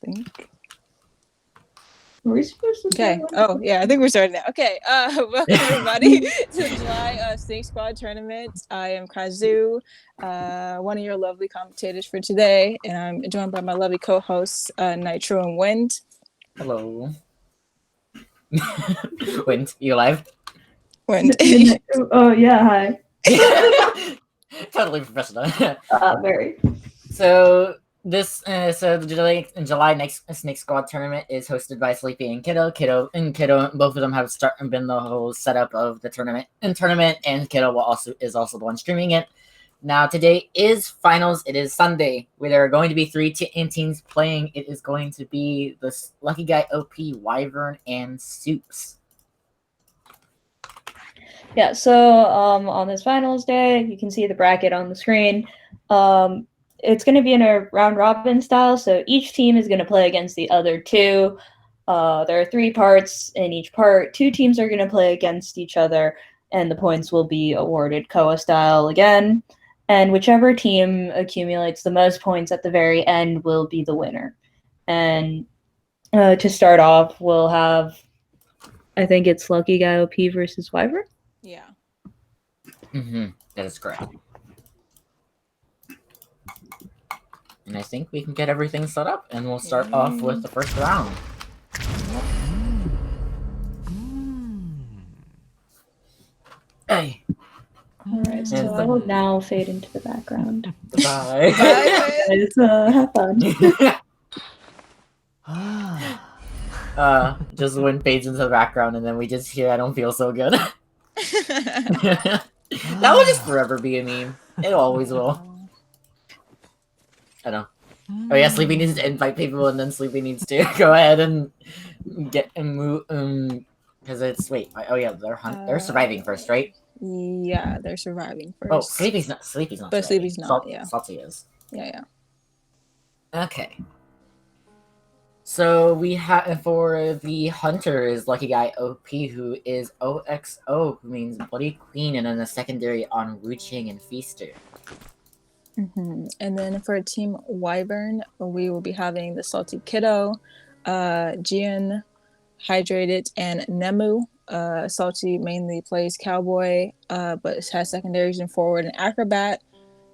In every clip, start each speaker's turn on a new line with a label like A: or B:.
A: think.
B: Are we supposed to
A: Okay. Oh, yeah. I think we're starting now. Okay. Welcome everybody to the July Snek Squad tournament. I am Krazoo, one of your lovely commentators for today, and I'm joined by my lovely co-hosts Nitro and Wind.
C: Hello. Wind, you alive?
A: Wind.
B: Oh yeah, hi.
C: Totally professional.
B: Very.
C: So the July next Snake Squad tournament is hosted by Sleepy and Kiddo. Kiddo, both of them have been the whole setup of the tournament. And Kiddo is also the one streaming it. Now today is finals. It is Sunday. Where there are going to be three teams playing. It is going to be the Lucky Guy OP, Wyvern, and Soups.
B: Yeah, so on this finals day, you can see the bracket on the screen. It's going to be in a round robin style, so each team is going to play against the other two. There are 3 parts in each part. 2 teams are going to play against each other, and the points will be awarded Koa style again. And whichever team accumulates the most points at the very end will be the winner. And to start off, we'll have, I think it's Lucky Guy OP versus Wyvern.
A: Yeah.
C: That is correct. And I think we can get everything set up, and we'll start off with the first round. Hey.
B: Alright, so I will now fade into the background.
C: Bye.
B: Guys, have fun.
C: Just when fades into the background, and then we just hear "I don't feel so good." That will just forever be a meme. It always will. I know. Oh yeah, Sleepy needs to invite people, and then Sleepy needs to go ahead and get and move. Because it's oh yeah, they're surviving first, right?
A: Yeah, they're surviving first.
C: Oh, Sleepy's not.
A: But Sleepy's not. Yeah.
C: Salty is.
A: Yeah.
C: Okay. So we have for the hunter is Lucky Guy OP, who is OXO, who means Bloody Queen, and then a secondary on Ruching and Feaster.
A: And then for Team Wyvern, we will be having the Salty Kiddo, Jian, Hydrated, and Nemu. Salty mainly plays Cowboy, but has secondaries in Forward and Acrobat,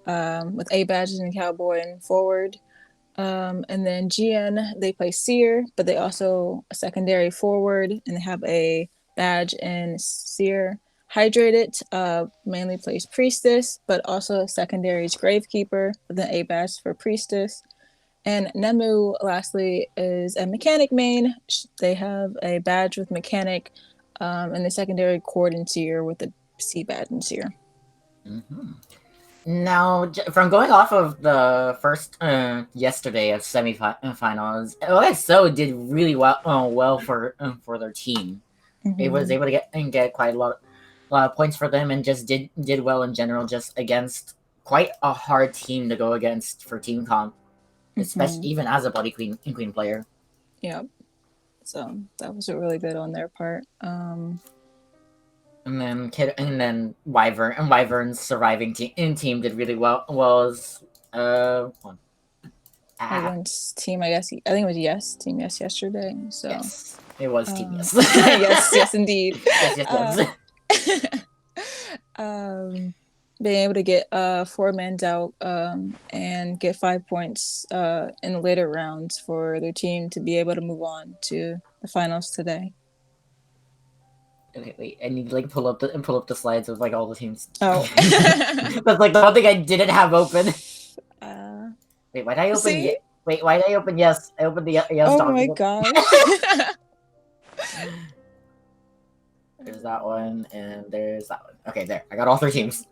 A: with A badges in Cowboy and Forward. And then Jian, they play Seer, but they also a secondary Forward, and they have a badge in Seer. Hydrated mainly plays Priestess, but also secondaries Gravekeeper with an A badge for Priestess. And Nemu, lastly, is a Mechanic main. They have a badge with Mechanic, and the secondary Cord and Seer with the C badge and Seer.
C: Now, from going off of the first yesterday of semifinals, OXO did really well for their team. It was able to get quite a lot of points for them, and just did well in general, just against quite a hard team to go against for team comp, especially even as a Bloody Queen player.
A: Yeah, so that was really good on their part.
C: And then Wyvern's surviving team did really well. Was
A: Wyvern's team, I guess. I think it was Team Yes yesterday. So
C: yes, it was Team Yes.
A: yes, indeed.
C: Yes.
A: Being able to get 4 mans out and get 5 points in the later rounds for their team to be able to move on to the finals today.
C: Okay, wait. I need to pull up the slides of all the teams.
A: Oh,
C: that's the one thing I didn't have open. Wait, why did I open? Wait, why did I open Yes? I opened the Yes.
A: Oh my gosh.
C: There's that one, and there's that one. Okay, there. I got all 3 teams.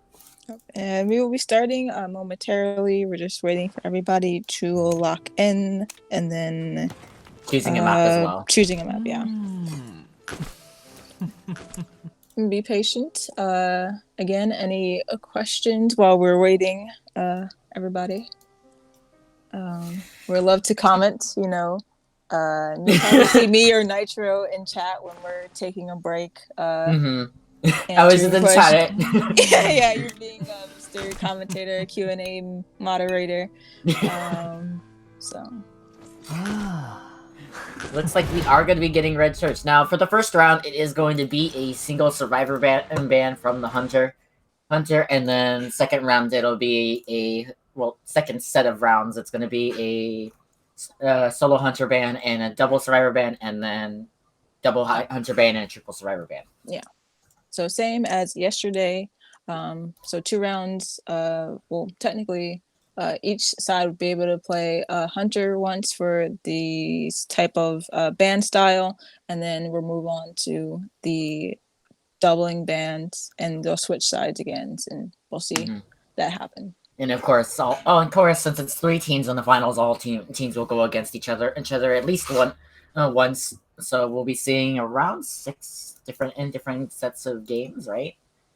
A: And we will be starting momentarily. We're just waiting for everybody to lock in, and then
C: choosing a map as well.
A: Choosing a map, yeah. Be patient. Again, any questions while we're waiting, everybody? We'd love to comment, you probably see me or Nitro in chat when we're taking a break.
C: I was
A: answering
C: in the
A: questions.
C: chat.
A: Yeah, you're being Mr. Commentator, Q&A moderator. So
C: Looks like we are going to be getting red shirts. Now, for the first round, it is going to be a single survivor ban from the Hunter, and then second round, it'll be second set of rounds, it's going to be a solo Hunter ban and a double survivor ban, and then double Hunter ban and a triple survivor ban.
A: Yeah. So same as yesterday. So 2 rounds. Well, technically, each side would be able to play a Hunter once for the type of band style, and then we'll move on to the doubling bands, and they'll switch sides again, and we'll see that happen.
C: And of course, of course, since it's 3 teams in the finals, all teams will go against each other at least once. So we'll be seeing around 6 different sets of games, right?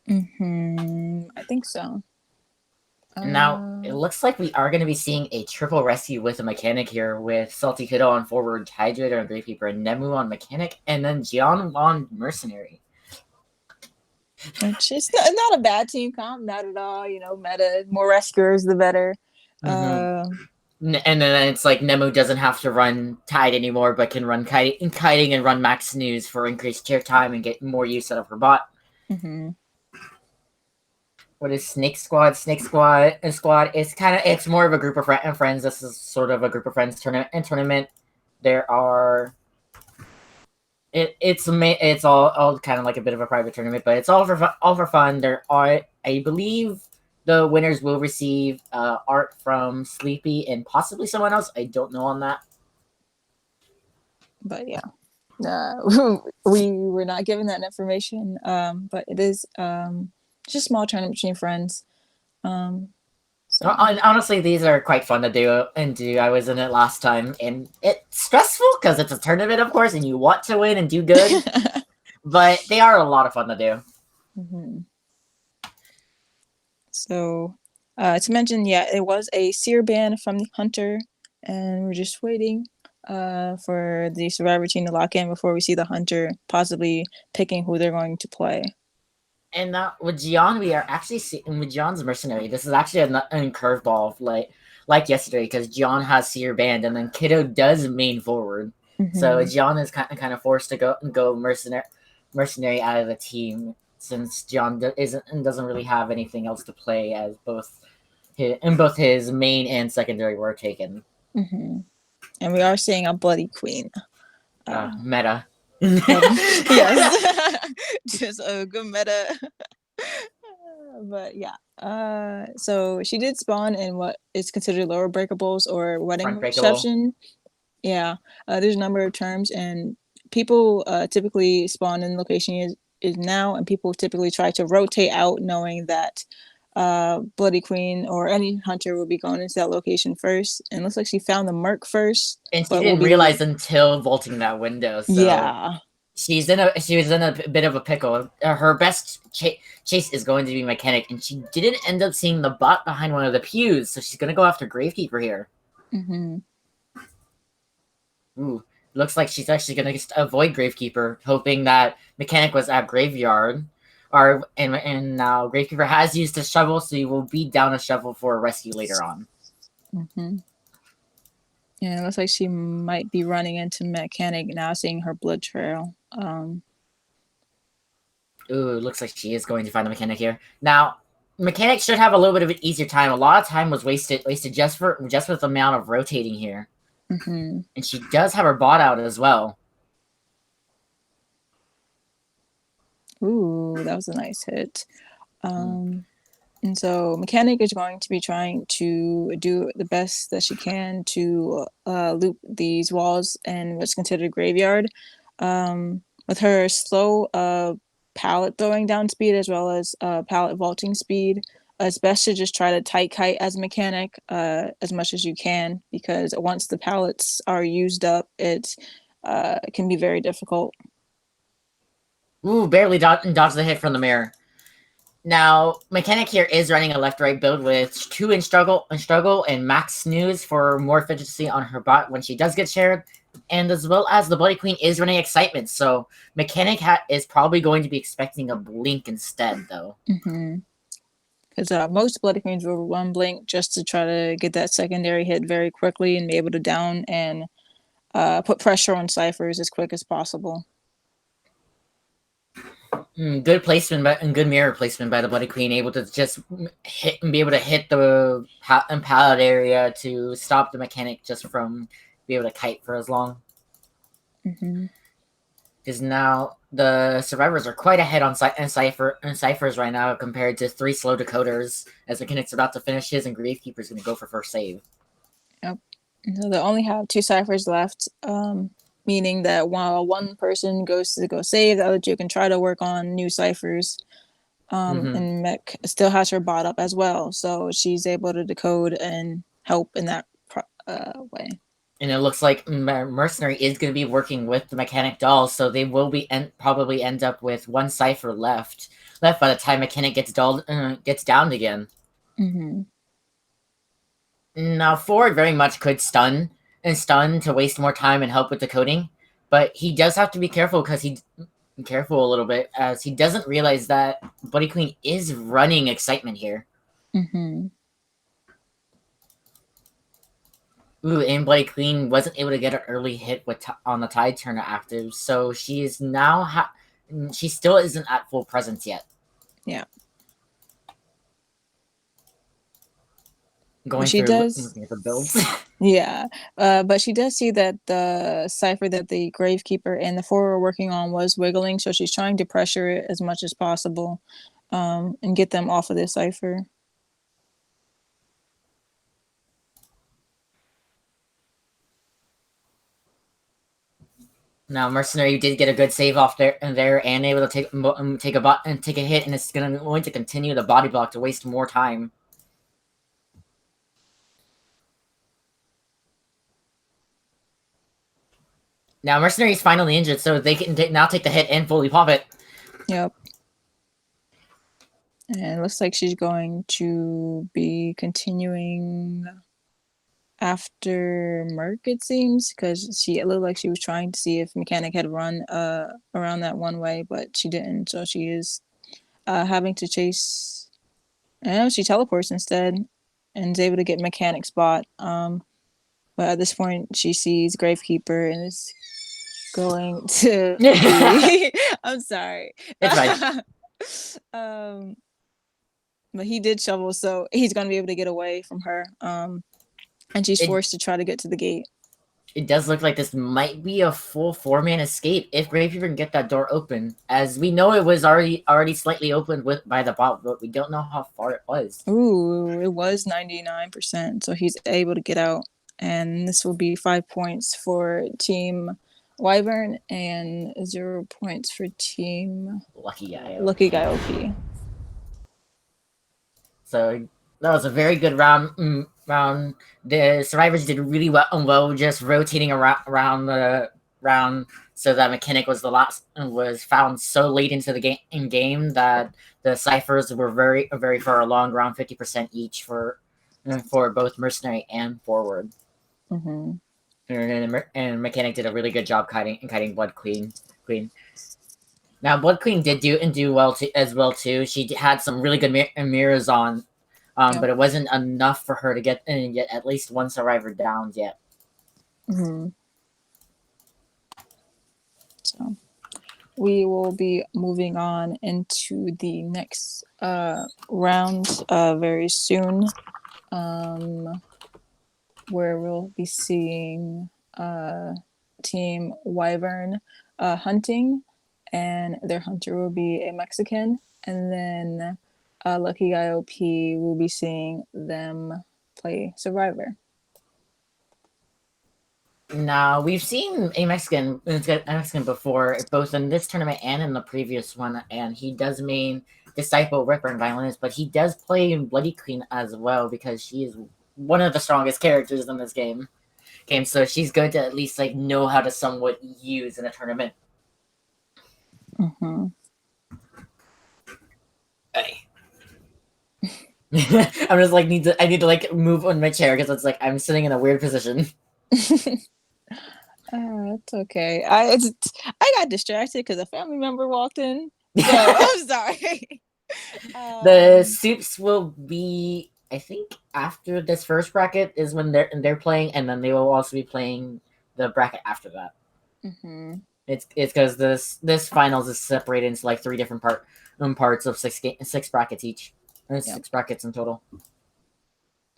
A: I think so.
C: Now, it looks like we are going to be seeing a triple rescue with a mechanic here, with Salty Kiddo on forward, Hydrator on Gravekeeper, and Nemu on mechanic, and then Jian on mercenary.
A: Which is not a bad team comp, not at all. You know, meta, more rescuers, the better.
C: And then it's like Nemu doesn't have to run Tide anymore, but can run kiting and run Max Snooze for increased chair time and get more use out of her bot. What is Snake Squad? Snake Squad it's more of a group of friends. This is sort of a group of friends tournament. There are it's all kind of like a bit of a private tournament, but it's all for fun. There are, I believe, the winners will receive art from Sleepy and possibly someone else. I don't know on that.
A: But yeah, we were not given that information. But it is just a small tournament between friends.
C: So. Honestly, these are quite fun to do. I was in it last time, and it's stressful because it's a tournament, of course, and you want to win and do good. But they are a lot of fun to do.
A: So, to mention, yeah, it was a seer ban from the Hunter, and we're just waiting for the Survivor team to lock in before we see the Hunter possibly picking who they're going to play.
C: And now with Jian, we are actually seeing with Jian's mercenary. This is actually a curveball, like yesterday, because Jian has seer banned, and then Kiddo does main forward. So Jian is kind of forced to go mercenary out of the team, since Jian doesn't really have anything else to play, as both his main and secondary were taken.
A: And we are seeing a Bloody Queen.
C: Meta.
A: Yes. Just a good meta. But yeah. So she did spawn in what is considered lower breakables or wedding reception. Yeah. There's a number of terms, and people typically spawn in the location is now, and people typically try to rotate out knowing that Bloody Queen or any hunter will be going into that location first. And it looks like she found the Merc first.
C: And she didn't realize until vaulting that window. So
A: yeah.
C: She was in a bit of a pickle. Her best chase is going to be mechanic, and she didn't end up seeing the bot behind one of the pews, so she's gonna go after Gravekeeper here. Ooh, looks like she's actually gonna just avoid Gravekeeper, hoping that mechanic was at graveyard. And now Gravekeeper has used a shovel, so he will be down a shovel for a rescue later on.
A: Yeah, it looks like she might be running into mechanic now, seeing her blood trail.
C: Ooh, looks like she is going to find the mechanic here. Now, mechanic should have a little bit of an easier time. A lot of time was wasted just with the amount of rotating here. And she does have her bot out as well.
A: Ooh, that was a nice hit. And so mechanic is going to be trying to do the best that she can to loop these walls and what's considered graveyard. With her slow pallet throwing down speed as well as pallet vaulting speed, it's best to just try to tight kite as a mechanic as much as you can, because once the pallets are used up, it can be very difficult.
C: Ooh, barely dodged the hit from the mirror. Now, Mechanic here is running a left-right build with 2 in struggle and max snooze for more efficiency on her bot when she does get shared, and as well as the Bloody Queen is running excitement, so Mechanic is probably going to be expecting a blink instead, though.
A: Because most Bloody Queens will run blink just to try to get that secondary hit very quickly and be able to down and put pressure on ciphers as quick as possible.
C: Good placement and good mirror placement by the Bloody Queen, able to just hit and be able to hit the pallet area to stop the Mechanic just from be able to kite for as long. Because now the survivors are quite ahead on ciphers right now compared to 3 slow decoders, as Mechanic's about to finish his and Gravekeeper's going to go for first save.
A: Yep. So they only have 2 ciphers left, meaning that while one person goes to go save, the other 2 can try to work on new ciphers. And Mech still has her bot up as well, so she's able to decode and help in that way.
C: And it looks like Mercenary is going to be working with the Mechanic doll, so they will be probably end up with 1 cipher left by the time Mechanic gets downed again. Now, Forward very much could stun to waste more time and help with decoding, but he does have to be careful because a little bit, as he doesn't realize that Bloody Queen is running excitement here. Ooh, and Bloody Queen wasn't able to get an early hit on the Tide Turner active, so she is now she still isn't at full presence yet.
A: Yeah.
C: Going through looking at the builds.
A: Yeah, but she does see that the cipher that the Gravekeeper and the Forward are working on was wiggling, so she's trying to pressure it as much as possible and get them off of this cipher.
C: Now, Mercenary did get a good save off there and able to take a hit, and it's going to continue the body block to waste more time. Now, Mercenary is finally injured, so they can now take the hit and fully pop it.
A: Yep. And it looks like she's going to be continuing after Merc, it seems, because it looked like she was trying to see if Mechanic had run around that one way, but she didn't. So she is having to chase. And she teleports instead and is able to get Mechanic spot. But at this point, she sees Gravekeeper and is going to be... I'm sorry.
C: It's
A: fine. But he did shovel, so he's going to be able to get away from her. And she's forced to try to get to the gate.
C: It does look like this might be a full 4-man escape if Gravekeeper can get that door open. As we know, it was already slightly opened by the bot, but we don't know how far it was.
A: Ooh, it was 99%, so he's able to get out. And this will be 5 points for Team Wyvern and 0 points for Team
C: Lucky Guy
A: OP.
C: So that was a very good round. The survivors did really well, just rotating around the round, so that Mechanic was found so late into the game that the ciphers were very far along, around 50% each for both Mercenary and Forward. And Mechanic did a really good job kiting Blood Queen. Now, Blood Queen did do well as well too. She had some really good mirrors on, but it wasn't enough for her to get at least 1 survivor down yet.
A: So we will be moving on into the next round very soon, where we'll be seeing Team Wyvern hunting, and their hunter will be a Mexican, and then Lucky Guy OP will be seeing them play Survivor.
C: Now, we've seen a Mexican before, both in this tournament and in the previous one, and he does main Disciple, Ripper, and Violinist, but he does play Bloody Queen as well, because she is one of the strongest characters in this game. So she's good to at least know how to somewhat use in a tournament.
A: Mm-hmm.
C: Hey. I'm just like I need to like move on my chair because it's like I'm sitting in a weird position.
A: It's okay. I got distracted because a family member walked in. So I'm sorry.
C: The soups will be, I think, after this first bracket is when they're playing, and then they will also be playing the bracket after that.
A: Mm-hmm.
C: It's because this finals is separated into like 3 different parts of 6 brackets each. There's 6 brackets in total.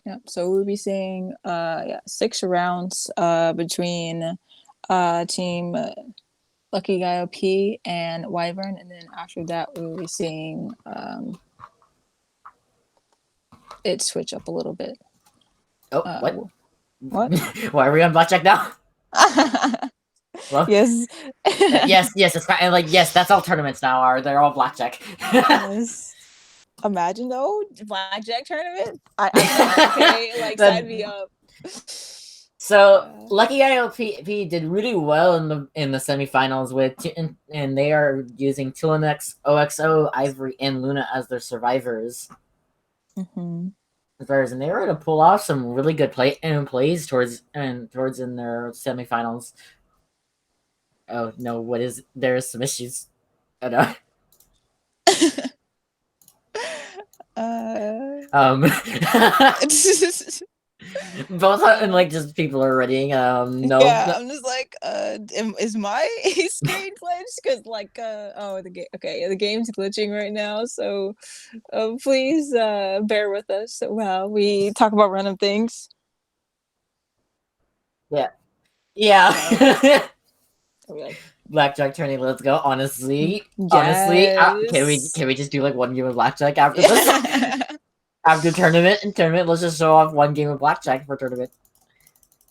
A: Yep. So we'll be seeing 6 rounds between team Lucky Guy OP and Wyvern, and then after that we will be seeing it switch up a little bit.
C: Oh, what?
A: What?
C: Why are we on blackjack now?
A: Well, yes.
C: Yes, it's kind of like yes. That's all tournaments now are. They're all blackjack.
A: Yes. Imagine though, blackjack tournament. Okay, like sign me up.
C: So Lucky ILP did really well in the semifinals and they are using Tilanex, OXO, Ivory, and Luna as their survivors.
A: Mm-hmm.
C: And they were able to pull off some really good plays towards in their semifinals. Oh no! There's some issues. Oh no. Both and like just people are reading. No.
A: Yeah, I'm just like, is my screen glitched? Because like, the game's glitching right now. So, please bear with us while we talk about random things.
C: Yeah. Blackjack tourney, let's go. Honestly,
A: yes.
C: can we just do like one game of blackjack after this? After tournament, let's just show off one game of blackjack for tournament.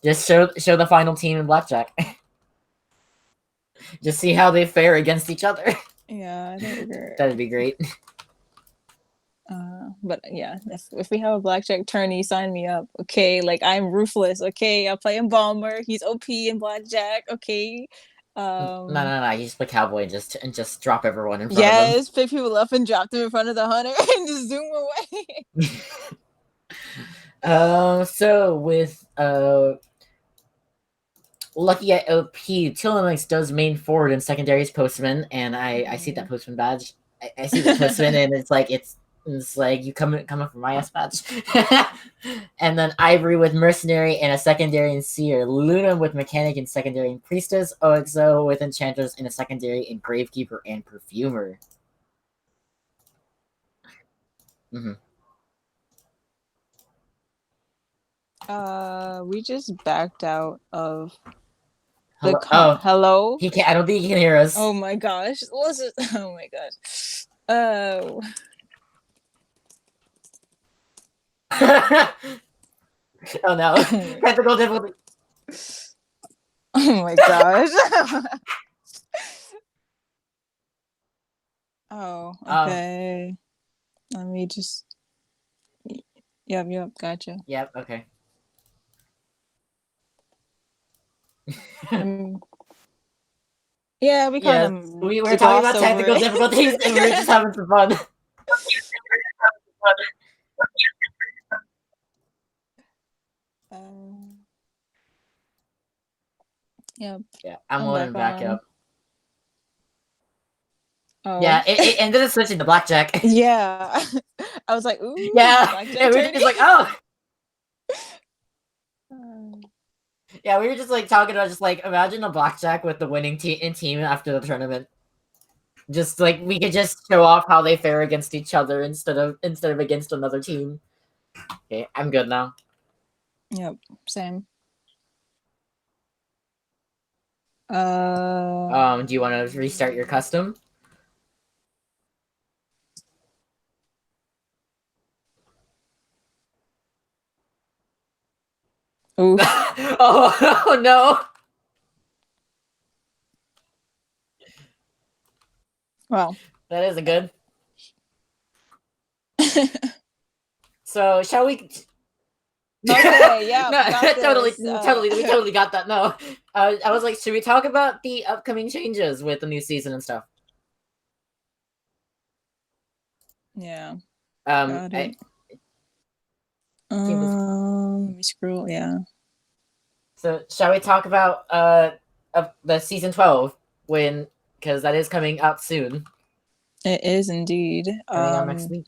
C: Just show the final team in blackjack. Just see how they fare against each other.
A: Yeah,
C: that'd be great.
A: But yeah, if we have a blackjack tourney, sign me up. Okay, like I'm ruthless. Okay, I'll play Embalmer. He's OP in blackjack. Okay.
C: No. You just play cowboy and just drop everyone in front of them.
A: Yes, pick people up and drop them in front of the hunter and just zoom
C: away. So with Lucky at OP, Tilanex does main forward and secondary is postman, and I see that postman badge. I see the postman, and it's like you coming from my ass badge. And then Ivory with mercenary and a secondary and seer, Luna with mechanic and secondary and priestess, OXO with enchantress and a secondary and gravekeeper and perfumer.
A: We just backed out of
C: the
A: hello.
C: He can't. I don't think he can hear us.
A: Oh my gosh! Listen. Oh my gosh.
C: Oh no! Technical difficulty.
A: Oh my gosh. Oh, okay. Let me just. Yep, gotcha.
C: Yep, okay.
A: Yeah, we kind of.
C: We were talking about technical difficulties and we were just having some fun.
A: Yep.
C: Yeah, I'm loading back up.
A: Oh.
C: Yeah, it ended up switching to blackjack.
A: Yeah. I was like, ooh.
C: Yeah, we were just like, oh. Yeah, we were just like talking about just like imagine a blackjack with the winning team after the tournament. Just like we could just show off how they fare against each other instead of against another team. Okay, I'm good now.
A: Yep, same.
C: Do you want to restart your custom?
A: Ooh.
C: Oh no.
A: Well,
C: that is a good. So shall we?
A: Okay, yeah,
C: no, totally. We totally got that. No, I was like, should we talk about the upcoming changes with the new season and stuff?
A: Yeah. Let me scroll. Yeah.
C: So shall we talk about of the season 12 when because that is coming out soon.
A: It is indeed.
C: Coming out next week.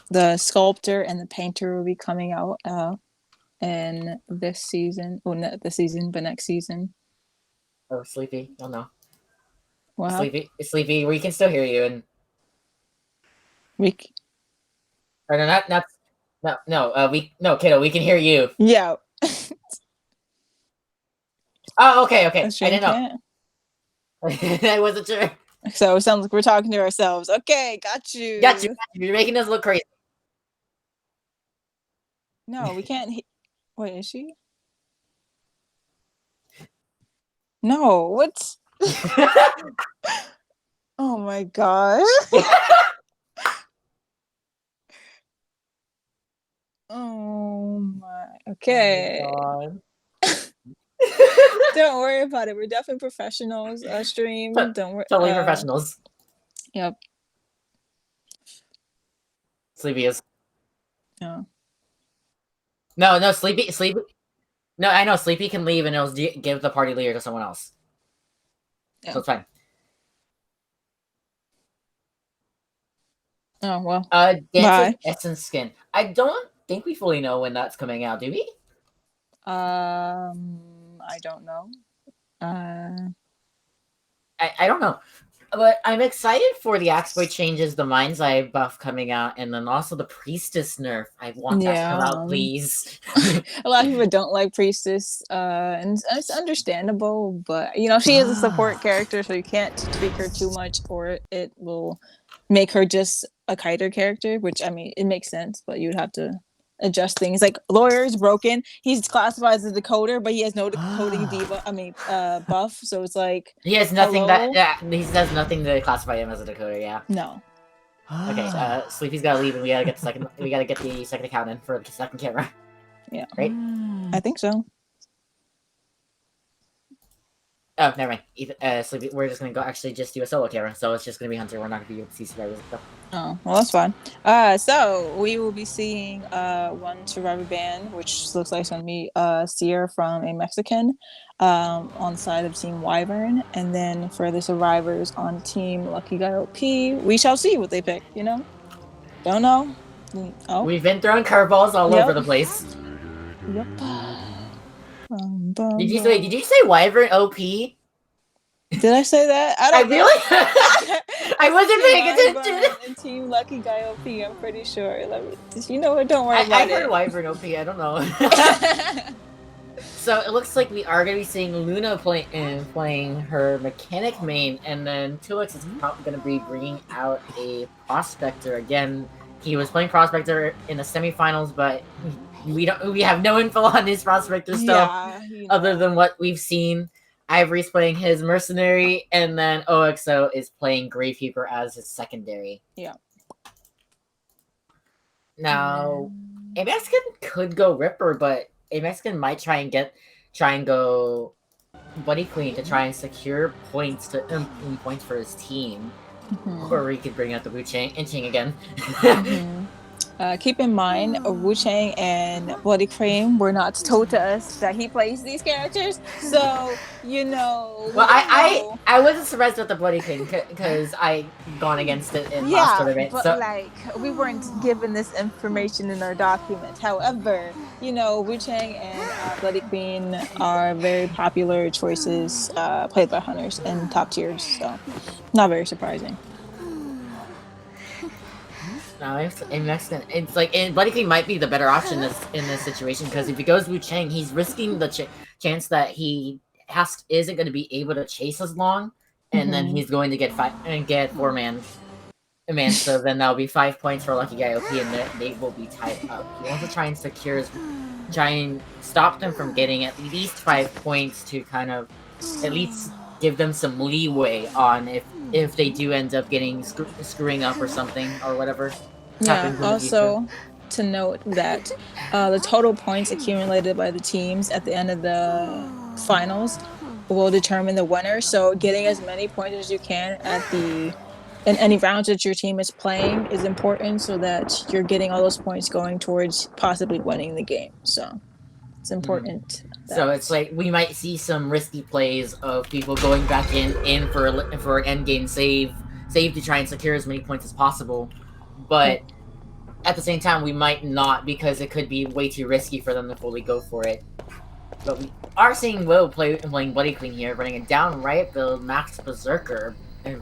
A: The sculptor and the painter will be coming out in this season. Well, not this season, but next season.
C: Oh, Sleepy. Oh no.
A: Wow.
C: Sleepy, we can still hear you and or no, kiddo, we can hear you.
A: Yeah.
C: Oh, okay. I didn't
A: know.
C: I wasn't sure.
A: So it sounds like we're talking to ourselves. Okay, got you.
C: You're making us look crazy.
A: No, we can't. Wait, is she? No, what? Oh my gosh. Oh my. Okay.
C: Oh
A: Don't worry about it. We're definitely professionals. Stream. Don't worry.
C: Totally professionals.
A: Yep.
C: Sleepy is.
A: No.
C: No, Sleepy. No, I know Sleepy can leave and it'll give the party leader to someone else. Yeah. So it's fine.
A: Oh well.
C: Dance with Essence Skin. I don't think we fully know when that's coming out, do we?
A: I don't know.
C: I don't know. But I'm excited for the Axe Boy changes, the Mind's Eye buff coming out, and then also the Priestess nerf. I want that to come out, please.
A: A lot of people don't like Priestess, and it's understandable, but you know, she is a support character, so you can't tweak her too much, or it will make her just a kiter character, which I mean, it makes sense, but you'd have to adjust things. Like Lawyer is broken. He's classified as a decoder, but he has no decoding buff. So it's like
C: he has nothing he has nothing to classify him as a decoder. Yeah.
A: No.
C: Okay. Sleepy's gotta leave, and we gotta get the second. We gotta get the second account in for the second camera.
A: Yeah.
C: Right.
A: I think so.
C: Oh, never mind. Sleepy, we're just gonna go actually just do a solo camera, so it's just gonna be Hunter. We're not gonna be able to see survivors and stuff.
A: Oh, well, that's fine. So we will be seeing one survivor band, which looks like it's gonna be Seer from a Mexican, on the side of Team Wyvern, and then for the survivors on Team Lucky Guy OP, we shall see what they pick. You know, don't know. Oh,
C: we've been throwing curveballs all over the place.
A: Yep.
C: Did you say Wyvern OP?
A: Did I say that?
C: I really? I wasn't paying attention.
A: And Team Lucky Guy OP, I'm pretty sure. You know what? Don't worry about it.
C: I heard Wyvern OP. I don't know. So it looks like we are going to be seeing Luna playing her mechanic main, and then Tulix is probably going to be bringing out a Prospector again. He was playing Prospector in the semifinals, but we have no info on his Prospector stuff other than what we've seen. Ivory's playing his Mercenary, and then OXO is playing Gravekeeper as his secondary.
A: Yeah.
C: Now, a Mexican could go Ripper, but a Mexican might try and go Buddy Queen to try and secure points points for his team. Or he could bring out the Wu Chang again.
A: Keep in mind, Wu Chang and Bloody Cream were not told to us that he plays these characters, so you know.
C: Well, I wasn't surprised with the Bloody Cream because I gone against it in last tournament.
A: But like we weren't given this information in our document. However, you know, Wu Chang and Bloody Queen are very popular choices played by hunters in top tiers, so not very surprising.
C: No, in Mexican, it's like Bloody Queen might be the better option in this situation because if he goes Wu Chang, he's risking the chance that he isn't going to be able to chase as long, and then he's going to get 4-man. So then that'll be 5 points for Lucky Guy OP, and they will be tied up. He wants to try and stop them from getting at least 5 points to kind of at least give them some leeway on if they do end up getting screwing up or something or whatever.
A: Yeah. Also, to note that the total points accumulated by the teams at the end of the finals will determine the winner. So getting as many points as you can at the and any rounds that your team is playing is important so that you're getting all those points going towards possibly winning the game. So it's important.
C: So it's like we might see some risky plays of people going back in for an end game save to try and secure as many points as possible, but at the same time we might not, because it could be way too risky for them to fully go for it. But we are seeing Will playing Bloody Queen here, running a downright build, Max Berserker in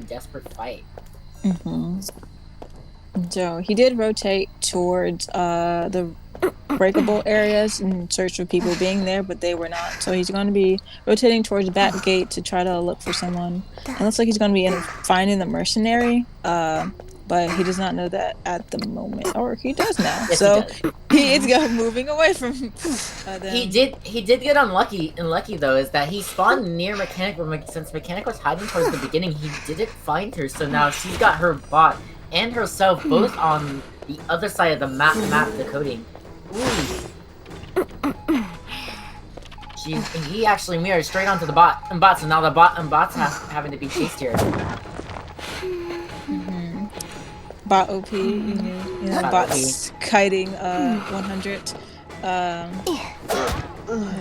C: Desperate Fight.
A: So he did rotate towards the breakable areas in search of people being there, but they were not. So he's going to be rotating towards Back Gate to try to look for someone. It looks like he's going to be finding the mercenary, but he does not know that at the moment. Or he does now.
C: Yes,
A: so he is moving away from them.
C: He did get unlucky though, is that he spawned near Mechanic, but since Mechanic was hiding towards the beginning, he didn't find her, so now she's got her bot and herself both on the other side of the map decoding. Ooh. He actually mirrored straight onto the bot, so now the bot's having to be chased here.
A: Bot OP, you know, bot's kiting 100. The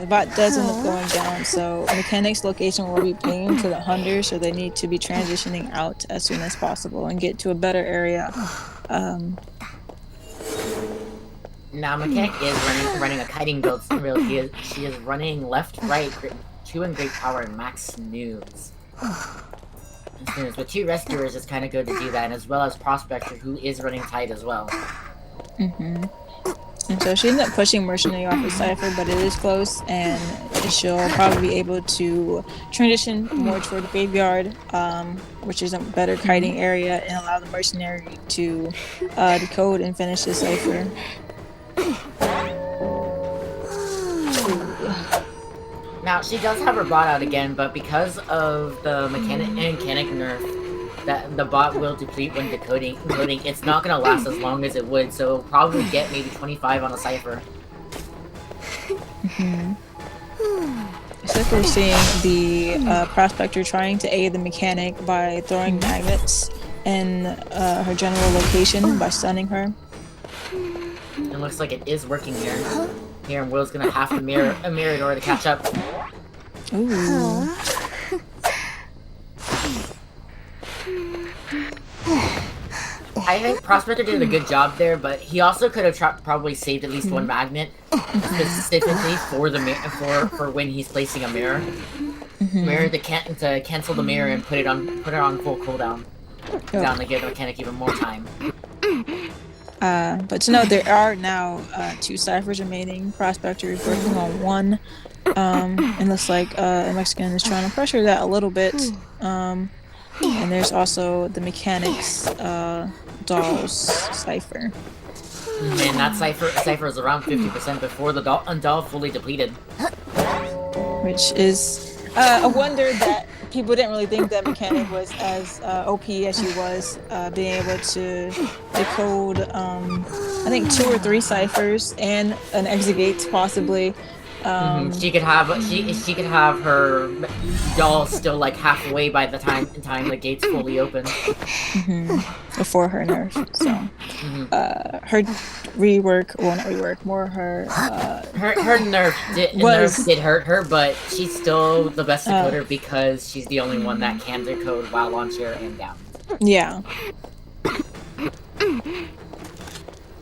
A: bot does end up going down, so Mechanic's location will be pinged to the 100, so they need to be transitioning out as soon as possible and get to a better area.
C: Now Mechanic is running a kiting build. She is running left, right, 2 and great power and max snooze. With 2 rescuers, it's kind of good to do that, and as well as Prospector, who is running tight as well.
A: And so she ended up pushing Mercenary off the Cypher, but it is close, and she'll probably be able to transition more toward the graveyard, which is a better kiting area, and allow the Mercenary to decode and finish the Cypher.
C: Now, she does have her bot out again, but because of the mechanic nerf, that the bot will deplete when decoding, it's not going to last as long as it would, so it'll probably get maybe 25 on a Cypher.
A: It's like we're seeing the Prospector trying to aid the Mechanic by throwing magnets in her general location by stunning her.
C: It looks like it is working here. Here, and Will's gonna have to mirror in order to catch up.
A: Ooh.
C: I think Prospector did a good job there, but he also could have probably saved at least one magnet specifically for the for when he's placing a mirror. Mirror to cancel the mirror and put it on full cooldown. Down to give the Mechanic even more time.
A: But to note, there are now 2 Cyphers remaining. Prospector is working on 1. And looks like Mexican is trying to pressure that a little bit. And there's also the Mechanic's Doll's Cypher.
C: And that Cypher is around 50% before the doll fully depleted.
A: Which is a wonder that people didn't really think that Mechanic was as OP as she was, being able to decode, I think 2 or 3 Cyphers and an Exegate possibly.
C: She could have her doll still like halfway by the time the gate's fully open.
A: Before her nerf, so her rework, well not rework, more her
C: nerf did hurt her, but she's still the best decoder because she's the only one that can decode while on chair and down.
A: Yeah.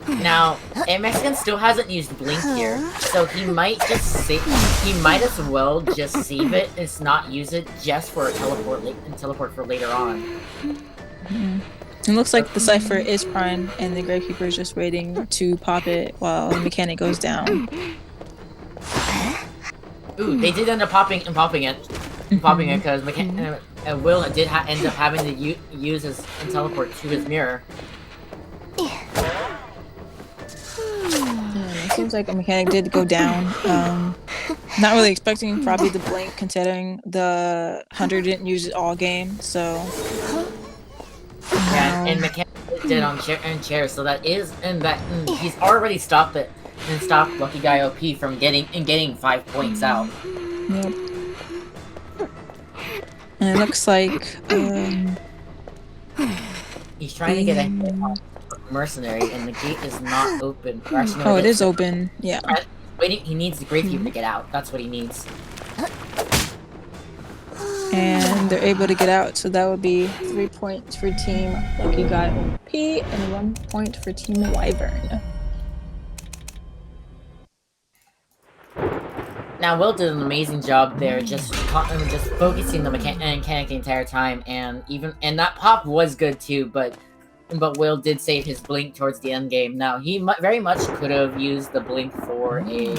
C: Now, Mexican still hasn't used Blink here, so he might as well just save it and not use it just for a teleport for later on.
A: It looks like the Cypher is prime, and the Gravekeeper is just waiting to pop it while the Mechanic goes down.
C: Ooh, they did end up popping it because Will did end up having to use his teleport to his mirror.
A: It seems like a Mechanic did go down. Not really expecting probably the blink, considering the Hunter didn't use it all game, so...
C: Yeah, and Mechanic did on chair, so that is, and he's already stopped it, and stopped Lucky Guy OP from getting 5 points out.
A: Yep. And it looks like,
C: He's trying to get a hit on mercenary, and the gate is not open. Or actually, no,
A: Oh, it is open. Yeah.
C: Waiting. He needs the Gravekeeper to get out. That's what he needs.
A: And they're able to get out, so that would be 3 points for Team Lucky Guy OP and 1 point for Team Wyvern.
C: Now, Will did an amazing job there, just focusing the mechanic the entire time, and that pop was good too. But Will did save his blink towards the end game. Now he very much could have used the blink for a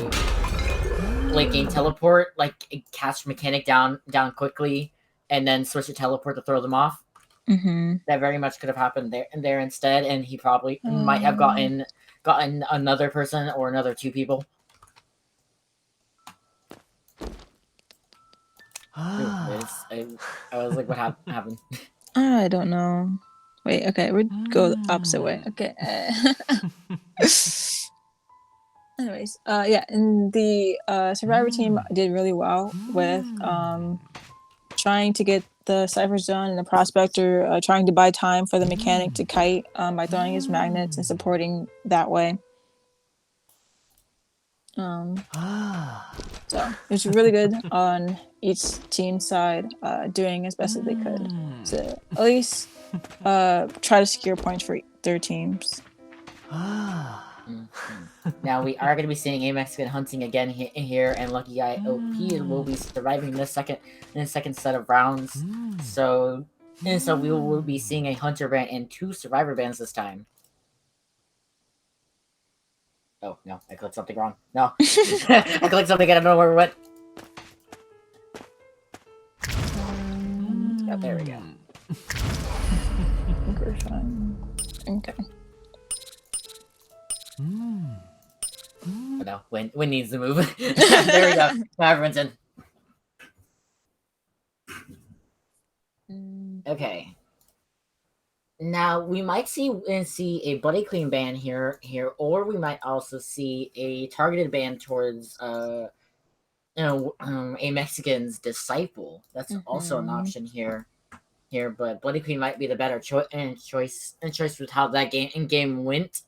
C: blinking teleport, like cast mechanic down quickly, and then switch to teleport to throw them off. That very much could have happened there instead, and he probably might have gotten another person or another 2 people. I was like, what happened?
A: I don't know. Wait, okay, we'd go the opposite way. Okay. Anyways, yeah, and the Survivor team did really well with trying to get the ciphers done, and the Prospector trying to buy time for the mechanic to kite by throwing his magnets and supporting that way. So it was really good on each team side, doing as best as they could to at least try to secure points for their teams.
C: Now we are going to be seeing a Mexican hunting again here, and Lucky Guy OP will be surviving this second set of rounds. So we will be seeing a hunter ban and 2 survivor bans this time. Oh no, I clicked something wrong. No, I clicked something. I don't know where it went. Oh, there we go.
A: Okay.
C: Oh, no, Win needs to move. There we go. Now everyone's in. Okay. Now we might see a Bloody Queen ban here, or we might also see a targeted ban towards a Mexican's disciple. That's also an option here. But Bloody Queen might be the better choice with how that game went.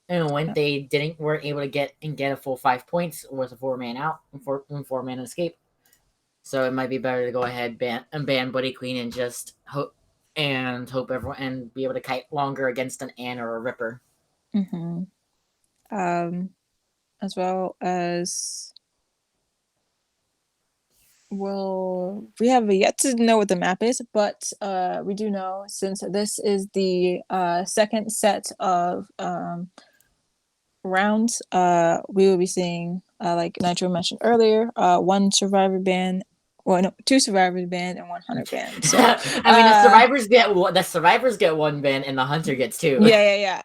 C: And when they weren't able to get a full 5 points with a 4-man out, 4-man escape. So it might be better to go ahead ban Bloody Queen and just hope everyone and be able to kite longer against an Ann or a Ripper.
A: As well as we have yet to know what the map is, but we do know, since this is the second set of rounds, we will be seeing, like Nitro mentioned earlier, 1 survivor ban. Well, no, 2 survivors banned and 1 hunter banned. So
C: I mean, the survivors get 1 ban and the hunter gets 2.
A: Yeah.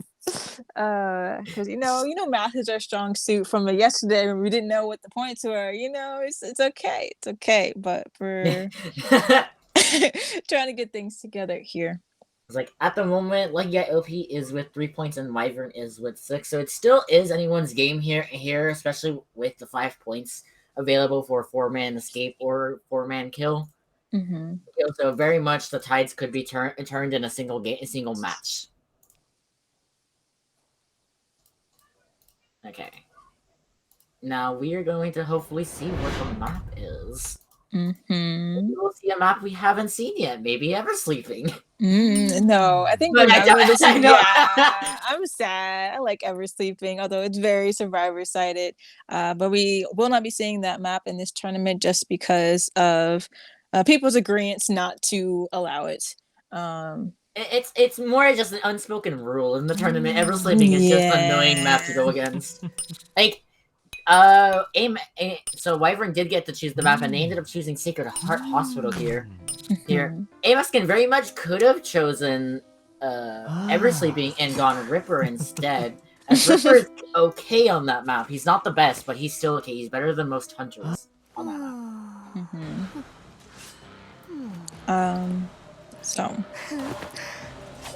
A: Because you know, math is our strong suit from yesterday when we didn't know what the points were. It's okay. But we're trying to get things together here.
C: It's like at the moment, Lucky Guy OP is with 3 points and Wyvern is with 6, so it still is anyone's game here, especially with the 5 points available for a 4-man escape or 4-man kill. So very much the tides could be turned in a single match. Okay. Now we are going to hopefully see what the map is. We will see a map we haven't seen yet. Maybe Ever Sleeping.
A: No, I think I'm sad. I like Ever Sleeping, although it's very survivor sided. But we will not be seeing that map in this tournament just because of people's agreement not to allow it.
C: It's more just an unspoken rule in the tournament. Ever Sleeping is just an annoying map to go against. Like, so Wyvern did get to choose the map, and they ended up choosing Sacred Heart Hospital here. Amaskin very much could have chosen Ever Sleeping and gone Ripper instead. As Ripper is okay on that map. He's not the best, but he's still okay. He's better than most hunters on that map.
A: So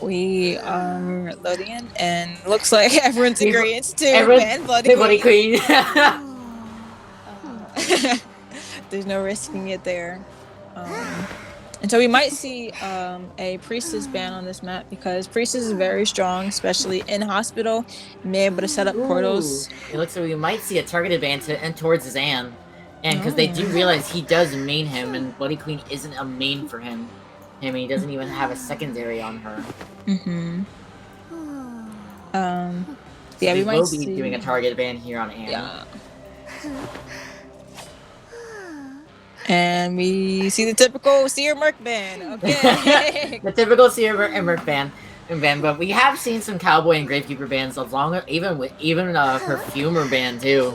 A: we are loading in, and looks like everyone's agreeing to ban Bloody Queen. There's no risking it there. And so we might see a priestess ban on this map because priestess is very strong, especially in hospital, and be able to set up portals.
C: It looks like we might see a targeted ban and towards Zan. And because they do
A: Oh.
C: realize he does main him, and Bloody Queen isn't a main for him. He doesn't even have a secondary on her. So
A: Yeah, we might
C: will
A: see...
C: be doing a targeted ban here on Anne.
A: Yeah. And we see the typical Seer Merc ban. Okay.
C: The typical Seer and Merc ban. But we have seen some Cowboy and Gravekeeper bans, even Perfumer ban too.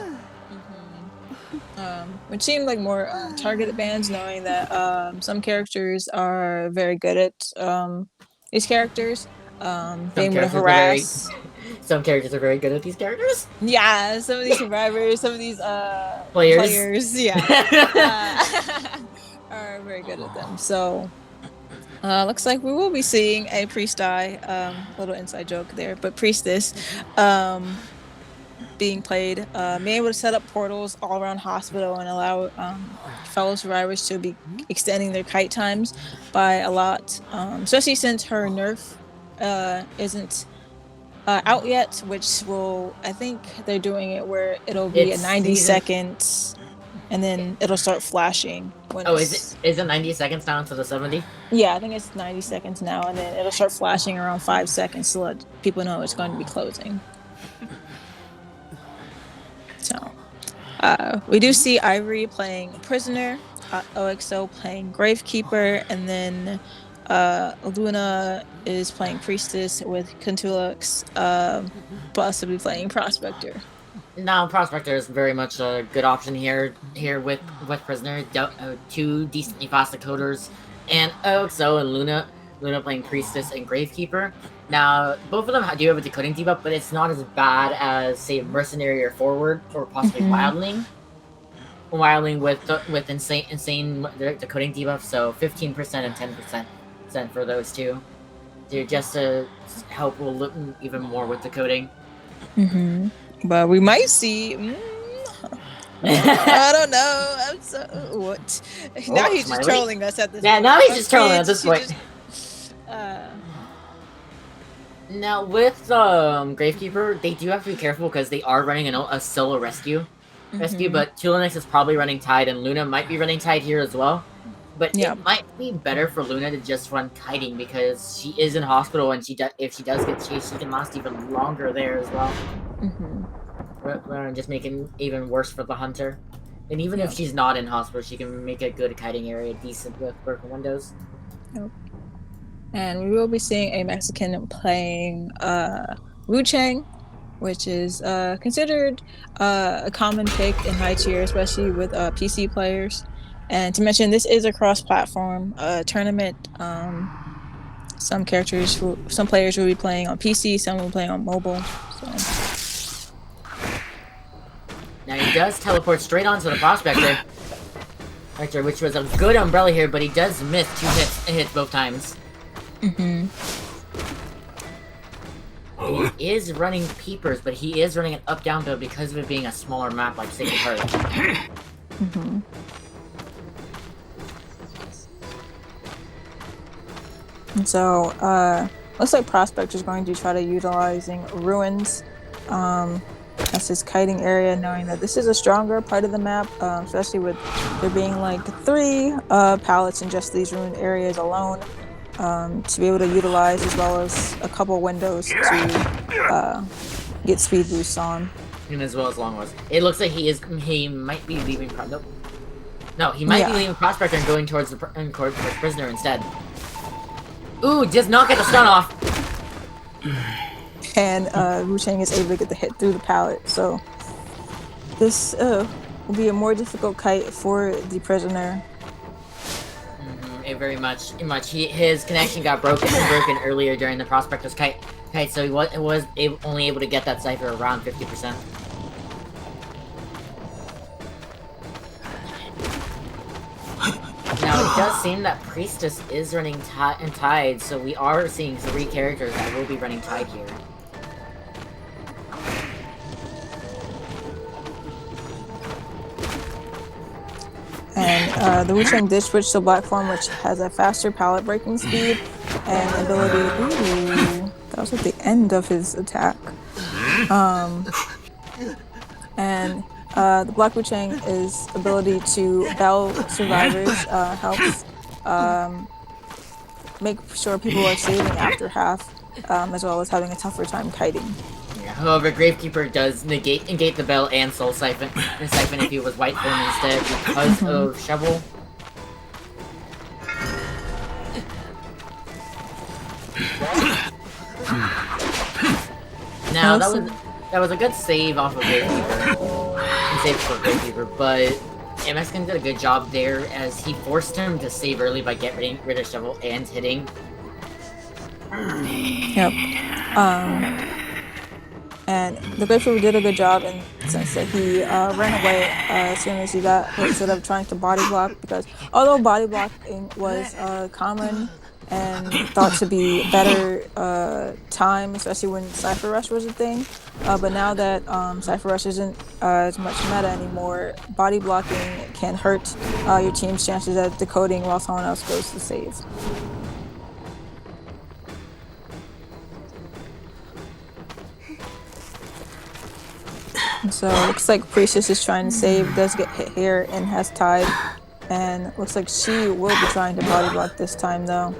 A: Which seemed like more targeted bans, knowing that some characters are very good at these characters. Being able to harass.
C: Some characters are very good at these characters.
A: Yeah, some of these survivors, some of these players, yeah, are very good at them. So looks like we will be seeing a priest die. Little inside joke there, but priestess being played, being able to set up portals all around hospital and allow fellow survivors to be extending their kite times by a lot, especially since her nerf isn't out yet, which will, I think they're doing it where it'll be a 90 seconds and then it'll start flashing.
C: Is it 90 seconds down to the 70?
A: Yeah, I think it's 90 seconds now, and then it'll start flashing around 5 seconds to let people know it's going to be closing. So, we do see Ivory playing Prisoner, OXO playing Gravekeeper, and then Luna is playing Priestess with Cantulux, possibly playing Prospector.
C: Now, Prospector is very much a good option here with Prisoner. Two decently fast decoders, and OXO and Luna playing Priestess and Gravekeeper. Now, both of them do have a decoding debuff, but it's not as bad as, say, Mercenary or Forward, or possibly Wildling. Wildling with insane decoding debuff, so 15% and 10% for those two. Just to help even more with decoding.
A: But we might see... I don't know. What? Now he's just trolling us at this point.
C: Yeah, now he's just trolling at this point. Now, with Gravekeeper, they do have to be careful because they are running a solo rescue, but Tulinix is probably running Tide, and Luna might be running Tide here as well. But it might be better for Luna to just run kiting because she is in hospital, and if she does get chased, she can last even longer there as well. Rather than just making even worse for the hunter. And even if she's not in hospital, she can make a good kiting area decent with broken windows.
A: And we will be seeing a Mexican playing Wu Chang, which is considered a common pick in high tier, especially with PC players. And to mention, this is a cross-platform tournament. Some players will be playing on PC, some will be playing on mobile. So.
C: Now he does teleport straight onto the Prospector, which was a good umbrella here, but he does miss 2 hits both times. He is running Peepers, but he is running an up-down build because of it being a smaller map like Sacred Heart.
A: And so, looks like Prospect is going to try to utilizing Ruins as his kiting area, knowing that this is a stronger part of the map, especially with there being like 3 pallets in just these ruined areas alone, to be able to utilize, as well as a couple windows to get speed boosts on.
C: And as well as long ones. It looks like he might be leaving he might be leaving Prospector and going towards the Prisoner instead. Ooh, does not get the stun off!
A: And Wu Chang is able to get the hit through the pallet, so this will be a more difficult kite for the Prisoner.
C: Very much. His connection got broken earlier during the Prospector's kite, so he was only able to get that cipher around 50%. Now, it does seem that Priestess is running Tide, so we are seeing 3 characters that will be running Tide here.
A: And the Wu Chang did switch to black form, which has a faster pallet breaking speed and ability. Ooh, that was at the end of his attack. And the Black Wu Chang is ability to bell survivors helps make sure people are saving after half, as well as having a tougher time kiting.
C: Yeah, however, Gravekeeper does negate the bell and soul siphon if he was white form instead because of Shovel. Now that was a good save off of Gravekeeper. Save for Gravekeeper, but Mexican did a good job there as he forced him to save early by getting rid of Shovel and hitting.
A: Yep. And the Gravekeeper did a good job in the sense that he ran away as soon as he got hit instead of trying to body block, because although body blocking was common and thought to be better time, especially when Cypher Rush was a thing, but now that Cypher Rush isn't as much meta anymore, body blocking can hurt your team's chances at decoding while someone else goes to save. So it looks like Priestess is trying to save, does get hit here and has tied, and looks like she will be trying to body block this time though,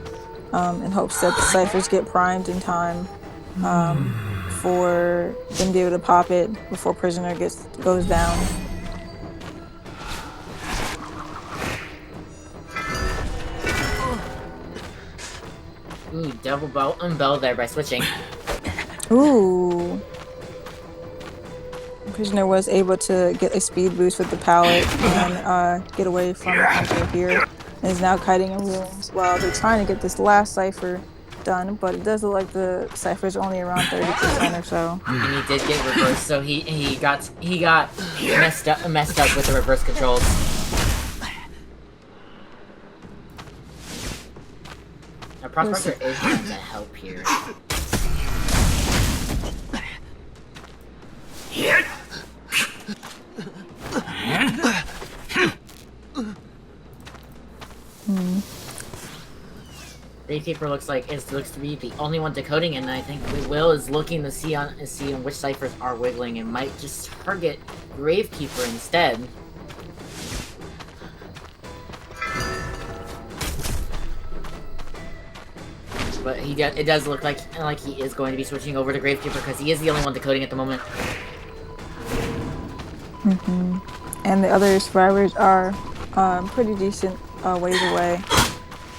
A: in hopes that the ciphers get primed in time for them to be able to pop it before Prisoner goes down.
C: Ooh, double bell there by switching.
A: Ooh. Prisoner was able to get a speed boost with the pallet and get away from the hunter here, and is now kiting in rooms while they're trying to get this last cipher done, but it does look like the cipher's only around 30% or so.
C: And he did get reversed, so he got messed up with the reverse controls. Now Prospector is trying to help here. Gravekeeper looks to be the only one decoding, and I think Will is looking to see on which ciphers are wiggling and might just target Gravekeeper instead. But it does look like he is going to be switching over to Gravekeeper because he is the only one decoding at the moment.
A: And the other survivors are pretty decent ways away,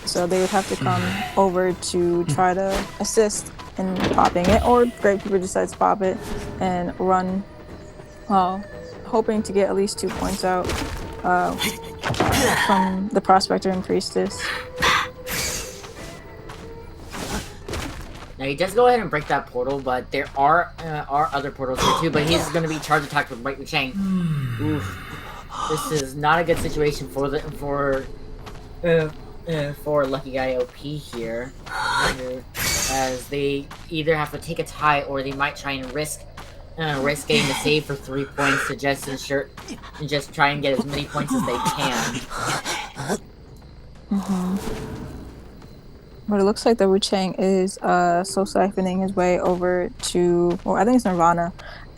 A: so they would have to come over to try to assist in popping it, or Gravekeeper decides to pop it and run, hoping to get at least 2 points out from the Prospector and Priestess.
C: Now he does go ahead and break that portal, but there are other portals here too. But he's going to be charge attacked with White Wu Chang. Oof. This is not a good situation for Lucky Guy OP here, as they either have to take a tie or they might try and risk getting the save for 3 points to just try and get as many points as they can.
A: But it looks like the Wu Chang is soul siphoning his way over to, well, I think it's Nirvana,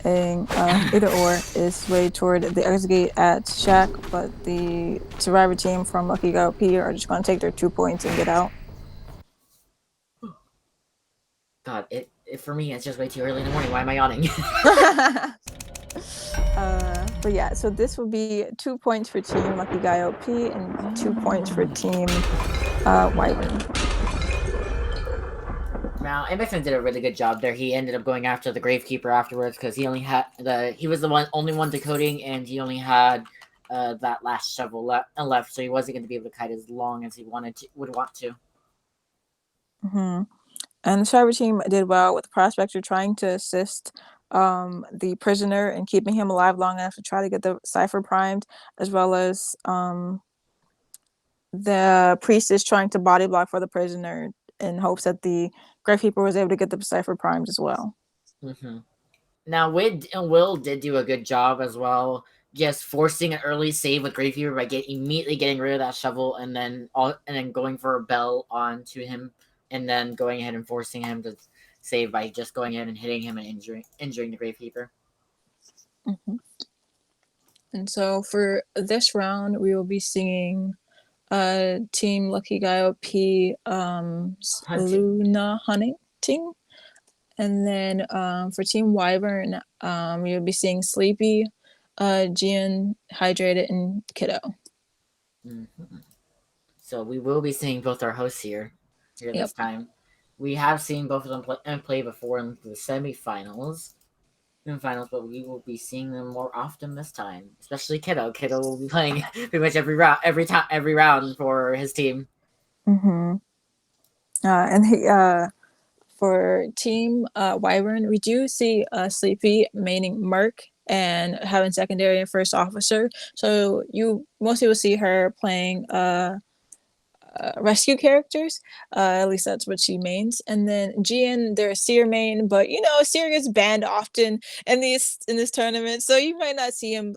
A: and either or is way toward the exit gate at Shack, but the survivor team from Lucky Guy OP are just going to take their 2 points and get out.
C: God, for me, it's just way too early in the morning. Why am I yawning?
A: But yeah, so this will be 2 points for Team Lucky Guy OP and 2 points for Team Wyvern.
C: Now, Ambition did a really good job there. He ended up going after the Gravekeeper afterwards because he was the only one decoding, and he only had that last shovel left, so he wasn't going to be able to kite as long as he would want to.
A: And the survivor team did well with the Prospector trying to assist the Prisoner and keeping him alive long enough to try to get the cipher primed, as well as the Priestess trying to body block for the Prisoner in hopes that the Gravekeeper was able to get the cipher primed as well.
C: Now, Will did do a good job as well, just forcing an early save with Gravekeeper by immediately getting rid of that shovel and then going for a bell onto him and then going ahead and forcing him to save by just going in and hitting him and injuring the Gravekeeper.
A: Mm-hmm. And so for this round, we will be seeing Team Lucky Guy OP Luna Hunting. And then for Team Wyvern, we will be seeing Sleepy, Gian, Hydrated, and Kiddo.
C: Mm-hmm. So we will be seeing both our hosts here
A: Yep.
C: this time. We have seen both of them play before in the semifinals and finals, but we will be seeing them more often this time. Especially Kiddo. Kiddo will be playing pretty much every round for his team.
A: Mm-hmm. And for Team Wyvern, we do see Sleepy maining Merc and having secondary and first officer. So you mostly will see her playing rescue characters. At least that's what she mains. And then Gian, they're a Seer main, but Seer gets banned often in this tournament, so you might not see him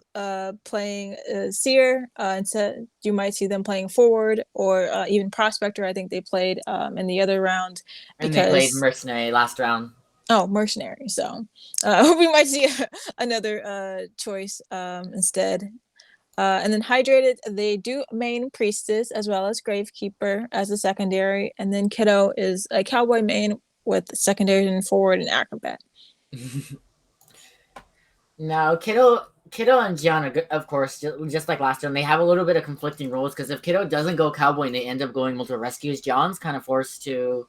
A: playing Seer. Instead, you might see them playing forward or even Prospector. I think they played in the other round
C: And they played Mercenary last round.
A: Oh, Mercenary. So we might see another choice instead. And then Hydrated, they do main Priestess as well as Gravekeeper as a secondary. And then Kiddo is a Cowboy main with secondary and forward and Acrobat.
C: Now, Kiddo and Gian, of course, just like last time, they have a little bit of conflicting roles because if Kiddo doesn't go Cowboy and they end up going multiple rescues, Gian's kind of forced to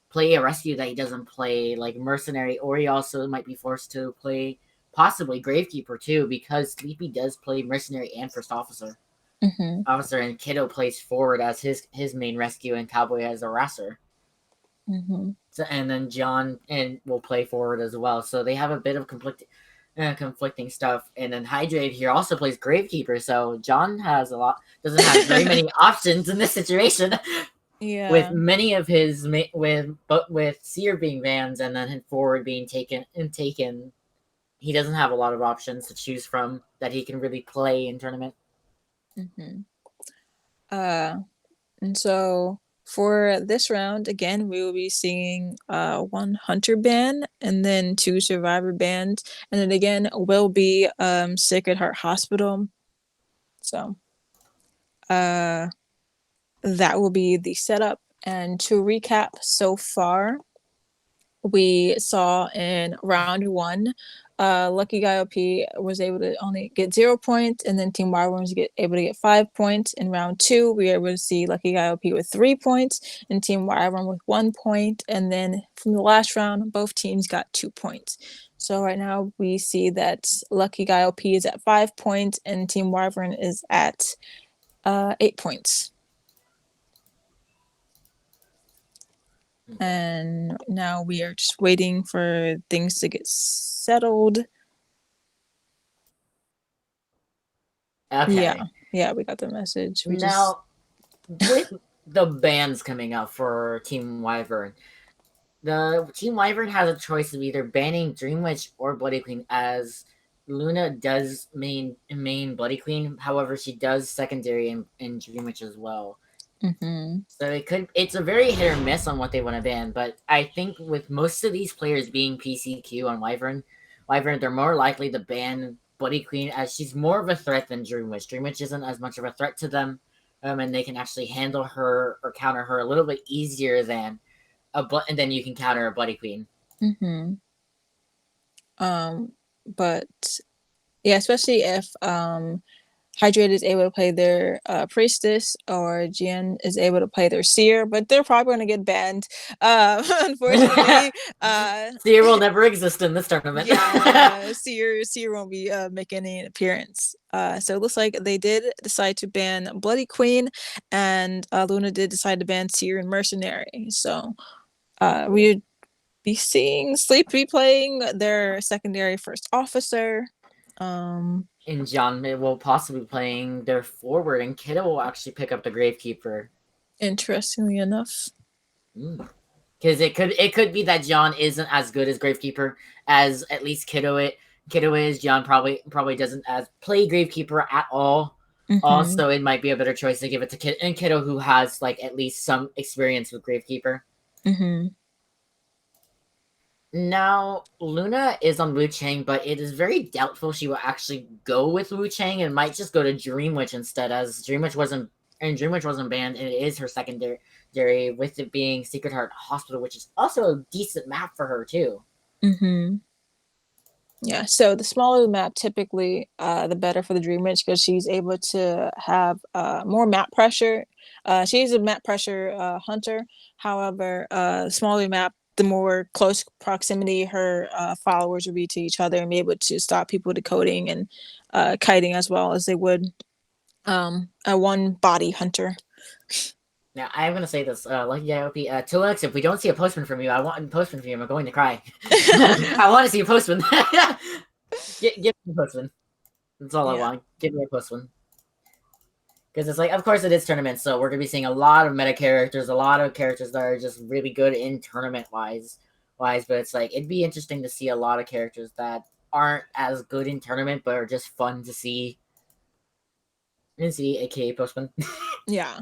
C: play a rescue that he doesn't play, like Mercenary, or he also might be forced to play possibly Gravekeeper too, because Sleepy does play Mercenary and First Officer.
A: Mm-hmm.
C: And Kiddo plays forward as his main rescue and Cowboy as a harasser.
A: Mm-hmm.
C: So, and then John will play forward as well. So they have a bit of conflicting stuff. And then Hydrate here also plays Gravekeeper. So John doesn't have very many options in this situation.
A: Yeah.
C: With many of his with Seer being banned and then forward being taken, he doesn't have a lot of options to choose from that he can really play in tournament.
A: Mm-hmm. And so for this round, again, we will be seeing one Hunter ban and then 2 Survivor bans. And then again, will be Sacred Heart Hospital. So that will be the setup. And to recap so far, we saw in round 1, Lucky Guy OP was able to only get 0 points, and then Team Wyvern was able to get 5 points. In round 2, we were able to see Lucky Guy OP with 3 points, and Team Wyvern with 1 point. And then from the last round, both teams got 2 points. So right now we see that Lucky Guy OP is at 5 points, and Team Wyvern is at 8 points. And now we are just waiting for things to get settled.
C: Okay.
A: Yeah, we got the message.
C: Now, with the bans coming up for Team Wyvern, the Team Wyvern has a choice of either banning Dream Witch or Bloody Queen, as Luna does main Bloody Queen. However, she does secondary in Dream Witch as well.
A: Mm-hmm.
C: So it's a very hit or miss on what they want to ban. But I think with most of these players being PCQ on Wyvern, they're more likely to ban Bloody Queen, as she's more of a threat than Dream Witch. Dream Witch isn't as much of a threat to them, and they can actually handle her or counter her a little bit easier than and then you can counter a Bloody Queen.
A: Mm-hmm. But yeah, especially if Hydrate is able to play their Priestess, or Gian is able to play their Seer, but they're probably going to get banned. Unfortunately,
C: Seer will never exist in this tournament.
A: Yeah, Seer won't be making any appearance. So it looks like they did decide to ban Bloody Queen, and Luna did decide to ban Seer and Mercenary. So we would be seeing Sleepy playing their secondary first officer.
C: And John will possibly be playing their forward, and Kiddo will actually pick up the Gravekeeper.
A: Interestingly enough,
C: because it could be that John isn't as good as Gravekeeper as at least Kiddo Kiddo is. John probably doesn't as play Gravekeeper at all.
A: Mm-hmm.
C: Also, it might be a better choice to give it to Kiddo, who has like at least some experience with Gravekeeper.
A: Mm-hmm.
C: Now, Luna is on Wu Chang, but it is very doubtful she will actually go with Wu Chang and might just go to Dream Witch instead, as Dream Witch wasn't banned, and it is her secondary, with it being Secret Heart Hospital, which is also a decent map for her too.
A: Mm-hmm. Yeah, so the smaller the map, typically, the better for the Dream Witch, because she's able to have more map pressure. She's a map pressure hunter. However, the smaller map, the more close proximity her followers will be to each other, and be able to stop people decoding and kiting as well as they would a one body hunter.
C: Now, I'm gonna say this, Lucky IOP, Tilix, if we don't see a postman from you, I want a postman from you. I'm going to cry. I want to see a postman. Give me a postman. That's all I want. Give me a postman. Because it's like, of course, it is tournament, so we're gonna be seeing a lot of meta characters, a lot of characters that are just really good in tournament wise. But it's like it'd be interesting to see a lot of characters that aren't as good in tournament, but are just fun to see. And see, aka postman.
A: Yeah.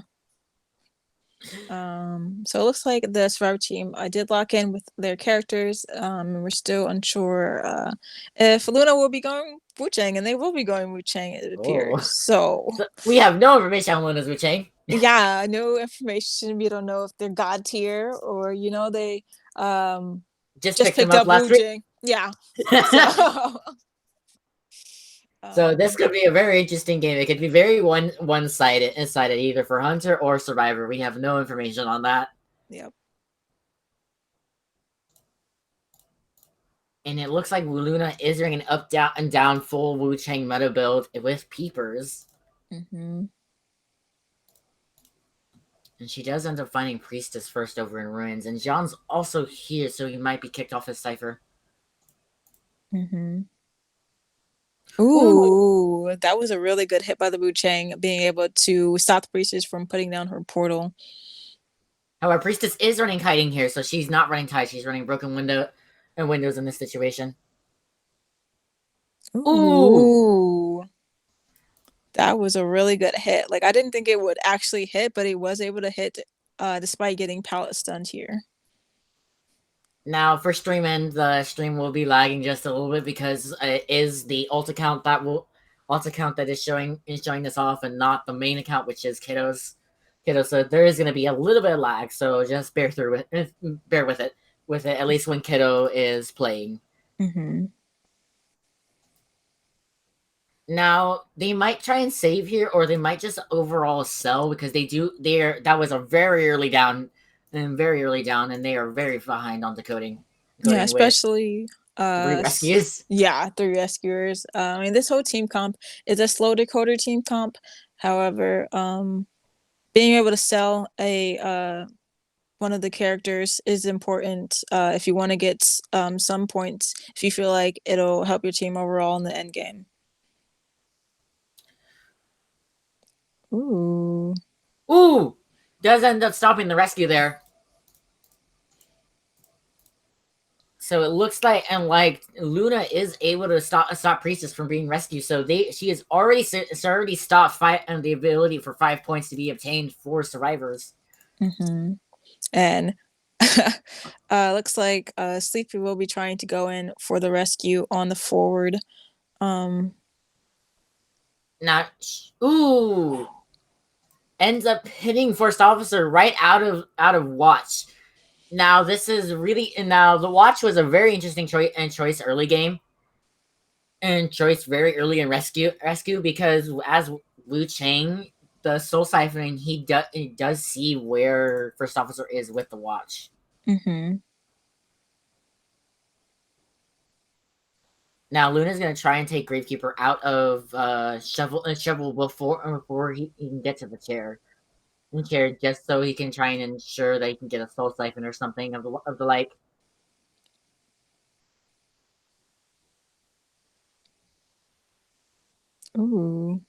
A: So it looks like the Survivor team I did lock in with their characters. And we're still unsure if Luna will be going Wu Chang, and they will be going Wu Chang, it appears. So
C: we have no information on Luna's Wu Chang.
A: Yeah, no information. We don't know if they're god tier or they just picked up Wu Chang. Yeah.
C: So this could be a very interesting game. It could be very one-sided, either for Hunter or Survivor. We have no information on that.
A: Yep.
C: And it looks like Luna is doing an up, down, and down full Wu Chang meta build with Peepers.
A: Mm-hmm.
C: And she does end up finding Priestess first over in Ruins. And John's also here, so he might be kicked off his Cypher.
A: Mm-hmm. Ooh, that was a really good hit by the Wu Chang, being able to stop the Priestess from putting down her portal.
C: However, Priestess is running kiting here, so she's not running tide. She's running broken windows in this situation.
A: Ooh. That was a really good hit. Like, I didn't think it would actually hit, but it was able to hit despite getting pallet stunned here.
C: Now, for stream end, the stream will be lagging just a little bit because it is the alt account that is showing this off, and not the main account, which is Kiddo's. So there is going to be a little bit of lag. So just bear with it, at least when Kiddo is playing.
A: Mm-hmm.
C: Now, they might try and save here, or they might just overall sell, because that was a very early down, and they are very behind on decoding.
A: Yeah, especially
C: 3 rescues.
A: Yeah, 3 rescuers. I mean, this whole team comp is a slow decoder team comp. However, being able to sell a one of the characters is important if you want to get some points, if you feel like it'll help your team overall in the end game. Ooh.
C: Does end up stopping the rescue there. So it looks like, and like, Luna is able to stop Priestess from being rescued. So she has already stopped the ability for 5 points to be obtained for survivors.
A: Mm-hmm. And looks like Sleepy will be trying to go in for the rescue on the forward.
C: Ends up hitting First Officer right out of watch. Now this is really the watch was a very interesting choice early game, and choice very early in rescue because as Wu Chang, the soul siphoning, he does see where First Officer is with the watch.
A: Mm-hmm.
C: Now Luna's gonna try and take Gravekeeper out of shovel before he can get to the chair. Just so he can try and ensure that he can get a soul siphon or something of the like.
A: Ooh.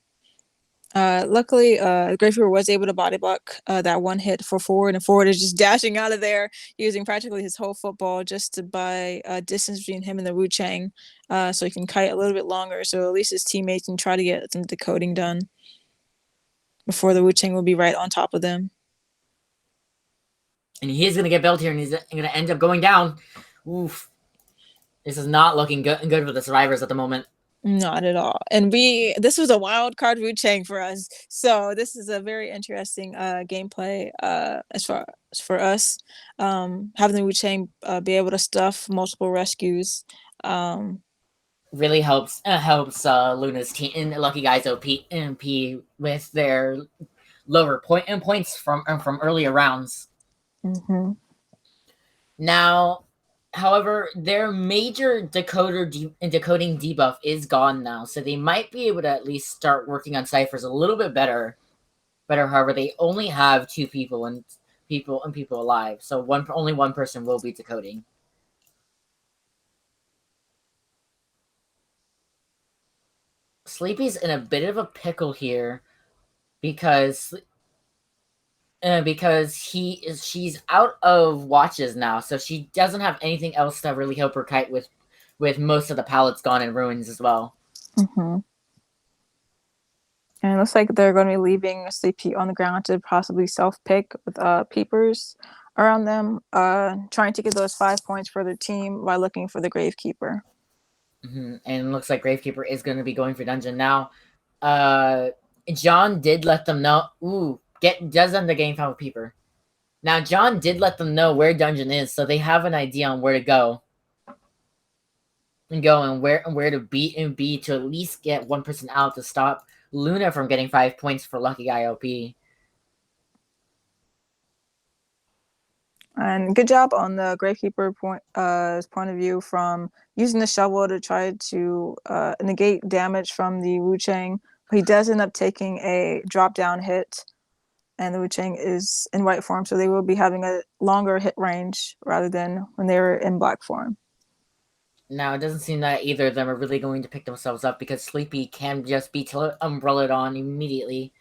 A: Luckily, Grave Reaper was able to body block that one hit for Forward, and Forward is just dashing out of there using practically his whole football just to buy distance between him and the Wu Chang, so he can kite a little bit longer. So at least his teammates can try to get some decoding done before the Wu Chang will be right on top of them.
C: And he is going to get built here, and he's going to end up going down. Oof. This is not looking good for the survivors at the moment.
A: Not at all. And this was a wild card Wu Chang for us. So this is a very interesting gameplay as far as for us. Having the Wu Chang be able to stuff multiple rescues.
C: Really helps Luna's team and Lucky Guys OP with their lower points from earlier rounds.
A: Mm-hmm.
C: Now, however, their major decoding debuff is gone now, so they might be able to at least start working on ciphers a little bit better. However, they only have two people alive, so only one person will be decoding. Sleepy's in a bit of a pickle here because she's out of watches now, so she doesn't have anything else to really help her kite with most of the pallets gone in ruins as well.
A: Mm-hmm. And it looks like they're going to be leaving Sleepy on the ground to possibly self-pick with peepers around them, trying to get those 5 points for their team by looking for the Gravekeeper.
C: Mm-hmm. And it looks like Gravekeeper is going to be going for dungeon now. John did let them know. Ooh, does end the game found with Peeper. Now John did let them know where dungeon is, so they have an idea on where to go. And where to be to at least get one person out to stop Luna from getting 5 points for Lucky Guy LP.
A: And good job on the Gravekeeper point of view from using the shovel to try to negate damage from the Wu Chang. He does end up taking a drop down hit, and the Wu Chang is in white form, so they will be having a longer hit range rather than when they were in black form.
C: Now, it doesn't seem that either of them are really going to pick themselves up because Sleepy can just be umbrellaed on immediately.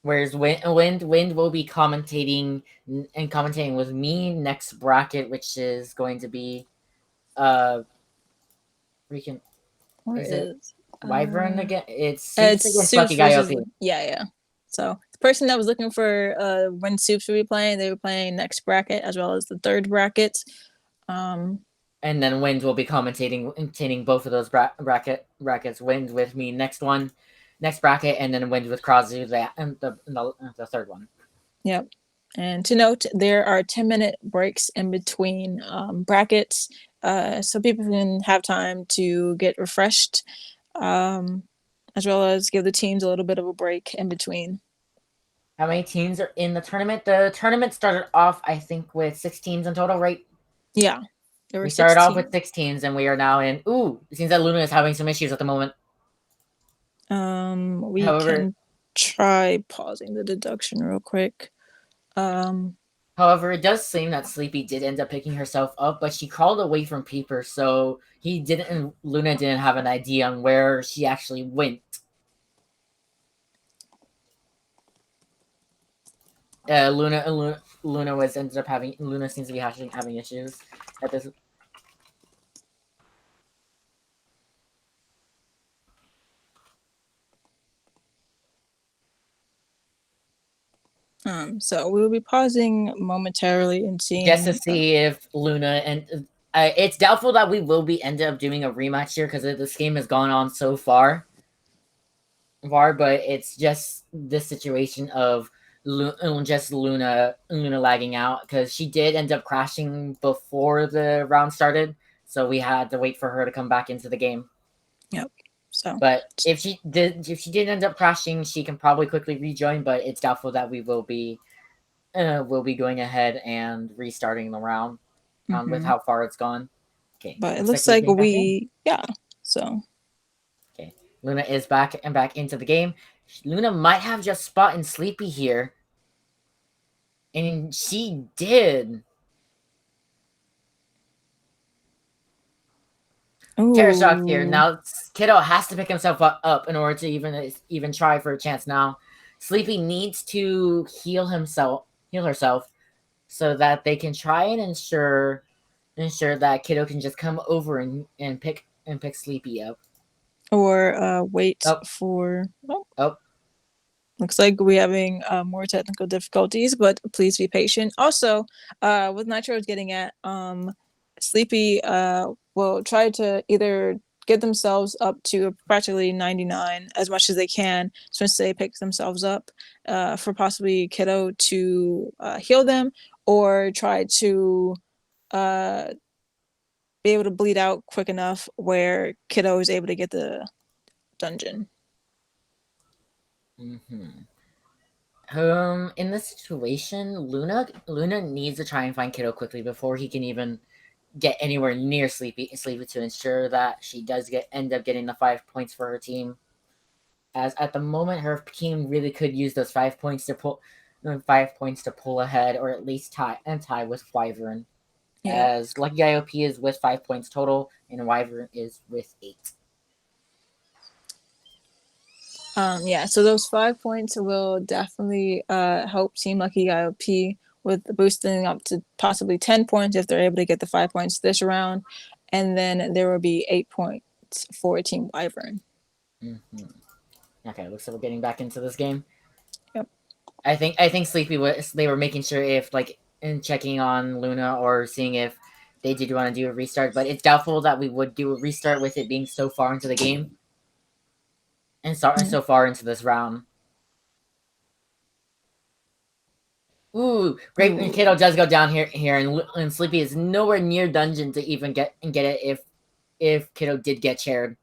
C: Whereas Wind will be commentating with me next bracket, which is going to be freaking Wyvern again? It's Soups against Lucky Guy OP.
A: Yeah. So the person that was looking for when Soups would be playing, they were playing next bracket as well as the third bracket.
C: And then Wind will be commentating both of those brackets. Wind with me next bracket, and then Wind with Krazoo the third one.
A: Yep. And to note, there are 10-minute breaks in between brackets, so people can have time to get refreshed, as well as give the teams a little bit of a break in between.
C: How many teams are in the tournament? The tournament started off, I think, with 6 teams in total, right?
A: Yeah.
C: We started off with 6 teams, and we are now in... Ooh, it seems that Luna is having some issues at the moment.
A: We can try pausing the deduction real quick.
C: However, it does seem that Sleepy did end up picking herself up, but she crawled away from Peeper, so Luna didn't have an idea on where she actually went. Luna seems to be having issues at this.
A: So we will be pausing momentarily and seeing
C: just to see if Luna and it's doubtful that we will end up doing a rematch here because this game has gone on so far. But it's just this situation of just Luna lagging out because she did end up crashing before the round started, so we had to wait for her to come back into the game.
A: Yep. So,
C: but if she did end up crashing, she can probably quickly rejoin. But it's doubtful that we will be going ahead and restarting the round with how far it's gone. Okay,
A: but it looks like so.
C: Okay, Luna is back into the game. Luna might have just spotted Sleepy here, and she did. Terror shock here.
A: Ooh.
C: Now Kiddo has to pick himself up in order to even try for a chance. Now Sleepy needs to heal herself, so that they can try and ensure that Kiddo can just come over and pick Sleepy up.
A: Or wait
C: Oh,
A: for. Oh,
C: oh.
A: looks like we're having more technical difficulties, but please be patient. Also, with Nitro is getting at, Sleepy will try to either get themselves up to practically 99 as much as they can since they pick themselves up, for possibly Kiddo to heal them, or try to uh, be able to bleed out quick enough where Kiddo is able to get the dungeon.
C: Mm-hmm. In this situation, Luna needs to try and find Kiddo quickly before he can even get anywhere near Sleepy to ensure that she does end up getting the 5 points for her team. As at the moment, her team really could use those 5 points to pull ahead, or at least tie with Wyvern.
A: Yeah.
C: As Lucky IOP is with 5 points total, and Wyvern is with 8.
A: Yeah, so those 5 points will definitely help Team Lucky IOP with boosting up to possibly 10 points if they're able to get the 5 points this round. And then there will be 8 points for Team Wyvern.
C: Mm-hmm. Okay, looks like we're getting back into this game.
A: Yep.
C: I think Sleepy they were making sure if and checking on Luna or seeing if they did want to do a restart, but it's doubtful that we would do a restart with it being so far into the game and so far into this round. Ooh, great!
A: Ooh.
C: Kiddo does go down here, and Sleepy is nowhere near dungeon to even get it if Kiddo did get chaired.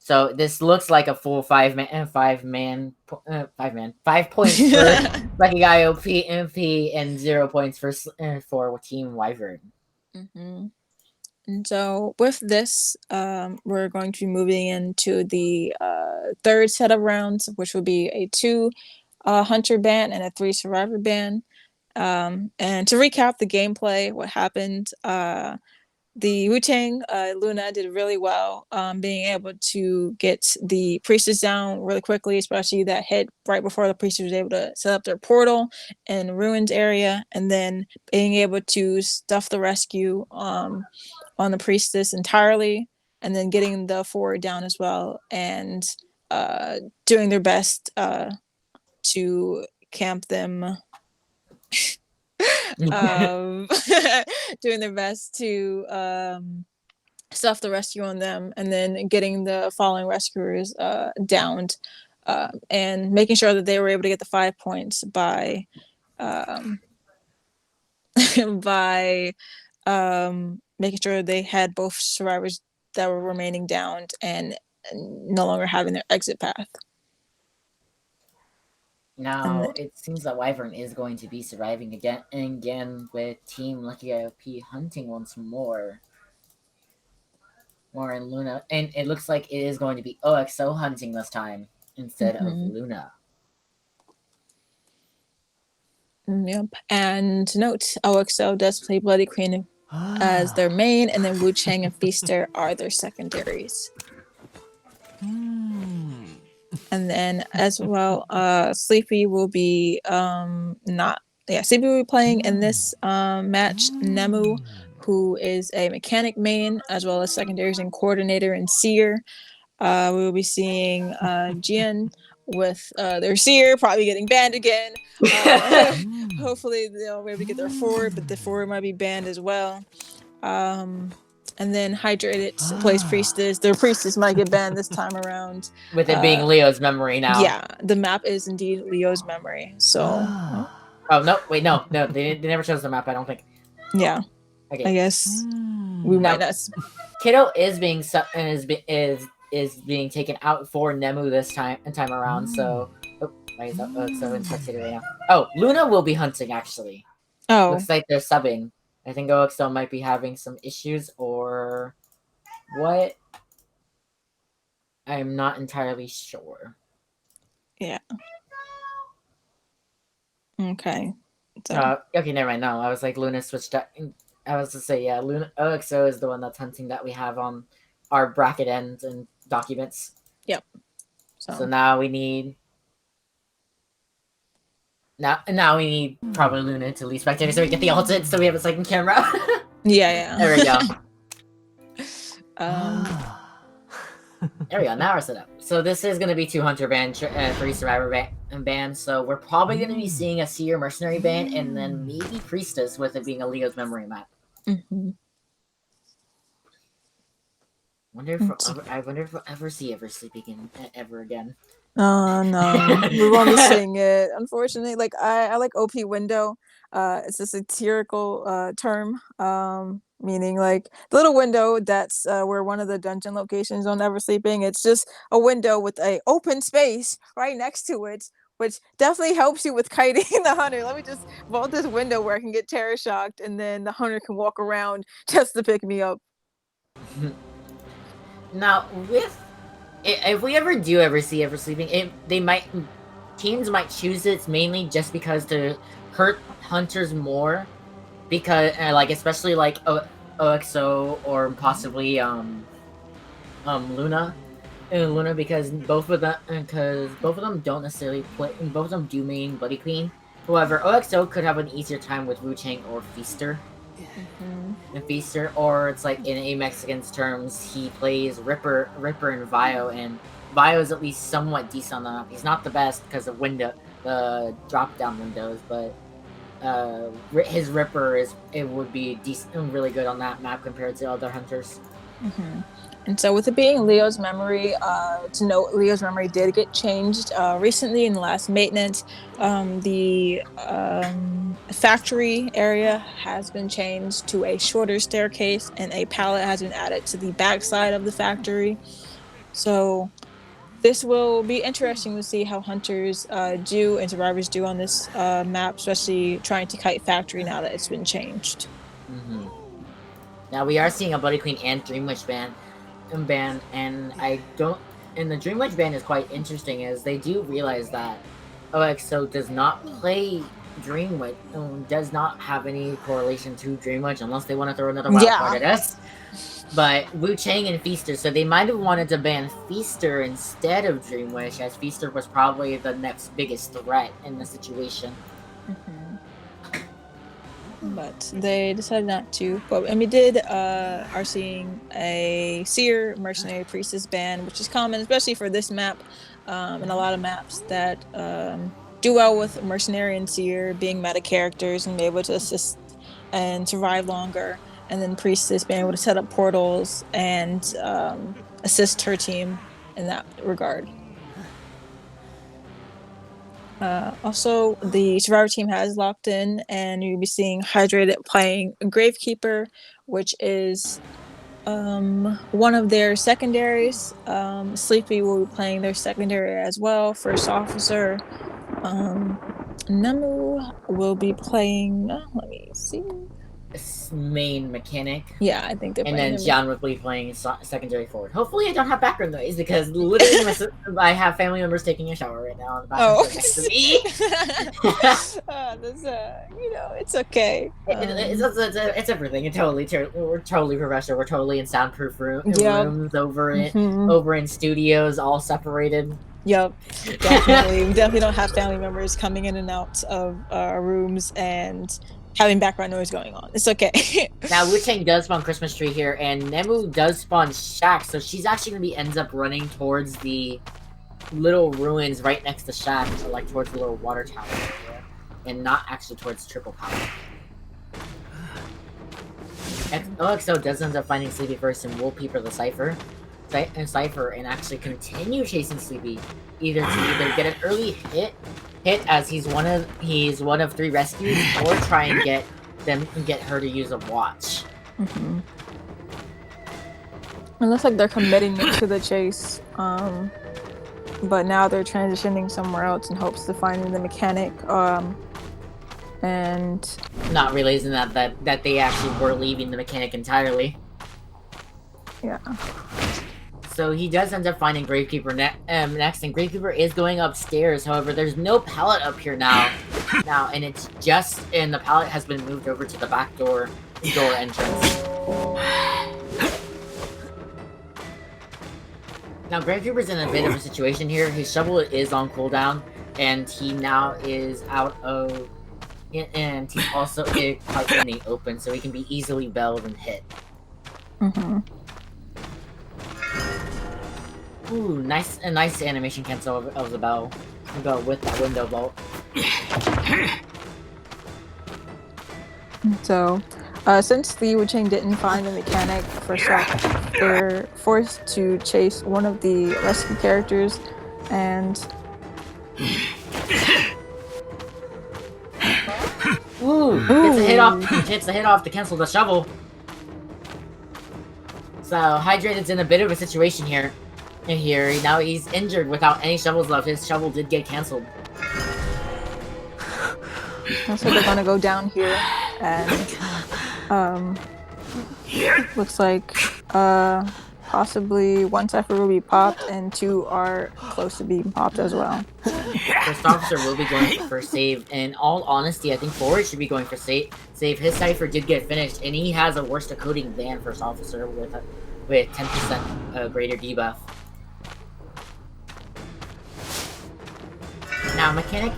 C: So this looks like a full 5 points for Lucky Guy MP and 0 points for Team Wyvern.
A: Mm-hmm. And so with this, we're going to be moving into the third set of rounds, which will be a 2 hunter ban and a 3 survivor ban. And to recap the gameplay, what happened, the Wu-Tang, Luna did really well, being able to get the priestess down really quickly, especially that hit right before the priestess was able to set up their portal in ruined area, and then being able to stuff the rescue on the priestess entirely, and then getting the forward down as well, and doing their best to camp them. um, doing their best to stuff the rescue on them, and then getting the following rescuers downed, and making sure that they were able to get the 5 points by by making sure they had both survivors that were remaining downed and no longer having their exit path.
C: Now it seems that Wyvern is going to be surviving again and again with Team Lucky IOP hunting once more. More in Luna, and it looks like it is going to be OXO hunting this time instead of Luna.
A: Yep. And note, OXO does play Bloody Queen as their main, and then Wu Chang and Feaster are their secondaries. And then as well, Sleepy will be Sleepy will be playing in this match Nemu, who is a mechanic main, as well as secondaries and coordinator and seer. We will be seeing Jian with their seer probably getting banned again. Hopefully they'll be able to get their forward, but the forward might be banned as well. And then Hydrated plays Priestess. Their Priestess might get banned this time around.
C: With it being Leo's memory now.
A: Yeah, the map is indeed Leo's memory. So.
C: Oh no! Wait, no. They never chose the map. I don't think.
A: Yeah.
C: Okay.
A: I guess we might not.
C: Kiddo is being being taken out for Nemu this time around. So, so in spectator right now. Oh, Luna will be hunting actually.
A: Oh.
C: Looks like they're subbing. I think OXL might be having some issues or what. I'm not entirely sure.
A: Yeah. Okay.
C: Okay, never mind. No, I was like Luna switched up. I was to say, yeah, Luna OXO is the one that's hunting that we have on our bracket ends and documents.
A: Yep.
C: So now we need. Now we need probably Luna to lead spectator so we get the ultimate so we have a second camera.
A: Yeah.
C: There we go. There we go. Now we're set up. So this is going to be 2 Hunter band, 3 Survivor band. So we're probably going to be seeing a Seer Mercenary band and then maybe Priestess with it being a Leo's memory map.
A: Mm-hmm.
C: I wonder if we'll ever see Ever Sleeping ever again.
A: No, we won't be seeing it. Unfortunately, like I like OP window. It's a satirical term, meaning like the little window that's where one of the dungeon locations on Never Sleeping. It's just a window with a open space right next to it, which definitely helps you with kiting the hunter. Let me just vault this window where I can get terror shocked, and then the hunter can walk around just to pick me up.
C: Now, if we ever do ever see Ever Sleeping, teams might choose it mainly just because to hurt hunters more, because like especially like OXO or possibly Luna, because both of them don't necessarily play. Both of them do main Bloody Queen. However, OXO could have an easier time with Wu Chang or Feaster. And Feaster, or it's like in a Mexican's terms, he plays Ripper and Vio, and Vio is at least somewhat decent on the map. He's not the best because of the drop down windows, but his Ripper would be decent, really good on that map compared to other hunters.
A: And so with it being Leo's memory, to note, Leo's memory did get changed recently in the last maintenance. The factory area has been changed to a shorter staircase, and a pallet has been added to the backside of the factory. So this will be interesting to see how hunters do and survivors do on this map, especially trying to kite factory now that it's been changed.
C: Now we are seeing a Bloody Queen and Dream Witch band, and the Dream Witch band is quite interesting, as they do realize that OXO does not play Dream Witch, does not have any correlation to Dream Witch unless they want to throw another wild card at us. But Wu Chang and Feaster, so they might have wanted to ban Feaster instead of Dream Witch, as Feaster was probably the next biggest threat in the situation.
A: But they decided not to. And we are seeing a Seer Mercenary Priestess ban, which is common, especially for this map, and a lot of maps that do well with Mercenary and Seer being meta characters and be able to assist and survive longer. And then Priestess being able to set up portals and assist her team in that regard. Also, the Survivor team has locked in, and you'll be seeing Hydrated playing Gravekeeper, which is one of their secondaries. Sleepy will be playing their secondary as well, First Officer. Nemu will be playing, let me see.
C: Main mechanic.
A: Yeah, I think they're playing.
C: And then John will be playing secondary forward. Hopefully I don't have background noise, because literally I have family members taking a shower right now on the bathroom next to me.
A: It's okay.
C: It's everything. We're totally professional. We're totally in soundproof rooms over in studios, all separated.
A: Yep, definitely. We definitely don't have family members coming in and out of our rooms and having background noise going on. It's okay.
C: Now, Wu Chang does spawn Christmas tree here, and Nemu does spawn Shack, so she's actually ends up running towards the little ruins right next to Shack, like towards the little water tower here, and not actually towards Triple Power. OXO does end up finding Sleepy first and will peeper the Cypher and actually continue chasing Sleepy, either to get an early hit as he's one of 3 rescues, or try and get her to use a watch.
A: It looks like they're committing to the chase, but now they're transitioning somewhere else in hopes of finding the mechanic, and
C: not realizing that they actually were leaving the mechanic entirely.
A: Yeah.
C: So he does end up finding Gravekeeper next, and Gravekeeper is going upstairs. However, there's no pallet up here now, and the pallet has been moved over to the back door entrance. Now, Gravekeeper's in a bit of a situation here. His shovel is on cooldown, and he now is out of... And he's also quite in the open, so he can be easily belled and hit. Ooh, a nice animation cancel of the bell. We'll go with that window bolt.
A: So, since the Wu-Chang didn't find a mechanic for Snek, they're forced to chase one of the rescue characters, and...
C: Ooh! Hits a hit off to cancel the shovel. So, Hydrated's in a bit of a situation here. Now he's injured without any shovels left. His shovel did get cancelled.
A: So they're gonna go down here, and looks like possibly one Cypher will be popped, and 2 are close to being popped as well.
C: First Officer will be going for save. In all honesty, I think Forward should be going for save. His Cypher did get finished, and he has a worse decoding than First Officer with 10% greater debuff. Now, Mechanic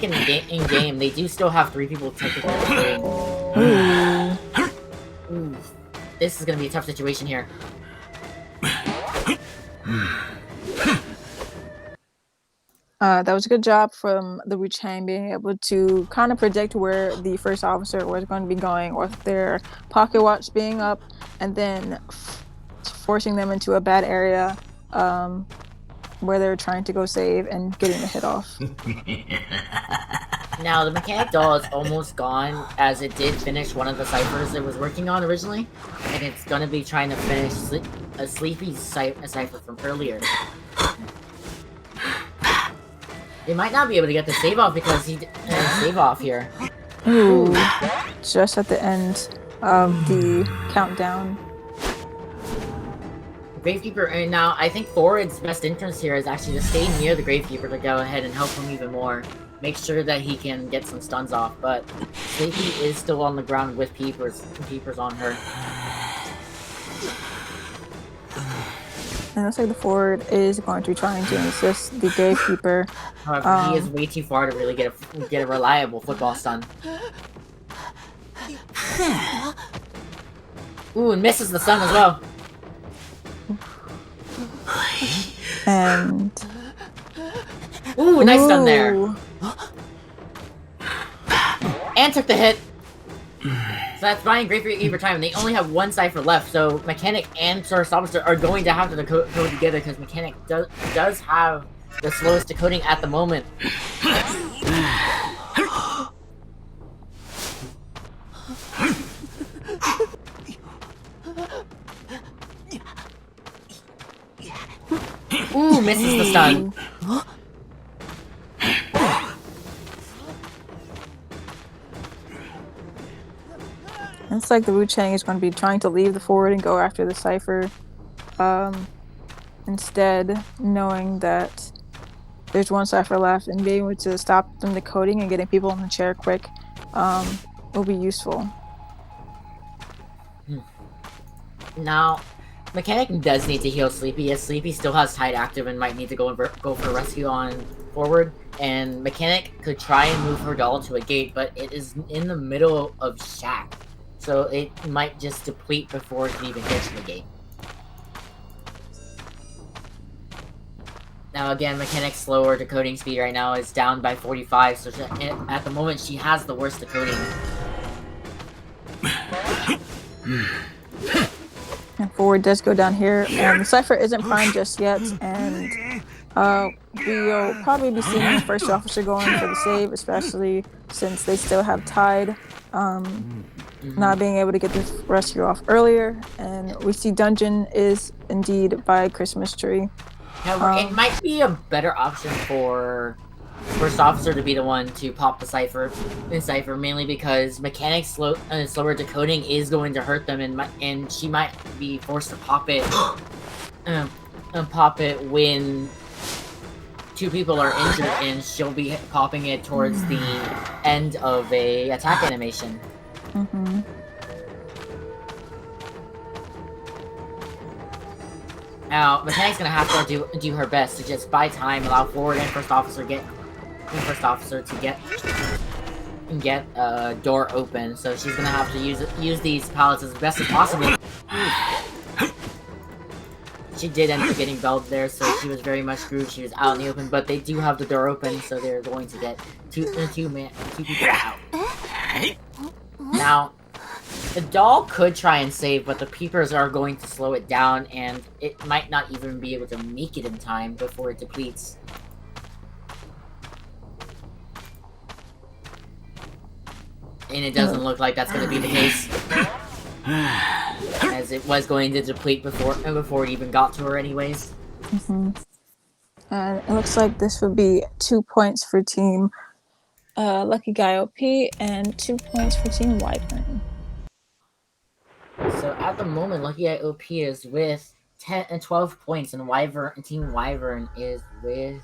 C: in game, they do still have 3 people technically decoding. Ooh. This is gonna be a tough situation here.
A: That was a good job from the Wu-Chang being able to kind of predict where the First Officer was going to be going with their pocket watch being up, and then forcing them into a bad area where they're trying to go save and getting the hit off.
C: Now, the Mechanic doll is almost gone, as it did finish one of the ciphers it was working on originally, and it's gonna be trying to finish a Sleepy cipher from earlier. They might not be able to get the save off because he didn't save off here.
A: Ooh, just at the end of the countdown.
C: Gravekeeper, and now I think Forward's best interest here is actually to stay near the Gravekeeper to go ahead and help him even more. Make sure that he can get some stuns off, but Sleepy is still on the ground with Peepers on her.
A: And it looks like the Forward is going to be trying to assist the Gravekeeper.
C: However, he is way too far to really get a reliable football stun. Ooh, and misses the stun as well.
A: And...
C: Ooh, nice stun there. And took the hit. So that's buying Gravekeeper time, and they only have 1 cipher left, so Mechanic and First Officer are going to have to decode together, because Mechanic does have the slowest decoding at the moment. Ooh, misses the stun.
A: It's like the Wu-Chang is going to be trying to leave the Forward and go after the Cypher. Instead, knowing that there's 1 Cypher left and being able to stop them decoding and getting people in the chair quick will be useful.
C: Now, Mechanic does need to heal Sleepy, as Sleepy still has Tide active and might need to go for rescue on Forward. And Mechanic could try and move her doll to a gate, but it is in the middle of Shack. So it might just deplete before it can even get to the gate. Now again, Mechanic's slower decoding speed right now is down by 45, so at the moment she has the worst decoding.
A: And Forward does go down here, and the Cypher isn't primed just yet, and we'll probably be seeing the First Officer going for the save, especially since they still have Tide. Not being able to get this rescue off earlier, and we see Dungeon is indeed by Christmas Tree.
C: However, it might be a better option for First Officer to be the one to pop the cipher, mainly because Mechanic's slower decoding is going to hurt them, and she might be forced to pop it, when 2 people are injured, and she'll be popping it towards the end of a attack animation. Now, Mechanic's gonna have to do her best to just buy time, allow forward and first officer to get a door open. So she's gonna have to use these pallets as best as possible. She did end up getting belled there, so she was very much screwed. She was out in the open, but they do have the door open, so they're going to get two people out. Now, the doll could try and save, but the peepers are going to slow it down, and it might not even be able to make it in time before it depletes. And it doesn't look like that's going to be the case. As it was going to deplete before it even got to her anyways.
A: And it looks like this would be 2 points for Team Lucky Guy OP and 2 points for Team Wyvern.
C: So at the moment, Lucky Guy OP is with 10 and 12 points, and Team Wyvern is with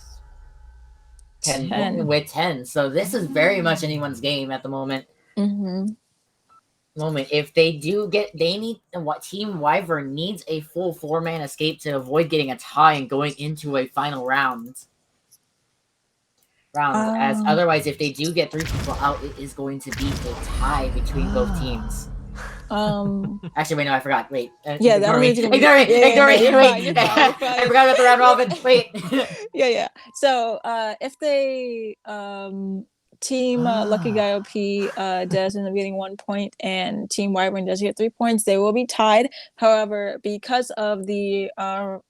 C: 10. So this is very much anyone's game at the moment. If they do get, Team Wyvern needs a full 4-man escape to avoid getting a tie and going into a final round. As otherwise, if they do get 3 people out, it is going to be a tie between both teams. Actually, wait, no, I forgot. Wait.
A: Yeah,
C: ignore me. Ignore me. Wait. I forgot about the round robin. Wait.
A: Yeah. So, if they Team Lucky Guy OP does end up getting 1 point and Team Wyvern does get 3 points, they will be tied. However, because of the round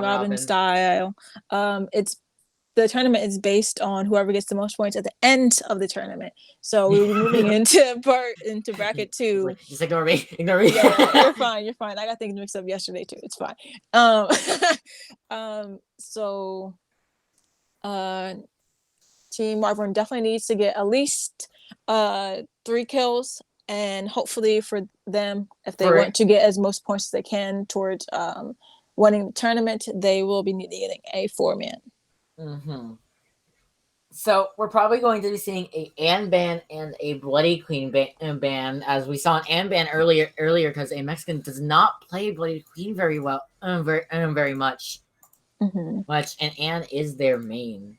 A: robin style, the tournament is based on whoever gets the most points at the end of the tournament. So we will be moving into bracket 2.
C: Just ignore me. Ignore me.
A: Yeah, you're fine. You're fine. I got things mixed up yesterday too. It's fine. So Team Wyvern definitely needs to get at least 3 kills, and hopefully for them, if they want to get as most points as they can towards winning the tournament, they will be getting a 4-man.
C: So we're probably going to be seeing a Anne ban and a Bloody Queen ban, as we saw an Anne ban earlier because a Mexican does not play Bloody Queen very well, very much. And Anne is their main.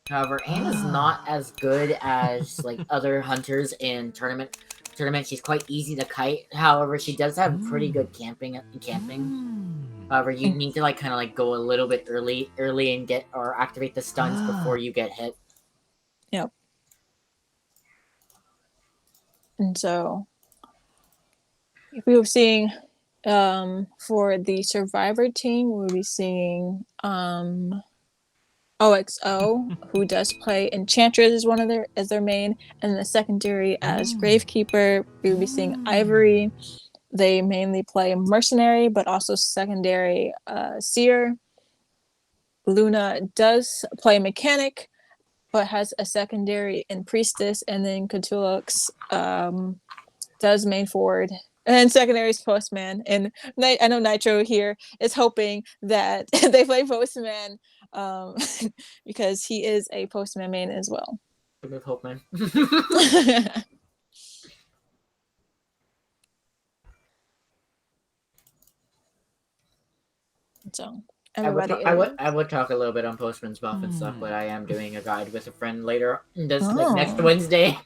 C: However, Anne is not as good as like other hunters in tournament. She's quite easy to kite. However, she does have pretty good camping. However, you need to kind of go a little bit early and get or activate the stuns before you get hit.
A: Yep. And so if we were seeing for the Survivor team, we'll be seeing OXO, who does play Enchantress as their main, and the secondary as Gravekeeper. We will be seeing Ivory. They mainly play Mercenary, but also secondary Seer. Luna does play Mechanic, but has a secondary in Priestess, and then Cthulux does main forward. And secondary is Postman. And I know Nitro here is hoping that they play Postman because he is a Postman main as well.
C: Good hope, man.
A: So
C: I would talk a little bit on Postman's buff and stuff, but I am doing a guide with a friend later next Wednesday.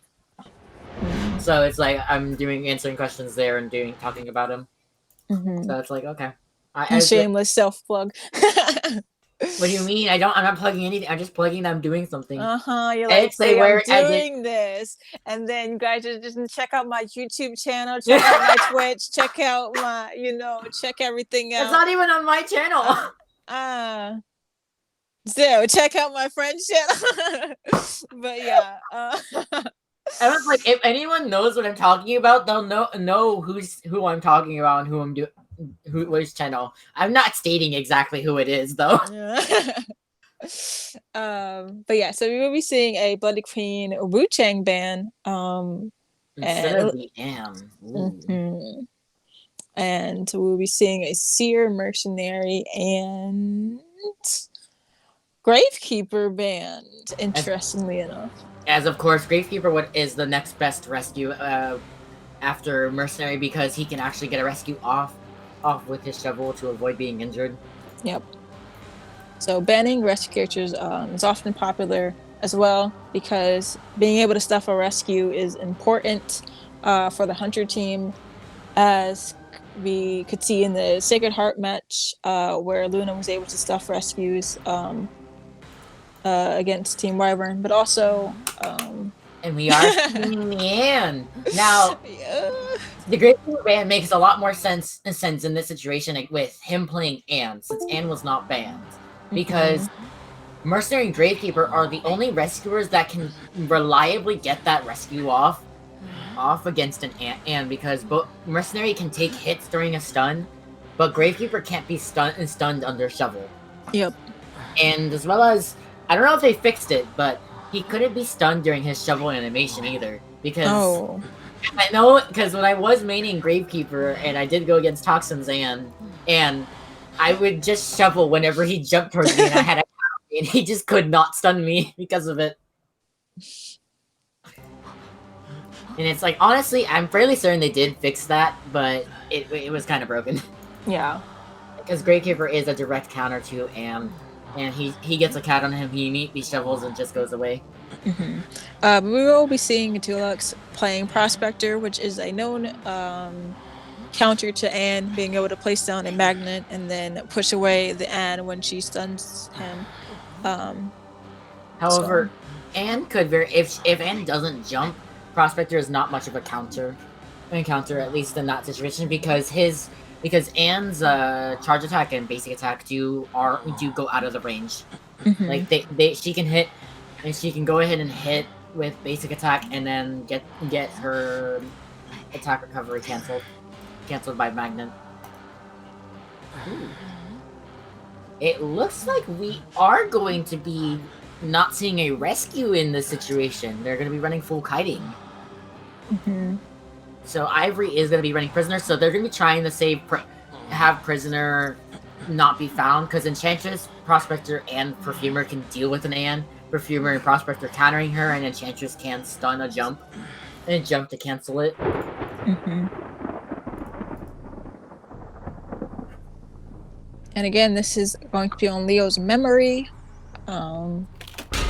C: So it's I'm answering questions there and talking about him. So it's okay.
A: Shameless self plug.
C: What do you mean? I'm not plugging anything. I'm just plugging that I'm doing something.
A: You're like, say I'm doing this, and then you guys just check out my YouTube channel, check out my Twitch, check out my, check everything out.
C: It's not even on my channel.
A: So check out my friend's channel. But yeah.
C: I was if anyone knows what I'm talking about, they'll know who I'm talking about and who I'm doing. Which channel? I'm not stating exactly who it is, though.
A: But yeah, so we will be seeing a Bloody Queen Wu Chang ban.
C: Instead of the Am.
A: And we'll be seeing a Seer Mercenary and Gravekeeper banned, interestingly enough.
C: As of course, Gravekeeper is the next best rescue after Mercenary, because he can actually get a rescue off off with his shovel to avoid being injured.
A: Yep. So banning rescue characters is often popular as well because being able to stuff a rescue is important for the hunter team, as we could see in the Sacred Heart match where Luna was able to stuff rescues against Team Wyvern, but also
C: and we are seeing Anne now. The Great Keeper ban makes a lot more sense in this situation with him playing Anne, since Anne was not banned, because Mercenary and Gravekeeper are the only rescuers that can reliably get that rescue off against an Anne, because both Mercenary can take hits during a stun, but Gravekeeper can't be stunned under shovel.
A: Yep.
C: And as well as, I don't know if they fixed it, but he couldn't be stunned during his shovel animation either, because I know, because when I was maining Gravekeeper and I did go against Toxins and I would just shovel whenever he jumped towards me and I had a and he just could not stun me because of it. And it's like, honestly, I'm fairly certain they did fix that, but it was kind of broken.
A: Yeah.
C: Because Gravekeeper is a direct counter to Am, and he gets a cat on him, he immediately shovels and just goes away.
A: But we will be seeing Tulux playing Prospector, which is a known counter to Anne, being able to place down a magnet and then push away the Anne when she stuns him.
C: However, Anne could if Anne doesn't jump, Prospector is not much of a counter, at least in that situation, because Anne's charge attack and basic attack do go out of the range. Like she can hit, and she can go ahead and hit with basic attack and then get her attack recovery canceled by magnet. Ooh. It looks like we are going to be not seeing a rescue in this situation. They're going to be running full kiting. So Ivory is going to be running Prisoner, so they're going to be trying to have Prisoner not be found, because Enchantress, Prospector, and Perfumer can deal with an Anne. Perfumer and Prospector countering her, and Enchantress can stun a jump to cancel it.
A: And again, this is going to be on Leo's memory.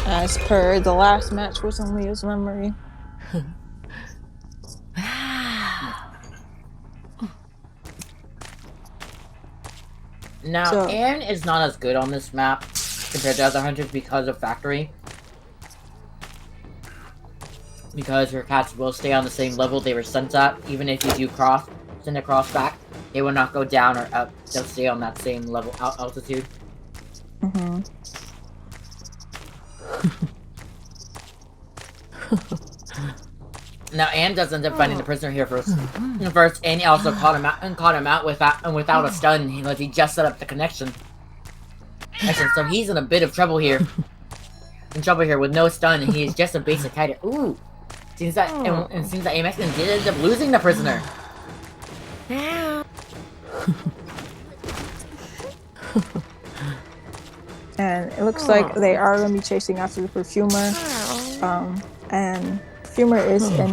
A: As per the last match was on Leo's memory.
C: Now, Anne is not as good on this map compared to other hunters because of Factory. Because her cats will stay on the same level they were sent at, even if you do send a cross back. They will not go down or up, they'll stay on that same level altitude. Now Anne does end up finding the Prisoner here first, and he also caught him out without a stun. He just set up the connection. So he's in a bit of trouble here. With no stun, and he is just a basic hider. Ooh, seems that AMX did end up losing the Prisoner.
A: And it looks like they are going to be chasing after the Perfumer. And Perfumer is in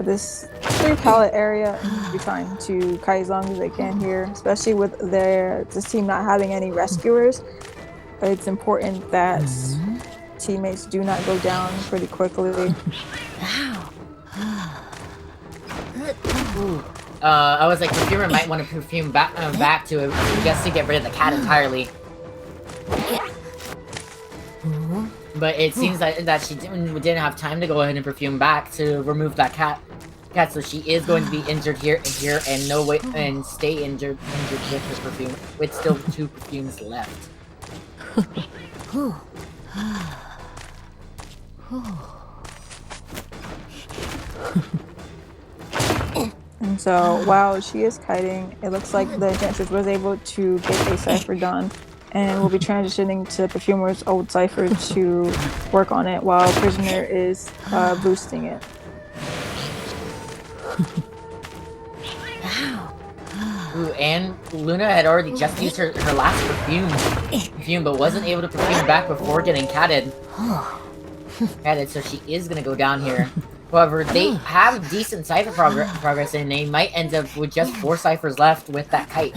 A: this 3-pallet area and will be trying to kite as long as they can here, especially with this team not having any rescuers. It's important that teammates do not go down pretty quickly.
C: I was like, Perfumer might want to perfume back to it, just to get rid of the cat entirely. But it seems that she didn't have time to go ahead and perfume back to remove that cat, so she is going to be injured here, and and stay injured with her perfume, with still 2 perfumes left.
A: And so while she is kiting, it looks like the Enchantress was able to get a cipher done, and we'll be transitioning to Perfumer's old cipher to work on it while Prisoner is boosting it.
C: Ooh, and Luna had already just used her last perfume, but wasn't able to perfume back before getting catted. So she is gonna go down here. However, they have decent cipher progress, and they might end up with just 4 ciphers left with that kite.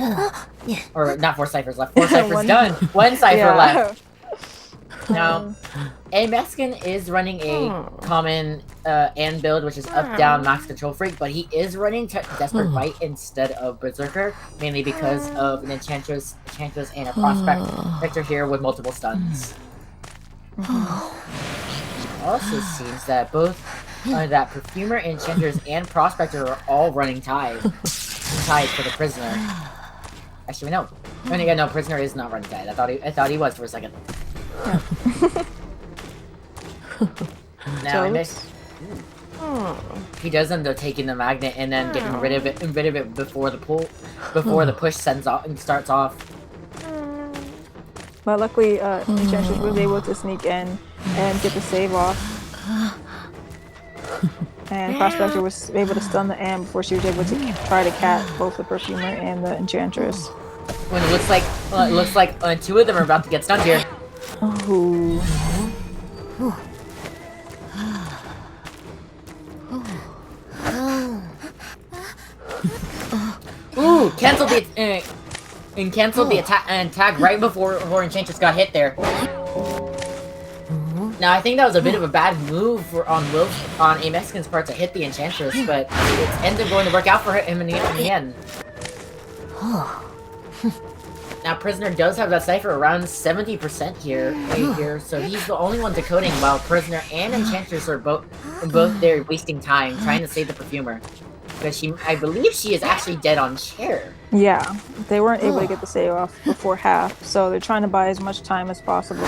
C: Or not 4 ciphers left. 4 ciphers done. 1 cipher left. Now, a Mexican is running a common and build, which is up down max control freak, but he is running desperate bite instead of berserker, mainly because of an enchantress and a prospector here with multiple stuns. Also seems that both that perfumer, enchantress, and prospector are all running tied for the prisoner. Actually, no. No, prisoner is not running tied. I thought he was for a second. Now he does end up taking the magnet and then getting rid of it before the push starts off.
A: But luckily, Enchantress was able to sneak in and get the save off. And Prospector was able to stun the Am before she was able to try to catch both the Perfumer and the Enchantress.
C: When it looks like 2 of them are about to get stunned here.
A: Ooh.
C: Ooh, canceled the attack right before Enchantress got hit there. Now I think that was a bit of a bad move on a Mexican's part to hit the Enchantress, but it ended up going to work out for him in the end. Now Prisoner does have that cipher around 70% here, so he's the only one decoding, while Prisoner and Enchantress are both there wasting time trying to save the Perfumer. Because I believe she is actually dead on chair.
A: Yeah, they weren't able to get the save off before half, so they're trying to buy as much time as possible.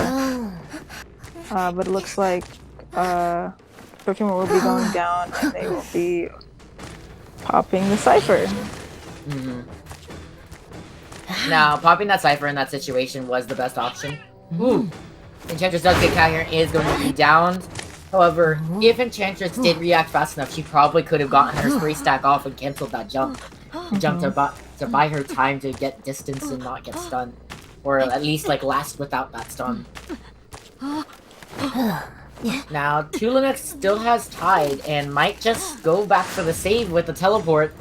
A: But it looks like Perfumer will be going down and they will be popping the cipher.
C: Now, popping that cipher in that situation was the best option. Ooh! Enchantress does get caught here and is going to be downed. However, if Enchantress did react fast enough, she probably could have gotten her 3 stack off and canceled that jump. To buy her time to get distance and not get stunned. Or at least, last without that stun. Now, Tulamex still has tied and might just go back for the save with the teleport.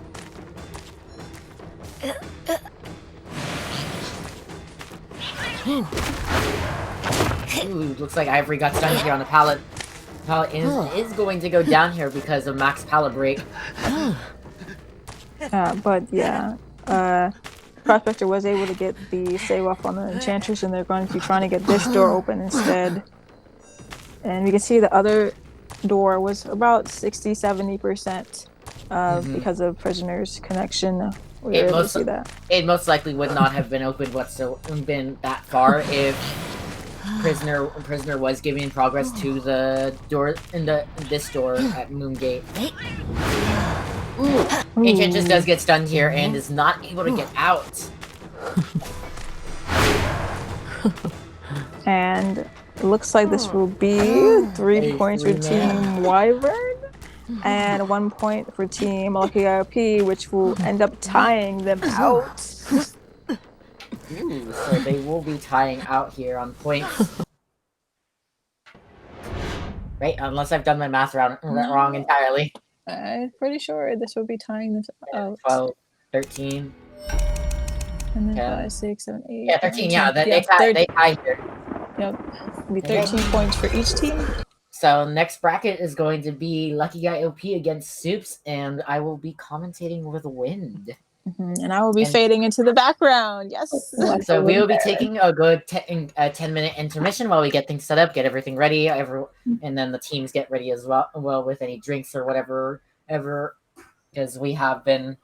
C: Ooh, looks like Ivory got stunned here on the pallet. Pallet is going to go down here because of max pallet break.
A: But yeah, Prospector was able to get the save off on the Enchantress, and they're going to be trying to get this door open instead. And we can see the other door was about 60-70% because of Prisoner's connection. We were able to see that. It
C: most likely would not have been opened been that far if Prisoner was giving progress to the door this door at Moongate. Ooh. Enchantress does get stunned here and is not able to get out.
A: And it looks like this will be 3 points for Team Wyvern and 1 point for Team Lucky IOP, which will end up tying them out.
C: Ooh, so they will be tying out here on points. Right? Unless I've done my math wrong entirely.
A: I'm pretty sure this will be tying them out.
C: 12, 13.
A: And then 5, 6, 7, 8.
C: Yeah, 13, yeah. They tie here.
A: Yep. It'll be 13 points for each team.
C: So next bracket is going to be Lucky Guy OP against Soups, and I will be commentating with Wind.
A: And I will be fading into the background. Yes.
C: So we will be taking a good 10-minute intermission while we get things set up, get everything ready, and then the teams get ready as well with any drinks or whatever, because we have been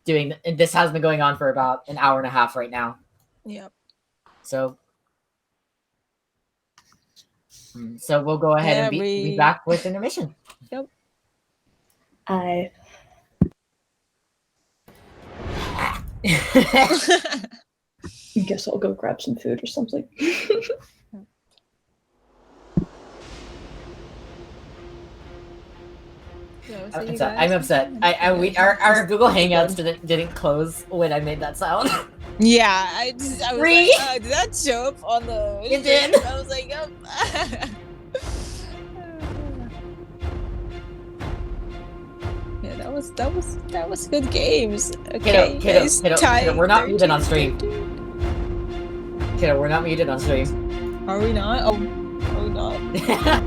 C: doing. This has been going on for about an hour and a half right now.
A: Yep.
C: So we'll go ahead and be back with intermission.
A: Yep.
B: I guess I'll go grab some food or something.
C: I'm upset. Our Google Hangouts didn't close when I made that sound.
A: Yeah, I was like, did that show up on the?
C: It did.
A: I was like, yep. was good games. Okay,
C: Kiddo, we're not muted on
A: 13.
C: stream. Kiddo, we're not muted on stream.
A: Are we not? Oh, are we not?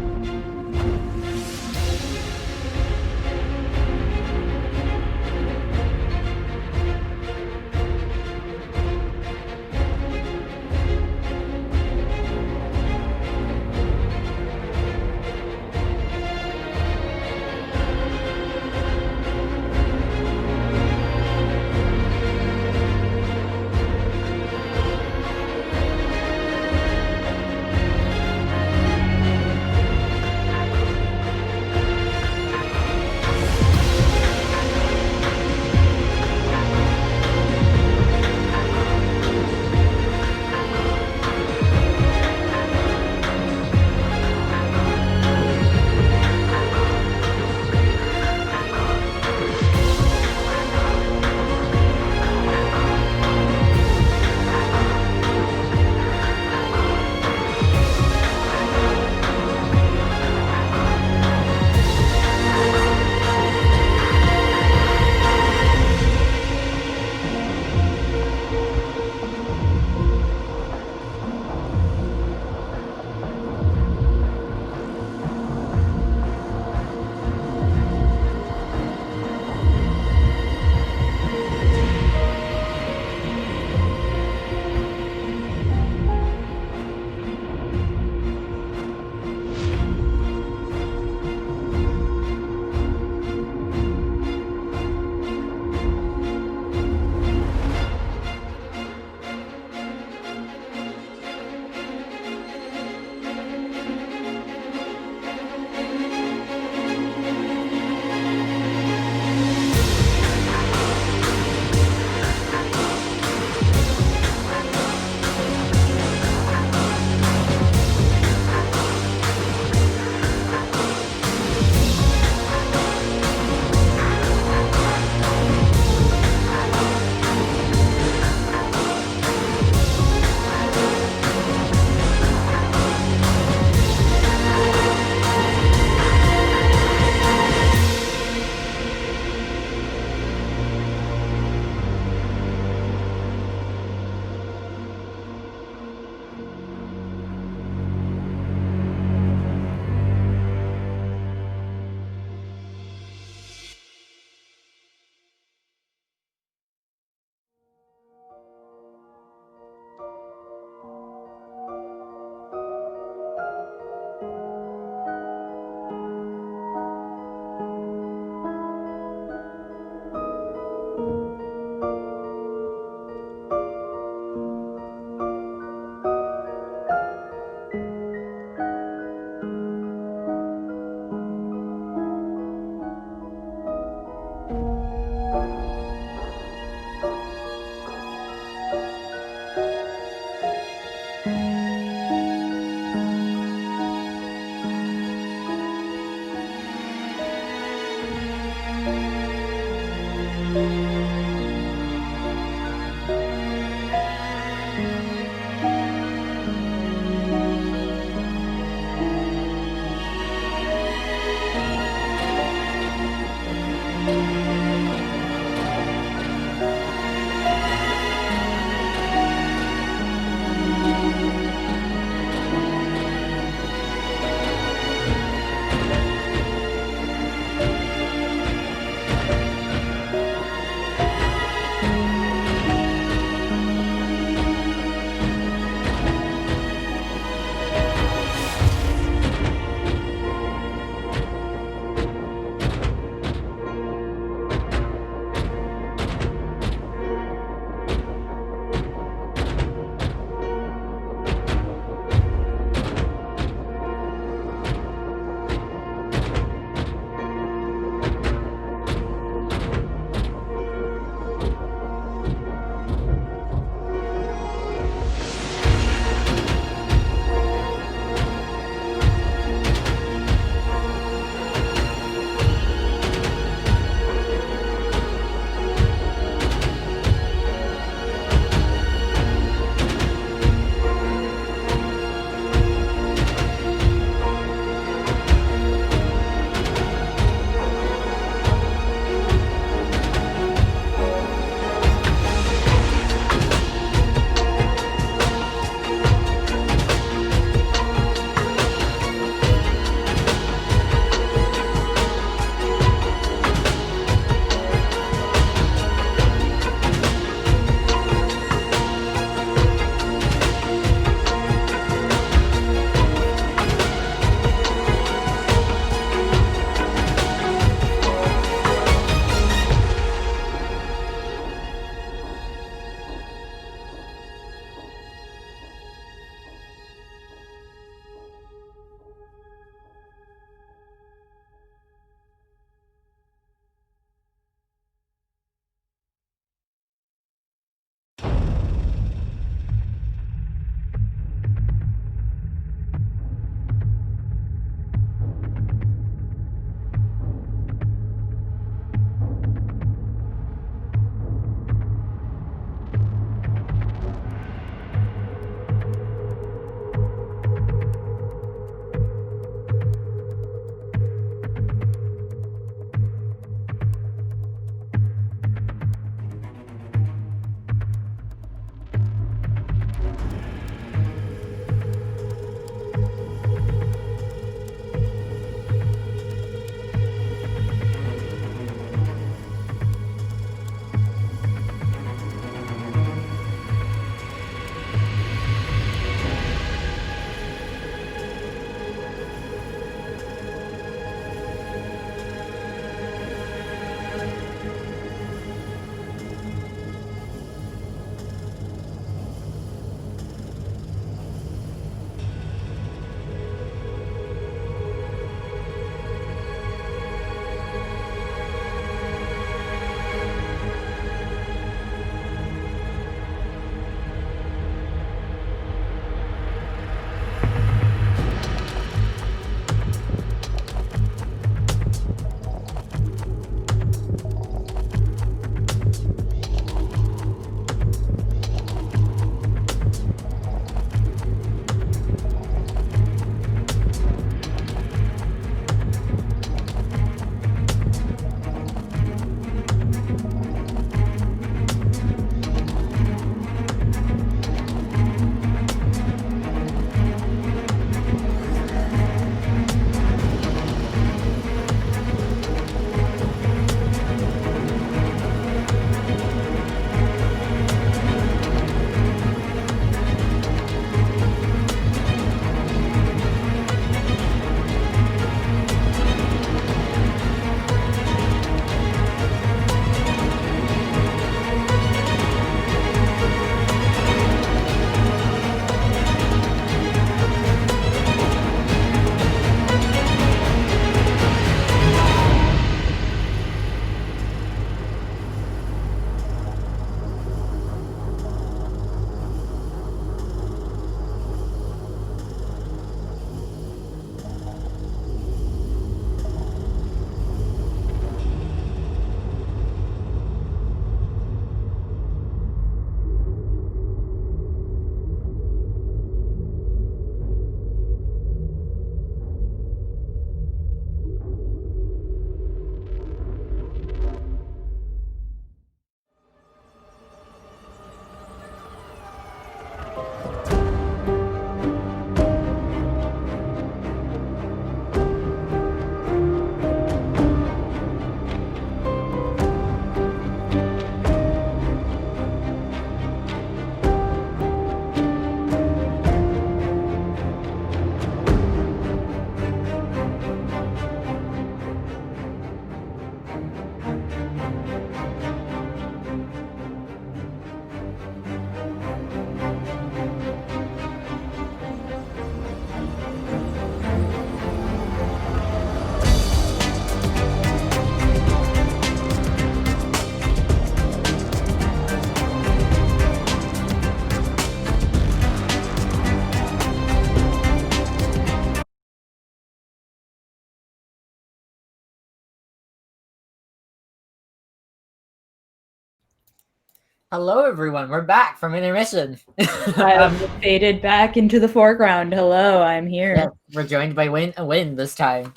C: Hello, everyone. We're back from intermission.
B: I faded back into the foreground. Hello, I'm here.
C: Yeah, we're joined by Win this time.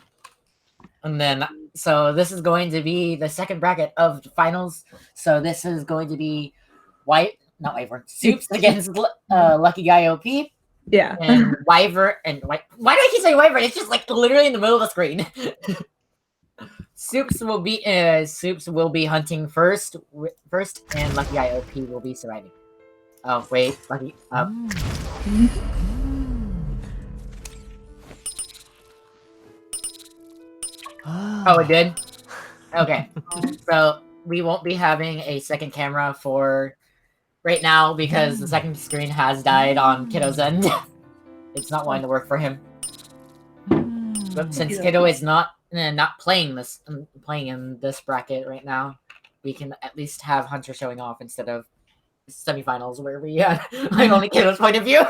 C: And then, so this is going to be the second bracket of the finals. So this is going to be Soups against Lucky Guy OP.
B: Yeah.
C: And Wyvern and why do I keep saying Wyvern? It's just like literally in the middle of the screen. Soups will be hunting first, and Lucky Guy OP will be surviving. Oh wait, Lucky. Oh, it did. Okay, so we won't be having a second camera for right now because the second screen has died on Kiddo's end. It's not wanting to work for him. But since Kiddo is not playing in this bracket right now, we can at least have Hunter showing off instead of semifinals where we had only Kiddo's point of view.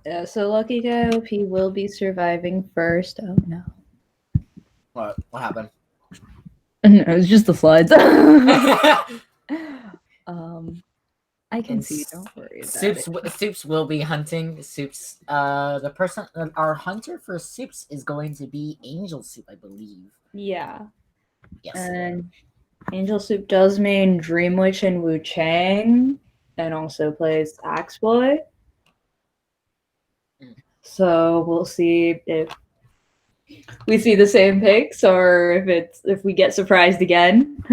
B: Yeah, so Lucky Guy OP will be surviving first. Oh no.
C: What happened?
B: No, it was just the slides. I can see. Don't worry about it.
C: Soups will be hunting. Soups. Our hunter for Soups is going to be Angel Soup, I believe.
B: Yeah.
C: Yes.
B: And Angel Soup does main Dream Witch and Wu Chang, and also plays Axe Boy. So we'll see if we see the same picks or if we get surprised again.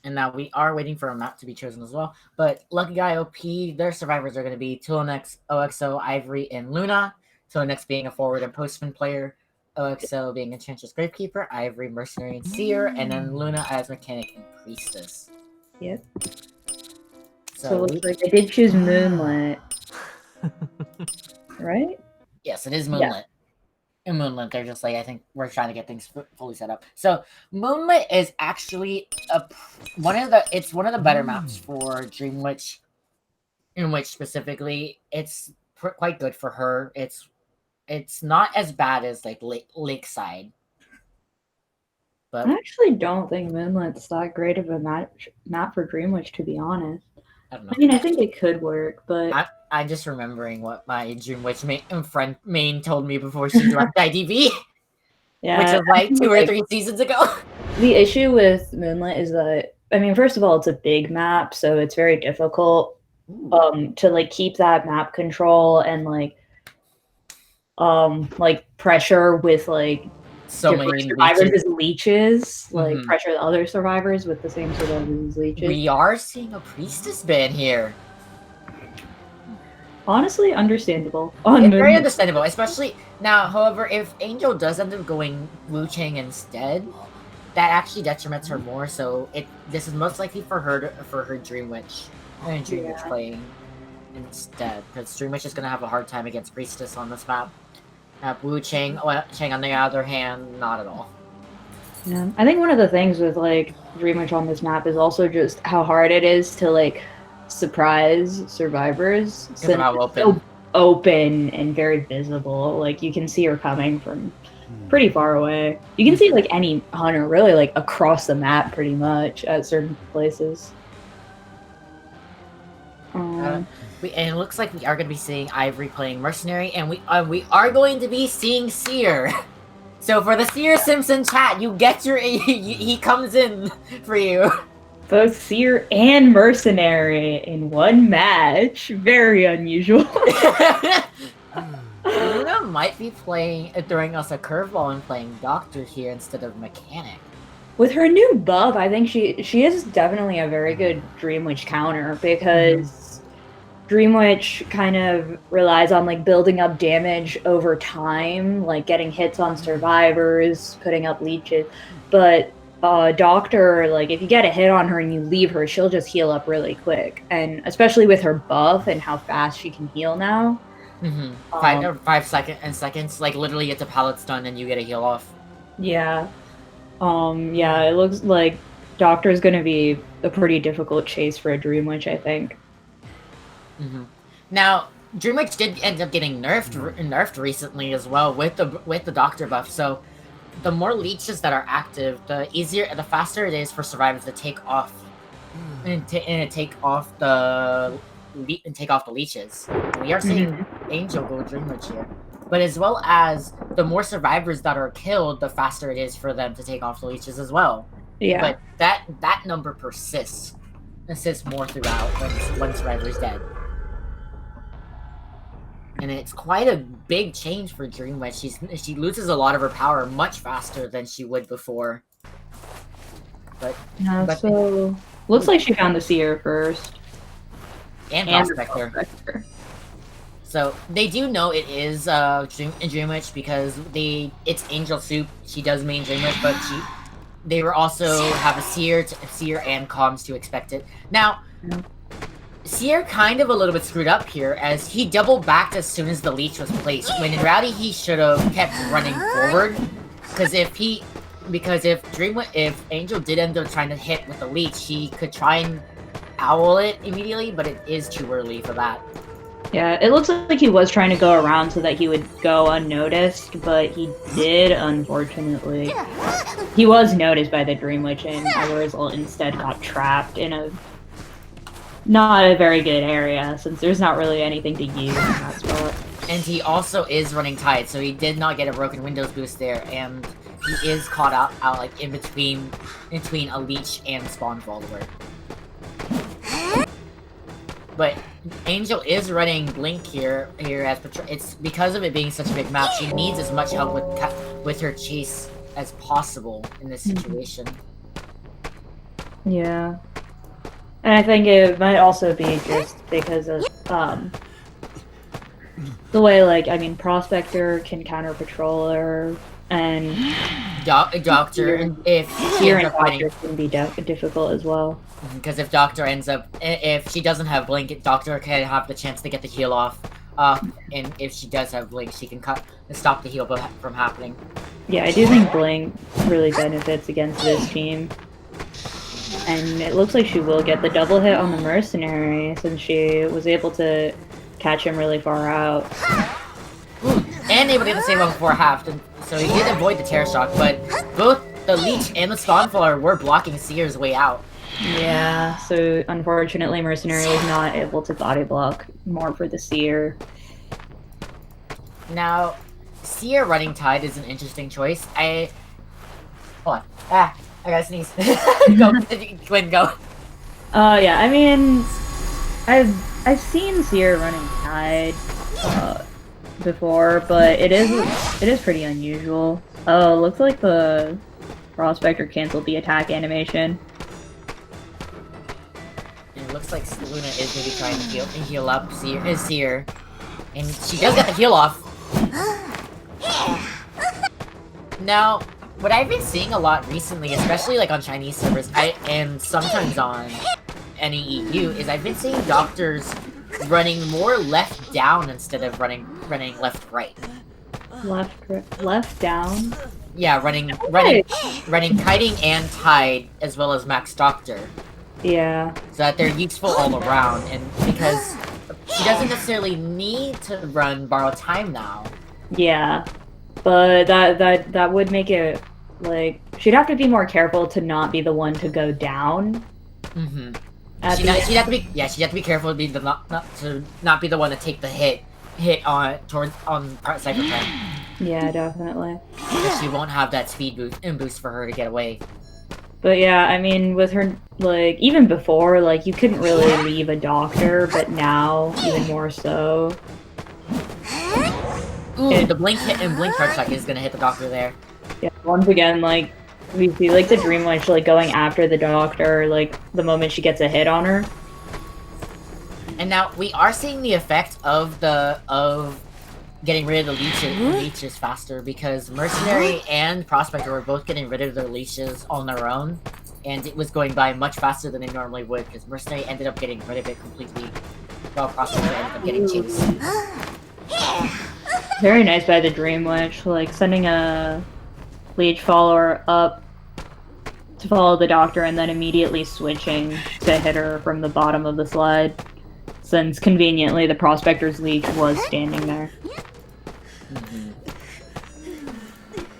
C: And now we are waiting for a map to be chosen as well. But Lucky Guy OP, their survivors are going to be Tulonex, OXO, Ivory, and Luna. Tulonex being a forward and postman player, OXO being Enchantress Gravekeeper, Ivory, Mercenary, and Seer, and then Luna as Mechanic and Priestess.
B: Yep. So it looks like I did choose Moonlit. Right?
C: Yes, it is Moonlit. Yeah. In Moonlit, they're just like, I think we're trying to get things fully set up. So Moonlit is actually one of the better maps for Dream Witch, in which specifically it's quite good for her. It's not as bad as like Lakeside. But
B: I actually don't think Moonlight's that great of a map for Dream Witch, to be honest.
C: I don't know.
B: I mean, I think it could work, but
C: I'm just remembering what my Dream Witch friend Maine told me before she left IDV. Yeah, which was like 2 or 3 seasons ago.
B: The issue with Moonlit is that, I mean, first of all, it's a big map, so it's very difficult to like keep that map control and like pressure with like
C: so many
B: survivors as leeches, like pressure the other survivors with the same survivors as leeches.
C: We are seeing a priestess ban here.
B: Honestly, understandable.
C: It's very understandable, especially now. However, if Angel does end up going Wu Chang instead, that actually detriments her more. So this is most likely for her Dream Witch and Dream Witch playing instead, because Dream Witch is gonna have a hard time against Priestess on this map. Wu Chang, on the other hand, not at all.
B: Yeah, I think one of the things with like Dream Witch on this map is also just how hard it is to like surprise survivors, since
C: it's
B: so open and very visible. Like you can see her coming from pretty far away. You can see like any hunter really like across the map pretty much at certain places.
C: And it looks like we are going to be seeing Ivory playing Mercenary, and we are going to be seeing Seer. So for the Seer Simpson chat, you get your he comes in for you.
B: Both Seer and Mercenary in one match. Very unusual.
C: Luna might be throwing us a curveball and playing Doctor here instead of Mechanic.
B: With her new buff, I think she is definitely a very good Dream Witch counter, because Dream Witch kind of relies on like building up damage over time, like getting hits on survivors, putting up leeches. But Doctor, like if you get a hit on her and you leave her, she'll just heal up really quick. And especially with her buff and how fast she can heal now.
C: 5 seconds, like literally get the pallet stun and you get a heal off.
B: Yeah. Yeah, it looks like Doctor is going to be a pretty difficult chase for a Dream Witch, I think.
C: Now, Dream Witch did end up getting nerfed recently as well with the Doctor buff, so the more leeches that are active, the faster it is for survivors to take off and take off the leeches. We are seeing Angel go Dream Witch here, but as well as the more survivors that are killed, the faster it is for them to take off the leeches as well.
B: Yeah.
C: But that number persists more throughout when survivor is dead. And it's quite a big change for Dream Witch. She loses a lot of her power much faster than she would before. But
B: so looks like she found the Seer first.
C: And Prospector. So they do know it is Dream Witch because it's Angel Soup. She does main Dream Witch, but they were also have a Seer and comms to expect it. Now, Seer kind of a little bit screwed up here as he double backed as soon as the leech was placed, when in reality he should have kept running forward. Because if Angel did end up trying to hit with the leech, he could try and owl it immediately, but it is too early for that.
B: Yeah, it looks like he was trying to go around so that he would go unnoticed, but he did, unfortunately. He was noticed by the Dream Witch, and as a result instead got trapped in not a very good area, since there's not really anything to use in that spot.
C: And he also is running Tide, so he did not get a broken Windows boost there, and he is caught out like in between a leech and spawn follower. But Angel is running Blink here as it's because of it being such a big map. She needs as much help with her chase as possible in this situation.
B: Yeah. And I think it might also be just because of the way, Prospector can counter Patroller, and
C: Doctor, if
B: Seer and Doctor can be difficult as well.
C: Because if Doctor if she doesn't have Blink, Doctor can have the chance to get the heal off. And if she does have Blink, she can stop the heal from happening.
B: Yeah, I do think Blink really benefits against this team. And it looks like she will get the double hit on the Mercenary, since she was able to catch him really far out.
C: Ooh, and able to get the save up before half, so he did avoid the Terror Shock, but both the Leech and the Spawnfaller were blocking Seer's way out.
B: Yeah, so unfortunately Mercenary was not able to body block more for the Seer.
C: Now, Seer running Tide is an interesting choice. Hold on. I gotta sneeze. Go, Quinn, go.
B: Yeah, I mean, I've seen Seer running Tide before, but it is pretty unusual. Oh, looks like the Prospector canceled the attack animation.
C: It looks like Luna is maybe trying to heal up Seer, and she does get the heal off. Now, what I've been seeing a lot recently, especially like on Chinese servers, and sometimes on NEEU, is I've been seeing doctors running more left down instead of running left right.
B: Left down?
C: Yeah, running kiting and Tide as well as Max Doctor.
B: Yeah.
C: So that they're useful all around, and because she doesn't necessarily need to run Borrow Time now.
B: Yeah. But that would make it, like, she'd have to be more careful to not be the one to go down.
C: Mm-hmm. She'd have to be careful to not be the one to take the hit on Cypher Time.
B: Yeah, definitely.
C: Because she won't have that speed boost for her to get away.
B: But yeah, I mean, with her, like, even before, like, you couldn't really leave a doctor, but now, even more so.
C: Ooh, the blink hit and blink charge attack is gonna hit the doctor there.
B: Yeah, once again, like, we see, like, the Dream Witch, like, going after the doctor, like, the moment she gets a hit on her.
C: And now, we are seeing the effect of getting rid of the leeches faster, because Mercenary and Prospector were both getting rid of their leeches on their own, and it was going by much faster than they normally would, because Mercenary ended up getting rid of it completely, while Prospector ended up getting chased.
B: Very nice by the Dream Witch, like, sending a leech follower up to follow the doctor and then immediately switching to hit her from the bottom of the slide, since conveniently the Prospector's leech was standing there.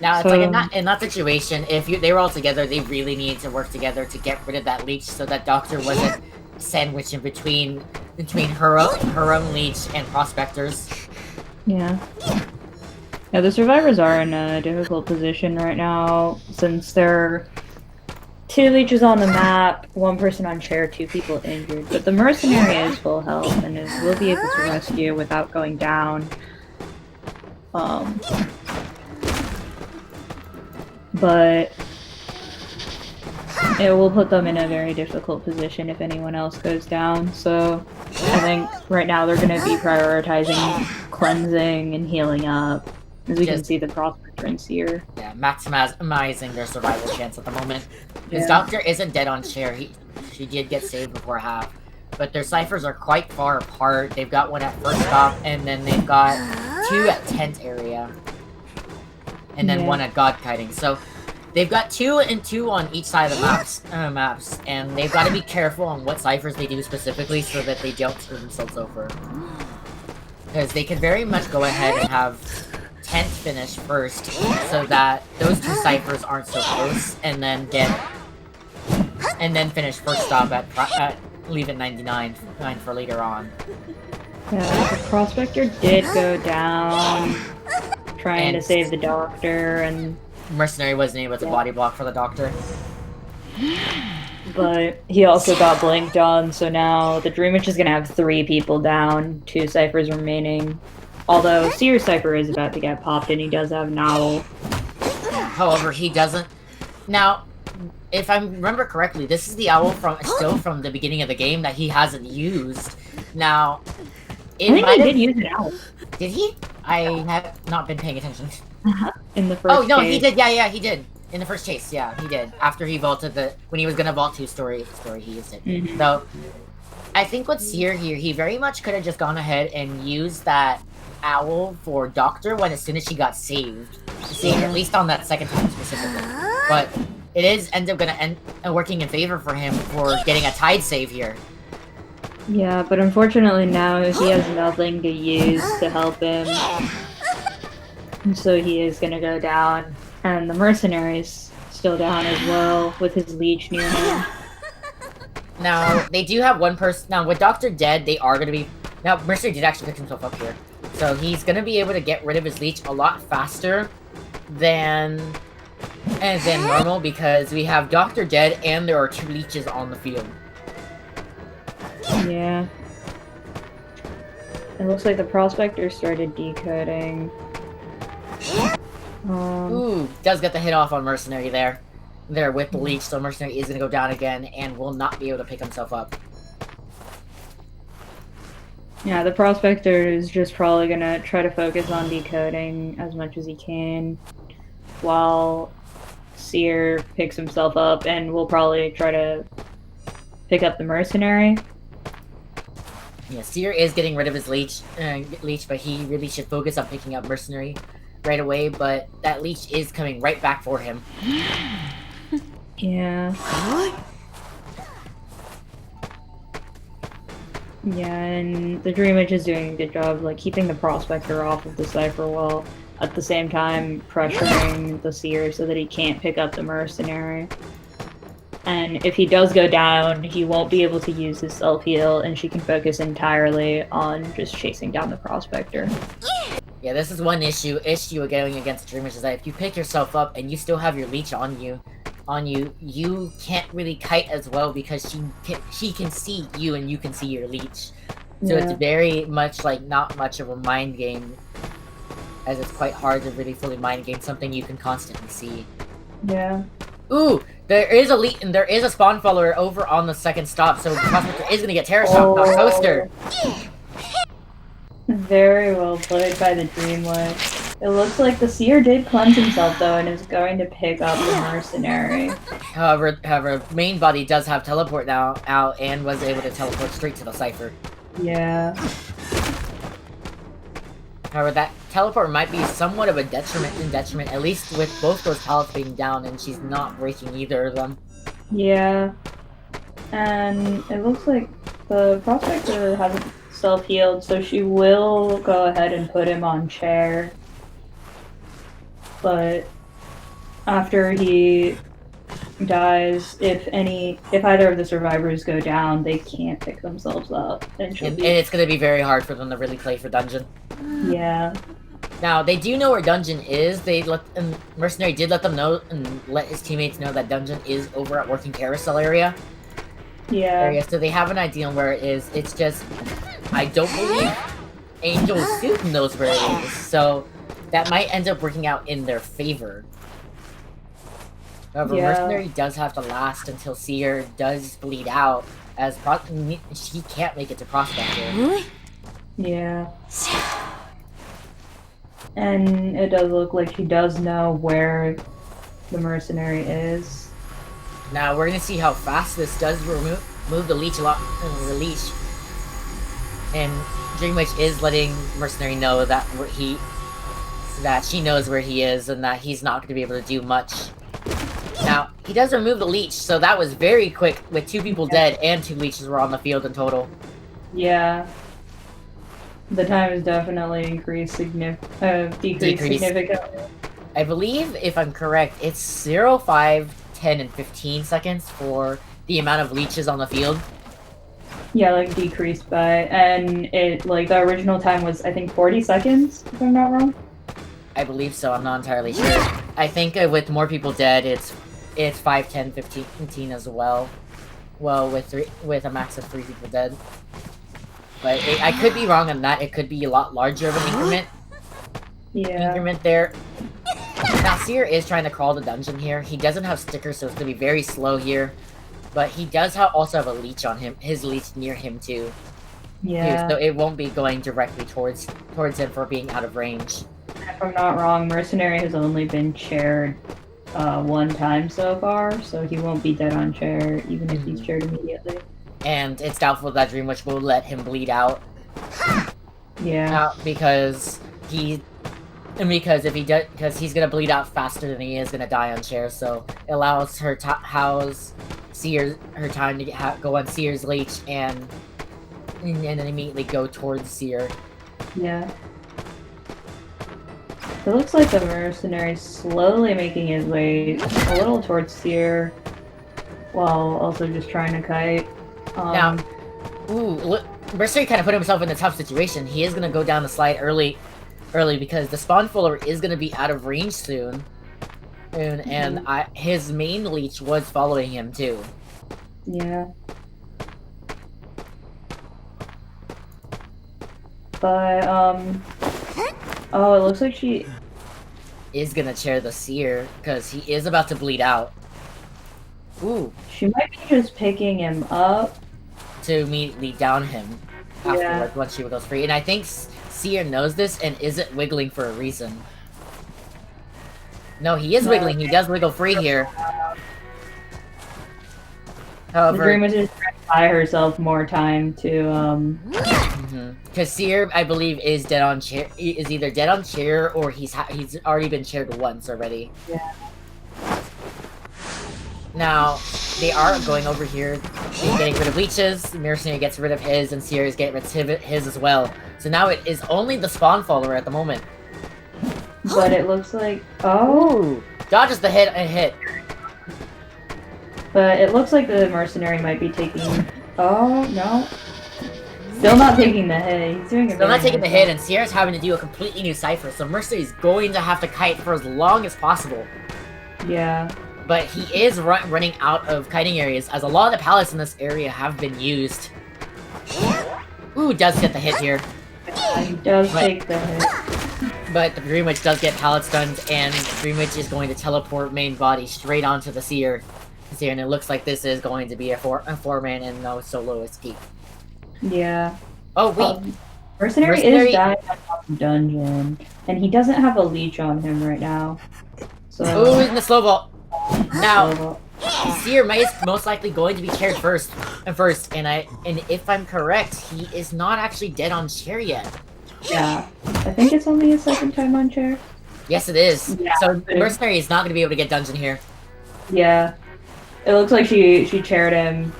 C: Now it's
B: So-
C: like in that situation, if they were all together, they really needed to work together to get rid of that leech, so that Doctor wasn't sandwiched in between her own leech and prospectors.
B: Yeah. Yeah, the survivors are in a difficult position right now since there are 2 leeches on the map, 1 person on chair, 2 people injured. But the mercenary is full health and will be able to rescue without going down. But it will put them in a very difficult position if anyone else goes down. So I think right now they're going to be prioritizing cleansing and healing up. As we can see, the prospector and seer.
C: Yeah, maximizing their survival chance at the moment. Because
B: Yeah.
C: Doctor isn't dead on chair. She did get saved before half. But their ciphers are quite far apart. They've got one at first stop, and then they've got 2 at tent area. And then 1 at God kiting. So they've got 2 and 2 on each side of the maps. And they've got to be careful on what ciphers they do specifically so that they don't screw themselves over. Because they could very much go ahead and have tent finish first, so that those 2 ciphers aren't so close, and then finish first stop at leave at 99 for later on.
B: Yeah, the prospector did go down, trying to save the doctor, and
C: Mercenary wasn't able to body block for the Doctor.
B: But he also got blinked on, so now the Dream Witch is gonna have 3 people down, 2 ciphers remaining. Although Seer's cipher is about to get popped, and he does have an owl.
C: However, he doesn't. Now, if I remember correctly, this is the owl still from the beginning of the game that he hasn't used. Now,
B: I think he did use an owl.
C: Did he? I have not been paying attention.
B: In the first
C: Oh, no,
B: chase.
C: he did. Yeah, he did. In the first chase, yeah, he did. After he vaulted when he was gonna vault 2 story, he used it.
B: Mm-hmm.
C: So, I think what's here, he very much could have just gone ahead and used that owl for Doctor as soon as she got saved. At least on that second time specifically. But it ends up gonna working in favor for him for getting a tide save here.
B: Yeah, but unfortunately now he has nothing to use to help him. And so he is gonna go down. And the mercenary's still down as well, with his leech near him.
C: Now, they do have 1 person. Now, with Doctor dead, they are gonna be. Now, Mercenary did actually pick himself up here. So he's gonna be able to get rid of his leech a lot faster than normal, because we have Doctor dead and there are 2 leeches on the field.
B: Yeah. It looks like the prospector started decoding.
C: Ooh, does get the hit off on Mercenary there. There with the leech, so Mercenary is gonna go down again and will not be able to pick himself up.
B: Yeah, the prospector is just probably gonna try to focus on decoding as much as he can, while Seer picks himself up and will probably try to pick up the mercenary.
C: Yeah, Seer is getting rid of his leech, but he really should focus on picking up Mercenary right away, but that leech is coming right back for him.
B: Yeah. Yeah, and the Dream Witch is doing a good job, like, keeping the Prospector off of the Cypher while at the same time pressuring the Seer so that he can't pick up the Mercenary. And if he does go down, he won't be able to use his self-heal, and she can focus entirely on just chasing down the Prospector.
C: Yeah, this is one issue going against the Dream Witch, is that if you pick yourself up and you still have your leech on you, you can't really kite as well because she can see you and you can see your leech. So it's very much like not much of a mind game, as it's quite hard to really fully mind game something you can constantly see.
B: Yeah.
C: Ooh, there is a leech and there is a spawn follower over on the second stop, so the Prospector is gonna get Terror Shock on Coaster.
B: Very well played by the Dream Witch. It looks like the Seer did cleanse himself though and is going to pick up the Mercenary.
C: However, main body does have teleport now out and was able to teleport straight to the Cypher.
B: Yeah.
C: However, that teleport might be somewhat of a detriment, at least with both those pallets being down and she's not breaking either of them.
B: Yeah. And it looks like the Prospector hasn't self-healed, so she will go ahead and put him on chair. But after he dies, if either of the survivors go down, they can't pick themselves up. And
C: it's going to be very hard for them to really play for dungeon.
B: Yeah.
C: Now, they do know where dungeon is. Mercenary did let them know and let his teammates know that dungeon is over at Working Carousel area.
B: Yeah.
C: So they have an idea on where it is. It's just, I don't believe Angel Soup knows where it is. So that might end up working out in their favor. However, Mercenary does have to last until Seer does bleed out, as she can't make it to Prospector.
B: Yeah. And it does look like she does know where the Mercenary is.
C: Now we're gonna see how fast this does move the leech a lot. Release. And Dream Witch is letting Mercenary know that she knows where he is and that he's not gonna be able to do much. Now he does remove the leech, so that was very quick with 2 people dead and 2 leeches were on the field in total.
B: Yeah. The time has definitely decreased significantly.
C: I believe, if I'm correct, it's 0, 5, 10, and 15 seconds for the amount of leeches on the field.
B: Yeah, like decreased by, and it like the original time was I think 40 seconds, if I'm not wrong.
C: I believe so. I'm not entirely sure. I think with more people dead, it's 5, 10, 15 as well. Well, with a max of 3 people dead. But I could be wrong on that. It could be a lot larger of an increment.
B: Yeah.
C: Increment there. Now, Seer is trying to crawl the dungeon here. He doesn't have stickers, so it's going to be very slow here. But he does also have a leech on him. His leech near him, too.
B: Yeah.
C: So it won't be going directly towards him for being out of range.
B: If I'm not wrong, Mercenary has only been chaired 1 time so far, so he won't be dead on chair, even if he's chaired immediately.
C: And it's doubtful that Dream Witch will let him bleed out.
B: Yeah.
C: Because if he does, because he's gonna bleed out faster than he is gonna die on chair. So it allows her Seer her time to go on Seer's leech and then immediately go towards Seer.
B: Yeah. It looks like the Mercenary is slowly making his way a little towards Seer, while also just trying to kite.
C: Now, Mercenary kind of put himself in a tough situation. He is gonna go down the slide early because the spawn follower is gonna be out of range soon. And his main leech was following him too.
B: Yeah. But, oh, it looks like she
C: is gonna chair the Seer, because he is about to bleed out. Ooh.
B: She might be just picking him up.
C: To immediately down him afterwards once she goes free. And I think Seer knows this and isn't wiggling for a reason. No, he is wiggling. He does wiggle free here. However,
B: the Dream is just trying to buy herself more time to
C: because Seer, I believe, is dead on chair. Is either dead on chair or he's already been chaired once already.
B: Yeah.
C: Now they are going over here, getting rid of leeches. Mercenary gets rid of his, and Seer is getting rid of his as well. So now it is only the spawn follower at the moment.
B: But it looks like
C: dodges the hit.
B: But it looks like the Mercenary might be taking. Oh no. Still not taking the hit. He's doing it.
C: Still not taking the hit, and Sierra's having to do a completely new cipher, so Mercenary's going to have to kite for as long as possible.
B: Yeah.
C: But he is running out of kiting areas, as a lot of the pallets in this area have been used. Ooh, does get the hit here.
B: He does take the hit.
C: But the Dream Witch does get pallet stunned, and Dream Witch is going to teleport main body straight onto the Seer. And it looks like this is going to be a four-man and no solo escape.
B: Yeah.
C: Oh, wait.
B: Mercenary is dying out the dungeon, and he doesn't have a leech on him right now. So.
C: Oh, in the slow ball. Now, Seer is most likely going to be chaired first, and if I'm correct, he is not actually dead on chair yet.
B: Yeah, I think it's only his second time on chair.
C: Yes, it is.
B: Yeah,
C: so Mercenary is not going to be able to get dungeon here.
B: Yeah, it looks like she chaired him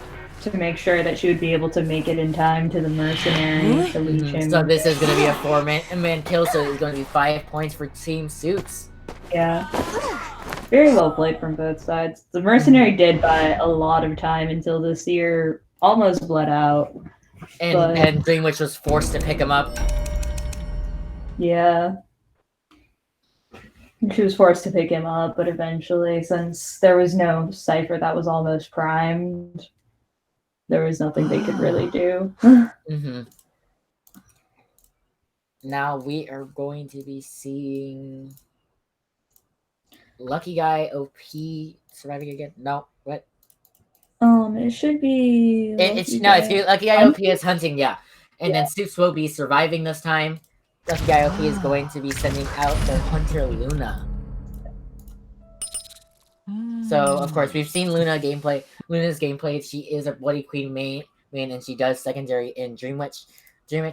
B: to make sure that she would be able to make it in time to the Mercenary to leech him.
C: So this is going to be a 4-man kill, so it's going to be 5 points for Team Suits.
B: Yeah. very well played from both sides. The mercenary did buy a lot of time until the seer almost bled out.
C: And Dreamwitch was forced to pick him up.
B: Yeah. She was forced to pick him up, but eventually, since there was no cipher that was almost primed, there was nothing they could really do.
C: Now we are going to be seeing Lucky Guy OP surviving again. No, what?
B: It should be.
C: It's Lucky Guy OP is hunting, yeah. And then Soups will be surviving this time. Lucky Guy OP is going to be sending out the Hunter Luna. So of course we've seen Luna's gameplay. She is a Bloody Queen main, and she does secondary in Dreamwitch.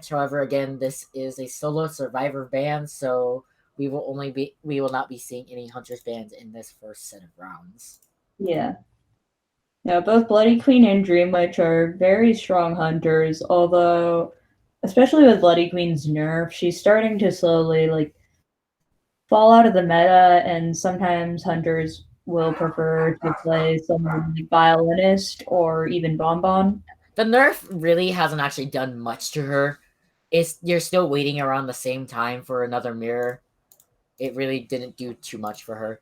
C: However, again, this is a solo survivor ban, so we will not be seeing any Hunters bans in this first set of rounds.
B: Yeah. Yeah, both Bloody Queen and Dreamwitch are very strong hunters, although especially with Bloody Queen's nerf, she's starting to slowly fall out of the meta, and sometimes hunters will prefer to play someone like Violinist or even Bonbon.
C: The nerf really hasn't actually done much to her. You're still waiting around the same time for another mirror. It really didn't do too much for her.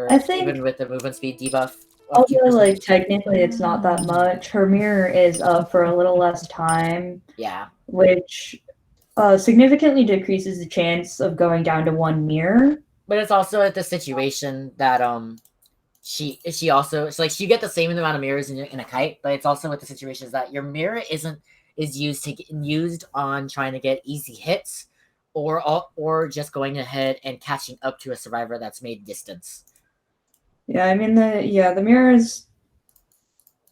B: I think
C: even with the movement speed debuff.
B: Although, technically it's not that much, her mirror is up for a little less time.
C: Yeah.
B: Which significantly decreases the chance of going down to one mirror.
C: But it's also at the situation that she get the same amount of mirrors in a kite, but it's also with the situations that your mirror is used on trying to get easy hits, or just going ahead and catching up to a survivor that's made distance.
B: Yeah, I mean the mirror is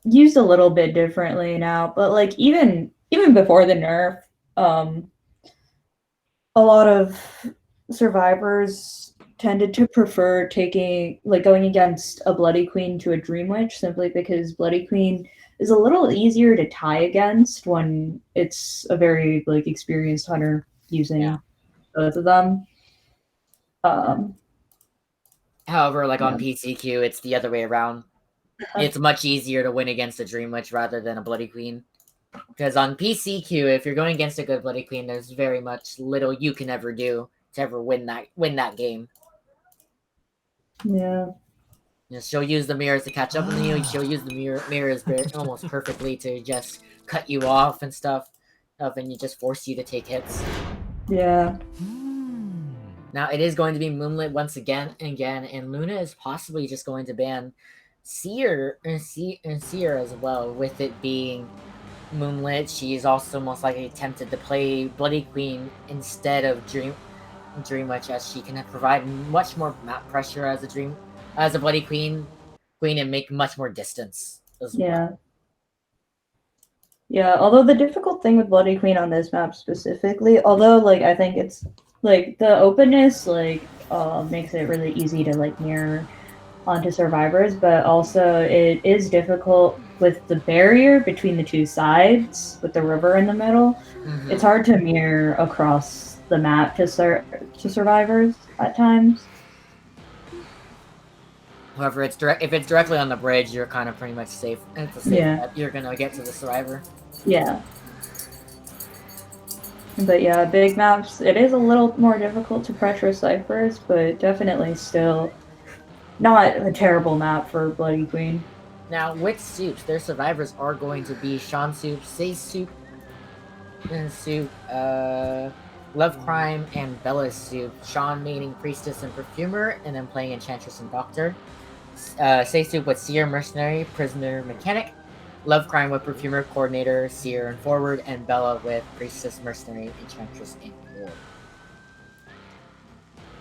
B: used a little bit differently now, but even before the nerf, a lot of survivors tended to prefer going against a Bloody Queen to a Dreamwitch, simply because Bloody Queen is a little easier to tie against when it's a very experienced hunter using both of them.
C: However, on PCQ, it's the other way around. It's much easier to win against a Dreamwitch rather than a Bloody Queen. Because on PCQ, if you're going against a good Bloody Queen, there's very much little you can ever do to ever win that game.
B: Yeah.
C: She'll use the mirrors to catch up with you. She'll use the mirrors almost perfectly to just cut you off and stuff, and you just force you to take hits.
B: Yeah.
C: Now it is going to be Moonlit once again, and Luna is possibly just going to ban Seer as well, with it being Moonlit. She's also most likely tempted to play Bloody Queen instead of Dreamwitch, as she can provide much more map pressure as a Bloody Queen and make much more distance as well.
B: Yeah, although the difficult thing with Bloody Queen on this map specifically, although I think it's the openness makes it really easy to mirror onto survivors, but also it is difficult with the barrier between the two sides with the river in the middle.
C: Mm-hmm.
B: It's hard to mirror across the map to survivors at times.
C: However, if it's directly on the bridge, you're kind of pretty much safe. It's a safe bet. You're gonna get to the survivor.
B: Yeah. But yeah, big maps, it is a little more difficult to pressure ciphers, but definitely still not a terrible map for Bloody Queen.
C: Now, with Soups, their survivors are going to be Sean Soup, Say Soup, and Soup, Love Crime, and Bella Soup. Sean meaning Priestess and Perfumer, and then playing Enchantress and Doctor. Say Soup with Seer, Mercenary, Prisoner, Mechanic. Love Crime with Perfumer, Coordinator, Seer, and Forward. And Bella with Priestess, Mercenary, Enchantress, and Ward.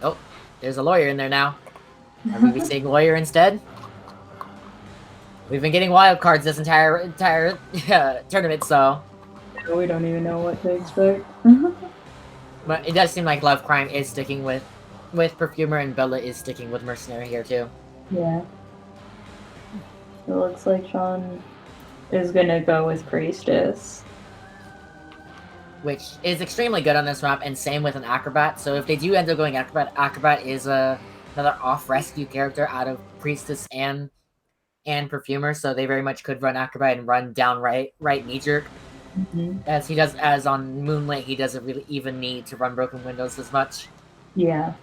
C: Oh, there's a lawyer in there now. Are we saying lawyer instead? We've been getting wild cards this entire tournament, so
B: we don't even know what to expect.
C: But it does seem like Love Crime is sticking with Perfumer, and Bella is sticking with Mercenary here too.
B: Yeah. It looks like Sean is gonna go with Priestess,
C: which is extremely good on this map, and same with an Acrobat. So if they do end up going Acrobat is a another off rescue character out of Priestess and Perfumer, so they very much could run Acrobat and run down right knee jerk. As he does, as on Moonlight, he doesn't really even need to run Broken Windows as much.
B: Yeah,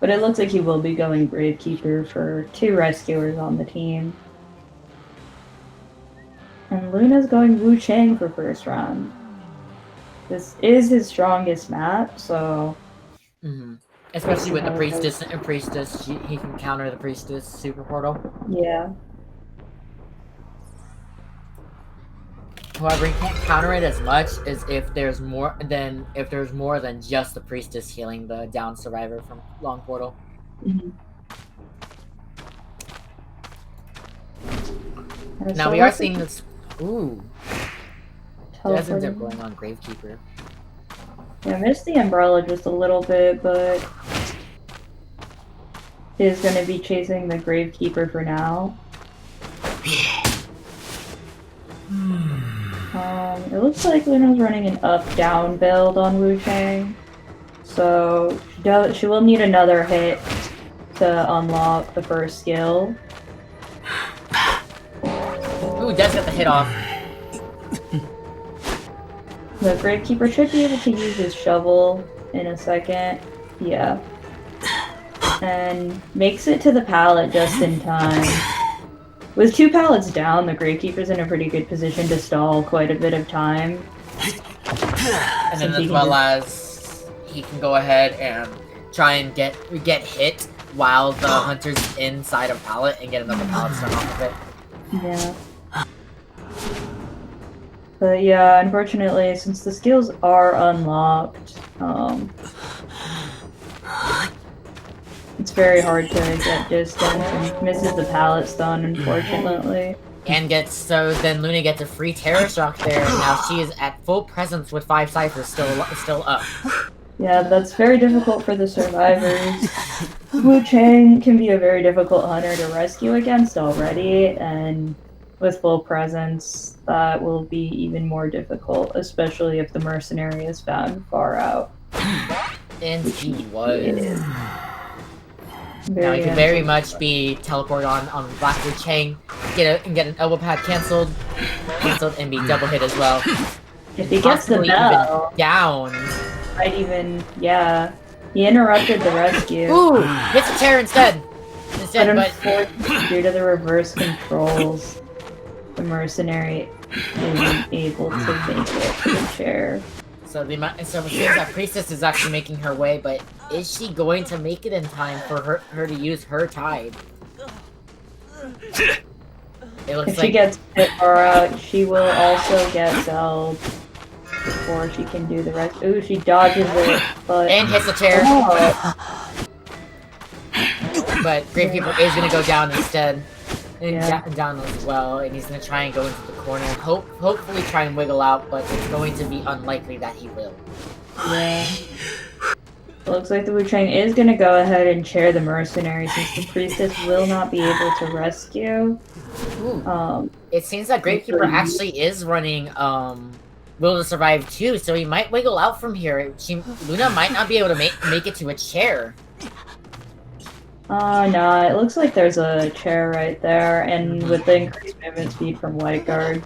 B: but it looks like he will be going Gravekeeper for 2 rescuers on the team. And Luna's going Wu Chang for first round. This is his strongest map, so...
C: Especially with the Priestess and Priestess, he can counter the Priestess Super Portal.
B: Yeah.
C: However, he can't counter it as much as if there's more than just the Priestess healing the down survivor from Long Portal. Now we are seeing this. Ooh, that's ends up going on Gravekeeper.
B: Yeah, I missed the umbrella just a little bit, but he's going to be chasing the Gravekeeper for now. It looks like Luna's running an up-down build on Wu Chang, so she will need another hit to unlock the first skill.
C: Ooh, Death's got the hit off.
B: The Gravekeeper should be able to use his shovel in a second. Yeah. And makes it to the pallet just in time. With 2 pallets down, the Gravekeeper's in a pretty good position to stall quite a bit of time.
C: And then as well as he can go ahead and try and get hit while the hunter's inside a pallet and get another pallet stun off of it.
B: Yeah. But yeah, unfortunately, since the skills are unlocked, it's very hard to get distance and misses the pallet stun, unfortunately.
C: And then Luna gets a free Terror Shock there, and now she is at full presence with 5 ciphers still up.
B: Yeah, that's very difficult for the survivors. Wu Chang can be a very difficult hunter to rescue against already, and with full presence, that will be even more difficult, especially if the mercenary is found far out.
C: And he was. Now he could very much be teleported on Black Wu Chang, get an elbow pad cancelled, and be double hit as well.
B: If he gets the bell,
C: down.
B: Might even, yeah. He interrupted the rescue.
C: Ooh, hits a chair instead.
B: But unfortunately, due to the reverse controls, the mercenary isn't able to make it to the chair.
C: So it seems that Priestess is actually making her way, but is she going to make it in time for her to use her tide?
B: If she gets hit far out, she will also get zelled before she can do the rest. Ooh, she dodges it, but...
C: And hits the chair. Oh. But Gravekeeper is going to go down instead. And down as well, and he's going to try and go into the corner and hopefully try and wiggle out, but it's going to be unlikely that he will.
B: Yeah. Looks like the Wu Chang is going to go ahead and chair the mercenary since the Priestess will not be able to rescue.
C: It seems that Gravekeeper actually is running Will to Survive too, so he might wiggle out from here. Luna might not be able to make it to a chair.
B: No, it looks like there's a chair right there, and with the increased movement speed from White Guard,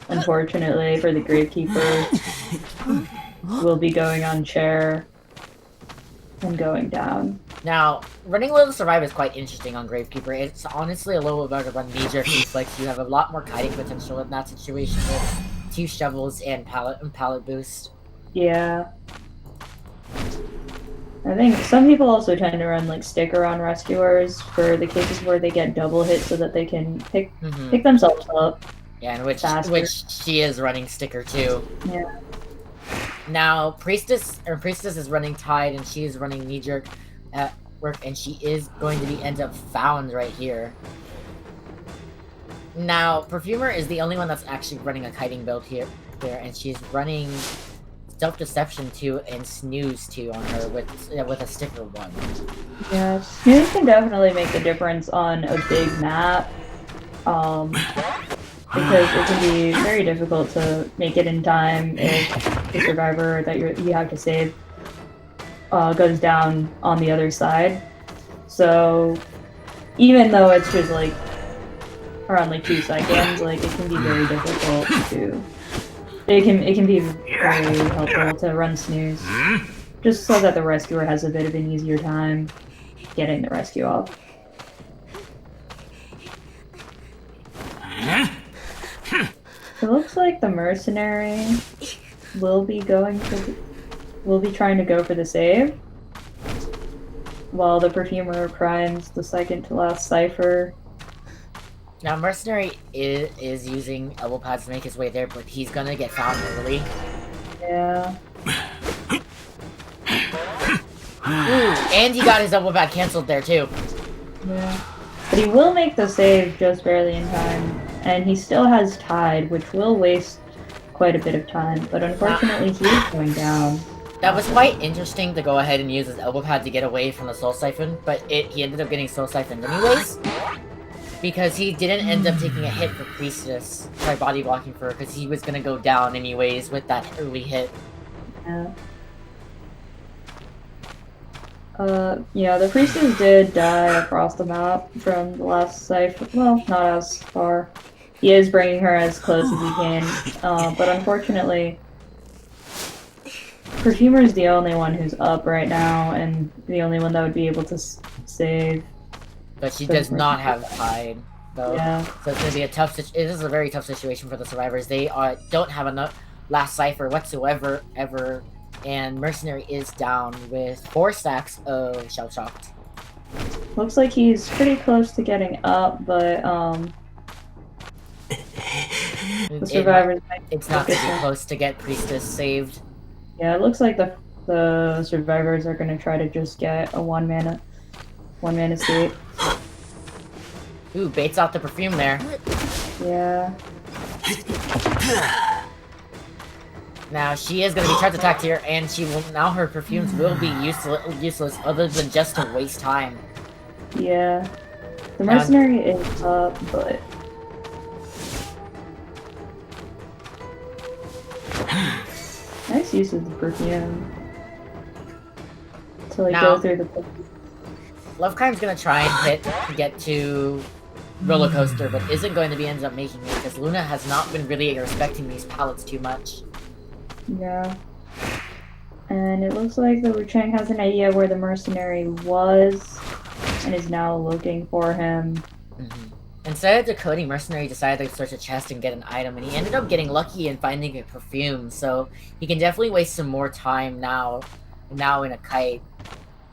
B: unfortunately for the Gravekeeper, will be going on chair and going down.
C: Now, running Will to Survive is quite interesting on Gravekeeper. It's honestly a little bit better than knee-jerk reflex. You have a lot more kiting potential in that situation with 2 shovels and pallet boost.
B: Yeah. I think some people also tend to run like sticker on rescuers for the cases where they get double hit so that they can pick themselves up.
C: Yeah, and which she is running sticker too.
B: Yeah.
C: Now Priestess is running Tide and she is running knee jerk at work, and she is going to end up found right here. Now Perfumer is the only one that's actually running a kiting build there, and she's running Self-Deception 2 and Snooze 2 on her with a sticker 1.
B: Yeah, Snooze can definitely make the difference on a big map, because it can be very difficult to make it in time if the survivor that you have to save goes down on the other side. So even though it's just like around like 2 seconds, like it can be very difficult to. It can be very helpful to run snooze, just so that the rescuer has a bit of an easier time getting the rescue off. It looks like the mercenary will be trying to go for the save, while the perfumer primes the second to last cipher.
C: Now, Mercenary is using elbow pads to make his way there, but he's gonna get found early.
B: Yeah.
C: Ooh, and he got his elbow pad canceled there too.
B: Yeah. But he will make the save just barely in time, and he still has Tide, which will waste quite a bit of time, but unfortunately he is going down.
C: That was quite interesting to go ahead and use his elbow pad to get away from the Soul Siphon, but he ended up getting Soul Siphoned anyways. Because he didn't end up taking a hit for Priestess by body blocking for her, because he was gonna go down anyways with that early hit.
B: Yeah. Yeah, the Priestess did die across the map from the last cipher. Well, not as far. He is bringing her as close as he can, but unfortunately, Perfumer is the only one who's up right now, and the only one that would be able to save.
C: But she does not have Tide, though.
B: Yeah.
C: So it's gonna be a tough it is a very tough situation for the survivors. They don't have enough last cipher whatsoever, ever, and Mercenary is down with 4 stacks of Shell Shocked.
B: Looks like he's pretty close to getting up, but, the survivors
C: it's not gonna be close to get Priestess saved.
B: Yeah, it looks like the survivors are gonna try to just get a one mana state.
C: Ooh, baits out the perfume there.
B: Yeah.
C: Now she is going to be charge attacked here, and now her perfumes will be useless other than just to waste time.
B: Yeah. The mercenary is up, but nice use of the perfume to go through the.
C: Lovecrime's gonna try and get to Roller Coaster, but isn't going to be ended up making it because Luna has not been really respecting these pallets too much.
B: Yeah. And it looks like the Wuchang has an idea where the mercenary was and is now looking for him.
C: Mm-hmm. Instead of decoding, Mercenary decided to search a chest and get an item, and he ended up getting lucky and finding a perfume, so he can definitely waste some more time now in a kite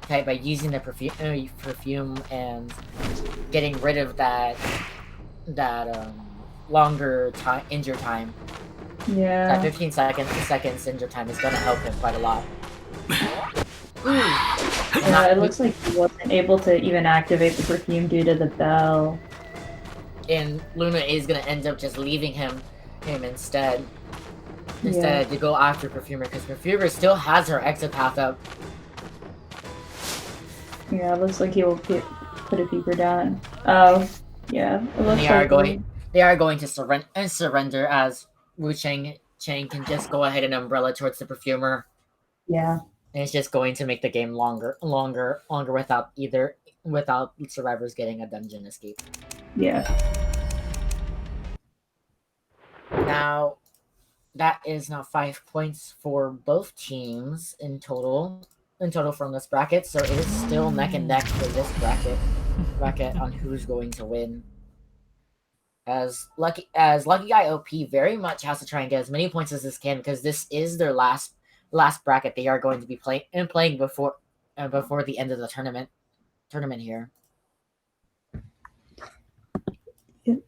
C: by using the perfume and getting rid of that longer time injure time.
B: Yeah.
C: That 15 seconds injure time is gonna help him quite a lot.
B: Yeah, it looks like he wasn't able to even activate the perfume due to the bell.
C: And Luna is gonna end up just leaving him instead to go after Perfumer, because Perfumer still has her exit path up.
B: Yeah, it looks like he will put a peeper down. Oh, yeah. It looks
C: they are going to surrender as Chang can just go ahead and umbrella towards the Perfumer.
B: Yeah.
C: And it's just going to make the game longer without survivors getting a dungeon escape.
B: Yeah.
C: Now, that is now 5 points for both teams in total from this bracket, so it is still neck and neck for this bracket on who's going to win. As Lucky Guy OP very much has to try and get as many points as this can, because this is their last bracket they are going to be playing before the end of the tournament here.
B: Yep.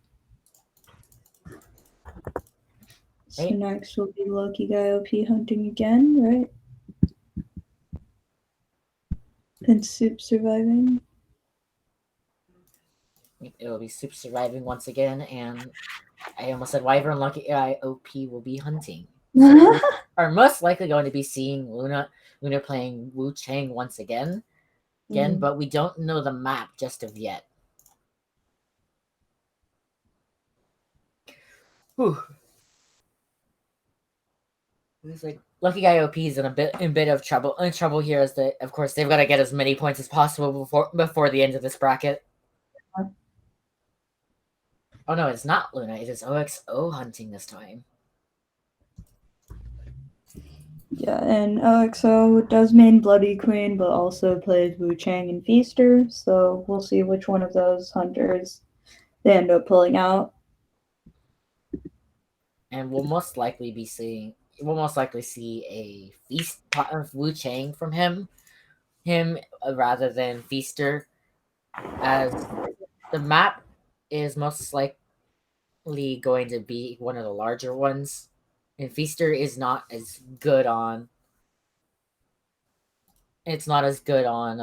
B: So next will be Lucky Guy OP hunting again, right? And Soup surviving.
C: It'll be Soup surviving once again, and I almost said Wyvern. Lucky Guy OP will be hunting. So are most likely going to be seeing Luna playing Wu Chang once again, but we don't know the map just of yet. Whew. It's like Lucky Guy OP is in a bit of trouble here, as of course they've got to get as many points as possible before the end of this bracket. Oh no, it's not Luna. It is OXO hunting this time.
B: Yeah, and OXO does main Bloody Queen, but also plays Wu Chang and Feaster. So we'll see which one of those hunters they end up pulling out.
C: And we'll most likely see a feast of Wu Chang from him rather than Feaster, as the map is most likely going to be one of the larger ones, and Feaster is not as good on. It's not as good on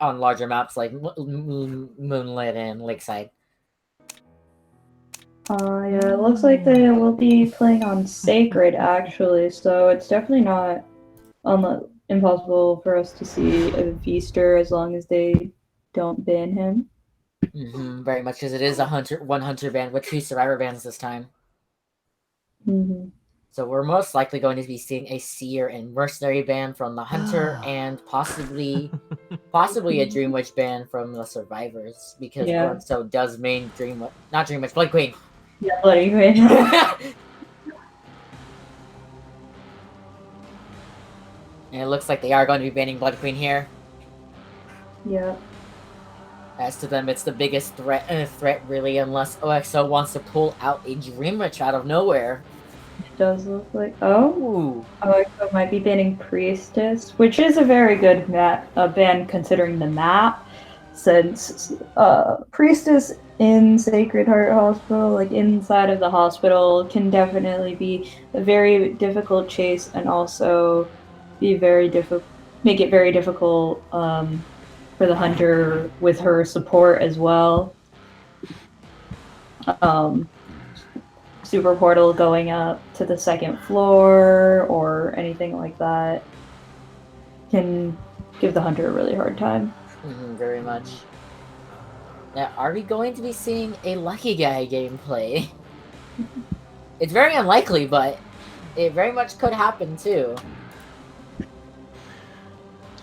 C: on larger maps like Moonlit and Lakeside.
B: Yeah, it looks like they will be playing on Sacred, actually, so it's definitely not impossible for us to see a Feaster as long as they don't ban him.
C: Very much, because it is one hunter ban with 2 survivor bans this time. So we're most likely going to be seeing a seer and mercenary ban from the hunter, and possibly a Dream Witch ban from the survivors, because OXO does main Blood Queen.
B: Yeah, Bloody Queen.
C: And it looks like they are going to be banning Blood Queen here.
B: Yeah.
C: As to them, it's the biggest threat really, unless OXO wants to pull out a Dream Witch out of nowhere.
B: It does look like... Oh! OXO might be banning Priestess, which is a very good ban considering the map, since Priestess in Sacred Heart Hospital, like inside of the hospital, can definitely be a very difficult chase, and also be make it very difficult for the hunter with her support as well. Super portal going up to the 2nd floor or anything like that can give the hunter a really hard time.
C: Very much. Now, are we going to be seeing a Lucky Guy gameplay? It's very unlikely, but it very much could happen too.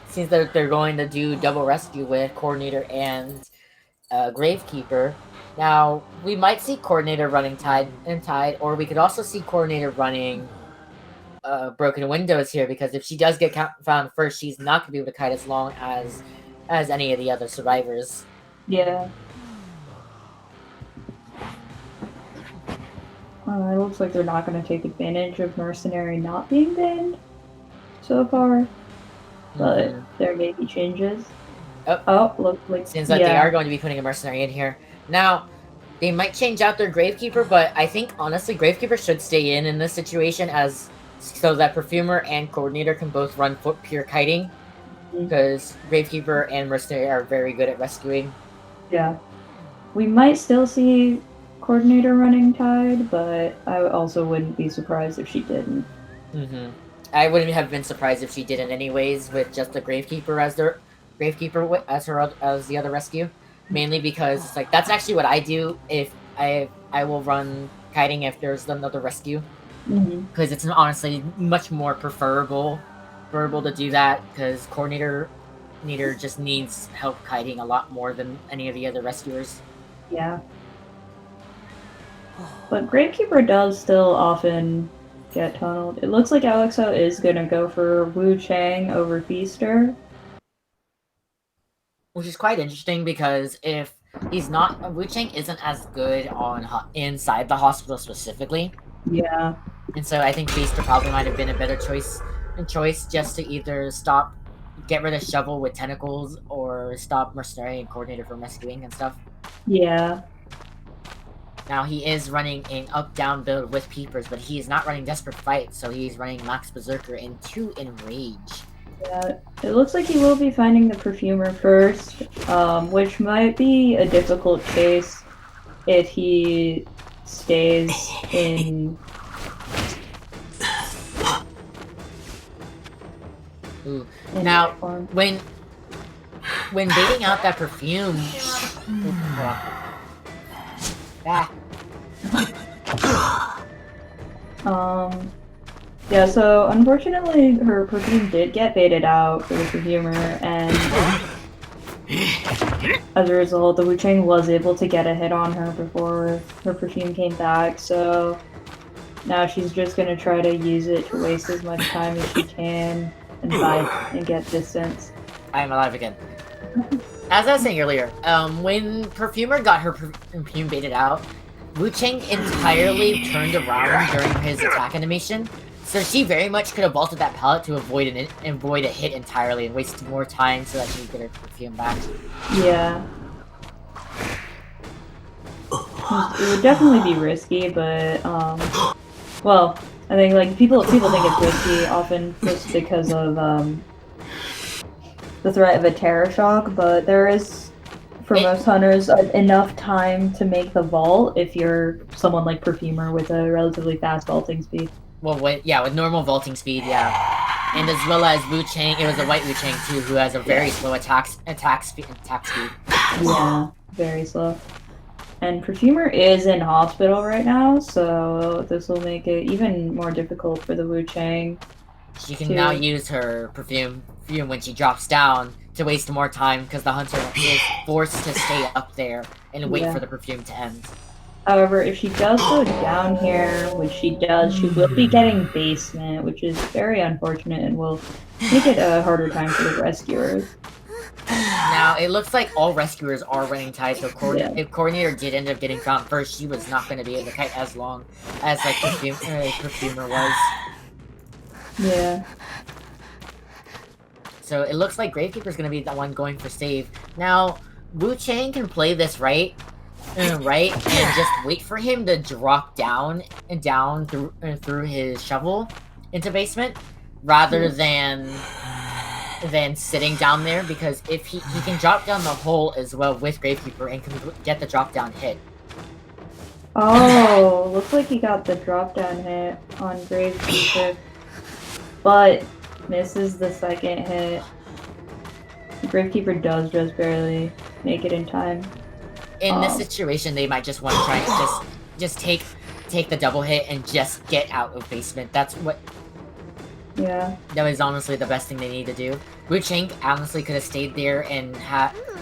C: Seems that they're going to do double rescue with Coordinator and Gravekeeper. Now, we might see Coordinator running Tide, or we could also see Coordinator running Broken Windows here, because if she does get found first, she's not going to be able to kite as long as any of the other survivors.
B: Yeah. It looks like they're not going to take advantage of Mercenary not being banned so far, but there may be changes. Looks like...
C: Seems like they are going to be putting a Mercenary in here. Now, they might change out their Gravekeeper, but I think, honestly, Gravekeeper should stay in this situation, so that Perfumer and Coordinator can both run pure kiting, because Gravekeeper and Mercenary are very good at rescuing.
B: Yeah. We might still see Coordinator running Tide, but I also wouldn't be surprised if she didn't.
C: I wouldn't have been surprised if she didn't anyways, with just the Gravekeeper as the other rescue. Mainly because it's like that's actually what I do if I will run kiting if there's another rescue, because it's honestly much more preferable to do that, because Coordinator just needs help kiting a lot more than any of the other rescuers.
B: Yeah. But Gravekeeper does still often get tunneled. It looks like OXO is gonna go for Wu Chang over Feaster.
C: Which is quite interesting, because if he's not... Wu Chang isn't as good on inside the hospital specifically.
B: Yeah.
C: And so I think Feaster probably might have been a better choice just to either get rid of Shovel with Tentacles, or stop Mercenary and Coordinator from rescuing and stuff.
B: Yeah.
C: Now, he is running an up-down build with Peepers, but he is not running Desperate Fight, so he's running Max Berserker and 2 Enrage.
B: Yeah, it looks like he will be finding the Perfumer first, which might be a difficult chase if he stays in...
C: Ooh. Now, when baiting out that perfume...
B: Yeah, so unfortunately her perfume did get baited out for the perfumer, and as a result, the Wu Chang was able to get a hit on her before her perfume came back, so now she's just gonna try to use it to waste as much time as she can and fight and get distance.
C: I am alive again. As I was saying earlier, when Perfumer got her perfume baited out, Wu Chang entirely turned around during his attack animation, so she very much could have vaulted that pallet to avoid a hit entirely and waste more time so that she could get her perfume back.
B: Yeah. It would definitely be risky, but well, I think like people think it's risky often just because of the threat of a terror shock, but there is, for most hunters, enough time to make the vault if you're someone like Perfumer with a relatively fast vaulting speed.
C: Well, with normal vaulting speed, yeah. And as well as Wu Chang, it was a white Wu Chang too, who has a very slow attack speed.
B: Yeah, very slow. And Perfumer is in hospital right now, so this will make it even more difficult for the Wu Chang.
C: She can now use her perfume when she drops down to waste more time because the hunter is forced to stay up there and wait for the perfume to end.
B: However, if she does go down here, which she does, she will be getting basement, which is very unfortunate and will make it a harder time for the rescuers.
C: Now, it looks like all rescuers are running tight, so if Coordinator did end up getting found first, she was not going to be able to kite as long as like Perfumer was.
B: Yeah.
C: So it looks like Gravekeeper's going to be the one going for save. Now, Wu Chang can play this right, and just wait for him to drop down through his shovel into basement, rather than sitting down there, because if he can drop down the hole as well with Gravekeeper and can get the drop down hit.
B: Oh, looks like he got the drop down hit on Gravekeeper, but misses the second hit. The Gravekeeper does just barely make it in time.
C: In this situation, they might just want to try and just take the double hit and just get out of basement. That's what.
B: Yeah.
C: That was honestly the best thing they need to do. Wu Chang honestly could have stayed there and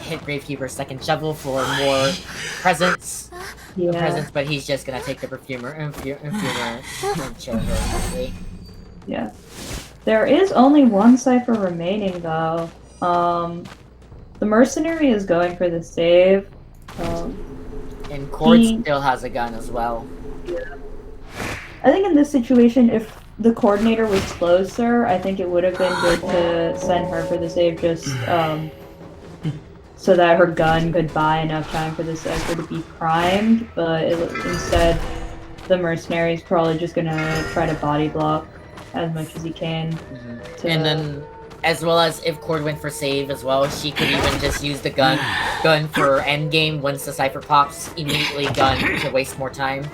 C: hit Gravekeeper's second shovel for more presence.
B: Yeah.
C: But he's just gonna take the Perfumer and chill her.
B: Yeah. There is only one cipher remaining, though. The mercenary is going for the save.
C: And Cord still has a gun as well.
B: Yeah. I think in this situation, if the Coordinator was closer, I think it would have been good to send her for the save, just so that her gun could buy enough time for the cipher to be primed. But instead, the mercenary is probably just gonna try to body block as much as he can.
C: And then, as well as if Cord went for save as well, she could even just use the gun for endgame once the cipher pops, immediately gun to waste more time.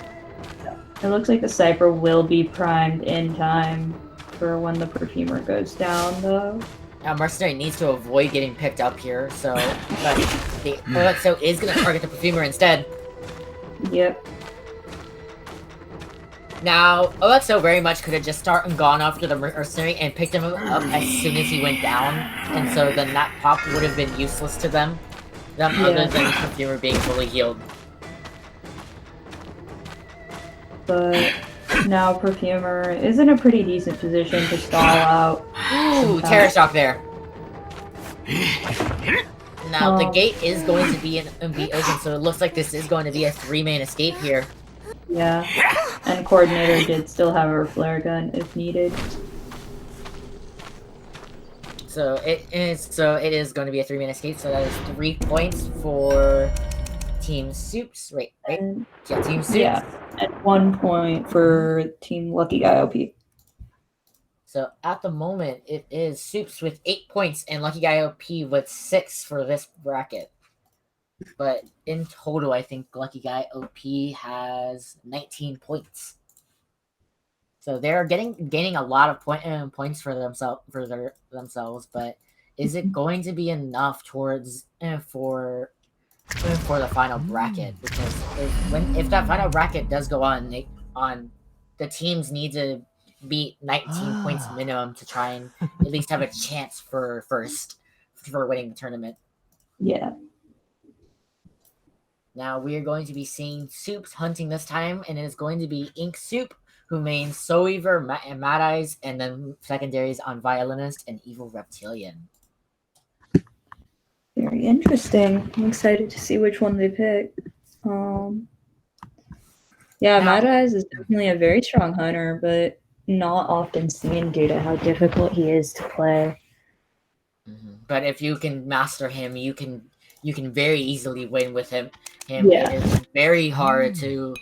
B: It looks like the cipher will be primed in time for when the Perfumer goes down, though.
C: Now, Mercenary needs to avoid getting picked up here, so the OXO is going to target the Perfumer instead.
B: Yep.
C: Now, OXO very much could have just gone after the Mercenary and picked him up as soon as he went down, and so then that pop would have been useless to them, other than the Perfumer being fully healed. But
B: now Perfumer is in a pretty decent position to stall out.
C: Ooh, Terror Shock there. Now, the gate is going to be open, so it looks like this is going to be a 3-man escape here.
B: Yeah, and Coordinator did still have her flare gun if needed.
C: So it is going to be a 3-man escape, so that is 3 points for Team Soups. Wait. Yeah, Team Soups.
B: Yeah, and 1 point for Team Lucky Guy OP.
C: So at the moment, it is Soups with 8 points and Lucky Guy OP with 6 for this bracket. But in total, I think Lucky Guy OP has 19 points. So they're gaining a lot of points for themselves. But is it going to be enough towards for the final bracket? Because if that final bracket does go on the teams need to beat 19 points minimum to try and at least have a chance for winning the tournament.
B: Yeah.
C: Now we are going to be seeing Soups hunting this time, and it is going to be Ink Soup, who mains Soul Weaver and Mad Eyes, and then secondaries on Violinist and Evil Reptilian.
B: Very interesting. I'm excited to see which one they pick. Yeah, Mad Eyes is definitely a very strong hunter, but not often seen due to how difficult he is to play.
C: But if you can master him, you can very easily win with him.
B: Yeah.
C: It is very hard to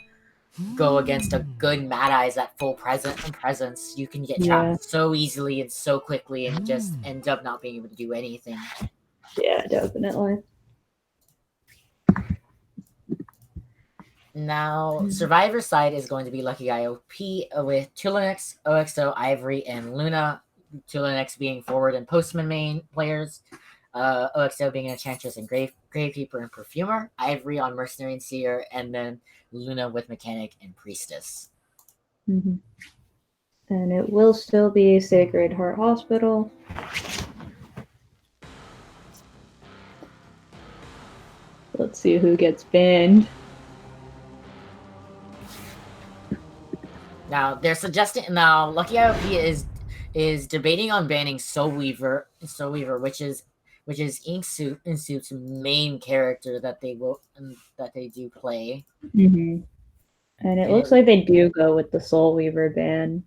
C: go against a good Mad Eyes at full presence. You can get trapped so easily and so quickly and just end up not being able to do anything.
B: Yeah, definitely.
C: Now, Survivor side is going to be Lucky Guy OP with Tulinix, OXO, Ivory, and Luna. Tulinix being forward and postman main players. OXO being Enchantress and Gravekeeper and Perfumer. Ivory on Mercenary and Seer. And then Luna with Mechanic and Priestess.
B: And it will still be Sacred Heart Hospital. Let's see who gets banned.
C: Now they're suggesting Lucky IOP is debating on banning Soul Weaver, which is Ink Soup's main character that they do play.
B: And it looks like they do go with the Soul Weaver ban.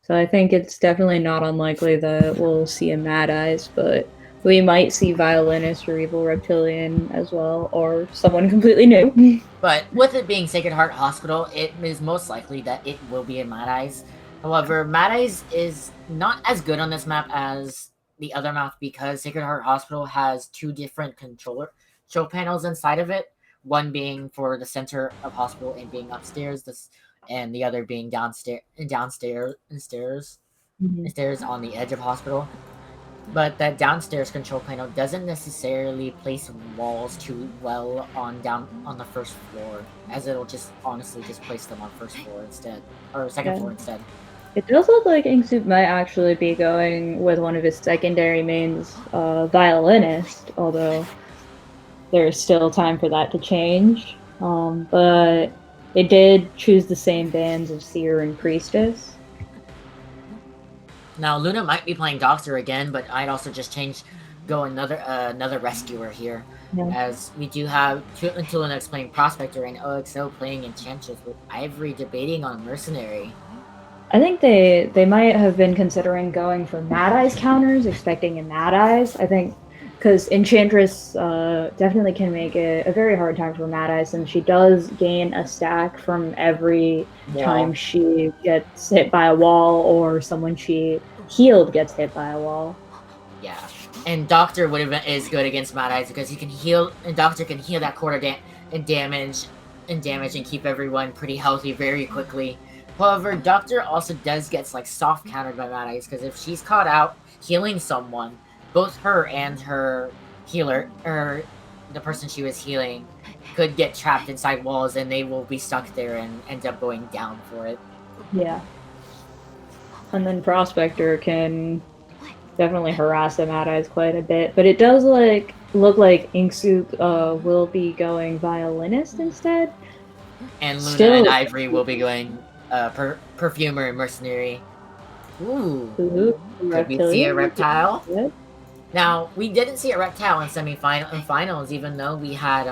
B: So I think it's definitely not unlikely that we'll see a Mad Eyes, but we might see Violinist or Evil Reptilian as well, or someone completely new.
C: But with it being Sacred Heart Hospital, it is most likely that it will be a Mad Eyes. However, Mad Eyes is not as good on this map as the other map because Sacred Heart Hospital has two different control panels inside of it. One being for the center of hospital and being upstairs, and the other being downstairs on the edge of hospital. But that downstairs control panel doesn't necessarily place walls too well on the first floor, as it'll just honestly just place them on first floor instead, or second floor instead.
B: It does look like Ink Soup might actually be going with one of his secondary mains, Violinist, although there's still time for that to change. But it did choose the same bans of Seer and Priestess.
C: Now Luna might be playing Doctor again, but I'd also just go another rescuer here, as we do have Tulinix playing Prospector and OXO playing Enchantress, with Ivory debating on Mercenary.
B: I think they might have been considering going for Mad Eyes counters, expecting a Mad Eyes. I think because Enchantress definitely can make it a very hard time for Mad Eyes, and she does gain a stack from every time she gets hit by a wall or someone she healed gets hit by a wall.
C: Yeah, and Doctor is good against Mad Eyes because he can heal, and Doctor can heal that quarter damage and keep everyone pretty healthy very quickly. However, Doctor also does get soft countered by Mad Eyes because if she's caught out healing someone, both her and her healer, or the person she was healing, could get trapped inside walls and they will be stuck there and end up going down for it.
B: Yeah. And then Prospector can definitely harass the Mad Eyes quite a bit, but it does look like Ink Soup will be going Violinist instead.
C: And Luna and Ivory will be going Perfumer and Mercenary. Ooh. Could we see a Reptile?
B: Yep.
C: Now, we didn't see a Reptile in finals, even though we had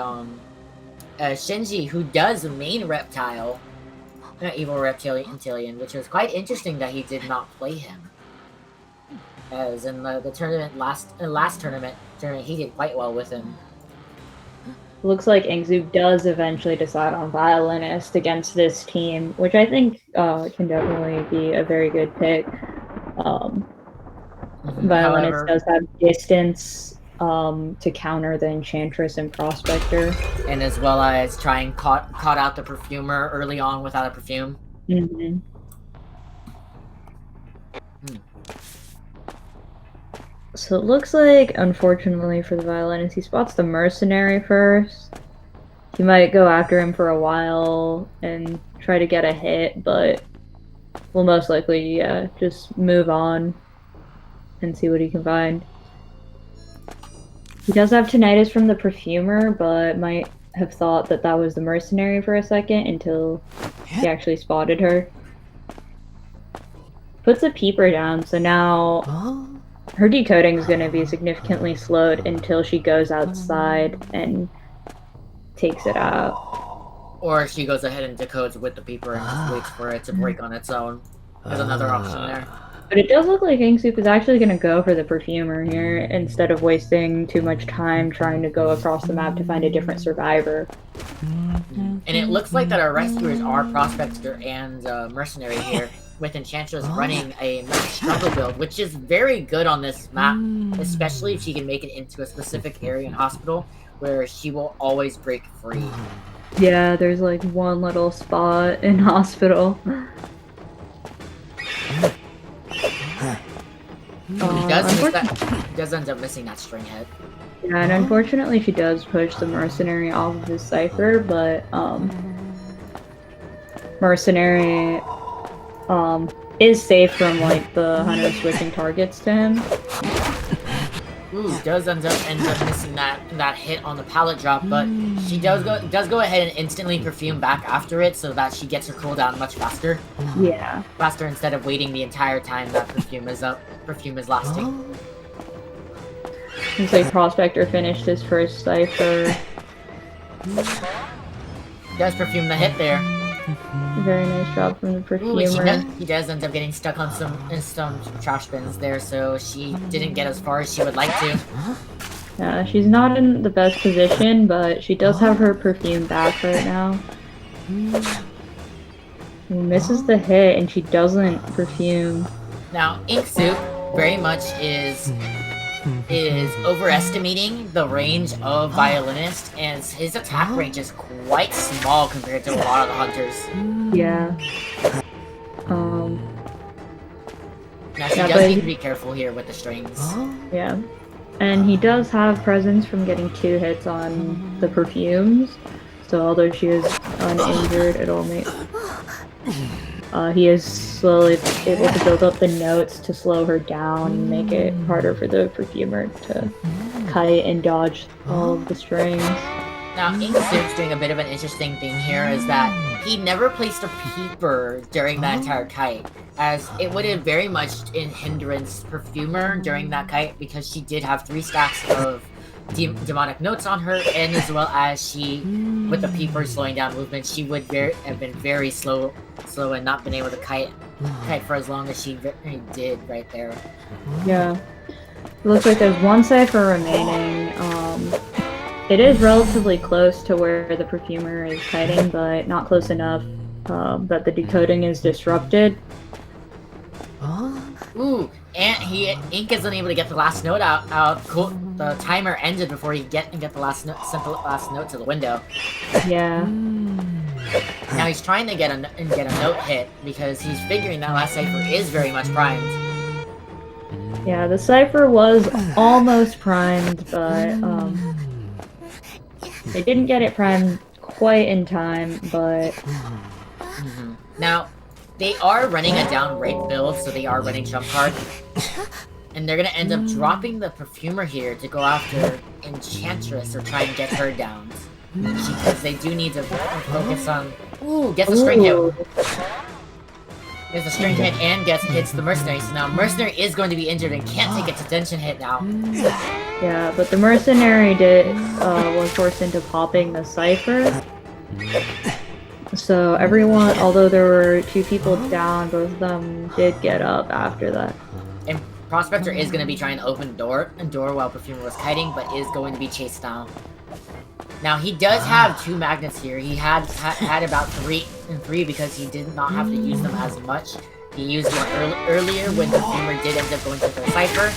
C: Shinji, who does main Reptile, Evil Reptilian, which was quite interesting that he did not play him. As in the tournament last tournament, he did quite well with him.
B: Looks like Ink Soup does eventually decide on Violinist against this team, which I think can definitely be a very good pick. Violinist does have distance to counter the Enchantress and Prospector.
C: And as well as try and caught out the Perfumer early on without a perfume.
B: So it looks like, unfortunately for the Violinist, he spots the Mercenary first. He might go after him for a while and try to get a hit, but will most likely, yeah, just move on and see what he can find. He does have tinnitus from the perfumer, but might have thought that that was the mercenary for a second until he actually spotted her. Puts a peeper down, so now her decoding is going to be significantly slowed until she goes outside and takes it out.
C: Or she goes ahead and decodes with the peeper and just waits for it to break on its own. There's another option there.
B: But it does look like Ink Soup is actually going to go for the perfumer here instead of wasting too much time trying to go across the map to find a different survivor.
C: And it looks like that our rescuers are Prospector and Mercenary here, with Enchantress running a struggle build, which is very good on this map, especially if she can make it into a specific area in Hospital where she will always break free.
B: Yeah, there's like one little spot in Hospital.
C: He does end up missing that string hit.
B: Yeah, and unfortunately she does push the Mercenary off of his Cypher, but Mercenary is safe from like the Hunter switching targets to him.
C: Ooh, does end up missing that hit on the pallet drop, but she does go ahead and instantly perfume back after it so that she gets her cooldown much faster.
B: Yeah.
C: Faster instead of waiting the entire time that perfume is lasting.
B: Looks like Prospector finished his first Cypher.
C: Does perfume the hit there.
B: Very nice job from the perfumer.
C: Ooh, he does end up getting stuck on some trash bins there, so she didn't get as far as she would like to.
B: Yeah, she's not in the best position, but she does have her perfume back right now. She misses the hit, and she doesn't perfume.
C: Now, Ink Soup very much is overestimating the range of Violinist, and his attack range is quite small compared to a lot of the hunters.
B: Yeah.
C: Now she does need to be careful here with the strings.
B: Yeah. And he does have presence from getting 2 hits on the perfumes, so although she is uninjured, it'll make... he is slowly able to build up the notes to slow her down and make it harder for the perfumer to kite and dodge all of the strings.
C: Now, Ink Soup's doing a bit of an interesting thing here is that he never placed a peeper during that entire kite, as it would have very much hindrance perfumer during that kite because she did have 3 stacks of demonic notes on her, and as well as she, with the peeper slowing down movement, she would have been very slow and not been able to kite for as long as she did right there.
B: Yeah. It looks like there's 1 Cypher remaining. It is relatively close to where the perfumer is kiting, but not close enough that the decoding is disrupted.
C: Ooh, and Ink is unable to get the last note out. Cool. The timer ended before he get the last note, sent the last note to the window.
B: Yeah.
C: Now he's trying to get a note hit because he's figuring that last Cypher is very much primed.
B: Yeah, the Cypher was almost primed, but they didn't get it primed quite in time, but...
C: Now, they are running a down rate build, so they are running jump card. And they're gonna end up dropping the perfumer here to go after Enchantress or try and get her down. Because they do need to focus on... Ooh, gets a string hit. Gets a string hit and hits the Mercenary. So now Mercenary is going to be injured and can't take its attention hit now.
B: Yeah, but the Mercenary was forced into popping the Cypher. So everyone, although there were 2 people down, both of them did get up after that.
C: And Prospector is going to be trying to open door while Perfumer was kiting, but is going to be chased down. Now he does have 2 magnets here. He had about 3 because he did not have to use them as much. He used one earlier when Perfumer did end up going to the Cypher.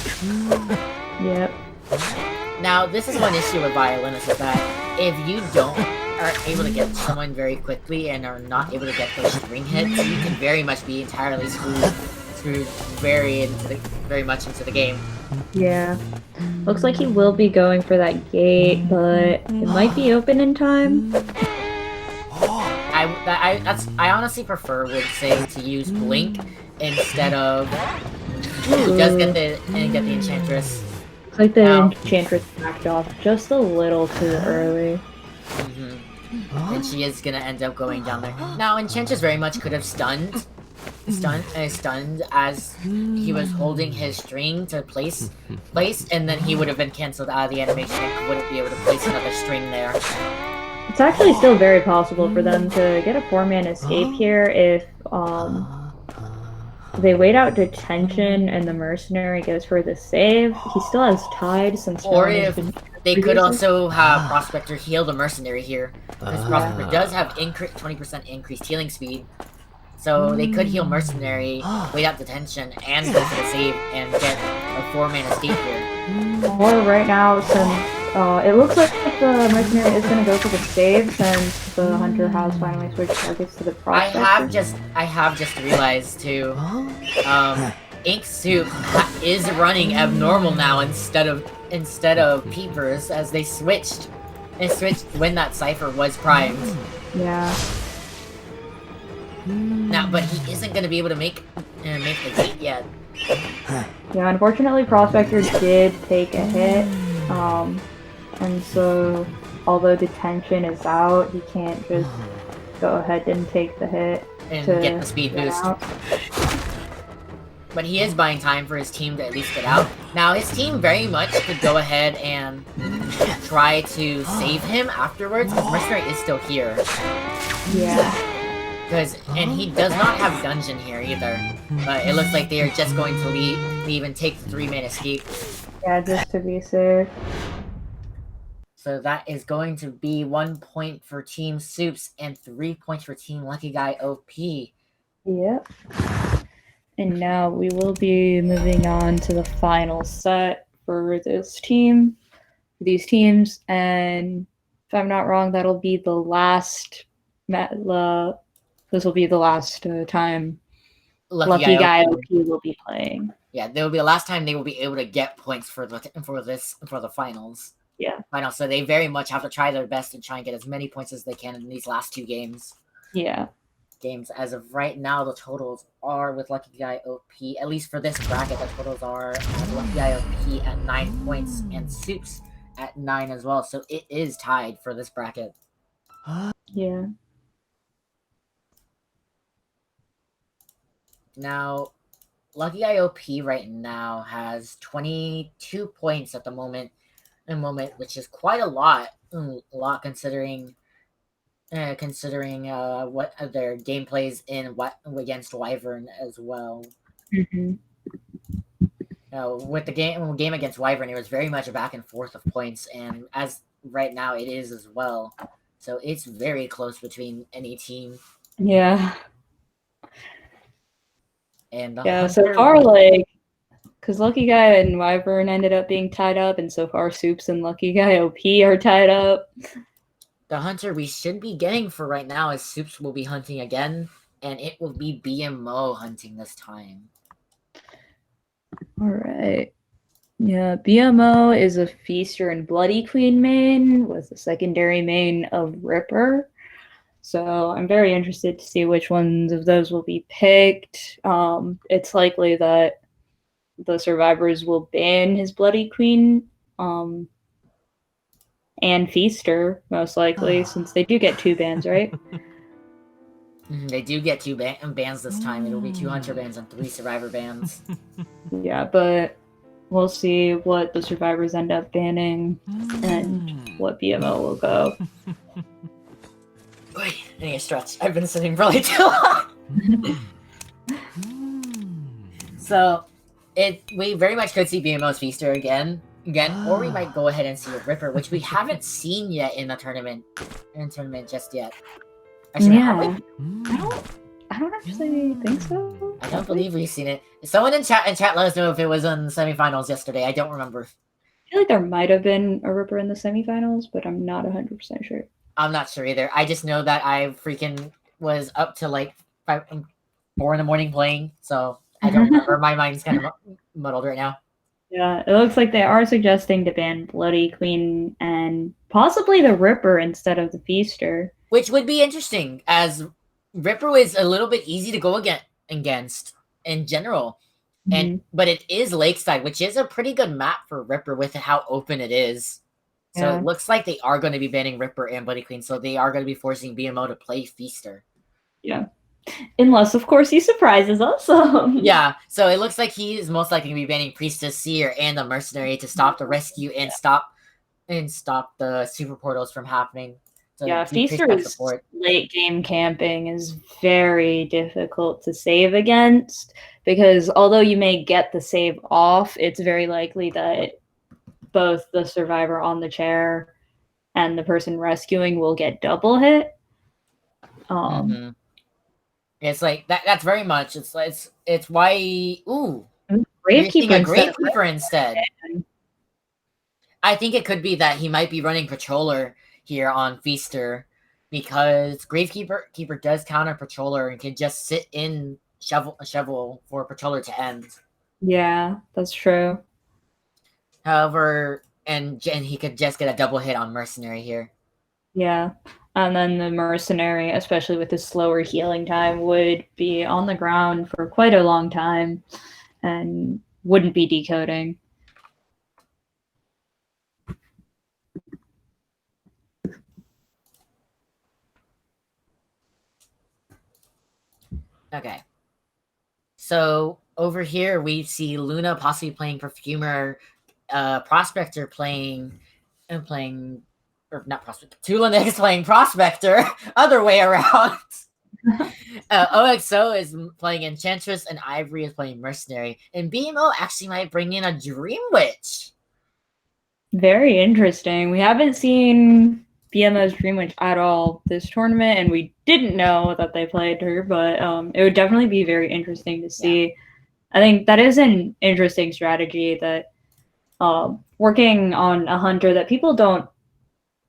B: Yep.
C: Now this is one issue with Violinist is that if you are able to get someone very quickly and are not able to get those string hits, you can very much be entirely screwed very much into the game.
B: Yeah. Looks like he will be going for that gate, but it might be open in time.
C: I I honestly would say to use Blink instead of. Ooh, he does get the Enchantress.
B: It's like the Enchantress backed off just a little too early.
C: And she is gonna end up going down there. Now, Enchantress very much could have stunned as he was holding his string to place, and then he would have been cancelled out of the animation and wouldn't be able to place another string there.
B: It's actually still very possible for them to get a 4-man escape here if they wait out detention and the mercenary goes for the save. He still has tied since.
C: Or if they could also have Prospector heal the mercenary here, because Prospector does have 20% increased healing speed. So they could heal mercenary, wait out detention, and go for the save and get a 4-man escape here.
B: Or right now, since it looks like the mercenary is going to go for the save, since the hunter has finally switched targets to the Prospector.
C: I have just realized too. Ink Soup is running abnormal now instead of Peepers, as they switched when that cipher was primed.
B: Yeah.
C: Now, but he isn't going to be able to make the gate yet.
B: Yeah, unfortunately, Prospector did take a hit, and so although detention is out, he can't just go ahead and take the hit
C: and get the speed boost. But he is buying time for his team to at least get out. Now, his team very much could go ahead and try to save him afterwards, because Mercenary is still here.
B: Yeah.
C: And he does not have dungeon here either. But it looks like they are just going to leave and take the 3-man escape.
B: Yeah, just to be safe.
C: So that is going to be 1 point for Team Soups and 3 points for Team Lucky Guy OP.
B: Yep. And now we will be moving on to the final set for these teams. And if I'm not wrong, that'll be the last. This will be the last time Lucky Guy OP will be playing.
C: Yeah, there will be the last time they will be able to get points for the finals.
B: Yeah.
C: Finals. So they very much have to try their best to try and get as many points as they can in these last 2 games.
B: Yeah.
C: Games as of right now, the totals are with Lucky Guy OP, at least for this bracket, the totals are Lucky Guy OP at 9 points and Soups at 9 as well. So it is tied for this bracket.
B: Yeah.
C: Now, Lucky Guy OP right now has 22 points at the moment, which is quite a lot considering what their gameplays against Wyvern as well. With the game against Wyvern, it was very much a back and forth of points, and as right now it is as well. So it's very close between any team.
B: Yeah.
C: And
B: so far, because Lucky Guy and Wyvern ended up being tied up, and so far Soups and Lucky Guy OP are tied up.
C: The hunter we should be getting for right now is Soups will be hunting again, and it will be BMO hunting this time.
B: All right. Yeah, BMO is a Feaster and Bloody Queen main with a secondary main of Ripper. So I'm very interested to see which ones of those will be picked. It's likely that the survivors will ban his Bloody Queen and Feaster, most likely, since they do get 2 bans, right?
C: They do get 2 bans this time. It'll be 2 hunter bans and 3 survivor bans.
B: Yeah, but we'll see what the survivors end up banning and what BMO will go.
C: Wait, I need a stretch. I've been sitting really too long. So, we very much could see BMO's Feaster again, or we might go ahead and see a Ripper, which we haven't seen yet in the tournament. Just yet. Actually,
B: yeah, I don't actually think so.
C: I don't believe we've seen it. Someone in chat let us know if it was in the semifinals yesterday. I don't remember.
B: I feel like there might have been a Ripper in the semifinals, but I'm not 100% sure.
C: I'm not sure either. I just know that I freaking was up to 4 in the morning playing, so I don't remember. My mind's kind of muddled right now.
B: Yeah, it looks like they are suggesting to ban Bloody Queen and possibly the Ripper instead of the Feaster.
C: Which would be interesting, as Ripper is a little bit easy to go against in general. But it is Lakeside, which is a pretty good map for Ripper with how open it is. So
B: Yeah.
C: it looks like they are going to be banning Ripper and Bloody Queen, so they are going to be forcing BMO to play Feaster.
B: Yeah. Unless, of course, he surprises us.
C: Yeah, so it looks like he is most likely going to be banning Priestess, Seer, and the Mercenary to stop the rescue and stop the super portals from happening.
B: Yeah, Feaster's late game camping is very difficult to save against, because although you may get the save off, it's very likely that both the survivor on the chair and the person rescuing will get double hit.
C: It's like that's very much. It's why
B: Gravekeeper
C: instead. I think it could be that he might be running Patroller here on Feaster, because Gravekeeper does counter Patroller and can just sit in shovel for Patroller to end.
B: Yeah, that's true.
C: However, and he could just get a double hit on Mercenary here.
B: Yeah, and then the Mercenary, especially with his slower healing time, would be on the ground for quite a long time and wouldn't be decoding.
C: Okay. So over here we see Luna possibly playing Perfumer, Prospector playing, or not Prospector. Tulanix playing Prospector, other way around. OXO is playing Enchantress, and Ivory is playing Mercenary. And BMO actually might bring in a Dream Witch.
B: Very interesting. We haven't seen BMO's Dream Witch at all this tournament, and we didn't know that they played her, but it would definitely be very interesting to see. Yeah. I think that is an interesting strategy, that working on a hunter that people don't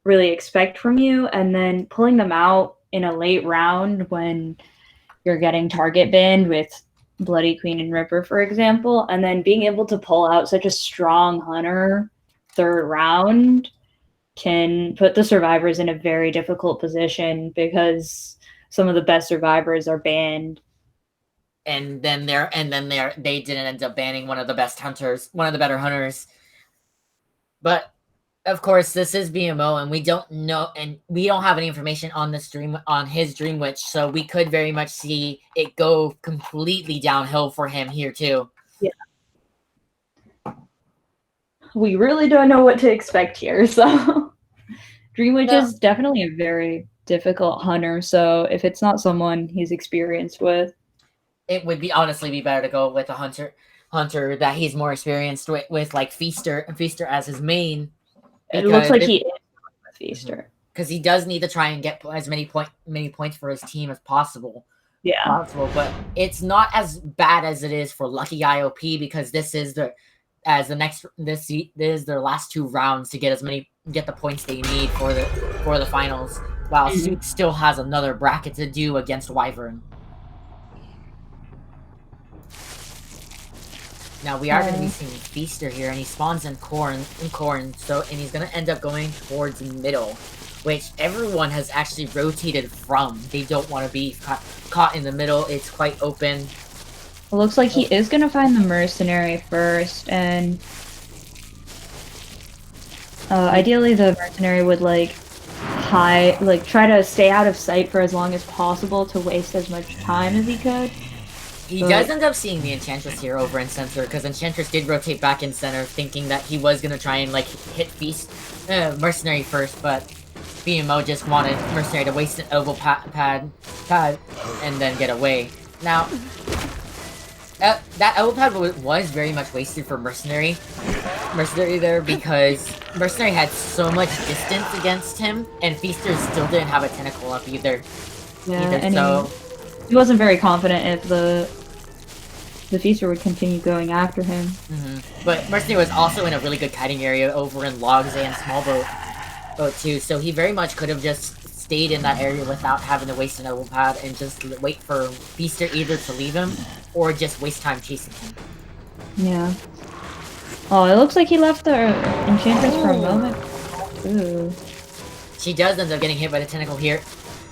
B: really expect from you, and then pulling them out in a late round when you're getting target banned with Bloody Queen and Ripper, for example, and then being able to pull out such a strong hunter third round can put the survivors in a very difficult position, because some of the best survivors are banned.
C: And then they didn't end up banning one of the best hunters, one of the better hunters. But of course, this is BMO, and we don't know, and we don't have any information on his Dream Witch, so we could very much see it go completely downhill for him here too.
B: Yeah. We really don't know what to expect here, so Dream Witch is definitely a very difficult hunter, so if it's not someone he's experienced with,
C: it would honestly be better to go with a hunter that he's more experienced with like Feaster as his main.
B: It looks like he is with Feaster,
C: because he does need to try and get as many points for his team as possible.
B: Yeah,
C: but it's not as bad as it is for Lucky IOP, because this is their last 2 rounds to get the points they need for the finals, while Suit still has another bracket to do against Wyvern. Now we are going to be seeing Feaster here, and he spawns in corn, and he's going to end up going towards middle, which everyone has actually rotated from. They don't want to be caught in the middle. It's quite open.
B: It looks like he is going to find the Mercenary first, and ideally the Mercenary would try to stay out of sight for as long as possible to waste as much time as he could.
C: He does end up seeing the Enchantress here over in center, because Enchantress did rotate back in center, thinking that he was going to try and hit Mercenary first, but BMO just wanted Mercenary to waste an elbow pad and then get away. Now, that elbow pad was very much wasted for Mercenary there, because Mercenary had so much distance against him, and Feaster still didn't have a tentacle up either.
B: So he wasn't very confident if the Feaster would continue going after him.
C: But Mercenary was also in a really good kiting area over in Logs and Small Boat too, so he very much could have just stayed in that area without having to waste an elbow pad and just wait for Feaster either to leave him or just waste time chasing him.
B: Yeah. Oh, it looks like he left the Enchantress for a moment. Ooh.
C: She does end up getting hit by the tentacle here.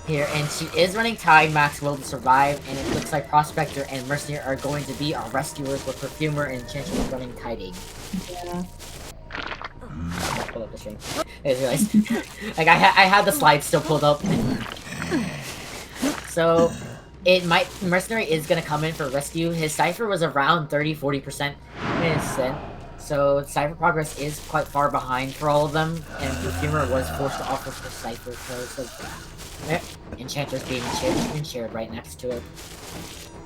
C: here, and she is running Tide Max Will to survive, and it looks like Prospector and Mercenary are going to be our rescuers, with Perfumer and Enchantress running Tiding.
B: Yeah.
C: Pull up the stream. I just realized. Like, I had the slides still pulled up. So, Mercenary is gonna come in for rescue. His Cypher was around 30-40% innocent. So, Cypher progress is quite far behind for all of them, and Perfumer was forced to offer for Cypher because of Enchantress being shared right next to it.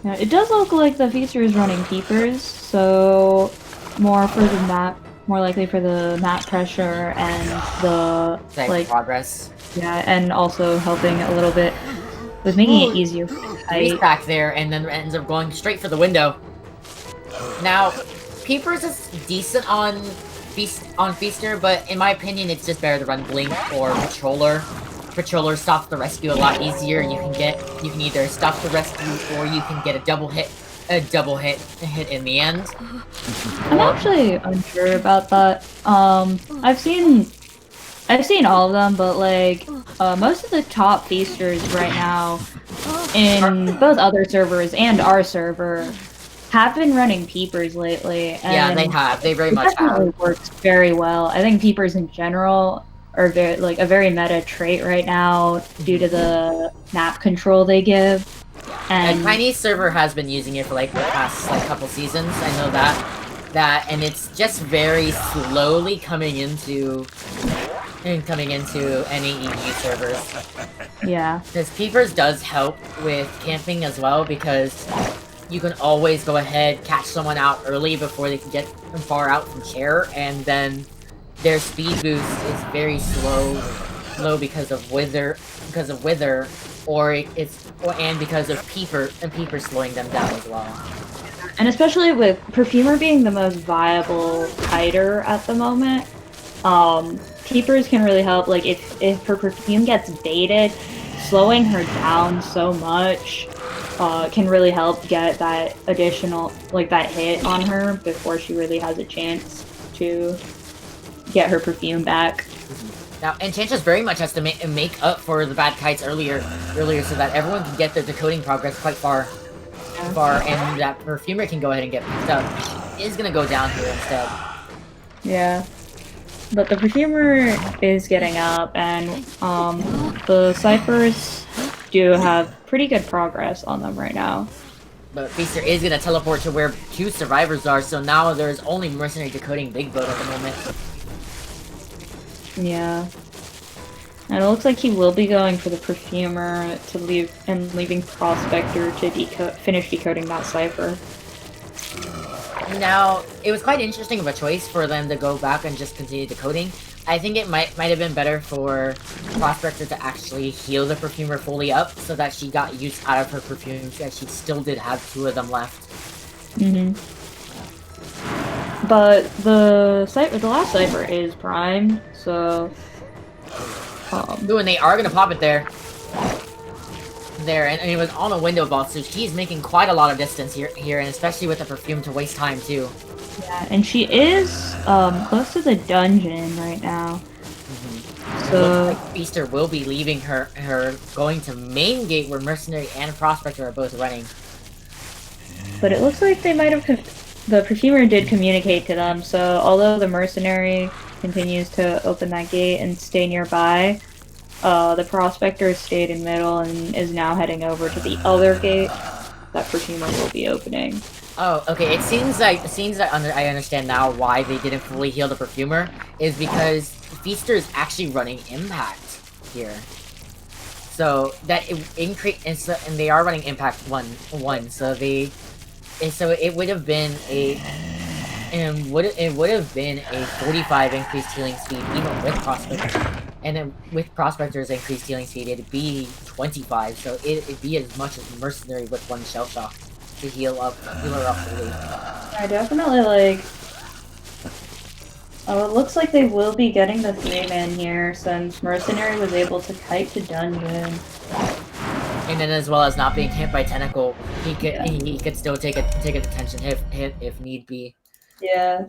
B: Yeah, it does look like the Feaster is running Peepers, so more likely for the map pressure and the
C: Cypher progress.
B: Yeah, and also helping a little bit with making it easier for the kite.
C: Back there, and then ends up going straight for the window. Now, Peepers is decent on Feaster, but in my opinion, it's just better to run Blink or Patroller. Patroller stops the rescue a lot easier. You can either stop the rescue or you can get a double hit in the end.
B: I'm actually unsure about that. I've seen all of them, but like most of the top feasters right now in both other servers and our server have been running Peepers lately. And
C: yeah, they have. They very much have.
B: Works very well. I think Peepers in general are a very meta trait right now due to the map control they give. And
C: Chinese server has been using it for like the past couple seasons. I know that, and it's just very slowly coming into any EU servers.
B: Yeah,
C: because Peepers does help with camping as well, because you can always go ahead, catch someone out early before they can get far out from chair, and then their speed boost is very slow because of wither, and because of Peeper slowing them down as well.
B: and especially with Perfumer being the most viable kiter at the moment, Peepers can really help. Like if her Perfume gets baited, slowing her down so much can really help get that additional that hit on her before she really has a chance to get her Perfume back.
C: Now, Enchantress very much has to make up for the bad kites earlier, so that everyone can get their decoding progress quite far, and that Perfumer can go ahead and get picked up. She is gonna go down here instead.
B: Yeah, but the Perfumer is getting up, and the Cyphers do have pretty good progress on them right now.
C: But Feaster is gonna teleport to where two survivors are, so now there's only Mercenary decoding Big Boat at the moment.
B: Yeah. And it looks like he will be going for the Perfumer to leaving Prospector to finish decoding that Cypher.
C: Now, it was quite interesting of a choice for them to go back and just continue decoding. I think it might have been better for Prospector to actually heal the Perfumer fully up, so that she got use out of her perfumes, and she still did have two of them left.
B: But the last Cypher is primed, so...
C: Ooh, and they are gonna pop it there. And it was on a window vault, so she's making quite a lot of distance here, and especially with the Perfume to waste time too.
B: Yeah, and she is close to the dungeon right now. So
C: like Feaster will be leaving her going to main gate, where Mercenary and Prospector are both running.
B: But it looks like they might have the Perfumer did communicate to them, so although the Mercenary continues to open that gate and stay nearby, the Prospector stayed in middle and is now heading over to the other gate that Perfumer will be opening.
C: Oh, okay. It seems that I understand now why they didn't fully heal the Perfumer, is because Feaster is actually running Impact here. So that and they are running Impact 1, so it would have been a 45 increased healing speed even with Prospector, and then with Prospector's increased healing speed it'd be 25, so it'd be as much as Mercenary with one shell shock to heal her up fully.
B: I definitely Oh, it looks like they will be getting the 3-man here, since Mercenary was able to kite to dungeon.
C: And then, as well as not being hit by Tentacle, he could still take a detention hit if need be.
B: Yeah.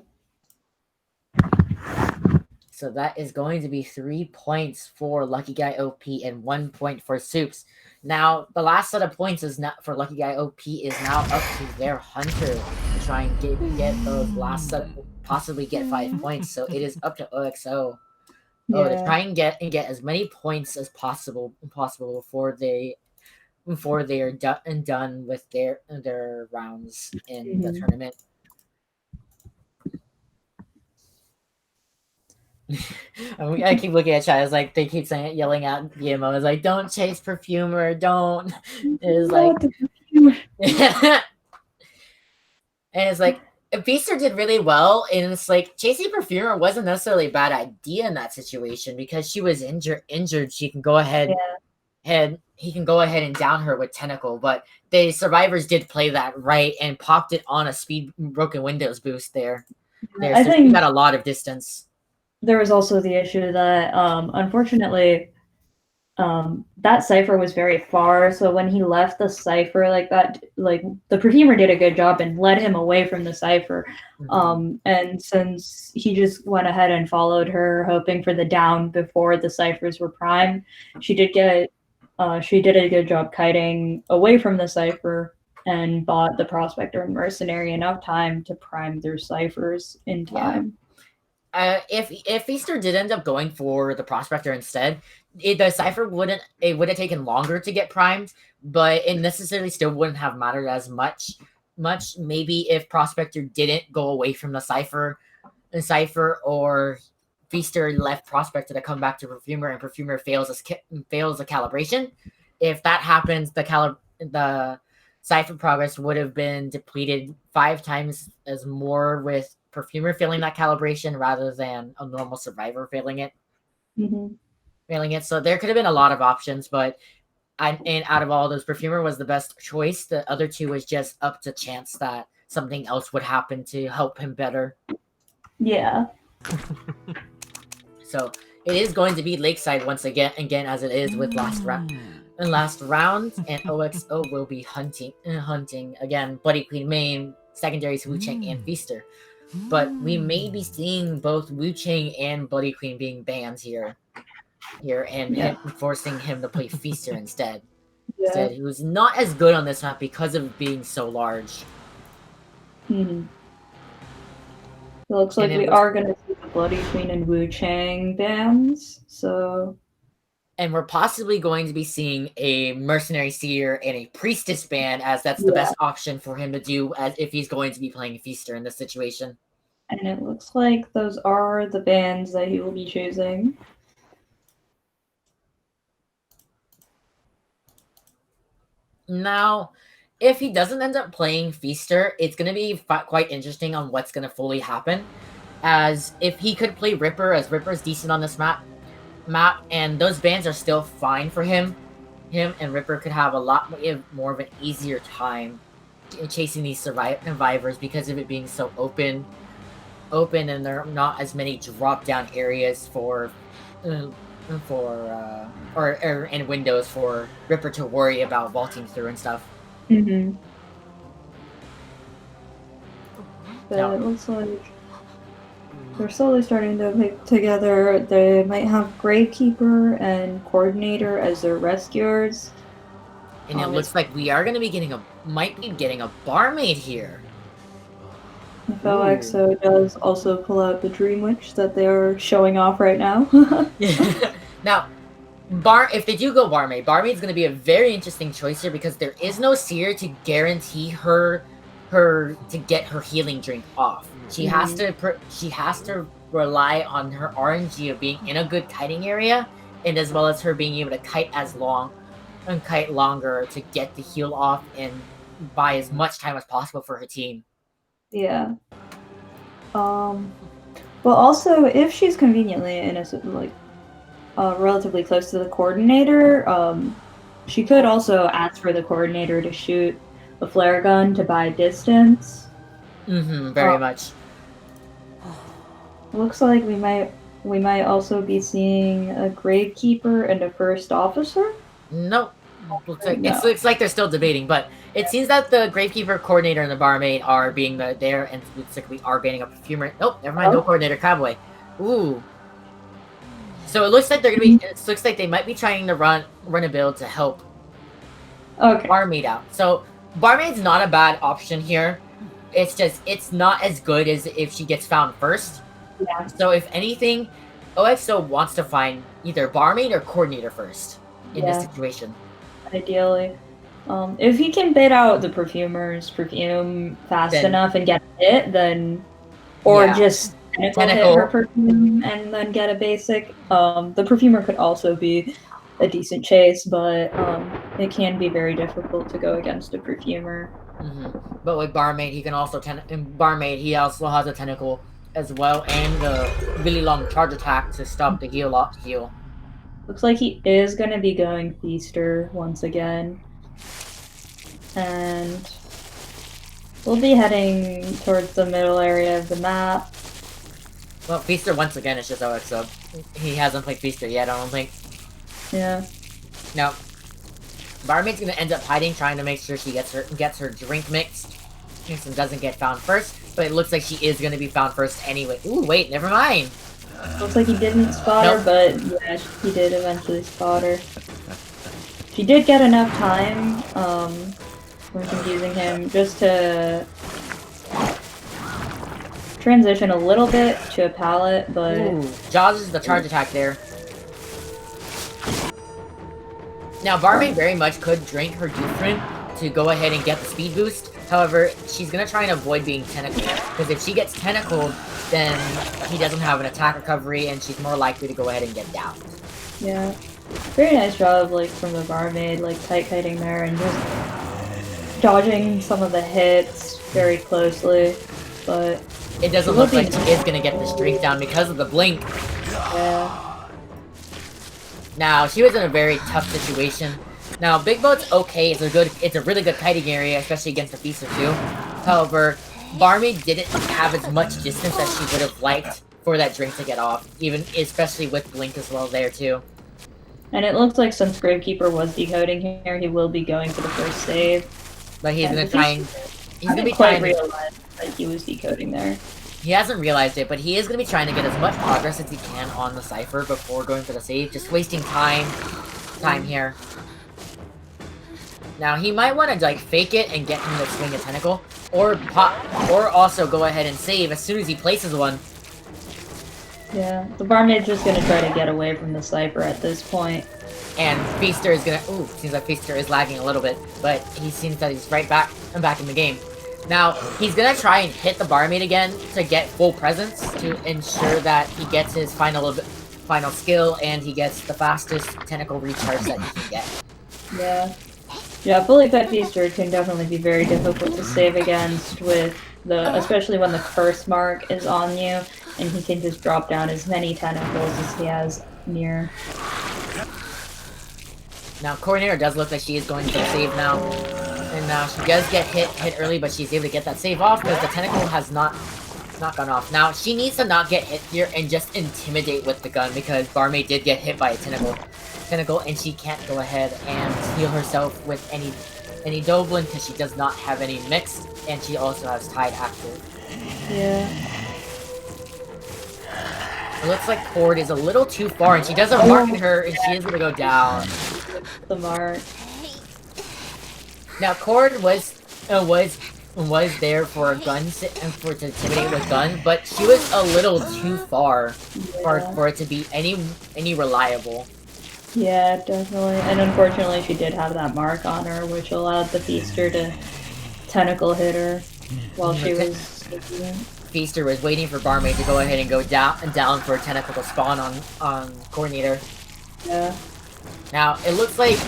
C: So that is going to be 3 points for Lucky Guy OP and 1 point for Soups. Now, the last set of points is not for Lucky Guy OP is now up to their Hunter to try and get those last set, possibly get 5 points. So it is up to OXO to try and get as many points as possible before they are done with their rounds in the tournament. I keep looking at chat. It's like they keep saying, yelling at BMO. It's like, don't chase Perfumer, don't. It's like, and it's like, Feaster did really well, and it's like chasing Perfumer wasn't necessarily a bad idea in that situation because she was injured. She can go ahead, and he can go ahead and down her with Tentacle. But the survivors did play that right and popped it on a speed broken windows boost there.
B: I think
C: we got a lot of distance.
B: There was also the issue that, unfortunately, that cipher was very far. So when he left the cipher like that, like the Perfumer did a good job and led him away from the cipher. And since he just went ahead and followed her, hoping for the down before the ciphers were primed, she did a good job kiting away from the cipher and bought the Prospector and Mercenary enough time to prime their ciphers in time.
C: If Feaster did end up going for the Prospector instead, the cipher would have taken longer to get primed, but it necessarily still wouldn't have mattered as much. Maybe if Prospector didn't go away from the cipher, or Feaster left Prospector to come back to Perfumer, and Perfumer fails a calibration. If that happens, the cipher progress would have been depleted 5 times as more with Perfumer failing that calibration rather than a normal survivor failing it. So there could have been a lot of options, but and out of all those, Perfumer was the best choice. The other two was just up to chance that something else would happen to help him better.
B: Yeah.
C: So it is going to be Lakeside once again as it is with last round, and OXO will be hunting again. Bloody Queen main, secondaries Wu Chang and Feaster. But we may be seeing both Wu Chang and Bloody Queen being banned here and forcing him to play Feaster instead. Instead, he was not as good on this map because of being so large.
B: It looks like we are going to see the Bloody Queen and Wu Chang bans, so...
C: And we're possibly going to be seeing a Mercenary Seer and a Priestess ban, as that's the best option for him to do as if he's going to be playing Feaster in this situation.
B: And it looks like those are the bans that he will be choosing.
C: Now, if he doesn't end up playing Feaster, it's going to be quite interesting on what's going to fully happen. As if he could play Ripper, as Ripper's decent on this map, and those bans are still fine for him, and Ripper could have a lot more of an easier time chasing these survivors because of it being so open, and there are not as many drop down areas and windows for Ripper to worry about vaulting through and stuff.
B: But it looks like they're slowly starting to pick together. They might have Gravekeeper and Coordinator as their rescuers.
C: And it looks like we are going to be might be getting a barmaid here.
B: If OXO does also pull out the Dream Witch that they are showing off right now.
C: Now, if they do go barmaid's going to be a very interesting choice here because there is no seer to guarantee her to get her healing drink off. She has to rely on her RNG of being in a good kiting area, and as well as her being able to kite longer to get the heal off and buy as much time as possible for her team.
B: Yeah. Well, also, if she's conveniently innocent, relatively close to the Coordinator, she could also ask for the Coordinator to shoot a flare gun to buy distance.
C: Very much.
B: Looks like we might also be seeing a Gravekeeper and a First Officer.
C: Nope. It looks like they're still debating, but it seems that the Gravekeeper, Coordinator, and the Barmaid are being there, and it looks like we are banning a Perfumer. Nope, never mind, no Coordinator, Cowboy. Ooh. So it looks like they're gonna be. It looks like they might be trying to run a build to help
B: Okay.
C: Barmaid out. So Barmaid's not a bad option here. It's just it's not as good as if she gets found first.
B: Yeah.
C: So if anything, OXO wants to find either Barmaid or Coordinator first in this situation.
B: Ideally. If he can bait out the perfumer's perfume fast enough and get it, then or just tentacle hit her perfume and then get a basic. The perfumer could also be a decent chase, but it can be very difficult to go against a perfumer.
C: But with Barmaid, he can also Barmaid. He also has a tentacle as well, and a really long charge attack to stop the heal.
B: Looks like he is going to be going Feaster once again. And we'll be heading towards the middle area of the map.
C: Well, Feaster once again is just OXO. He hasn't played Feaster yet, I don't think.
B: Yeah.
C: Now, Barmaid's gonna end up hiding, trying to make sure she gets her drink mixed and doesn't get found first. But it looks like she is gonna be found first anyway. Ooh, wait, never mind.
B: Looks like he didn't spot her, but yeah, he did eventually spot her. She did get enough time from confusing him just to transition a little bit to a pallet, but...
C: Ooh, Jaws is the charge attack there. Now, Barmaid very much could drink her Dufrin to go ahead and get the speed boost. However, she's gonna try and avoid being tentacled, because if she gets tentacled, then he doesn't have an attack recovery, and she's more likely to go ahead and get down.
B: Yeah. Very nice job, like, from the Barmaid, like, tight-kiting there and just dodging some of the hits very closely, but...
C: It doesn't look like she is gonna get this drink down because of the blink.
B: Yeah.
C: Now, she was in a very tough situation. Now, Big Boat's okay. It's a really good kiting area, especially against the Feaster too. However, Barmaid didn't have as much distance as she would have liked for that drink to get off, especially with blink as well there too.
B: And it looks like since Gravekeeper was decoding here, he will be going for the first save.
C: But he's gonna try and...
B: He's gonna be trying to realize that he was decoding there.
C: He hasn't realized it, but he is gonna be trying to get as much progress as he can on the cipher before going for the save, just wasting time here. Now he might want to like fake it and get him to swing a tentacle, or also go ahead and save as soon as he places one.
B: Yeah, the Barmaid's just gonna try to get away from the cipher at this point.
C: And Feaster is gonna... Ooh, seems like Feaster is lagging a little bit, but he seems that he's back in the game. Now, he's gonna try and hit the Barmaid again to get full presence to ensure that he gets his final skill and he gets the fastest tentacle recharge that he can get.
B: Yeah. Yeah, fully fed Feaster can definitely be very difficult to save against especially when the curse mark is on you and he can just drop down as many tentacles as he has near.
C: Now, Coordinator does look like she is going for the save now. And now she does get hit early, but she's able to get that save off because the tentacle has not gone off. Now, she needs to not get hit here and just intimidate with the gun because Barmaid did get hit by a tentacle, and she can't go ahead and heal herself with any Doblin because she does not have any mixed, and she also has Tide active.
B: Yeah.
C: It looks like Cord is a little too far, and she doesn't mark her, and she is going to go down.
B: The mark.
C: Now, Cord was there for a gun to intimidate with gun, but she was a little too far for it to be any reliable.
B: Yeah, definitely. And unfortunately, she did have that mark on her, which allowed the Feaster to tentacle hit her while she was.
C: Feaster was waiting for Barmaid to go ahead and go down for a tentacle to spawn on Coordinator.
B: Yeah.
C: Now, it looks like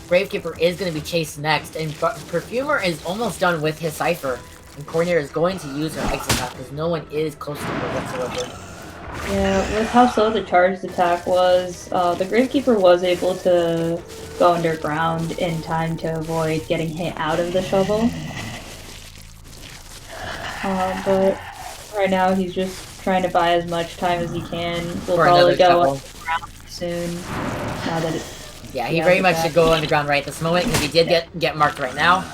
C: Gravekeeper is going to be chased next, and Perfumer is almost done with his cipher, and Coordinator is going to use her exit attack because no one is close to her whatsoever.
B: Yeah, with how slow the charged attack was, the Gravekeeper was able to go underground in time to avoid getting hit out of the shovel. But right now he's just trying to buy as much time as he can. We'll probably go underground soon. Now that
C: yeah, he very much should go underground right at this moment because he did get marked right now.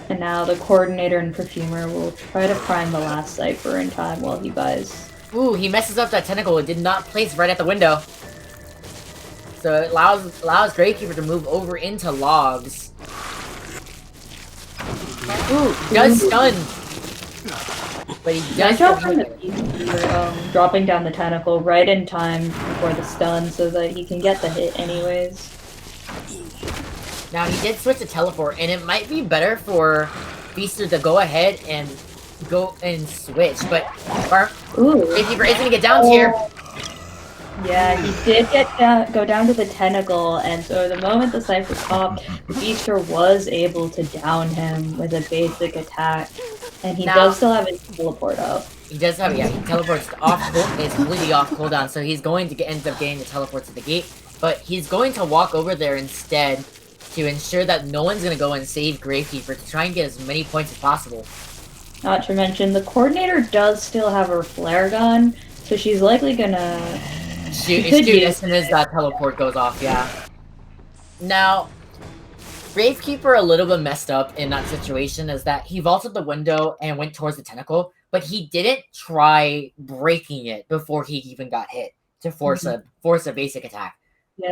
B: And now the Coordinator and Perfumer will try to prime the last cipher in time while he buys
C: Ooh, he messes up that tentacle. It did not place right at the window. So it allows Gravekeeper to move over into logs. Ooh, he does stun. But he does
B: Nice job from the for dropping down the tentacle right in time for the stun so that he can get the hit anyways.
C: Now he did switch to teleport, and it might be better for Feaster to go ahead and go and switch, but Gravekeeper is gonna get down tier.
B: Yeah, he did go down to the tentacle, and so the moment the Cypher popped, Feaster was able to down him with a basic attack, and he does still have his teleport up.
C: He does have, yeah, he teleports off, is completely off cooldown, so he's going to end up getting the teleport to the gate, but he's going to walk over there instead to ensure that no one's going to go and save Gravekeeper to try and get as many points as possible.
B: Not to mention, the Coordinator does still have her flare gun, so she's likely gonna
C: shoot as soon as that teleport goes off, yeah. Now, Gravekeeper a little bit messed up in that situation is that he vaulted the window and went towards the tentacle, but he didn't try breaking it before he even got hit to force a basic attack.
B: Yeah.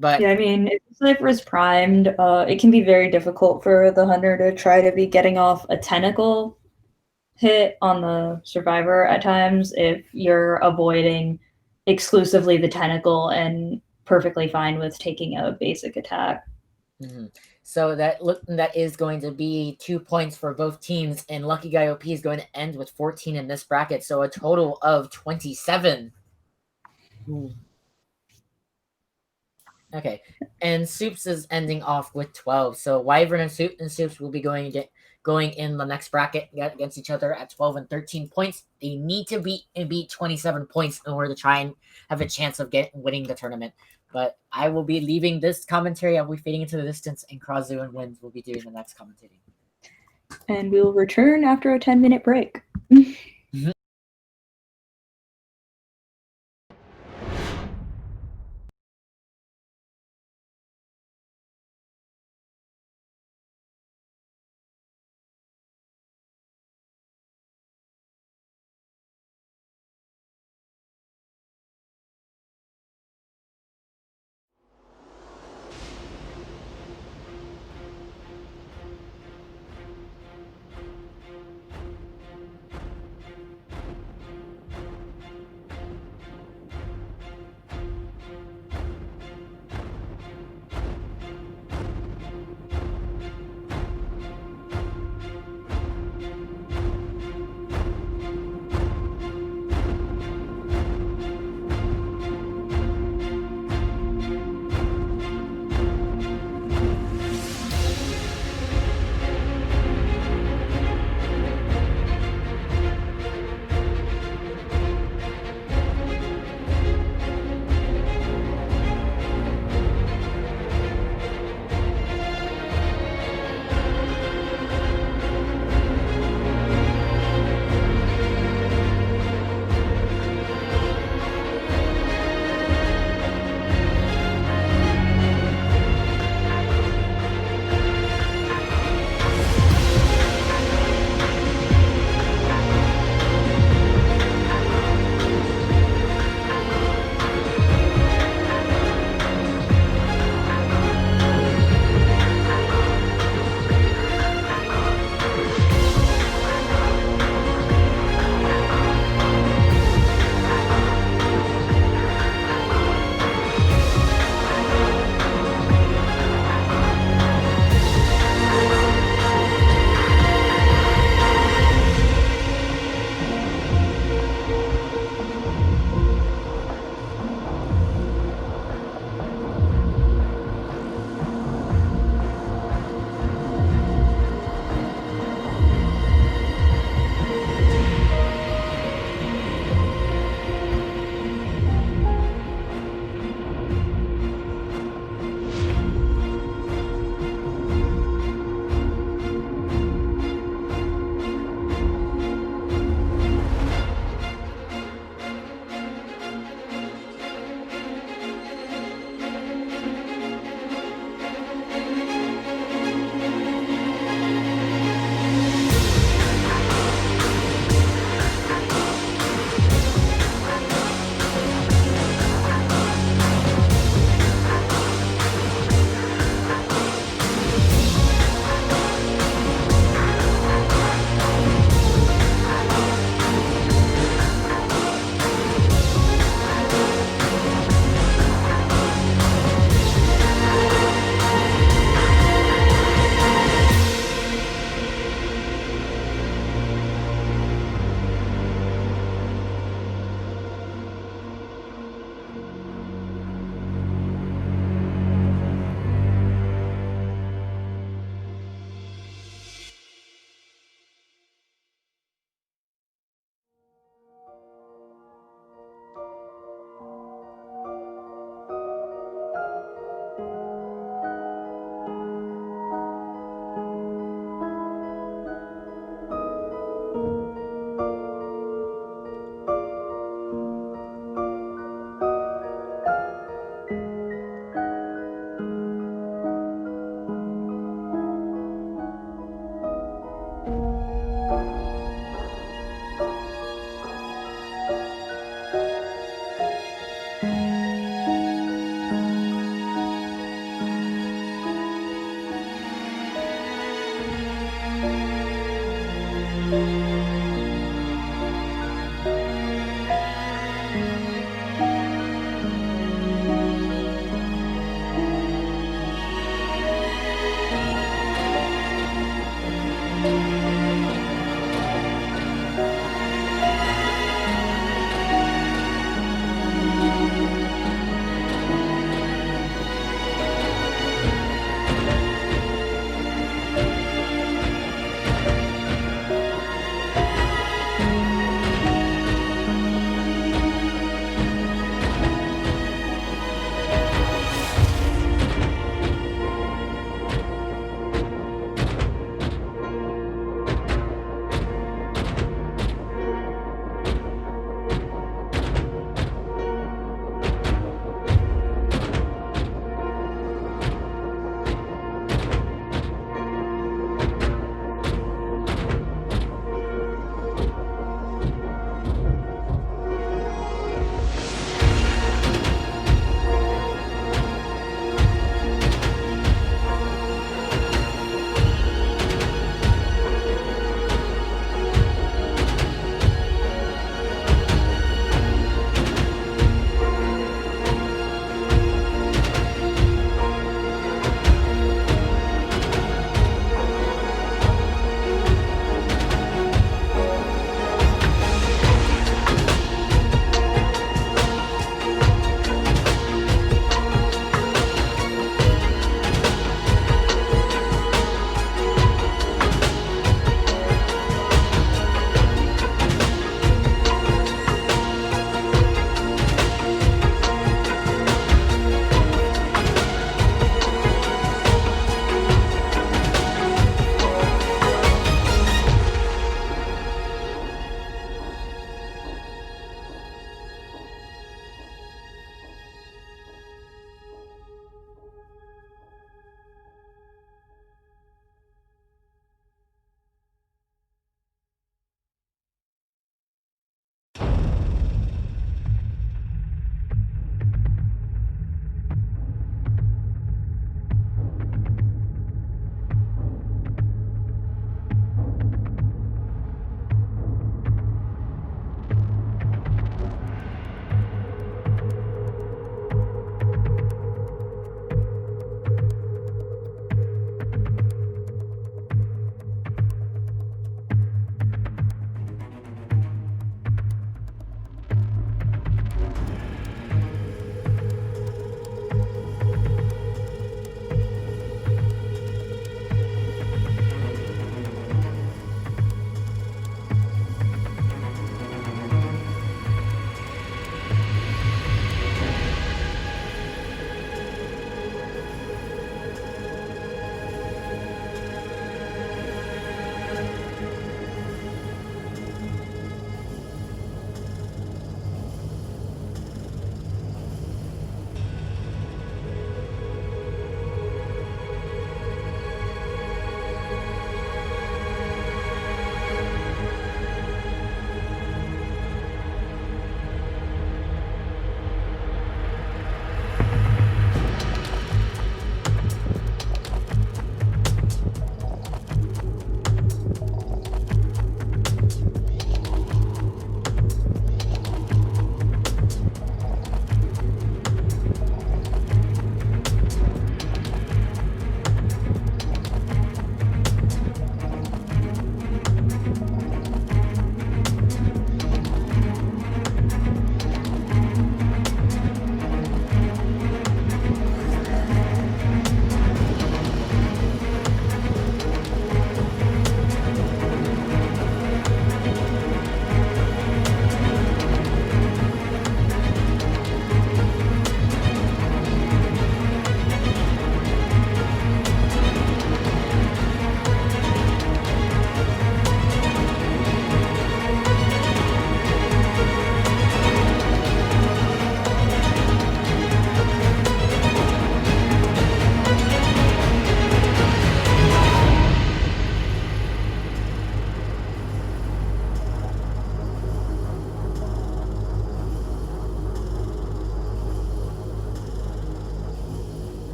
C: But
B: yeah, I mean, if the Cypher is primed, it can be very difficult for the Hunter to try to be getting off a tentacle hit on the Survivor at times if you're avoiding exclusively the tentacle and perfectly fine with taking a basic attack.
C: So that is going to be 2 points for both teams, and Lucky Guy OP is going to end with 14 in this bracket, so a total of 27. Okay, and Soups is ending off with 12. So Wyvern and Soups will be going in the next bracket against each other at 12 and 13 points. They need to beat 27 points in order to try and have a chance of winning the tournament. But I will be leaving this commentary. I'll be fading into the distance, and Krazoo and Wind will be doing the next commentating.
B: And we will return after a 10-minute break.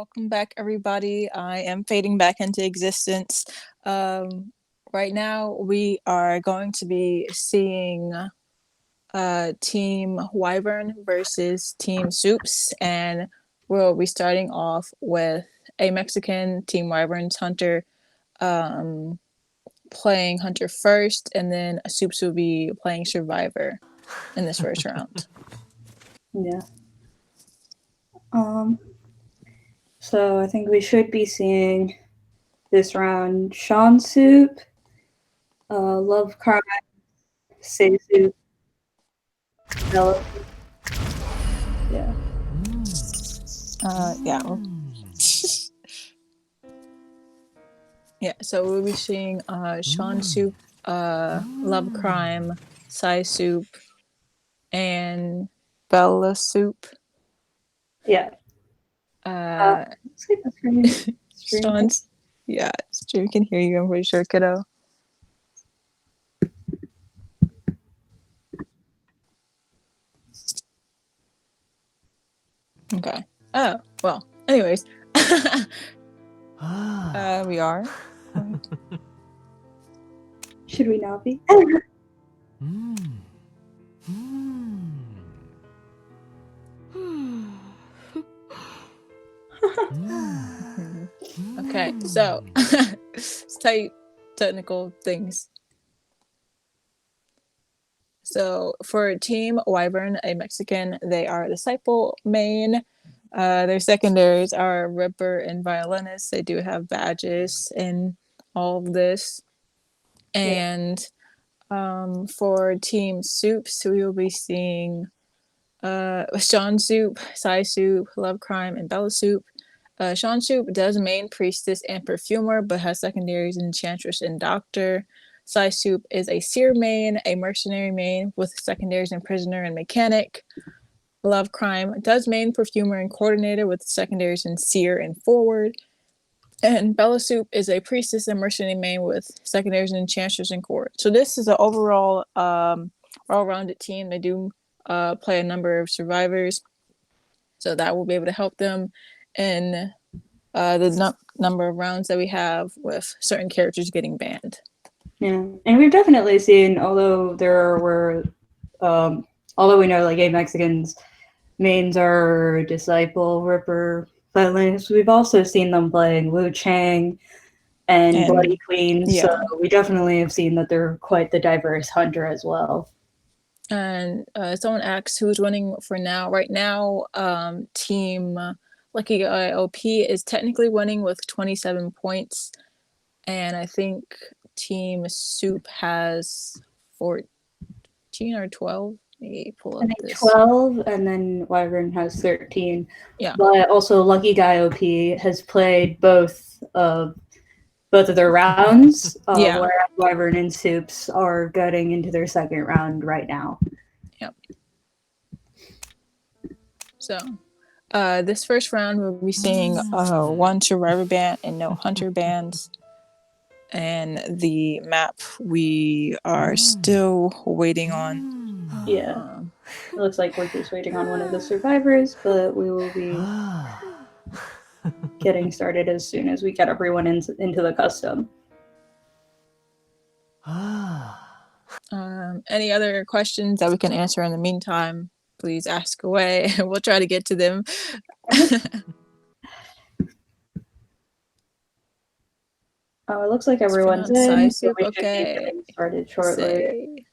A: welcome back, everybody. I am fading back into existence. Right now, we are going to be seeing Team Wyvern versus Team Soups, and we'll be starting off with a Mexican, Team Wyvern's Hunter, playing Hunter first, and then Soups will be playing Survivor in this first round.
B: Yeah. So I think we should be seeing this round Sean Soup, Love Crime, Say Soup, Bella. Yeah.
A: Yeah. Yeah, so we'll be seeing Sean Soup, Love Crime, Sai Soup, and Bella Soup.
B: Yeah. Looks like the screen.
A: Sean's, yeah, stream can hear you, I'm pretty sure, kiddo. Okay. Oh, well, anyways. We are.
B: Should we not be?
A: Okay, so let's tell you technical things. So for Team Wyvern, a Mexican, they are Disciple main. Their secondaries are Ripper and Violinist. They do have badges and all of this. And for Team Soups, we will be seeing Sean Soup, Sai Soup, Love Crime, and Bella Soup. Sean Soup does main Priestess and Perfumer, but has secondaries in Enchantress and Doctor. Sai Soup is a Seer main, a Mercenary main with secondaries in Prisoner and Mechanic. Love Crime does main Perfumer and Coordinator with secondaries in Seer and Forward. And Bella Soup is a Priestess and Mercenary main with secondaries in Enchantress and Court. So this is an overall all-rounded team. They do play a number of survivors, so that will be able to help them in the number of rounds that we have with certain characters getting banned.
B: Yeah, and we've definitely seen, although we know like Game Mexicans mains are Disciple, Ripper, Violinist, we've also seen them playing Wu Chang and Bloody Queen. Yeah. So we definitely have seen that they're quite the diverse hunter as well.
A: And someone asks who's winning for now. Right now, Team Lucky Guy OP is technically winning with 27 points. And I think Team Soup has 14 or 12. Maybe pull up this.
B: 12, and then Wyvern has 13.
A: Yeah.
B: But also Lucky Guy OP has played both of their rounds, whereas Wyvern and Soups are getting into their second round right now.
A: Yep. So, this first round we'll be seeing 1 Survivor ban and no Hunter bans. And the map we are still waiting on.
B: Yeah. It looks like we're just waiting on one of the survivors, but we will be getting started as soon as we get everyone into the custom.
A: Any other questions that we can answer in the meantime, please ask away. We'll try to get to them.
B: It looks like everyone's in,
A: so we
B: should be getting started shortly.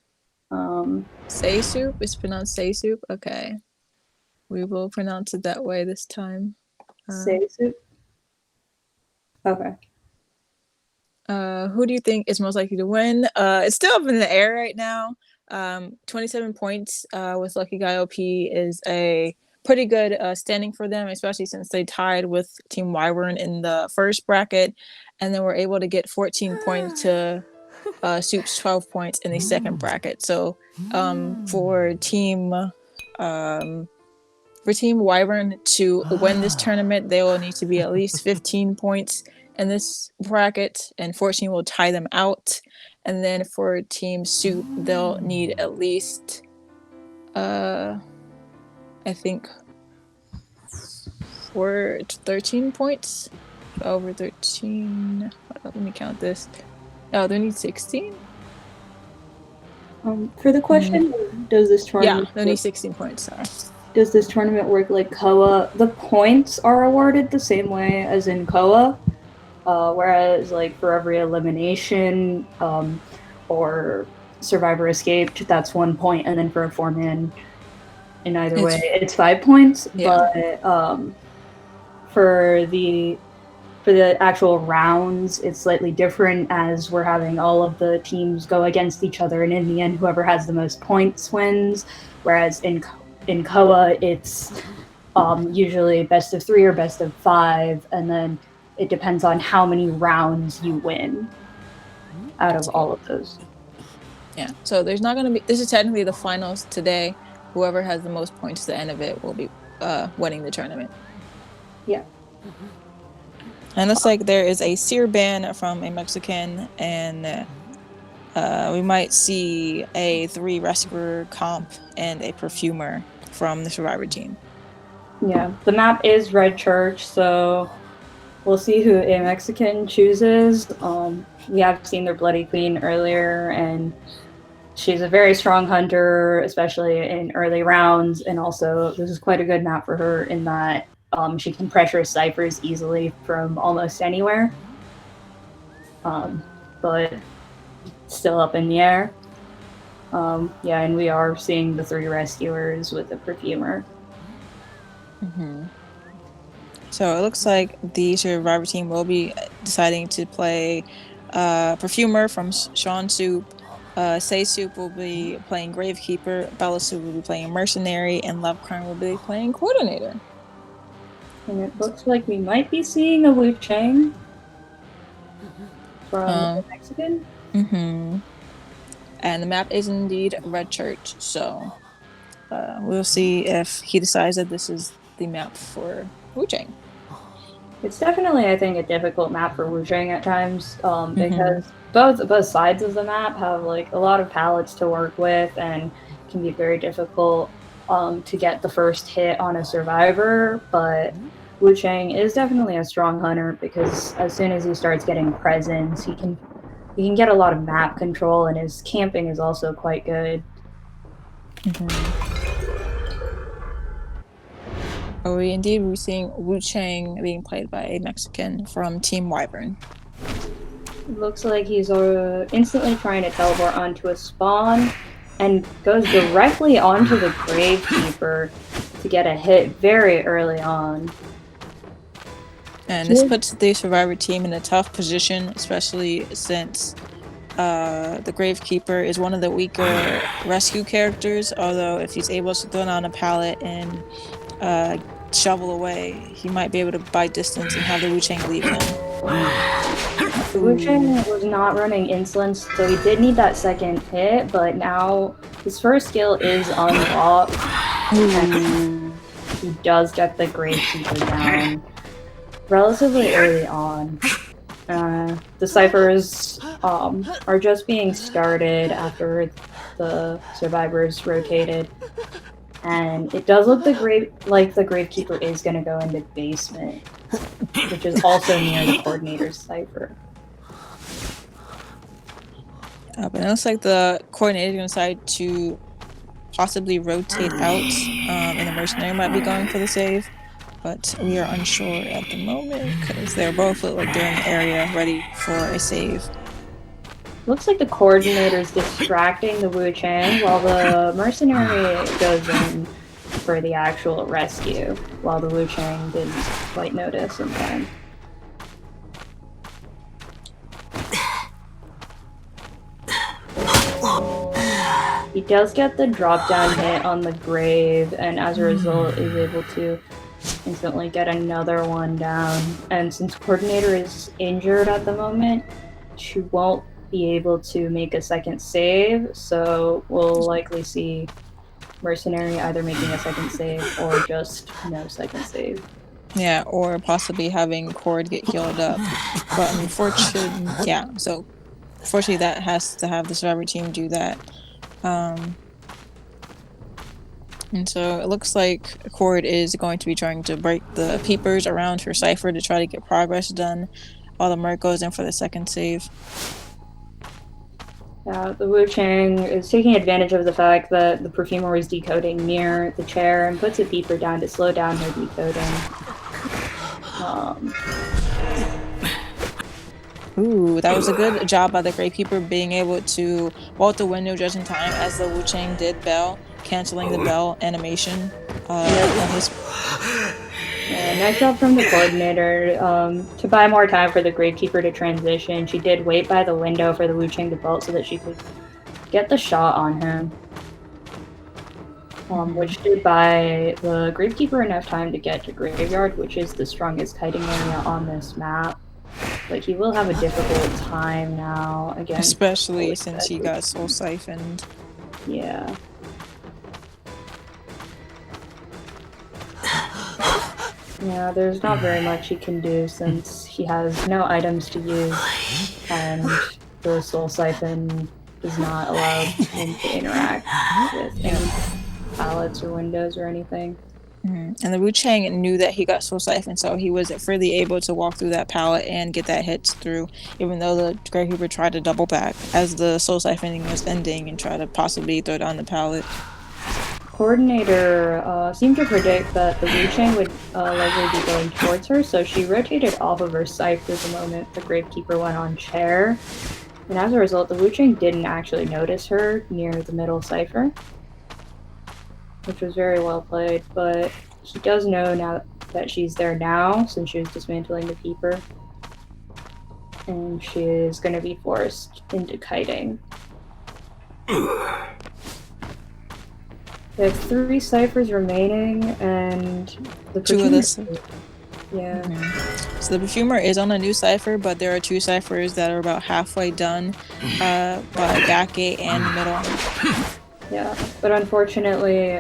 A: Say Soup is pronounced Say Soup. Okay, we will pronounce it that way this time.
B: Say Soup. Okay.
A: Who do you think is most likely to win? It's still up in the air right now. 27 points with Lucky Guy OP is a pretty good standing for them, especially since they tied with Team Wyvern in the first bracket, and then were able to get 14 points to Soup's 12 points in the second bracket. So for Team Wyvern to win this tournament, they will need to be at least 15 points in this bracket, and 14 will tie them out. And then for Team Soup, they'll need at least I think or 13 points. 12 or 13. Let me count this. Oh, they need 16?
B: For the question, does this
A: Yeah,
B: tournament
A: they need 16 points. Sorry.
B: does this tournament work like Koa? The points are awarded the same way as in Koa, whereas like for every elimination or survivor escaped, that's 1 point, and then for a 4-man, in either way, it's 5 points.
A: Yeah.
B: But for the actual rounds, it's slightly different, as we're having all of the teams go against each other, and in the end, whoever has the most points wins. Whereas in Koa, it's usually best of 3 or best of 5, and then it depends on how many rounds you win out of all of those.
A: Yeah, so there's not going to be, this is technically the finals today. Whoever has the most points at the end of it will be winning the tournament.
B: Yeah.
A: And looks like there is a seer ban from a Mexican, and we might see a 3 rescuer comp and a perfumer from the survivor team.
B: Yeah, the map is Red Church, so we'll see who a Mexican chooses. We have seen their Bloody Queen earlier, and she's a very strong hunter, especially in early rounds, and also this is quite a good map for her in that she can pressure ciphers easily from almost anywhere. But still up in the air. Yeah, and we are seeing the 3 rescuers with the perfumer.
A: So it looks like the survivor team will be deciding to play perfumer from Sean Soup. Say Soup will be playing Gravekeeper, Bella Soup will be playing Mercenary, and Love Crime will be playing Coordinator.
B: And it looks like we might be seeing a Wu Chang from the Mexican.
A: And the map is indeed Red Church, so we'll see if he decides that this is the map for Wu Chang.
B: It's definitely, I think, a difficult map for Wu Chang at times, because both sides of the map have like a lot of palettes to work with, and can be very difficult to get the first hit on a survivor. But Wu Chang is definitely a strong hunter, because as soon as he starts getting presence, he can get a lot of map control, and his camping is also quite good.
A: We're seeing Wu Chang being played by a Mexican from Team Wyvern.
B: It looks like he's instantly trying to teleport onto a spawn, and goes directly onto the Gravekeeper to get a hit very early on.
A: And this puts the survivor team in a tough position, especially since the Gravekeeper is one of the weaker rescue characters, although if he's able to throw down a pallet and shovel away, he might be able to buy distance and have the Wu Chang leave him.
B: Wu Chang was not running insolence, so he did need that second hit, but now his first skill is unlocked, and he does get the Gravekeeper down relatively early on. The ciphers are just being started after the survivors rotated, and it does look like the Gravekeeper is going to go into basement, which is also near the Coordinator's cipher.
A: But it looks like the Coordinator is going to decide to possibly rotate out, and the Mercenary might be going for the save. But we are unsure at the moment, because they're both look like they're in the area ready for a save.
B: Looks like the Coordinator is distracting the Wu Chang, while the Mercenary goes in for the actual rescue, while the Wu Chang didn't quite notice in time. He does get the drop down hit on the Grave, and as a result is able to instantly get another one down. And since Coordinator is injured at the moment, she won't be able to make a second save, so we'll likely see Mercenary either making a second save or just no second save.
A: Yeah, or possibly having Cord get healed up. But unfortunately, unfortunately that has to have the survivor team do that. And so it looks like Cord is going to be trying to break the peepers around her cipher to try to get progress done, while the Merc goes in for the second save.
B: The Wu Chang is taking advantage of the fact that the perfumer was decoding near the chair and puts a beeper down to slow down her decoding.
A: Ooh, that was a good job by the Grapekeeper being able to vault the window just in time as the Wu Chang did bell, canceling the bell animation on his.
B: Nice job from the coordinator. To buy more time for the Gravekeeper to transition, she did wait by the window for the Wu Chang to bolt so that she could get the shot on him. Which did buy the Gravekeeper enough time to get to Graveyard, which is the strongest kiting area on this map. But he will have a difficult time now again.
A: Especially since he got soul siphoned.
B: Yeah. Yeah, there's not very much he can do since he has no items to use, and the Soul Siphon is not allowed him to interact with any pallets or windows or anything.
A: And the Wu Chang knew that he got Soul Siphon, so he was freely able to walk through that pallet and get that hit through, even though the Gravekeeper tried to double back as the Soul Siphoning was ending and try to possibly throw down the pallet.
B: Coordinator seemed to predict that the Wu Chang would likely be going towards her, so she rotated off of her cipher the moment the Gravekeeper went on chair. And as a result, the Wu Chang didn't actually notice her near the middle cipher, which was very well played, but he does know now that she's there now, since she was dismantling the Peeper. And she is going to be forced into kiting. We have 3 ciphers remaining, and the
A: Two of this.
B: Yeah.
A: So the Perfumer is on a new cipher, but there are 2 ciphers that are about halfway done by Backgate and Middle.
B: Yeah, but unfortunately,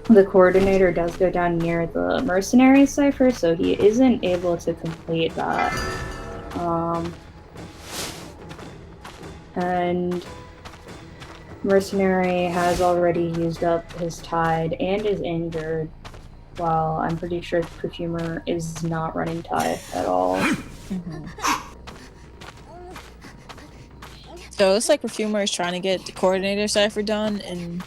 B: the Coordinator does go down near the Mercenary cipher, so he isn't able to complete that. And Mercenary has already used up his Tide and is injured, while I'm pretty sure the Perfumer is not running Tide at all.
A: So it looks like Perfumer is trying to get the Coordinator cipher done and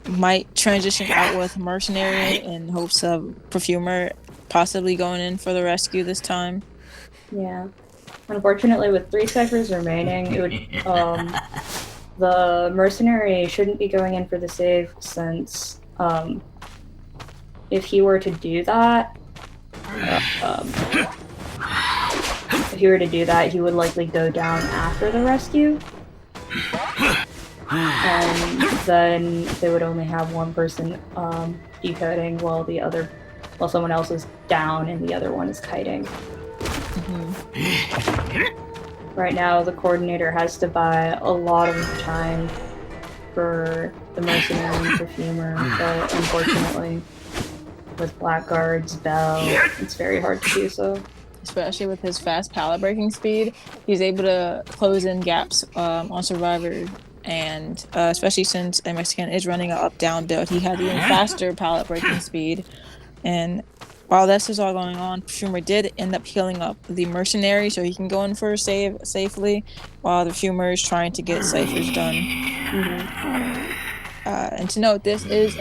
A: might transition out with Mercenary in hopes of Perfumer possibly going in for the rescue this time.
B: Yeah. Unfortunately, with 3 ciphers remaining, it would the Mercenary shouldn't be going in for the save, since if he were to do that, he would likely go down after the rescue. And then they would only have one person decoding while someone else is down and the other one is kiting. Right now, the Coordinator has to buy a lot of time for the Mercenary and Perfumer, but unfortunately, with Blackguard's Bell, it's very hard to do so.
A: Especially with his fast pallet breaking speed, he's able to close in gaps on Survivor, and especially since a Mexican is running an up-down build, he has even faster pallet breaking speed. And while this is all going on, Perfumer did end up healing up the Mercenary so he can go in for a save safely, while the Perfumer is trying to get ciphers done. And to note, this is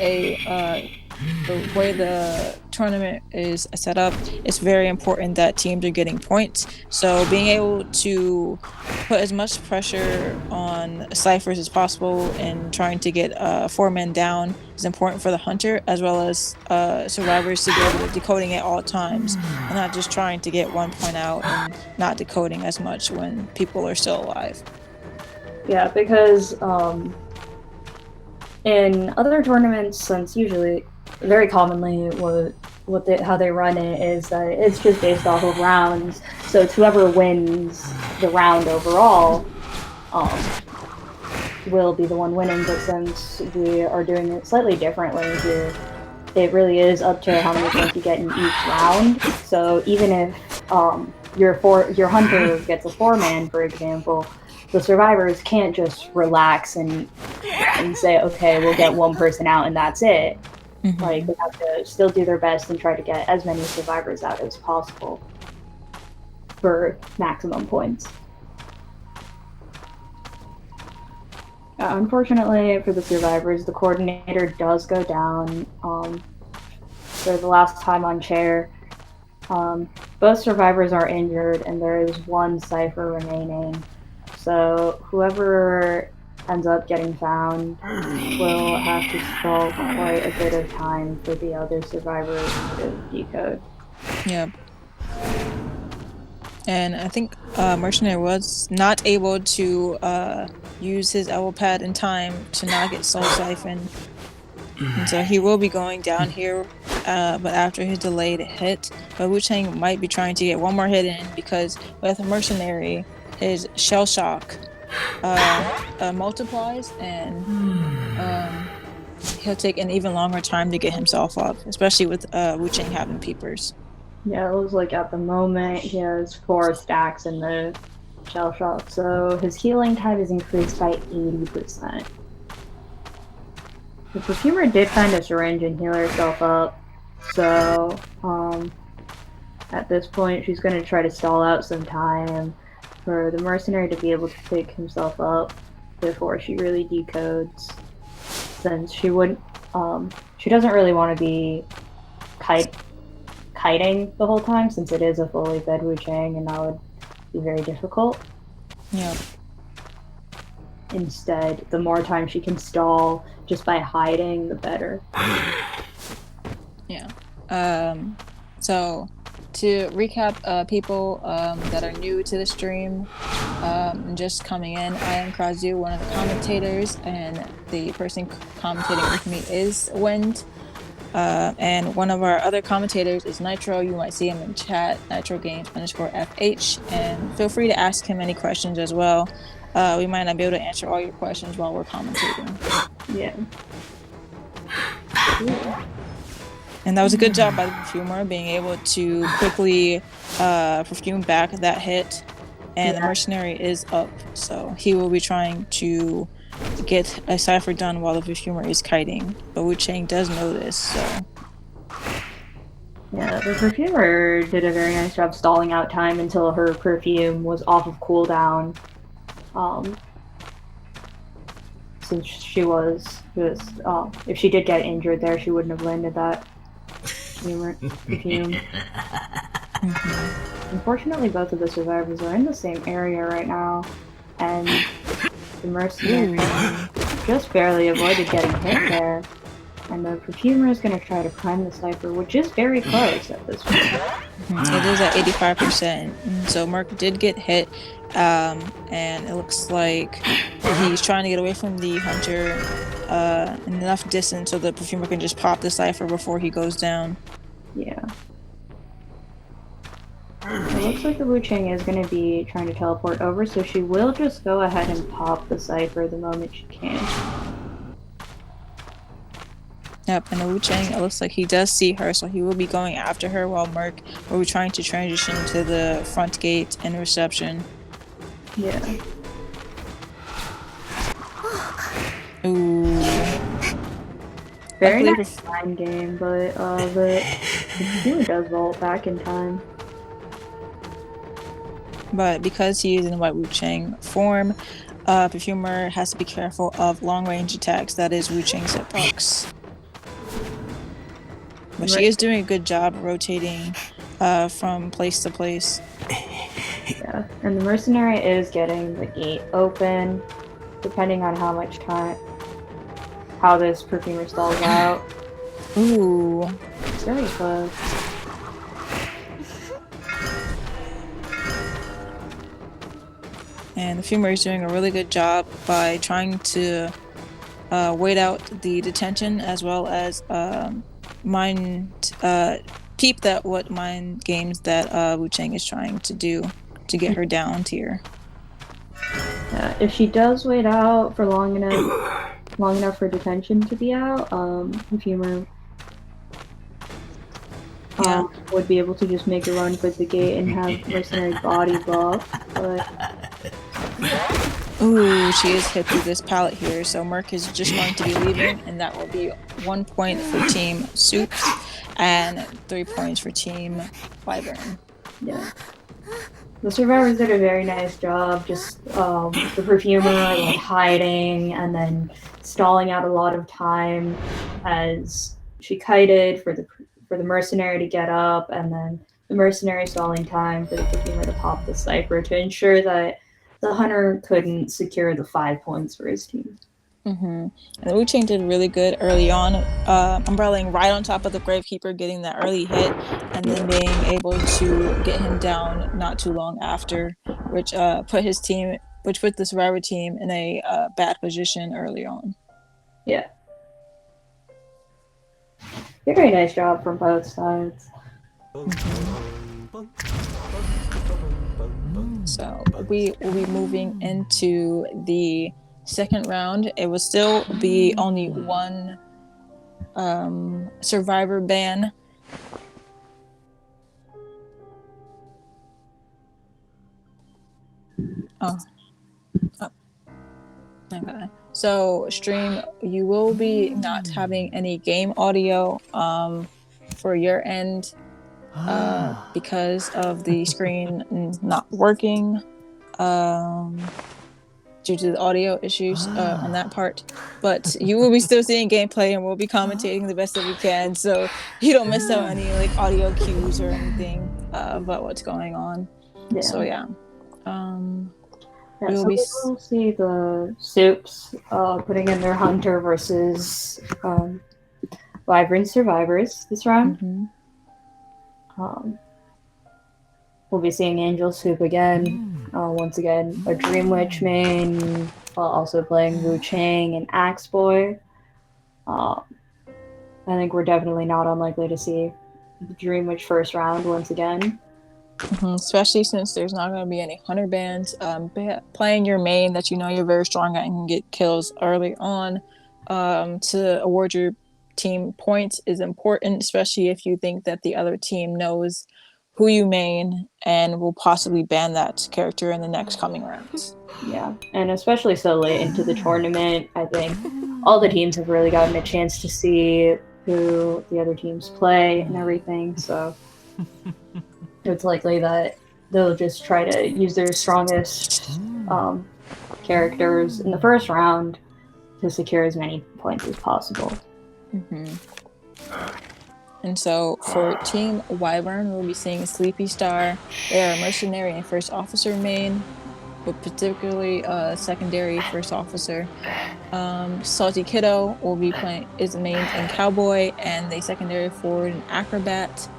A: the way the tournament is set up, it's very important that teams are getting points. So being able to put as much pressure on ciphers as possible and trying to get 4 men down is important for the hunter, as well as survivors to be able to decoding at all times and not just trying to get 1 point out and not decoding as much when people are still alive.
B: Yeah, because in other tournaments, since usually very commonly how they run it is that it's just based off of rounds, so it's whoever wins the round overall will be the one winning. But since we are doing it slightly differently here, it really is up to how many points you get in each round. So even if your hunter gets a 4-man, for example, the survivors can't just relax and and say, okay, we'll get one person out and that's it.
A: Mhm.
B: Like, they have to still do their best and try to get as many survivors out as possible for maximum points. Unfortunately for the survivors, the coordinator does go down for the last time on chair. Both survivors are injured, and there is one cipher remaining. So whoever ends up getting found will have to stall quite a bit of time for the other survivors to decode.
A: Yep. And I think Mercenary was not able to use his elbow pad in time to not get soul siphoned. And so he will be going down here, but after his delayed hit. But Wu Chang might be trying to get one more hit in because with Mercenary, his shell shock multiplies and he'll take an even longer time to get himself up, especially with Wu Chang having peepers.
B: Yeah, it was like at the moment he has 4 stacks in the shell shock, so his healing time is increased by 80%. The perfumer did find a syringe and heal herself up, so at this point she's going to try to stall out some time for the mercenary to be able to pick himself up before she really decodes, since she wouldn't she doesn't really want to be kiting the whole time, since it is a fully fed Wu Chang and that would be very difficult.
A: Yeah.
B: Instead, the more time she can stall just by hiding, the better.
A: Yeah. So to recap, people that are new to the stream and just coming in, I am Krazoo, one of the commentators, and the person commentating with me is Wind. And one of our other commentators is Nitro. You might see him in chat, NitroGames_FH, and feel free to ask him any questions as well. We might not be able to answer all your questions while we're commentating.
B: Yeah.
A: And that was a good job by the perfumer, being able to quickly perfume back that hit. And the mercenary is up, so he will be trying to get a cipher done while the perfumer is kiting. But Wu Chang does know this, so.
B: Yeah, the perfumer did a very nice job stalling out time until her perfume was off of cooldown. Since she was just, if she did get injured there, she wouldn't have landed that perfume. Unfortunately, both of the survivors are in the same area right now, and the mercenary just barely avoided getting hit there. And the perfumer is going to try to prime the cipher, which is very close at this point.
A: It is at 85%. So Merc did get hit, and it looks like he's trying to get away from the hunter enough distance so the perfumer can just pop the cipher before he goes down.
B: Yeah. It looks like the Wu Chang is going to be trying to teleport over, so she will just go ahead and pop the cipher the moment she can.
A: Yep, and the Wu Chang, it looks like he does see her, so he will be going after her while Merc will be trying to transition to the front gate and reception.
B: Yeah.
A: Ooh.
B: Very nice mind game, but the perfumer does vault back in time.
A: But because he is in White Wu Chang form, perfumer has to be careful of long range attacks. That is Wu Chang's hitbox. But she is doing a good job rotating from place to place.
B: Yeah, and the mercenary is getting the gate open, depending on how much time, how this perfumer stalls out.
A: Ooh.
B: It's very close.
A: And the perfumer is doing a really good job by trying to wait out the detention as well as peep that what mind games that Wu Chang is trying to do to get her down tier.
B: If she does wait out for long enough for detention to be out, perfumer would be able to just make a run for the gate and have mercenary body buff. But
A: Ooh, she is hit through this pallet here, so Merc is just going to be leaving, and that will be 1 point for Team Soups and 3 points for Team Wyvern.
B: Yeah. The survivors did a very nice job, just the perfumer like hiding and then stalling out a lot of time as she kited for the mercenary to get up, and then the mercenary stalling time for the perfumer to pop the cipher to ensure that the hunter couldn't secure the 5 points for his team.
A: And the Wu Chang did really good early on, umbrellaing right on top of the Gravekeeper, getting that early hit, and then being able to get him down not too long after, which put the survivor team in a bad position early on.
B: Yeah. Very nice job from both sides.
A: So we will be moving into the second round. It will still be only one survivor ban. Okay. So stream, you will be not having any game audio for your end because of the screen not working due to the audio issues on that part. But you will be still seeing gameplay, and we'll be commentating the best that we can, so you don't miss out any like audio cues or anything about what's going on.
B: Yeah.
A: So yeah.
B: Yeah, so we will see the Soups putting in their Hunter versus Wyvern survivors this round. We'll be seeing Angel Soup again. Once again, a Dream Witch main, while also playing Wu Chang and Axe Boy. I think we're definitely not unlikely to see the Dream Witch first round once again.
A: Especially since there's not going to be any hunter bans. Playing your main that you know you're very strong at and can get kills early on to award your team points is important, especially if you think that the other team knows who you main and will possibly ban that character in the next coming rounds.
B: Yeah, and especially so late into the tournament, I think all the teams have really gotten a chance to see who the other teams play and everything, so it's likely that they'll just try to use their strongest characters in the first round to secure as many points as possible.
A: And so for Team Wyvern, we'll be seeing Sleepy Star. They are a mercenary and first officer main, but particularly secondary first officer. Salty Kiddo will be is mained in Cowboy, and the secondary forward and Acrobat.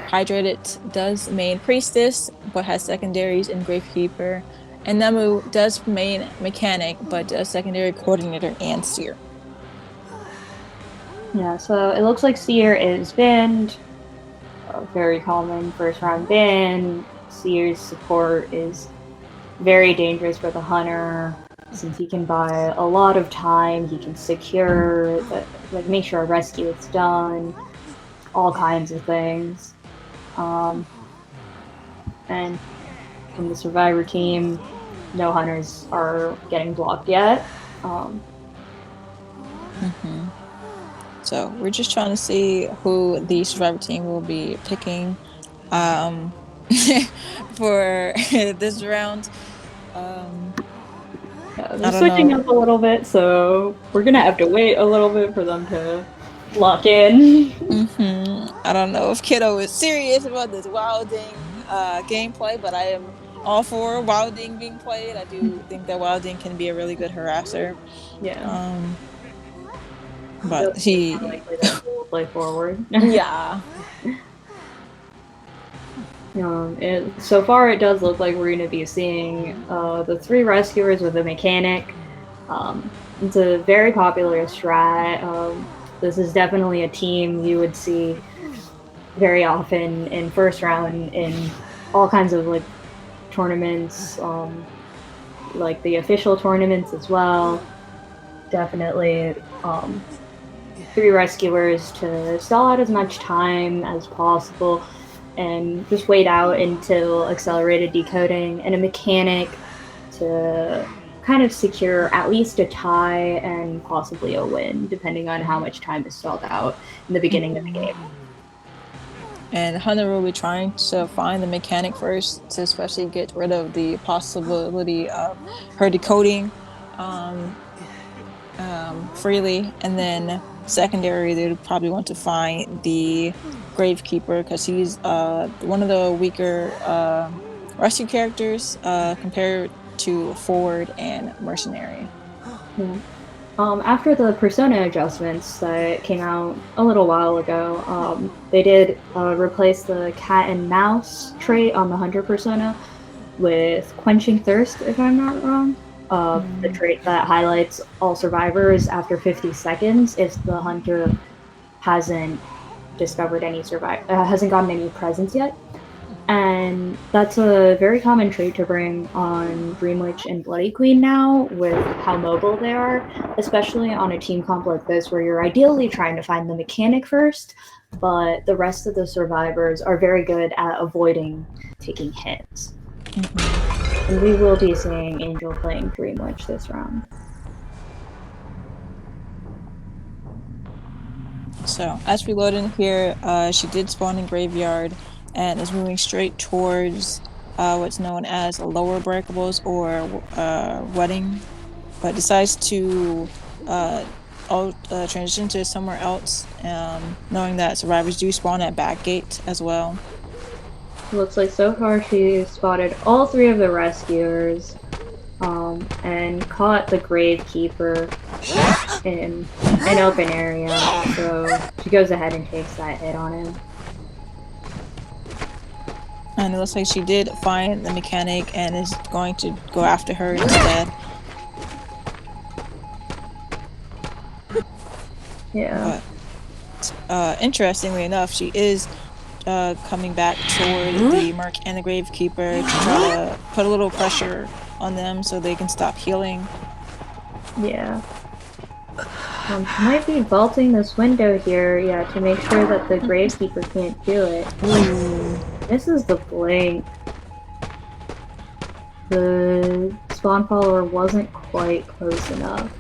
A: Hydrated does main Priestess, but has secondaries in Gravekeeper. And Nemu does main Mechanic, but does secondary Coordinator and Seer.
B: Yeah, so it looks like Seer is banned. A very common first round ban. Seer's support is very dangerous for the hunter, since he can buy a lot of time, he can secure, make sure a rescue is done, all kinds of things. And from the survivor team, no hunters are getting blocked yet.
A: So we're just trying to see who the survivor team will be picking for this round.
B: They're switching up a little bit, so we're gonna have to wait a little bit for them to lock in.
A: I don't know if Kiddo is serious about this wilding gameplay, but I am all for wilding being played. I do think that wilding can be a really good harasser.
B: Yeah.
A: But he
B: likely to play forward.
A: Yeah.
B: So far, it does look like we're going to be seeing the 3 rescuers with a mechanic. It's a very popular strat. This is definitely a team you would see very often in first round in all kinds of tournaments, like the official tournaments as well. Definitely 3 rescuers to stall out as much time as possible and just wait out until accelerated decoding, and a mechanic to kind of secure at least a tie and possibly a win, depending on how much time is stalled out in the beginning of the game.
A: And Hunter will be trying to find the mechanic first to especially get rid of the possibility of her decoding freely. And then secondary, they would probably want to find the Gravekeeper because he's one of the weaker rescue characters compared to Forward and Mercenary.
B: Yeah. After the persona adjustments that came out a little while ago, they did replace the cat and mouse trait on the hunter persona with quenching thirst, if I'm not wrong. The trait that highlights all survivors after 50 seconds if the hunter hasn't discovered any hasn't gotten any presents yet. And that's a very common trait to bring on Dream Witch and Bloody Queen now, with how mobile they are, especially on a team comp like this, where you're ideally trying to find the mechanic first, but the rest of the survivors are very good at avoiding taking hits. And we will be seeing Angel playing Dream Witch this round.
A: So as we load in here, she did spawn in Graveyard and is moving straight towards what's known as lower breakables or wedding, but decides to transition to somewhere else, knowing that survivors do spawn at Backgate as well.
B: Looks like so far she spotted all three of the rescuers and caught the Gravekeeper in an open area, so she goes ahead and takes that hit on him.
A: And it looks like she did find the mechanic and is going to go after her instead.
B: Yeah.
A: But interestingly enough, she is coming back toward the Merc and the Gravekeeper to try to put a little pressure on them so they can stop healing.
B: Yeah. Might be vaulting this window here, yeah, to make sure that the Gravekeeper can't do it. This is the blink. The spawn follower wasn't quite close enough.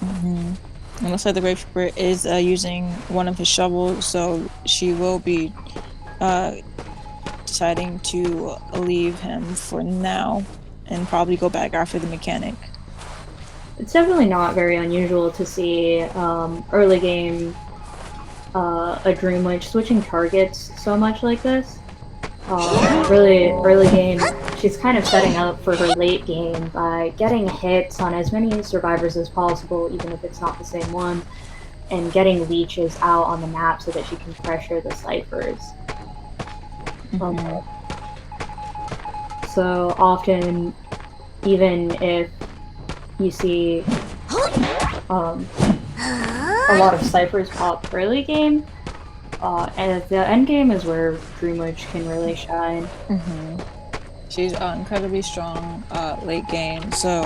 A: It looks like the Gravekeeper is using one of his shovels, so she will be deciding to leave him for now and probably go back after the mechanic.
B: It's definitely not very unusual to see early game a Dream Witch switching targets so much like this. Really early game, she's kind of setting up for her late game by getting hits on as many survivors as possible, even if it's not the same one, and getting leeches out on the map so that she can pressure the ciphers. So often, even if you see a lot of ciphers pop early game, and the end game is where Dream Witch can really shine.
A: She's incredibly strong late game, so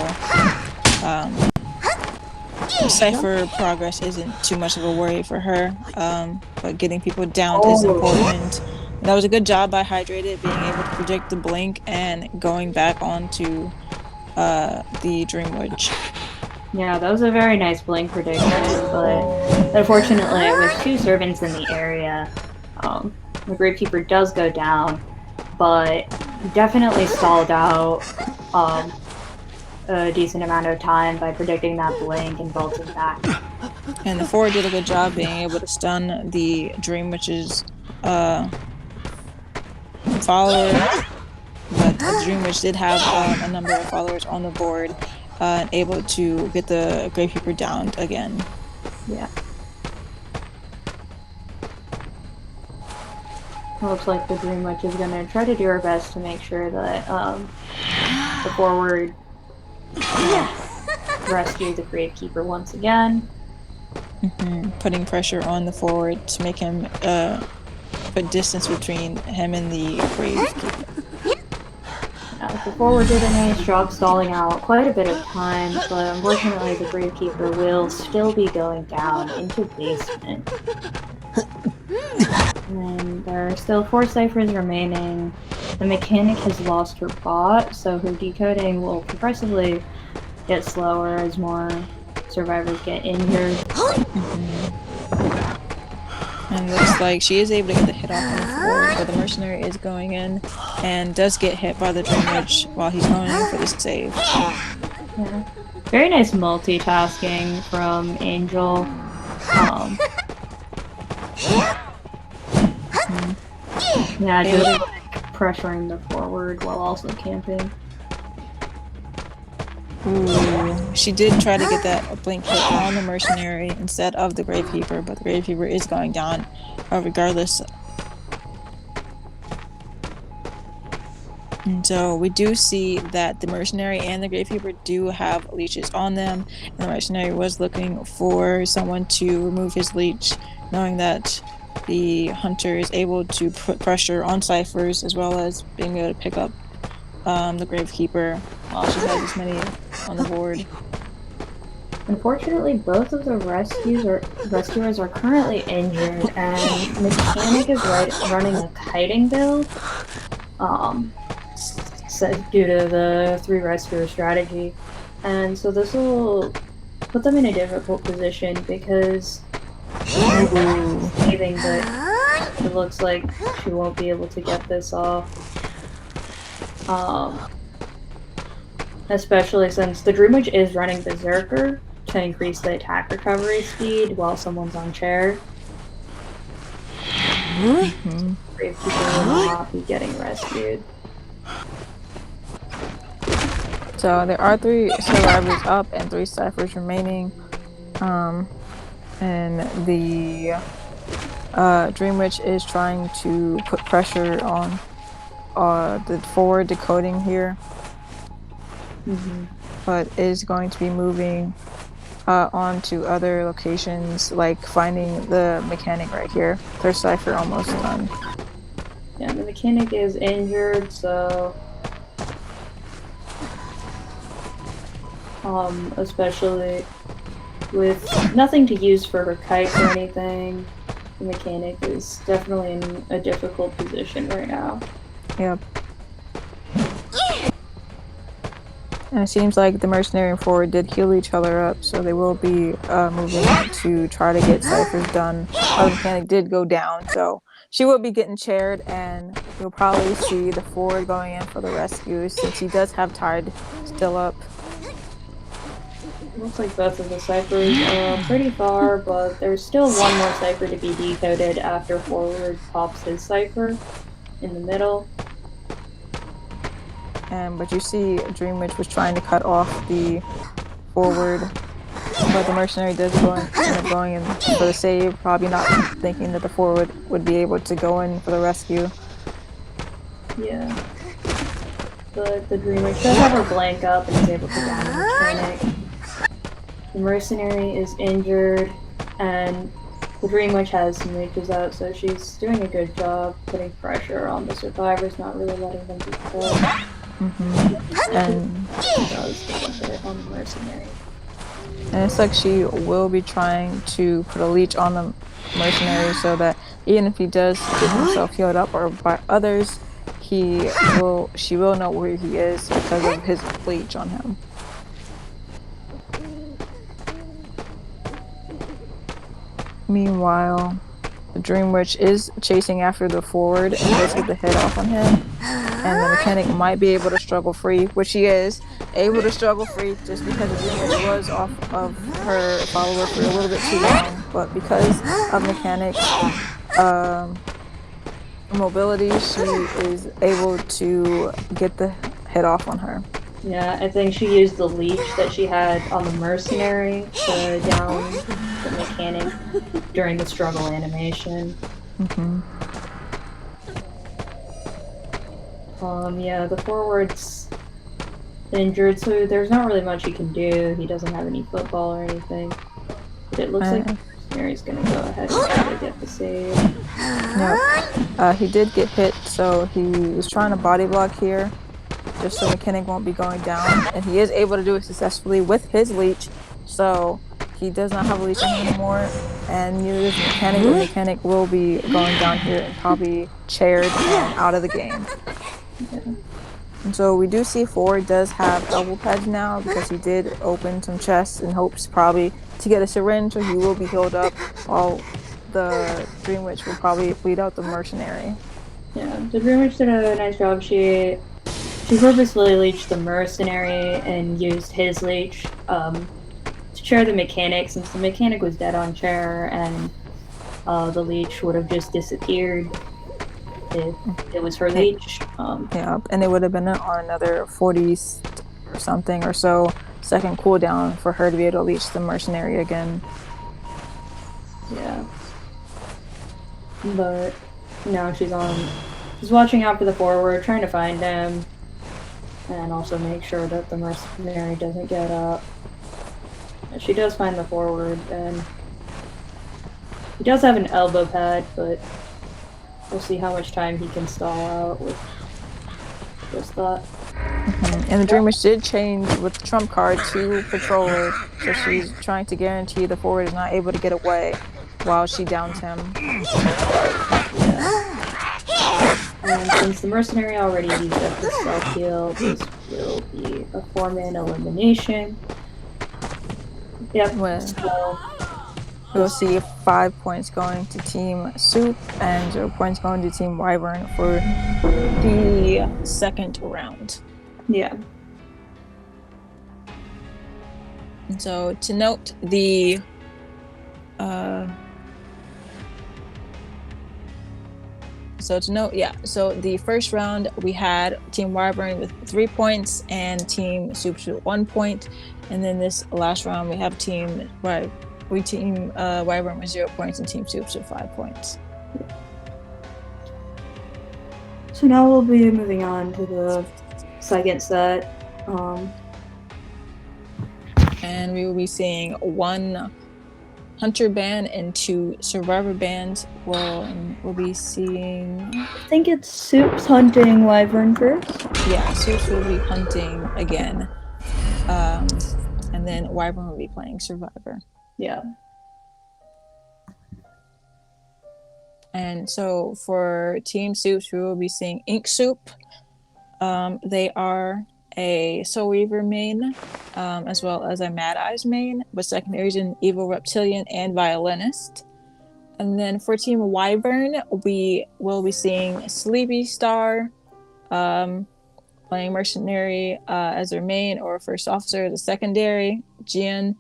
A: cipher progress isn't too much of a worry for her, but getting people down is important. And that was a good job by Hydrated, being able to predict the blink and going back onto the Dream Witch.
B: Yeah, that was a very nice blink prediction, but unfortunately with two servants in the area, the Gravekeeper does go down, but definitely stalled out a decent amount of time by predicting that blink and vaulting back.
A: And the Forward did a good job being able to stun the Dream Witch's follower, but the Dream Witch did have a number of followers on the board and able to get the Gravekeeper down again.
B: Yeah. Looks like the Dream Witch is going to try to do her best to make sure that the Forward rescue the Gravekeeper once again.
A: Putting pressure on the Forward to make him put distance between him and the Gravekeeper.
B: The Forward did a nice job stalling out quite a bit of time, but unfortunately the Gravekeeper will still be going down into basement. And there are still 4 ciphers remaining. The mechanic has lost her bot, so her decoding will progressively get slower as more survivors get injured.
A: And looks like she is able to get the hit off on the forward, but the mercenary is going in and does get hit by the Dream Witch while he's going in for the save.
B: Yeah. Very nice multitasking from Angel. Yeah, just like, pressuring the forward while also camping.
A: Ooh, she did try to get that blink hit on the mercenary instead of the Gravekeeper, but the Gravekeeper is going down regardless. And so we do see that the mercenary and the Gravekeeper do have leeches on them, and the mercenary was looking for someone to remove his leech, knowing that the hunter is able to put pressure on ciphers as well as being able to pick up the Gravekeeper while she has as many on the board.
B: Unfortunately, both of the rescuers are currently injured, and Mechanic is running a kiting build. Due to the 3 rescuer strategy, and so this will put them in a difficult position because saving, but it looks like she won't be able to get this off. Especially since the Dream Witch is running Berserker to increase the attack recovery speed while someone's on chair. Gravekeeper will not be getting rescued.
A: So there are 3 survivors up and 3 ciphers remaining. And the Dream Witch is trying to put pressure on the forward decoding here. But is going to be moving on to other locations, like finding the Mechanic right here. Their cipher almost done.
B: Yeah, the Mechanic is injured, so especially with nothing to use for her kites or anything, the Mechanic is definitely in a difficult position right now.
A: Yep. And it seems like the mercenary and forward did heal each other up, so they will be moving to try to get ciphers done. The Mechanic did go down, so she will be getting chaired, and you'll probably see the forward going in for the rescue since he does have Tide still up.
B: Looks like both of the ciphers are pretty far, but there's still one more cipher to be decoded after forward pops his cipher in the middle.
A: But you see Dream Witch was trying to cut off the forward, but the mercenary does end up going in for the save, probably not thinking that the forward would be able to go in for the rescue.
B: Yeah. But the Dream Witch does have her blank up and is able to down the Mechanic. The mercenary is injured, and the Dream Witch has some leeches out, so she's doing a good job putting pressure on the survivors, not really letting them be killed.
A: And
B: does get a hit on the mercenary.
A: And it's like she will be trying to put a leech on the mercenary so that even if he does get himself healed up or by others, she will know where he is because of his leech on him. Meanwhile, the Dream Witch is chasing after the forward and does get the hit off on him. And the Mechanic might be able to struggle free, which he is able to struggle free just because the Dream Witch was off of her follower for a little bit too long. But because of Mechanic's mobility, she is able to get the hit off on her.
B: Yeah, I think she used the leech that she had on the mercenary to down the Mechanic during the struggle animation. Yeah, the forward's injured, so there's not really much he can do. He doesn't have any football or anything. But it looks like the mercenary's gonna go ahead and try to get the save.
A: Yep. He did get hit, so he was trying to body block here, just so Mechanic won't be going down. And he is able to do it successfully with his leech, so he does not have a leech on him anymore. And neither does Mechanic, and Mechanic will be going down here and probably chaired and out of the game.
B: Yeah.
A: And so we do see Ford does have elbow pads now because he did open some chests in hopes probably to get a syringe, so he will be healed up while the Dream Witch will probably bleed out the mercenary.
B: Yeah, the Dream Witch did a nice job. She purposely leached the mercenary and used his leech to share the mechanic, since the mechanic was dead on chair, and the leech would have just disappeared if it was her leech.
A: Yeah, and it would have been on another 40 or something or so second cooldown for her to be able to leech the mercenary again.
B: Yeah. But now she's watching out for the forward, trying to find him, and also make sure that the mercenary doesn't get up. She does find the forward, and he does have an elbow pad, but we'll see how much time he can stall out with just that.
A: And the Dream Witch did change with the trump card to Patroller, so she's trying to guarantee the forward is not able to get away while she downs him.
B: And since the mercenary already used up the self-heal, this will be a 4-man elimination. Yep.
A: Well,
B: So
A: we'll see 5 points going to Team Soup and 0 points going to Team Wyvern for the second round.
B: yeah.
A: And so to note the so the first round we had Team Wyvern with 3 points and Team Soup with 1 point, and then this last round we have Team Wyvern with 0 points and Team Soup with 5 points.
B: So now we'll be moving on to the second set.
A: And we will be seeing 1 Hunter band and 2 Survivor bands. We'll be seeing...
B: I think it's Soup's hunting Wyvern first.
A: Yeah, Soup will be hunting again. And then Wyvern will be playing Survivor.
B: Yeah.
A: And so for Team Soups, we will be seeing Ink Soup. They are a Soul Weaver main, as well as a Mad Eyes main, with secondaries in Evil Reptilian and Violinist. And then for Team Wyvern, we will be seeing Sleepy Star, playing Mercenary as their main, or First Officer as a secondary. Jian,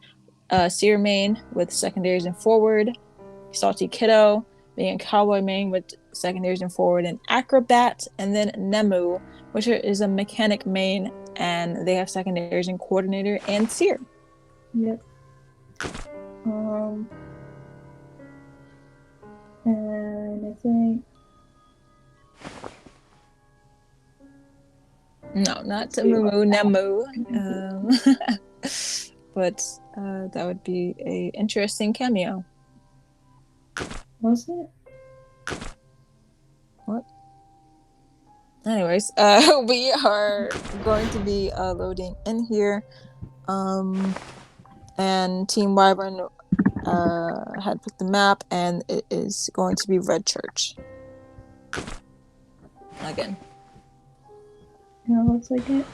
A: Seer main with secondaries in Forward. Salty Kiddo being a Cowboy main with secondaries in Forward and Acrobat. And then Nemu, which is a Mechanic main, and they have secondaries in Coordinator and Seer.
B: Yep. And I think...
A: No, not Mumu, Nemu. But that would be a interesting cameo.
B: Was it?
A: What? Anyways, we are going to be loading in here. And Team Wyvern had picked the map, and it is going to be Red Church. Again.
B: Yeah, looks like it.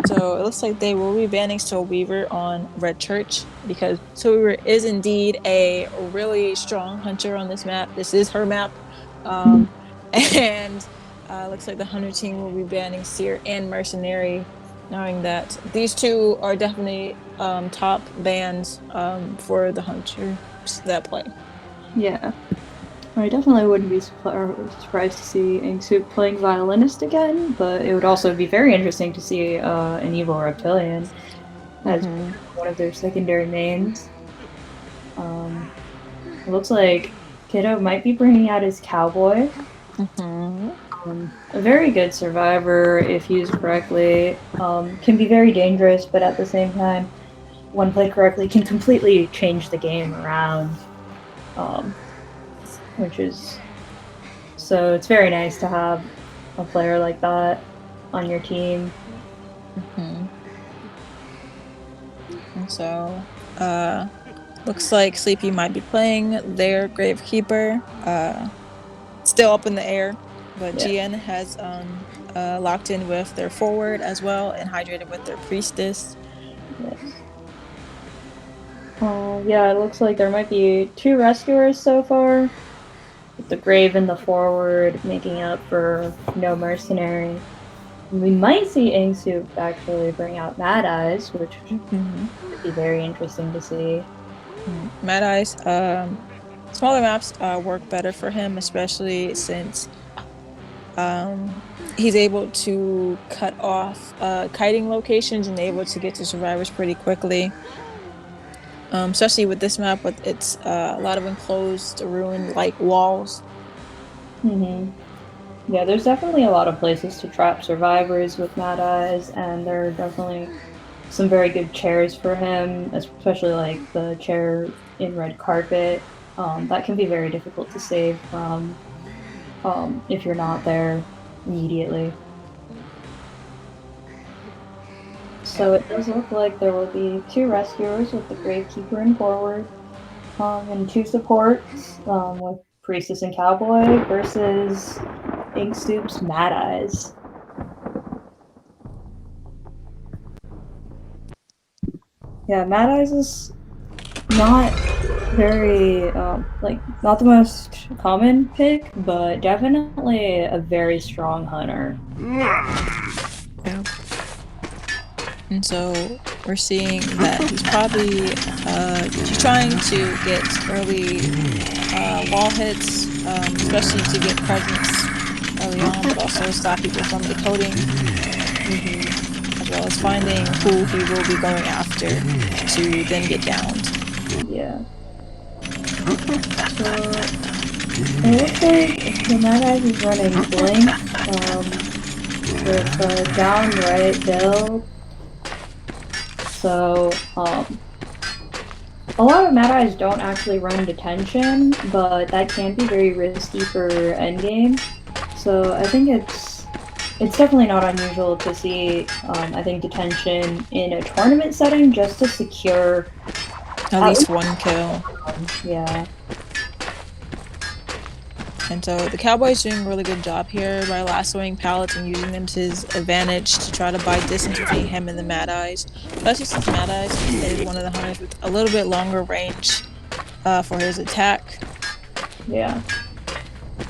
A: So it looks like they will be banning Soul Weaver on Red Church, because Soul Weaver is indeed a really strong hunter on this map. This is her map. And looks like the Hunter team will be banning Seer and Mercenary, knowing that these two are definitely top bans for the hunters that play.
B: Yeah. I definitely wouldn't be surprised to see Ink Soup playing Violinist again, but it would also be very interesting to see an Evil Reptilian as one of their secondary mains. It looks like Kiddo might be bringing out his Cowboy. A very good survivor if used correctly. Can be very dangerous, but at the same time, when played correctly, can completely change the game around. Which is... So it's very nice to have a player like that on your team.
A: And so Looks like Sleepy might be playing their Gravekeeper. Still up in the air, but
B: Yeah.
A: GN has locked in with their forward as well and hydrated with their Priestess.
B: Yes. Yeah, it looks like there might be 2 rescuers so far, with the Grave and the forward making up for no mercenary. We might see Inksup actually bring out Mad Eyes, which would be very interesting to see.
A: Mad Eyes, smaller maps work better for him, especially since he's able to cut off kiting locations and able to get to survivors pretty quickly. Especially with this map, with its a lot of enclosed, ruined-like walls.
B: Yeah, there's definitely a lot of places to trap survivors with Mad Eyes, and there are definitely some very good chairs for him, especially like the chair in Red Carpet. That can be very difficult to save from if you're not there immediately. So it does look like there will be 2 rescuers with the Gravekeeper and forward, and 2 supports with Priestess and Cowboy versus Inksup's Mad Eyes. Yeah, Mad Eyes is not very, not the most common pick, but definitely a very strong hunter.
A: Yeah. And so we're seeing that he's probably he's trying to get early wall hits, especially to get presence early on, but also stop people from decoding, as well as finding who he will be going after to then get downed.
B: Yeah. So it looks like the Mad Eyes is running Blink with down right build. So a lot of Mad Eyes don't actually run detention, but that can be very risky for endgame. So I think it's definitely not unusual to see I think detention in a tournament setting just to secure
A: at least 1 kill.
B: Yeah.
A: And so the Cowboy's doing a really good job here by lassoing pallets and using them to his advantage to try to buy distance between him and the Mad Eyes. Especially since Mad Eyes is one of the hunters with a little bit longer range for his attack.
B: Yeah.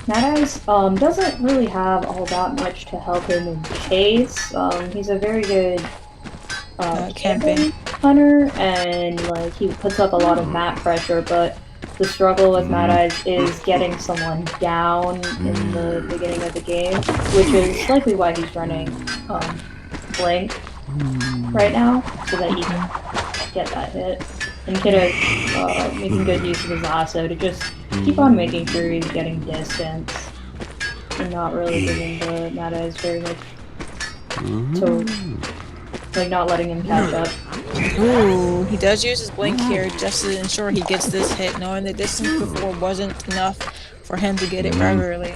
B: Mad Eyes doesn't really have all that much to help him in chase. He's a very good camping hunter, and like he puts up a lot of map pressure, but the struggle with Mad Eyes is getting someone down in the beginning of the game, which is likely why he's running Blink right now, so that he can get that hit. And Kiddo making good use of his lasso to just keep on making sure he's getting distance and not really giving the Mad Eyes very much to, like, not letting him catch up.
A: Ooh, he does use his blink here just to ensure he gets this hit, knowing the distance before wasn't enough for him to get it regularly.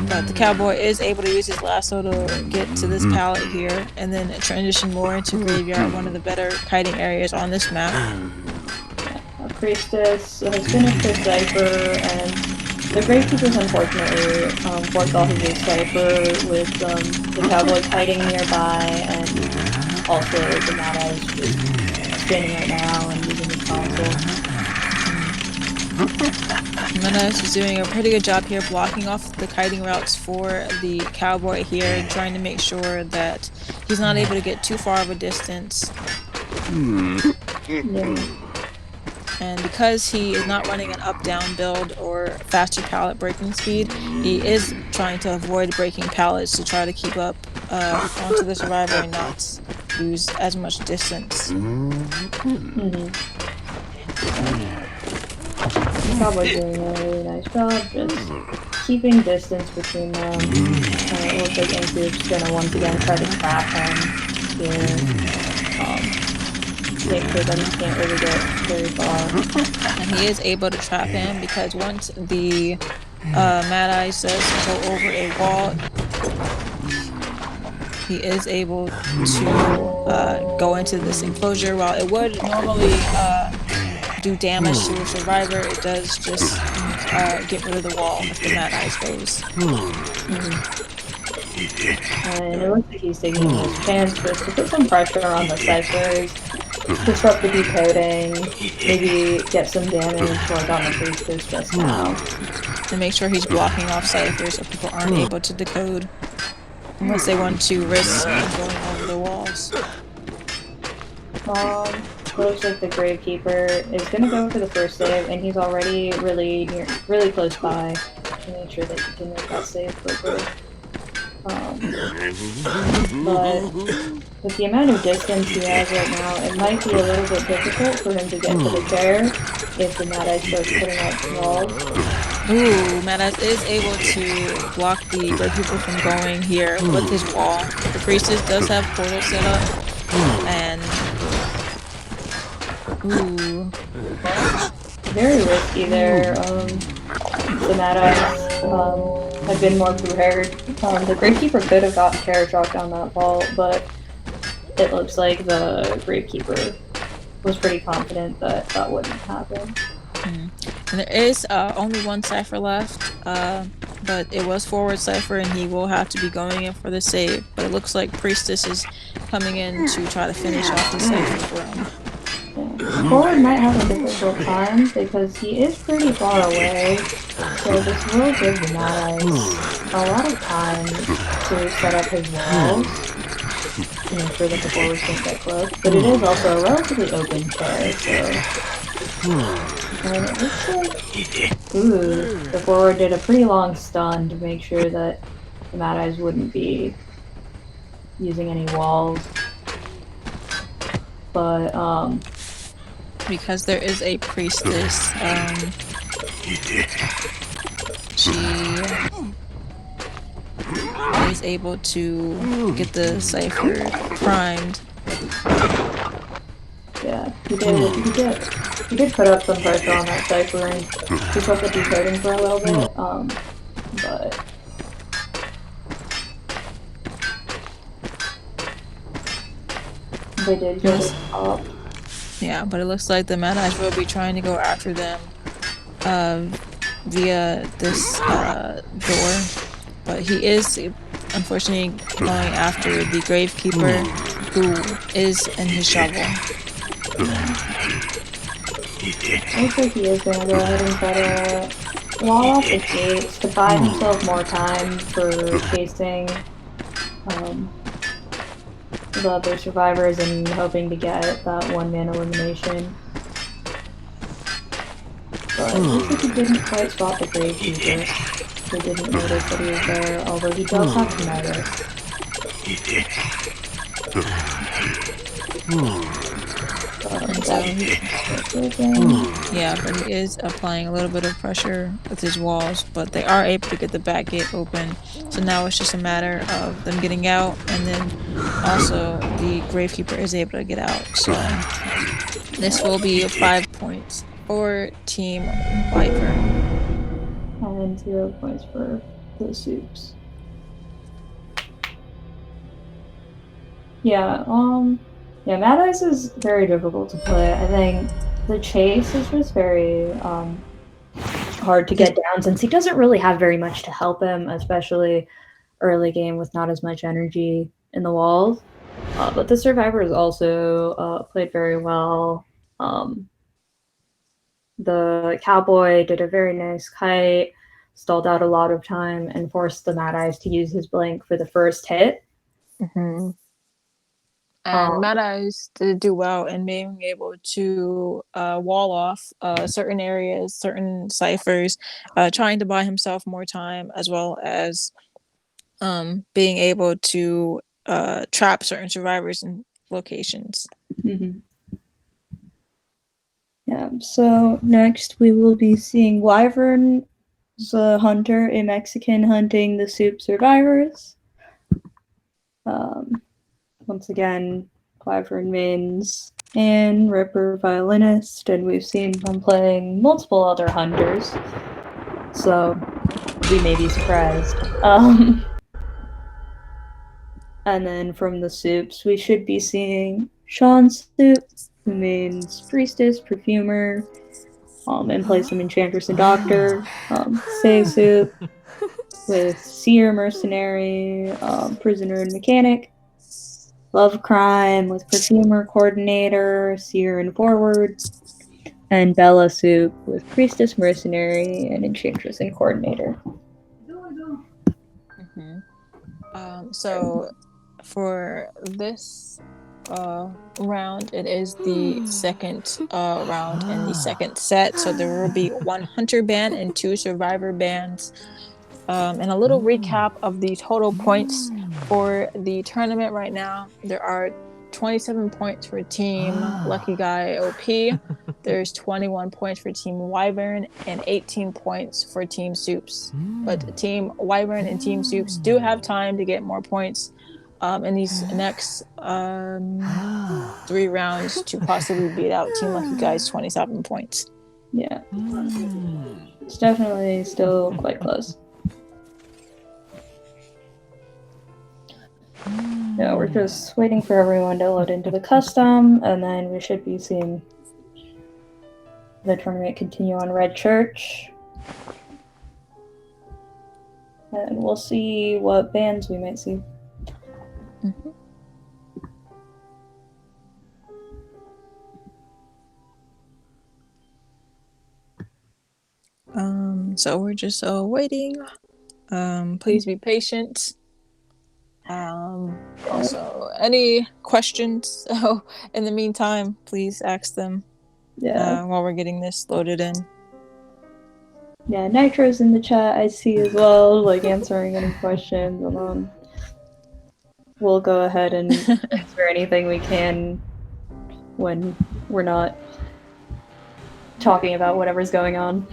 A: But the Cowboy is able to use his lasso to get to this pallet here, and then transition more into Graveyard, one of the better kiting areas on this map.
B: Priestess has finished her Cypher, and the Gravekeeper's unfortunately forked off of his Cypher with the Cowboy kiting nearby, and also the Mad Eyes just spinning right now and using his console.
A: Mad Eyes is doing a pretty good job here blocking off the kiting routes for the Cowboy here, trying to make sure that he's not able to get too far of a distance.
B: Yeah.
A: And because he is not running an up-down build or faster pallet breaking speed, he is trying to avoid breaking pallets to try to keep up onto the survivor and not lose as much distance.
B: Cowboy's doing a really nice job just keeping distance between them. It looks like Inksoup's gonna once again try to trap him here. Make sure that he can't really get very far.
A: And he is able to trap him because once the Mad Eyes does go over a wall, he is able to go into this enclosure. While it would normally do damage to a survivor, it does just get rid of the wall if the Mad Eyes goes.
B: And it looks like he's taking his chance just to put some pressure on the ciphers, disrupt the decoding, maybe get some damage like on the priestess just now.
A: And make sure he's blocking off ciphers so people aren't able to decode unless they want to risk going over the walls.
B: Looks like the Gravekeeper is going to go for the first save, and he's already really close by to make sure that he can make that save quickly. But with the amount of distance he has right now, it might be a little bit difficult for him to get to the chair if the Mad Eye starts putting up walls.
A: Ooh, Mad Eyes is able to block the Gravekeeper from going here with his wall. The Priestess does have portal set up, and ooh,
B: very risky there. The Mad Eyes have been more prepared. The Gravekeeper could have gotten carrot dropped down that vault, but it looks like the Gravekeeper was pretty confident that that wouldn't happen.
A: And there is only one cipher left, but it was forward cipher, and he will have to be going in for the save. But it looks like Priestess is coming in to try to finish off the cipher for him.
B: Forward might have a difficult time because he is pretty far away, so this will give the Mad Eyes a lot of time to set up his walls to make sure that the forwards don't get close. But it is also a relatively open chair, so... And it looks like... Ooh, the forward did a pretty long stun to make sure that the Mad Eyes wouldn't be using any walls. But,
A: because there is a priestess, she is able to get the cipher primed.
B: Yeah, he did put up some pressure on that cipher and disrupt the decoding for a little bit, but... They did get it up.
A: Yeah, but it looks like the Mad Eyes will be trying to go after them via this door. But he is, unfortunately, going after the Gravekeeper, who is in his shovel.
B: Looks like he is going to go ahead and try to wall off the gates to buy himself more time for chasing the other survivors and hoping to get that one-man elimination. But it looks like he didn't quite spot the Gravekeeper. He didn't notice that he was there, although he does have to notice.
A: Yeah, but he is applying a little bit of pressure with his walls, but they are able to get the back gate open. So now it's just a matter of them getting out, and then also the Gravekeeper is able to get out. So this will be 5 points for Team Wyvern.
B: And 0 points for the Soups. Yeah, Mad Eyes is very difficult to play. I think the chase is just very hard to get down since he doesn't really have very much to help him, especially early game with not as much energy in the walls. But the survivors also played very well. The Cowboy did a very nice kite, stalled out a lot of time, and forced the Mad Eyes to use his blink for the first hit.
A: Mm-hmm. And Mad Eyes did do well in being able to wall off certain areas, certain ciphers, trying to buy himself more time, as well as being able to trap certain survivors in locations.
B: Mm-hmm. Yeah, so next we will be seeing Wyvern, the hunter, a Mexican hunting the Soup survivors. Once again, Wyvern mains and Ripper violinist, and we've seen them playing multiple other hunters, so we may be surprised. And then from the soups, we should be seeing Sean's soup, who means priestess, perfumer, and plays some enchantress and doctor. Say soup with seer, mercenary, prisoner, and mechanic. Love crime with perfumer, coordinator, seer, and forward. And Bella soup with priestess, mercenary, and enchantress and coordinator.
A: So for this round, it is the second round in the second set. So there will be one hunter band and two survivor bands. And a little recap of the total points for the tournament right now. There are 27 points for Team Lucky Guy OP. There's 21 points for Team Wyvern and 18 points for Team Soups. But Team Wyvern and Team Soups do have time to get more points in these next 3 rounds to possibly beat out Team Lucky Guy's 27 points.
B: Yeah. It's definitely still quite close. Yeah, we're just waiting for everyone to load into the custom, and then we should be seeing the tournament continue on Red Church. And we'll see what bands we might see.
A: So we're just waiting. Please be patient. Also, any questions in the meantime, please ask them while we're getting this loaded in.
B: Yeah, Nitro's in the chat, I see as well, like answering any questions, and then we'll go ahead and answer anything we can when we're not talking about whatever's going on.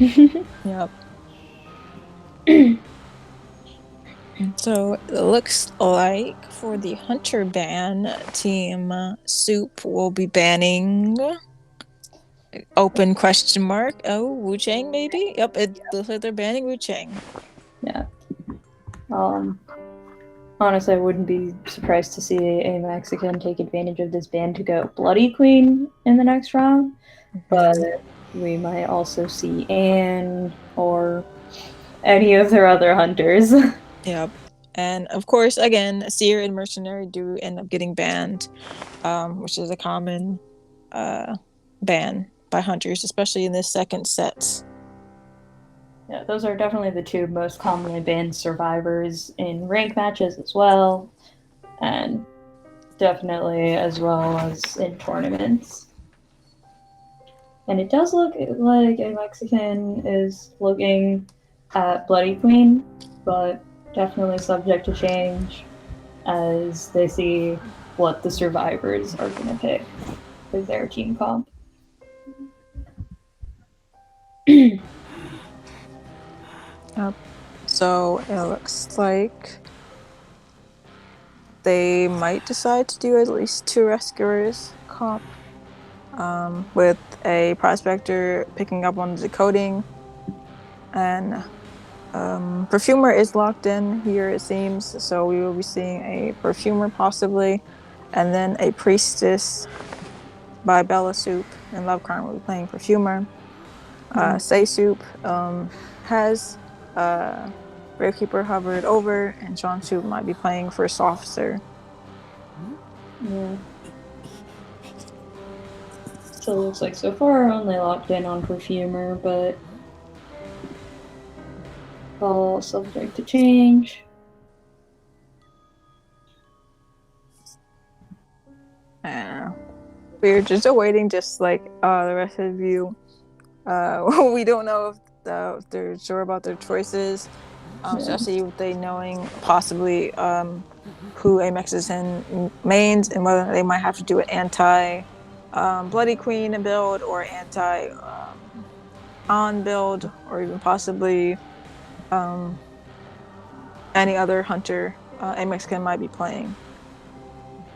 A: Yep. So it looks like for the Hunter ban, Team Soup will be banning open question mark. Oh, Wu Chang maybe? Yep, it looks like they're banning Wu Chang.
B: Yeah. Honestly, I wouldn't be surprised to see a Mexican take advantage of this ban to go Bloody Queen in the next round, but we might also see Anne or any of their other hunters.
A: Yep. And of course, again, Seer and Mercenary do end up getting banned, which is a common ban by hunters, especially in this second set.
B: Yeah, those are definitely the two most commonly banned survivors in rank matches as well, and definitely as well as in tournaments. And it does look like a Mexican is looking at Bloody Queen, but definitely subject to change as they see what the survivors are going to pick for their team comp.
A: So it looks like they might decide to do at least 2 rescuers comp, with a prospector picking up on the decoding, and perfumer is locked in here, it seems, so we will be seeing a perfumer possibly, and then a priestess by Bella Soup, and Love Crime will be playing perfumer. Say Soup has Gravekeeper hovered over, and Sean Soup might be playing first officer.
B: Yeah. So it looks like so far only locked in on perfumer, but all subject to change.
A: We're just awaiting, just like the rest of you. We don't know if they're sure about their choices, especially with they knowing possibly who a Mexican mains, and whether they might have to do an anti Bloody Queen build or anti on build, or even possibly any other hunter a Mexican might be playing.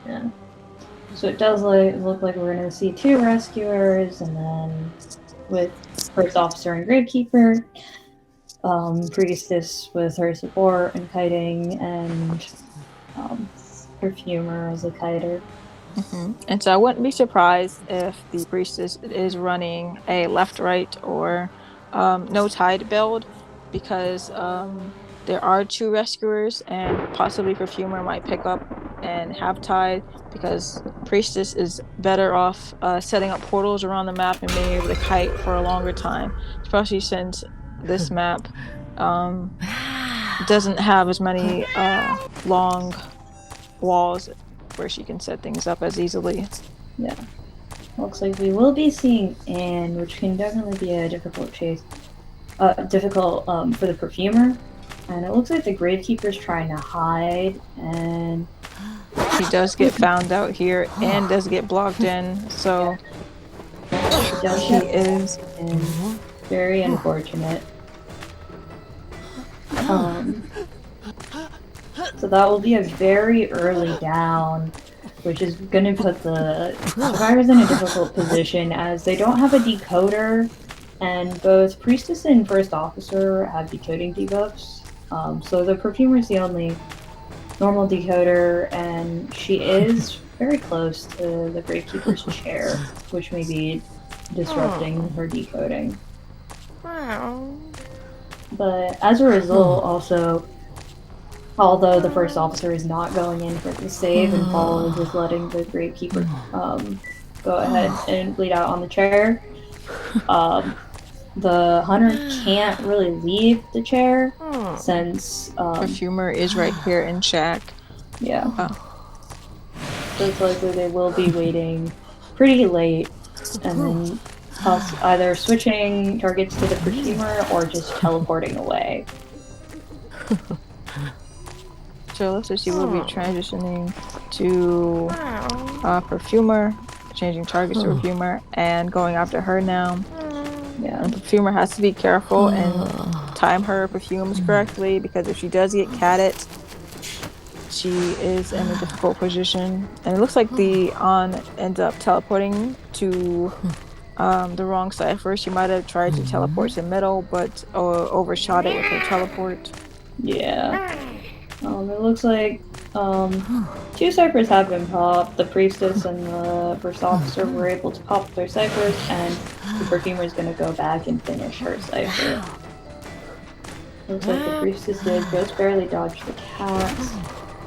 B: Yeah. So it does look like we're going to see 2 rescuers, and then with first officer and gravekeeper, priestess with her support and kiting, and Perfumer as a kiter.
A: And so I wouldn't be surprised if the priestess is running a left-right or no tide build, because there are 2 rescuers, and possibly Perfumer might pick up and have tide, because priestess is better off setting up portals around the map and being able to kite for a longer time, especially since this map doesn't have as many long walls where she can set things up as easily.
B: Yeah. Looks like we will be seeing Anne, which can definitely be a difficult chase. Difficult for the Perfumer. And it looks like the Gravekeeper's trying to hide, and
A: she does get found out here and does get blocked in, so
B: she is very unfortunate. So that will be a very early down, which is going to put the survivors in a difficult position as they don't have a decoder, and both Priestess and First Officer have decoding debuffs. So the Perfumer is the only normal decoder, and she is very close to the Gravekeeper's chair, which may be disrupting her decoding. But as a result, also, although the First Officer is not going in for the save and Paul is just letting the Gravekeeper go ahead and bleed out on the chair, the Hunter can't really leave the chair since
A: Perfumer is right here in check.
B: Yeah. So it's likely they will be waiting pretty late and then either switching targets to the Perfumer or just teleporting away.
A: So it looks like she will be transitioning to Perfumer, changing targets to Perfumer, and going after her now.
B: Yeah.
A: And Perfumer has to be careful and time her perfumes correctly, because if she does get catted, she is in a difficult position. And it looks like the On ends up teleporting to the wrong cipher. She might have tried to teleport to middle, but overshot it with her teleport.
B: Yeah. It looks like 2 ciphers have been popped. The Priestess and the First Officer were able to pop their ciphers, and the Perfumer is going to go back and finish her cipher. Looks like the Priestess did just barely dodge the cats.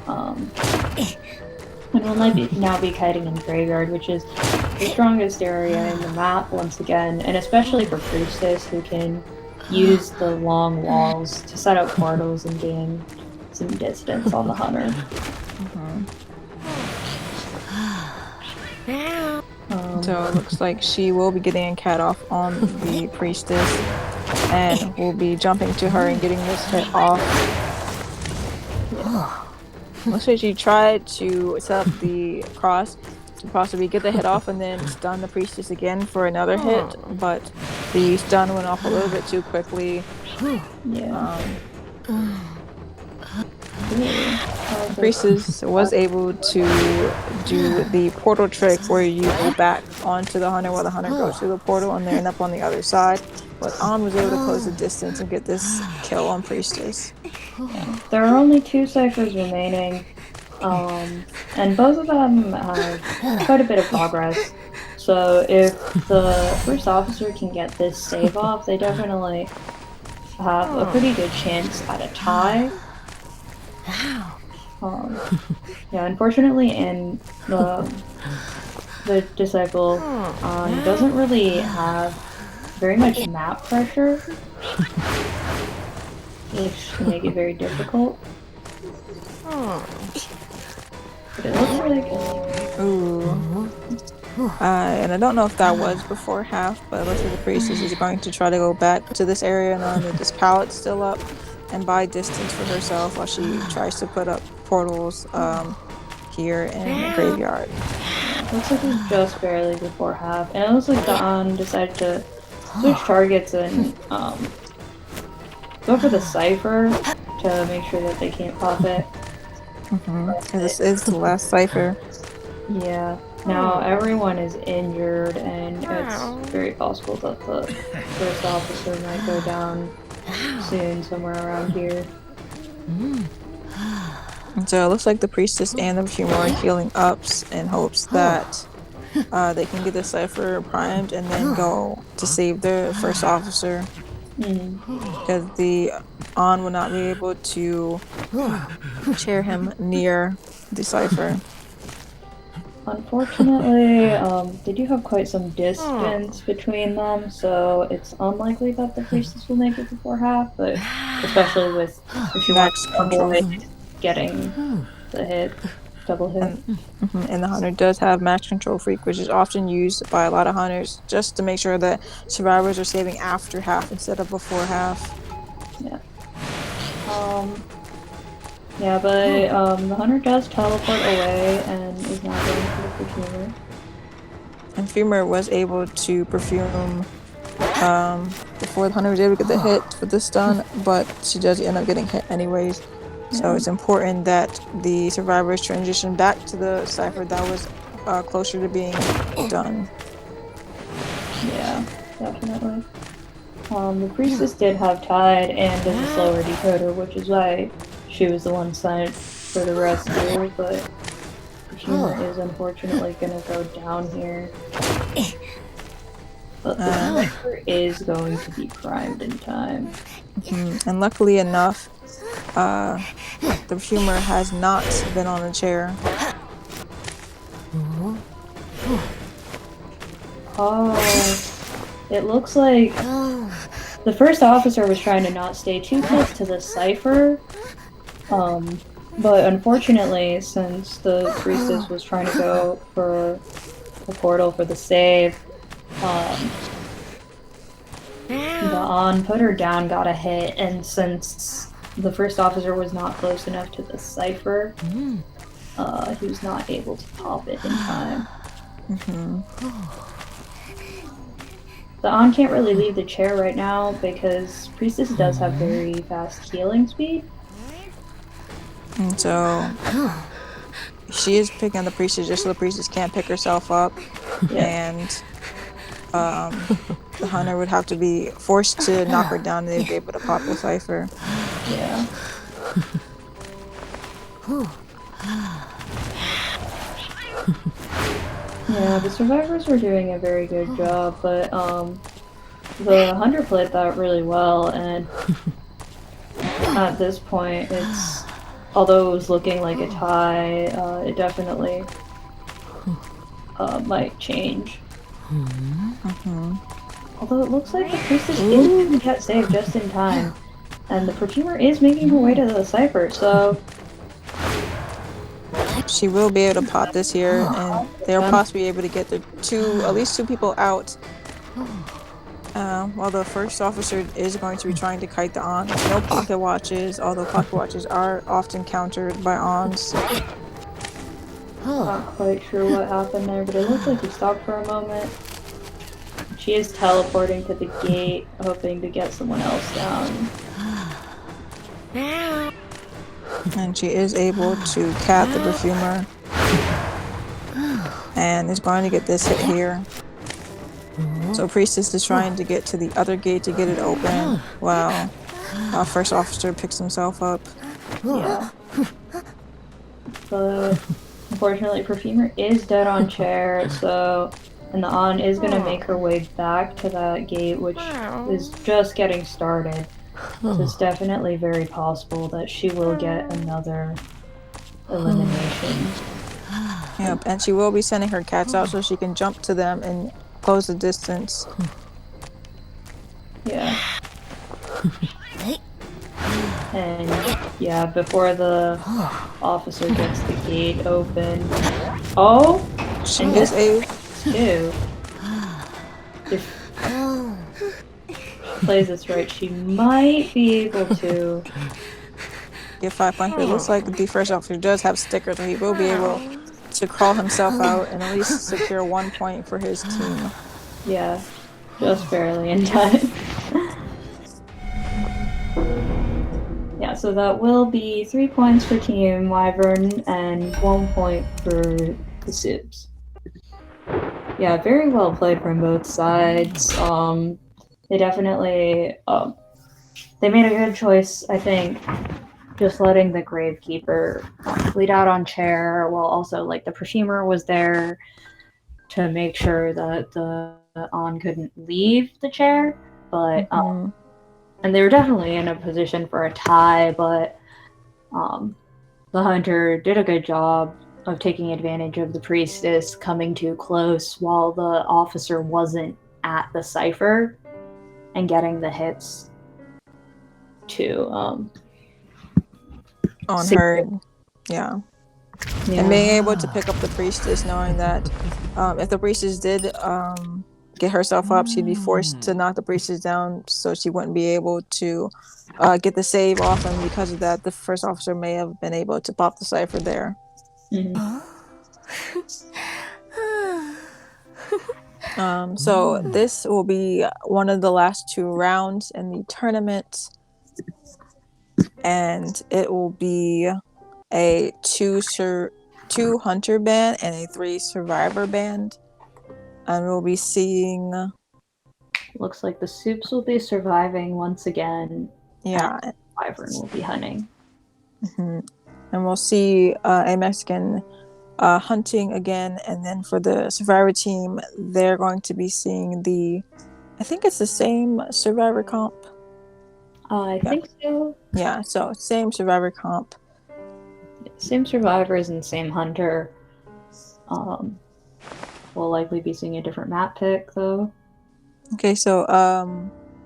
B: And will now be kiting in Graveyard, which is the strongest area in the map once again, and especially for Priestess, who can use the long walls to set up portals and gain some distance on the Hunter.
A: So it looks like she will be getting a cat off on the Priestess, and will be jumping to her and getting this hit off. Looks like she tried to set up the cross to possibly get the hit off and then stun the Priestess again for another hit, but the stun went off a little bit too quickly. The Priestess was able to do the portal trick where you go back onto the Hunter while the Hunter goes through the portal and they end up on the other side. But On was able to close the distance and get this kill on Priestess.
B: Yeah. There are only 2 ciphers remaining, and both of them have quite a bit of progress. So if the First Officer can get this save off, they definitely have a pretty good chance at a tie. Yeah, unfortunately, in the Disciple doesn't really have very much map pressure, which can make it very difficult. But it looks like
A: and I don't know if that was before half, but it looks like the Priestess is going to try to go back to this area now that this pallet's still up and buy distance for herself while she tries to put up portals here in the Graveyard.
B: Looks like it's just barely before half, and it looks like Dawn decided to switch targets and go for the cipher to make sure that they can't pop it.
A: This is the last cipher.
B: Yeah. Now everyone is injured, and it's very possible that the First Officer might go down soon, somewhere around here.
A: And so it looks like the priestess and the perfumer are healing ups in hopes that they can get the cipher primed and then go to save the first officer. Because the On will not be able to chair him near the cipher.
B: Unfortunately, they do have quite some distance between them, so it's unlikely that the priestess will make it before half, but especially with if she wants to avoid getting the hit, double hit.
A: And the hunter does have max control freak, which is often used by a lot of hunters just to make sure that survivors are saving after half instead of before half.
B: Yeah. Yeah, but the hunter does teleport away and is now going for the perfumer.
A: And Fumer was able to perfume before the hunter was able to get the hit with the stun, but she does end up getting hit anyways. So it's important that the survivors transition back to the cipher that was closer to being done.
B: Yeah, definitely. The priestess did have Tide and is a slower decoder, which is why she was the one sent for the rescue, but Perfumer is unfortunately gonna go down here. But the cipher is going to be primed in time.
A: And luckily enough, the perfumer has not been on a chair.
B: Oh, it looks like the first officer was trying to not stay too close to the cipher, but unfortunately, since the priestess was trying to go for the portal for the save, the On put her down, got a hit, and since the first officer was not close enough to the cipher, he was not able to pop it in time. The On can't really leave the chair right now because Priestess does have very fast healing speed.
A: And so she is picking on the priestess just so the priestess can't pick herself up. And the hunter would have to be forced to knock her down and they'd be able to pop the cipher.
B: Yeah. Yeah, the survivors were doing a very good job, but the hunter played that really well, and at this point, it's although it was looking like a tie, it definitely might change. Although it looks like the priestess is going to get saved just in time, and the perfumer is making her way to the cipher, so
A: she will be able to pop this here, and they'll possibly be able to get the at least two people out. While the first officer is going to be trying to kite the On. No pocket watches, although pocket watches are often countered by Ons.
B: Not quite sure what happened there, but it looked like he stopped for a moment. She is teleporting to the gate, hoping to get someone else down.
A: And she is able to cap the perfumer. And is going to get this hit here. So Priestess is trying to get to the other gate to get it open while our first officer picks himself up.
B: Yeah. But unfortunately, Perfumer is dead on chair, so and the On is going to make her way back to that gate, which is just getting started. So it's definitely very possible that she will get another elimination.
A: Yep, and she will be sending her cats out so she can jump to them and close the distance.
B: Yeah. And yeah, before the officer gets the gate open. Oh!
A: She is a
B: Two. If she plays this right, she might be able to
A: get 5 points, but it looks like the first officer does have stickers, so he will be able to crawl himself out and at least secure 1 point for his team.
B: Yeah, just barely in time. Yeah, so that will be 3 points for Team Wyvern and 1 point for the Sibs. Yeah, very well played from both sides. They definitely they made a good choice, I think, just letting the Gravekeeper bleed out on chair, while also like the Proshemer was there to make sure that the On couldn't leave the chair. But and they were definitely in a position for a tie, but the Hunter did a good job of taking advantage of the Priestess coming too close while the officer wasn't at the cipher and getting the hits to
A: on her, yeah. And being able to pick up the Priestess, knowing that if the Priestess did get herself up, she'd be forced to knock the Priestess down, so she wouldn't be able to get the save off, and because of that, the first officer may have been able to pop the cipher there. So this will be one of the last 2 rounds in the tournament, and it will be a 2 Hunter band and a 3 Survivor band, and we'll be seeing.
B: Looks like the Soups will be surviving once again.
A: Yeah,
B: and Wyvern will be hunting.
A: And we'll see a Mexican hunting again, and then for the Survivor team, they're going to be seeing I think it's the same Survivor comp.
B: I think so.
A: Yeah, so same Survivor comp.
B: Same Survivors and same Hunter. We'll likely be seeing a different map pick, though.
A: Okay, so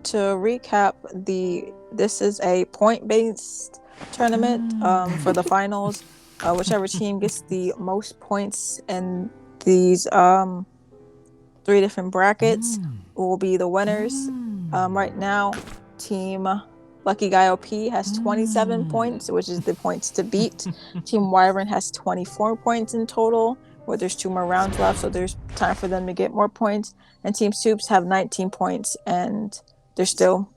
A: to recap, this is a point-based tournament for the finals. Whichever team gets the most points in these 3 different brackets will be the winners. Right now, Team Lucky Guy OP has 27 points, which is the points to beat. Team Wyvern has 24 points in total, where there's 2 more rounds left, so there's time for them to get more points. And Team Soups have 19 points, and they're still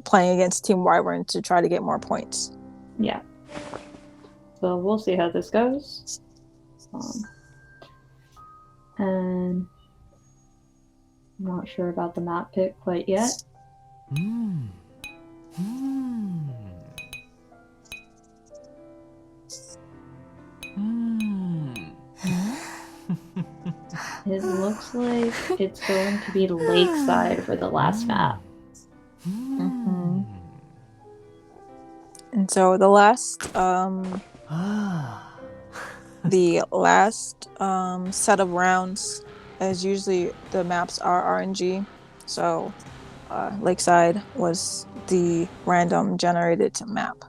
A: playing against Team Wyvern to try to get more points.
B: Yeah. So we'll see how this goes. And I'm not sure about the map pick quite yet. It looks like it's going to be Lakeside for the last map.
A: And so the last set of rounds, as usually the maps are RNG, so Lakeside was the random generated map.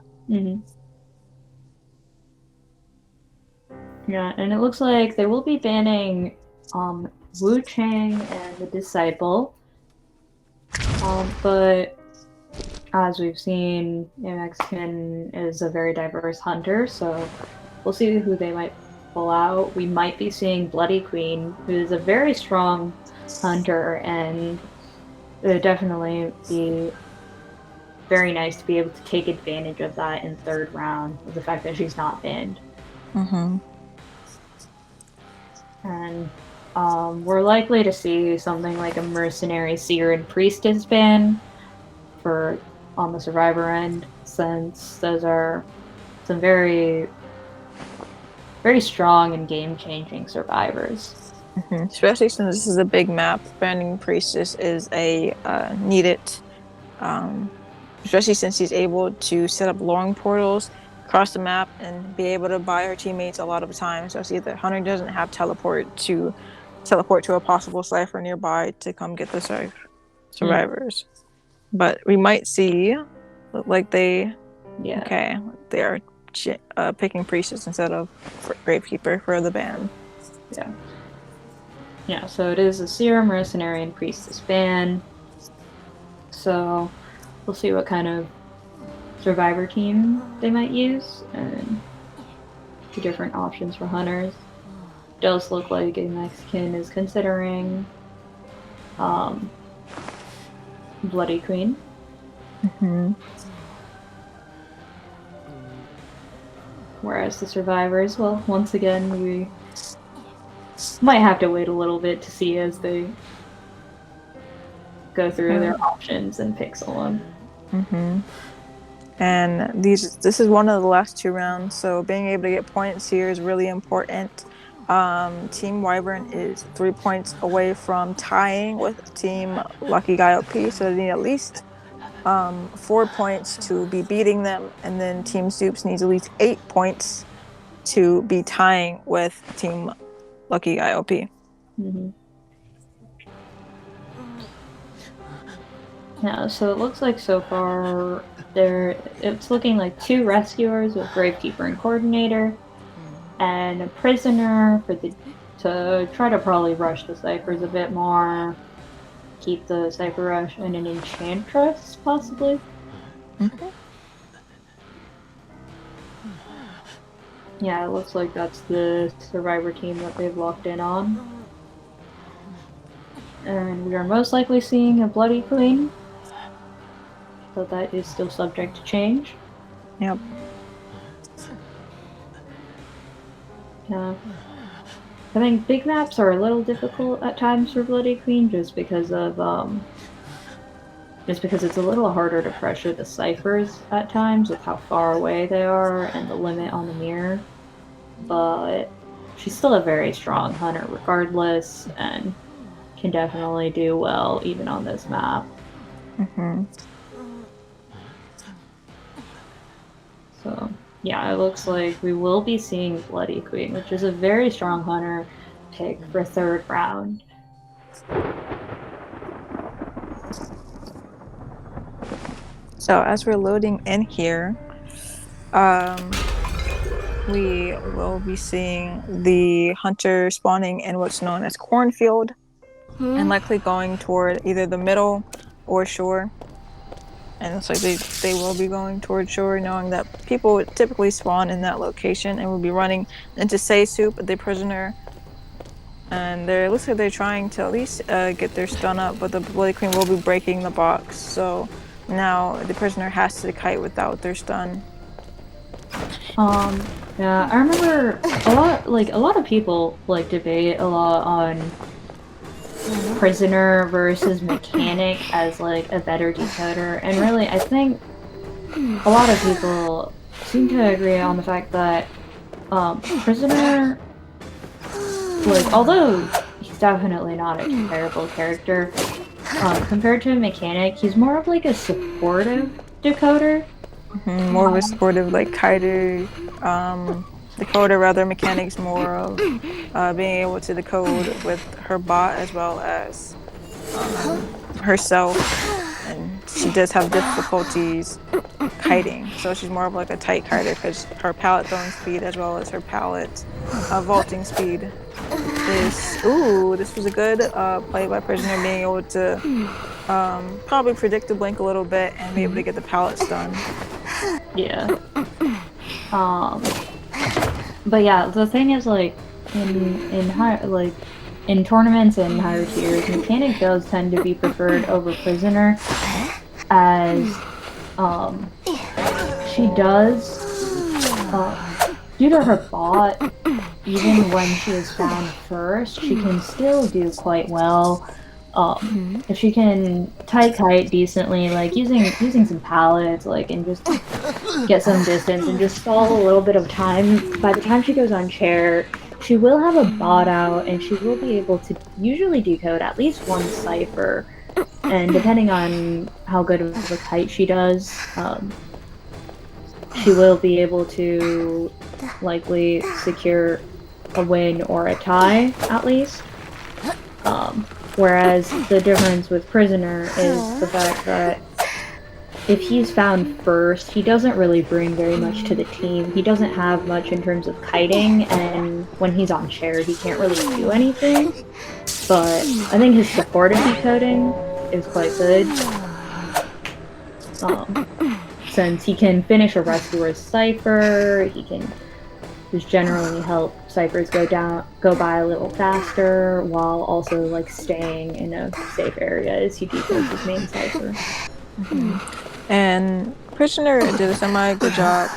B: Yeah, and it looks like they will be banning Wu Chang and the Disciple. But as we've seen, Mexican is a very diverse hunter, so we'll see who they might pull out. We might be seeing Bloody Queen, who is a very strong hunter, and it would definitely be very nice to be able to take advantage of that in 3rd round, with the fact that she's not banned. And we're likely to see something like a Mercenary, Seer, and Priestess ban on the Survivor end, since those are some very, very strong and game-changing survivors.
A: Especially since this is a big map, banning Priestess is a needed, especially since she's able to set up luring portals across the map and be able to buy her teammates a lot of the time. So see that Hunter doesn't have teleport to a possible cipher nearby to come get the survivors. But we might see, like they are picking Priestess instead of Gravekeeper for the ban.
B: Yeah, so it is a Seer, Mercenary, and Priestess ban. So we'll see what kind of Survivor team they might use, and the different options for hunters. It does look like a Mexican is considering Bloody Queen. Whereas the survivors, well, once again, we might have to wait a little bit to see as they go through their options and pick someone.
A: And this is one of the last 2 rounds, so being able to get points here is really important. Team Wyvern is 3 points away from tying with Team Lucky Guy OP, so they need at least 4 points to be beating them, and then Team Soups needs at least 8 points to be tying with Team Lucky Guy OP.
B: Yeah, so it looks like so far it's looking like 2 rescuers with Gravekeeper and Coordinator, and a prisoner to try to probably rush the ciphers a bit more, keep the cipher rush, and an Enchantress possibly. Yeah, it looks like that's the survivor team that they've locked in on. And we are most likely seeing a Bloody Queen, so that is still subject to change.
A: Yep.
B: Yeah. I think big maps are a little difficult at times for Bloody Queen just because it's a little harder to pressure the ciphers at times with how far away they are and the limit on the mirror. But she's still a very strong hunter regardless and can definitely do well even on this map. So yeah, it looks like we will be seeing Bloody Queen, which is a very strong hunter pick for 3rd round.
A: So as we're loading in here, we will be seeing the hunter spawning in what's known as cornfield, and likely going toward either the middle or shore. And it's like they will be going toward shore, knowing that people would typically spawn in that location, and will be running into Say Soup, the prisoner. And it looks like they're trying to at least get their stun up, but the Bloody Queen will be breaking the box. So now the prisoner has to kite without their stun.
B: Yeah, I remember a lot of people debate a lot on prisoner versus mechanic as a better decoder, and really I think a lot of people seem to agree on the fact that prisoner, although he's definitely not a terrible character, compared to a mechanic, he's more of a supportive decoder.
A: More of a supportive kiter decoder, rather. Mechanics more of being able to decode with her bot as well as herself, and she does have difficulties kiting, so she's more of a tight kiter because her pallet throwing speed as well as her pallet vaulting speed is. This was a good play by prisoner, being able to probably predict the blink a little bit and be able to get the pallet stun.
B: Yeah. But yeah, the thing is in tournaments and higher tiers, mechanic does tend to be preferred over prisoner, as she does due to her bot, even when she is found first, she can still do quite well. If she can tight kite decently, using some pallets, and just get some distance and just stall a little bit of time, by the time she goes on chair, she will have a bot out and she will be able to usually decode at least one cipher. And depending on how good of a kite she does, she will be able to likely secure a win or a tie, at least. Whereas the difference with prisoner is the fact that if he's found first, he doesn't really bring very much to the team. He doesn't have much in terms of kiting, and when he's on chair, he can't really do anything. But I think his supportive decoding is quite good. Since he can finish a rescuer's cipher, he can just generally help ciphers go by a little faster, while also staying in a safe area as he decodes his main cipher.
A: And prisoner did a semi-good job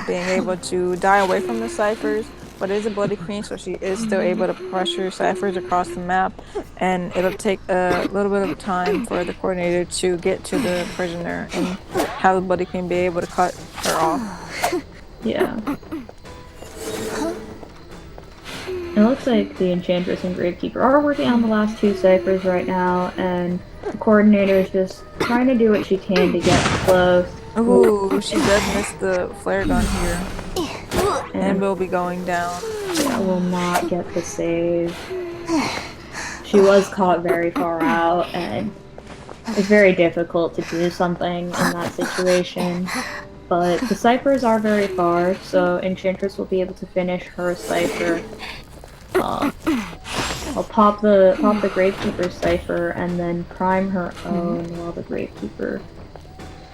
A: being able to die away from the ciphers, but it is a Bloody Queen, so she is still able to pressure ciphers across the map, and it'll take a little bit of time for the coordinator to get to the prisoner and have the Bloody Queen be able to cut her off.
B: Yeah. It looks like the Enchantress and Gravekeeper are working on the last 2 ciphers right now, and the coordinator is just trying to do what she can to get close.
A: Ooh, she does miss the flare gun here. And will be going down.
B: Yeah, will not get the save. She was caught very far out, and it's very difficult to do something in that situation. But the ciphers are very far, so Enchantress will be able to finish her cipher. I'll pop the Gravekeeper cipher and then prime her own while the Gravekeeper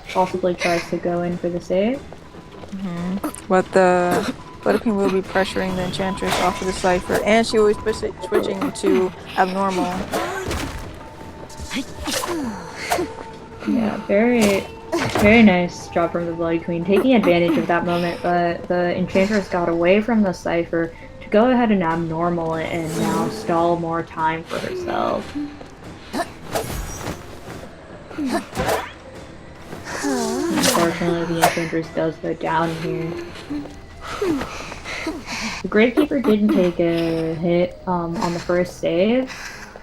B: possibly tries to go in for the save.
A: But the Bloody Queen will be pressuring the Enchantress off of the cipher, and she will be switching to abnormal.
B: Yeah, very, very nice job from the Bloody Queen, taking advantage of that moment, but the Enchantress got away from the cipher to go ahead and abnormal it and now stall more time for herself. Unfortunately, the Enchantress does go down here. The Gravekeeper didn't take a hit on the first save,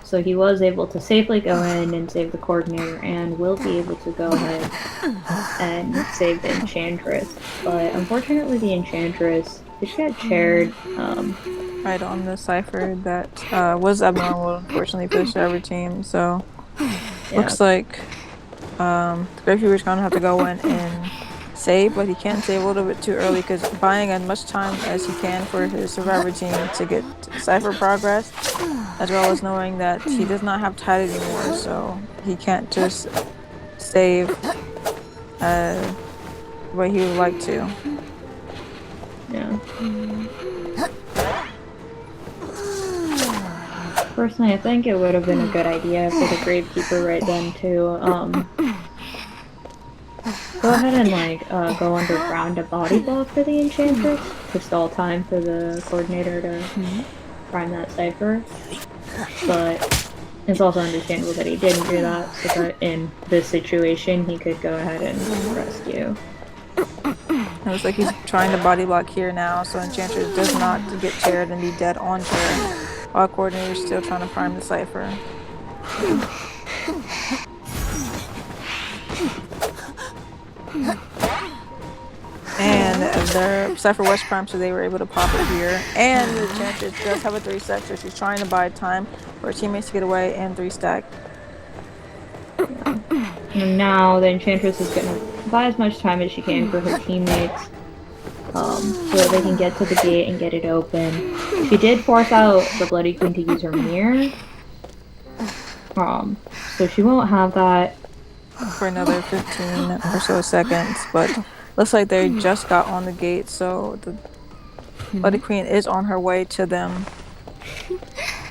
B: so he was able to safely go in and save the Coordinator and will be able to go ahead and save the Enchantress. But unfortunately, the Enchantress did get chaired.
A: Right on the cipher that was abnormal, unfortunately, for the Shadow team. So, looks like the Gravekeeper's gonna have to go in and save, but he can't save a little bit too early because buying as much time as he can for his survivor team to get cipher progress, as well as knowing that he does not have tide anymore, so he can't just save the way he would like to.
B: Yeah. Personally, I think it would have been a good idea for the Gravekeeper right then to go ahead and go underground to body block for the Enchantress to stall time for the Coordinator to prime that cipher. But it's also understandable that he didn't do that, so that in this situation he could go ahead and rescue.
A: It looks like he's trying to body block here now, so Enchantress does not get chaired and be dead on chair, while Coordinator is still trying to prime the cipher. And their cipher was primed, so they were able to pop it here. And the Enchantress does have a 3-stack, so she's trying to buy time for her teammates to get away and 3-stack.
B: And now the Enchantress is going to buy as much time as she can for her teammates, so that they can get to the gate and get it open. She did force out the Bloody Queen to use her mirror, so she won't have that
A: for another 15 or so seconds, but looks like they just got on the gate, so the Bloody Queen is on her way to them.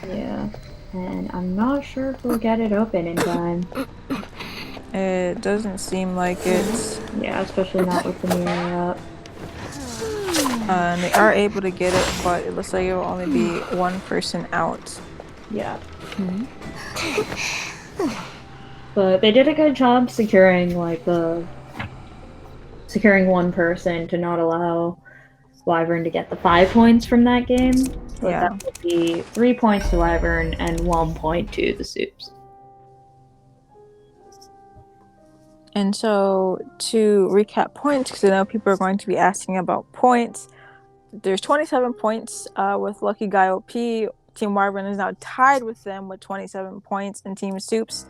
B: Yeah, and I'm not sure if we'll get it open in time.
A: It doesn't seem like it.
B: Yeah, especially not with the mirror up.
A: And they are able to get it, but it looks like it will only be one person out.
B: Yeah. But they did a good job securing securing one person to not allow Wyvern to get the 5 points from that game. So
A: Yeah.
B: that would be 3 points to Wyvern and 1 point to the Soups.
A: And so to recap points, because I know people are going to be asking about points, there's 27 points with Lucky Guy OP. Team Wyvern is now tied with them with 27 points, and Team Soups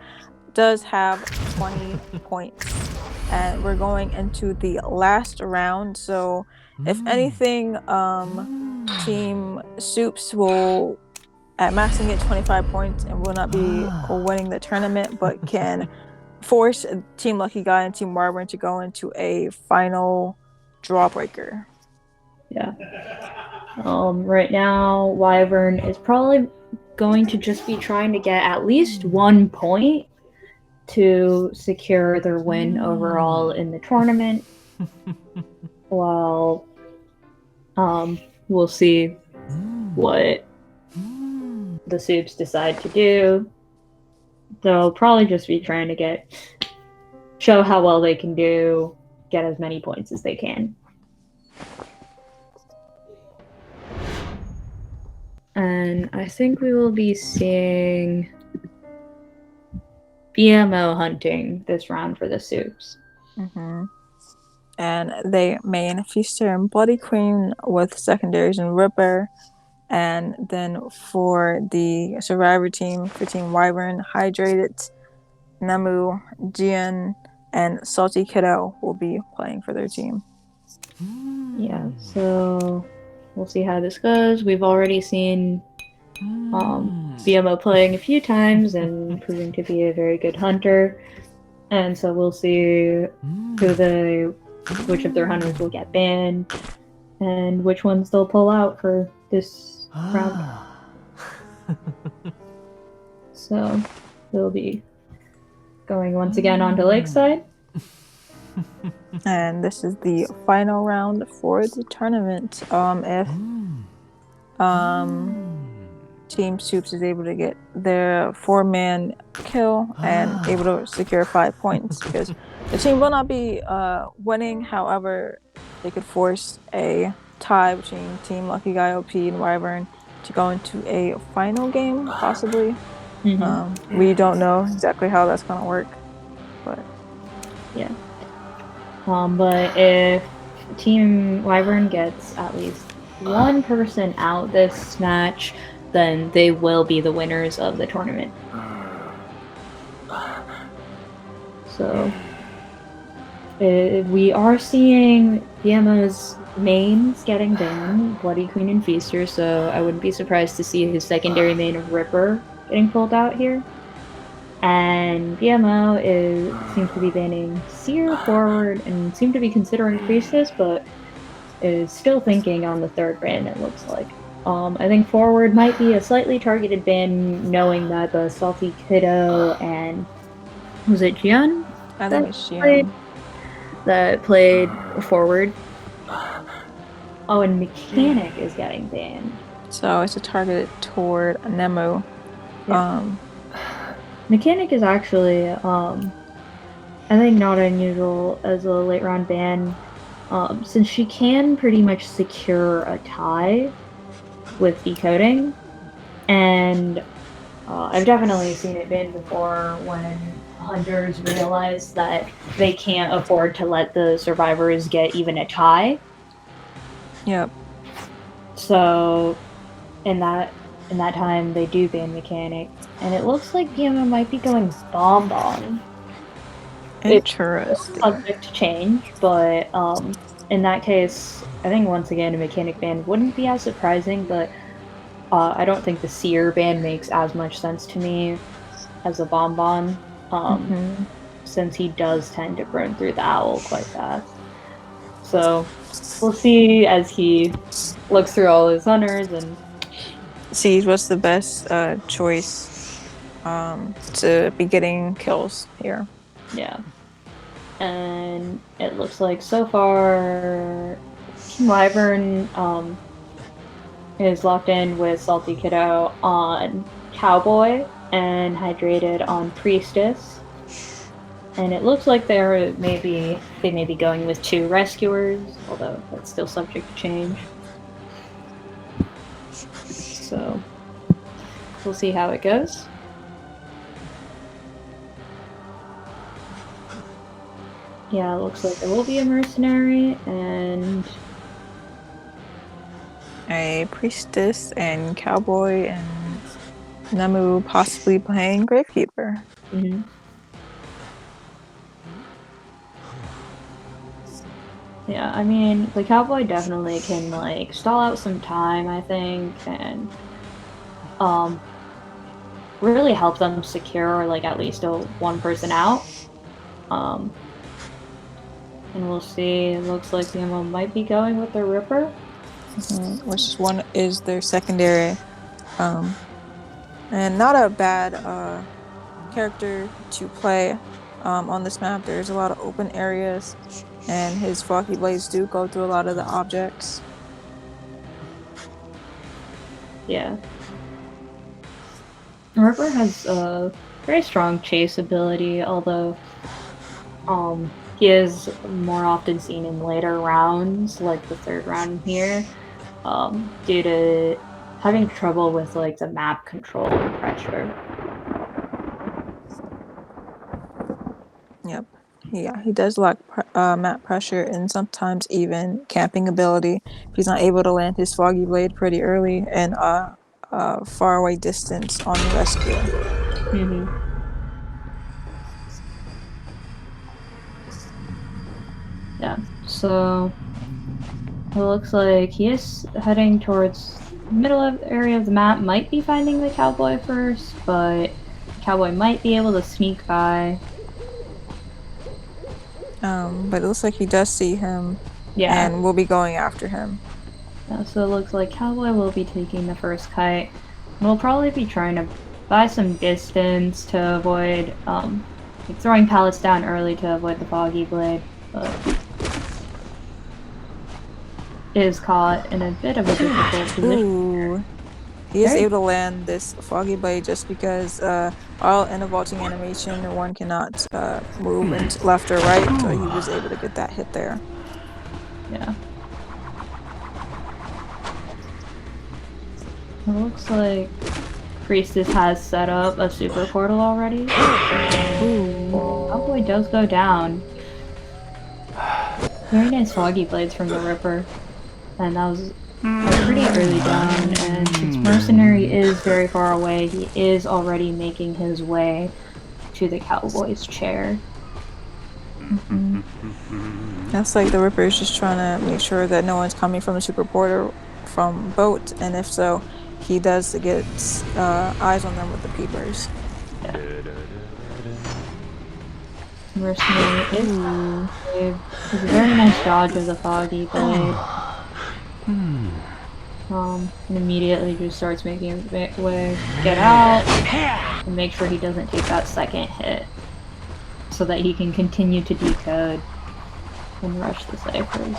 A: does have 20 points. And we're going into the last round, so if anything, Team Soups will at maxing get 25 points and will not be winning the tournament, but can force Team Lucky Guy and Team Wyvern to go into a final drawbreaker.
B: Yeah. Right now, Wyvern is probably going to just be trying to get at least 1 point to secure their win overall in the tournament. While we'll see what the Soups decide to do. They'll probably just be trying to get show how well they can do, get as many points as they can. And I think we will be seeing BMO hunting this round for the soups.
A: Mm-hmm. And they main Feaster and Bloody Queen with secondaries and Ripper. And then for the Survivor team, for Team Wyvern, Hydrated, Nemu, Jian, and Salty Kiddo will be playing for their team.
B: Yeah, so we'll see how this goes. We've already seen BMO playing a few times and proving to be a very good hunter. And so we'll see which of their hunters will get banned and which ones they'll pull out for this round. So they'll be going once again onto Lakeside.
A: And this is the final round for the tournament. If Team Soups is able to get their 4-man kill and able to secure 5 points, because the team will not be winning. However, they could force a tie between Team Lucky Guy OP and Wyvern to go into a final game, possibly. We don't know exactly how that's going to work, but
B: yeah. But if Team Wyvern gets at least one person out this match, then they will be the winners of the tournament. So we are seeing BMO's mains getting banned, Bloody Queen and Feaster, so I wouldn't be surprised to see his secondary main of Ripper getting pulled out here. And BMO seems to be banning Seer, Forward, and seem to be considering Priestess, but is still thinking on the third ban, it looks like. I think Forward might be a slightly targeted ban, knowing that the Salty Kiddo and was it Jian?
A: I think it's Jian
B: that played Forward. Oh, and Mechanic is getting banned.
A: So it's a targeted toward Nemu.
B: Yeah. Mechanic is actually, I think, not unusual as a late round ban, since she can pretty much secure a tie with decoding, and I've definitely seen it banned before when hunters realize that they can't afford to let the survivors get even a tie.
A: Yep.
B: So, in that time, they do ban Mechanic, and it looks like BMO might be going Bonbon.
A: Interesting.
B: It's subject to change, but in that case, I think once again a Mechanic ban wouldn't be as surprising, but I don't think the Seer ban makes as much sense to me as a Bonbon, since he does tend to burn through the Owl quite fast. So we'll see as he looks through all his hunters and
A: sees what's the best choice to be getting kills here.
B: Yeah. And it looks like so far Team Wyvern is locked in with Salty Kiddo on Cowboy and Hydrated on Priestess. And it looks like they may be going with 2 rescuers, although that's still subject to change. So we'll see how it goes. Yeah, it looks like there will be a mercenary and
A: a Priestess and Cowboy and Nemu possibly playing Gravekeeper.
B: Yeah, I mean, the Cowboy definitely can, like, stall out some time, I think, and really help them secure, like, at least one person out. And we'll see. It looks like BMO might be going with the Ripper.
A: Which one is their secondary. And not a bad character to play on this map. There's a lot of open areas, and his Flocky Blades do go through a lot of the objects.
B: Yeah. Ripper has a very strong chase ability, although He is more often seen in later rounds, like the third round here, due to having trouble with like the map control and pressure.
A: Yep. Yeah, he does lack map pressure and sometimes even camping ability. If he's not able to land his Foggy Blade pretty early and far away distance on the rescue.
B: Mm-hmm. Yeah, so it looks like he is heading towards the middle of area of the map, might be finding the cowboy first, but the cowboy might be able to sneak by.
A: But it looks like he does see him
B: Yeah.
A: and will be going after him.
B: Yeah, so it looks like cowboy will be taking the first kite. And we'll probably be trying to buy some distance to avoid like throwing pallets down early to avoid the foggy blade, but is caught in a bit of a difficult position.
A: Ooh. He is able to land this Foggy Blade just because while in a vaulting animation, one cannot move into left or right, so he was able to get that hit there.
B: Yeah. It looks like Priestess has set up a super portal already. Ooh. Cowboy does go down. Very nice foggy blades from the Ripper. And that was a pretty early down, and since Mercenary is very far away, he is already making his way to the cowboy's chair.
A: Mm-hmm. That's like the Ripper is just trying to make sure that no one's coming from the super portal from boat, and if so, he does get eyes on them with the peepers.
B: Yeah. Mercenary is a very nice dodge of the foggy blade. And immediately just starts making his way, get out, and make sure he doesn't take that second hit, so that he can continue to decode and rush the ciphers.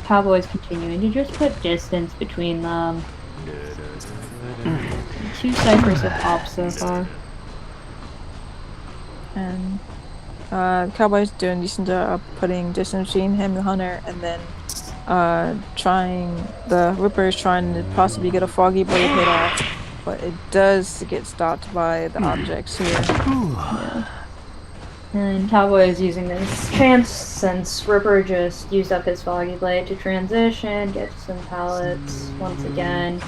B: Cowboy's continuing to just put distance between them. 2 ciphers have popped so far.
A: And Cowboy's doing a decent job putting distance between him and the Hunter, and then the Ripper is trying to possibly get a Foggy Blade hit off, but it does get stopped by the objects here.
B: Yeah. And Cowboy is using this chance since Ripper just used up his Foggy Blade to transition, get some pallets once again,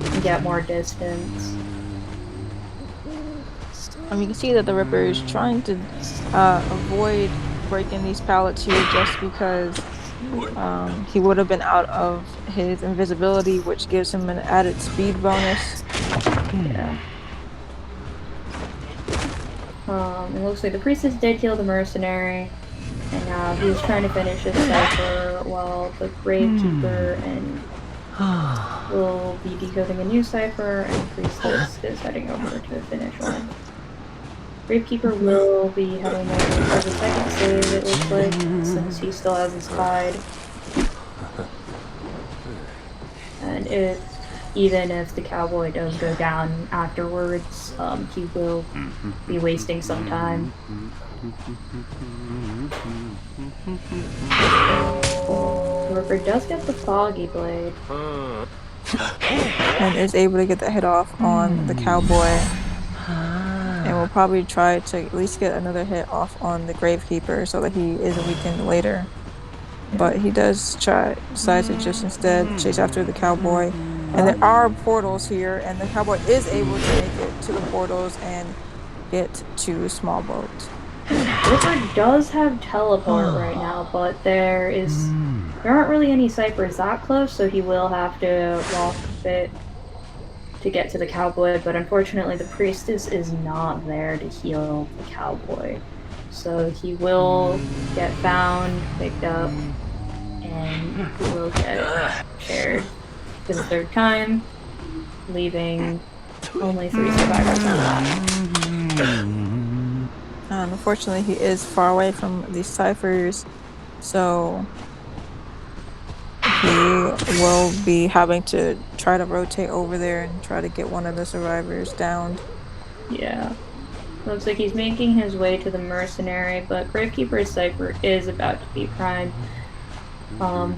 B: and get more distance.
A: You can see that the Ripper is trying to avoid breaking these pallets here just because he would have been out of his invisibility, which gives him an added speed bonus.
B: Yeah. It looks like the Priestess did kill the Mercenary, and now he's trying to finish his cipher while the Gravekeeper and will be decoding a new cipher, and Priestess is heading over to finish one. Gravekeeper will be heading over for the second save, it looks like, since he still has his hide. And even if the cowboy does go down afterwards, he will be wasting some time. The Ripper does get the Foggy Blade.
A: And is able to get that hit off on the cowboy. And will probably try to at least get another hit off on the Gravekeeper so that he is weakened later. But he decides to just instead chase after the cowboy. And there are portals here, and the cowboy is able to make it to the portals and get to a small boat.
B: Ripper does have teleport right now, but there aren't really any ciphers that close, so he will have to walk a bit to get to the cowboy, but unfortunately the Priestess is not there to heal the cowboy. So he will get found, picked up, and he will get shared for the third time, leaving only 3 survivors on that.
A: Unfortunately, he is far away from these ciphers, so he will be having to try to rotate over there and try to get one of the survivors downed.
B: Yeah. Looks like he's making his way to the mercenary, but Gravekeeper's Cypher is about to be primed.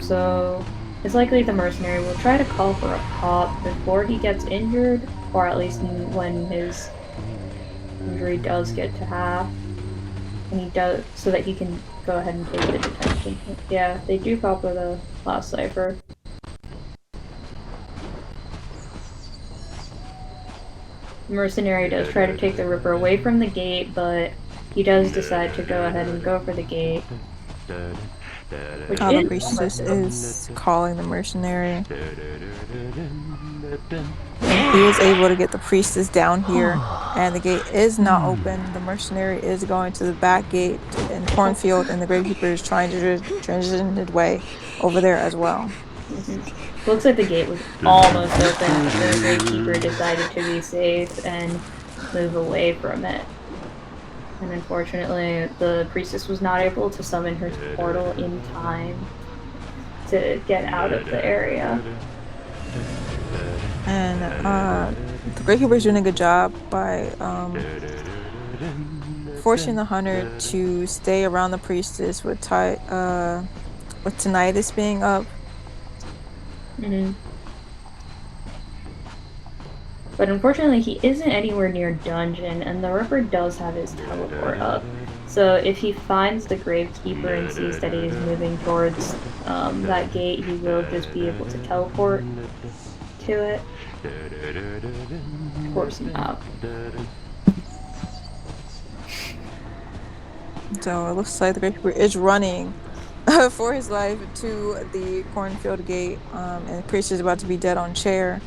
B: So it's likely the mercenary will try to call for a pop before he gets injured, or at least when his injury does get to half. And he does, so that he can go ahead and take the detention. Yeah, they do pop with a last Cypher. The mercenary does try to take the Ripper away from the gate, but he does decide to go ahead and go for the gate. Which
A: the priestess is calling the mercenary. He is able to get the priestess down here, and the gate is not open. The mercenary is going to the back gate in Cornfield, and the Gravekeeper is trying to transition his way over there as well.
B: Looks like the gate was almost open, but the Gravekeeper decided to be safe and move away from it. And unfortunately, the priestess was not able to summon her portal in time to get out of the area.
A: And the Gravekeeper is doing a good job by forcing the hunter to stay around the priestess with tinnitus being up.
B: But unfortunately, he isn't anywhere near dungeon, and the Ripper does have his teleport up. So if he finds the Gravekeeper and sees that he's moving towards that gate, he will just be able to teleport to it. Force him out.
A: So it looks like the Gravekeeper is running for his life to the Cornfield gate, and the priest is about to be dead on chair.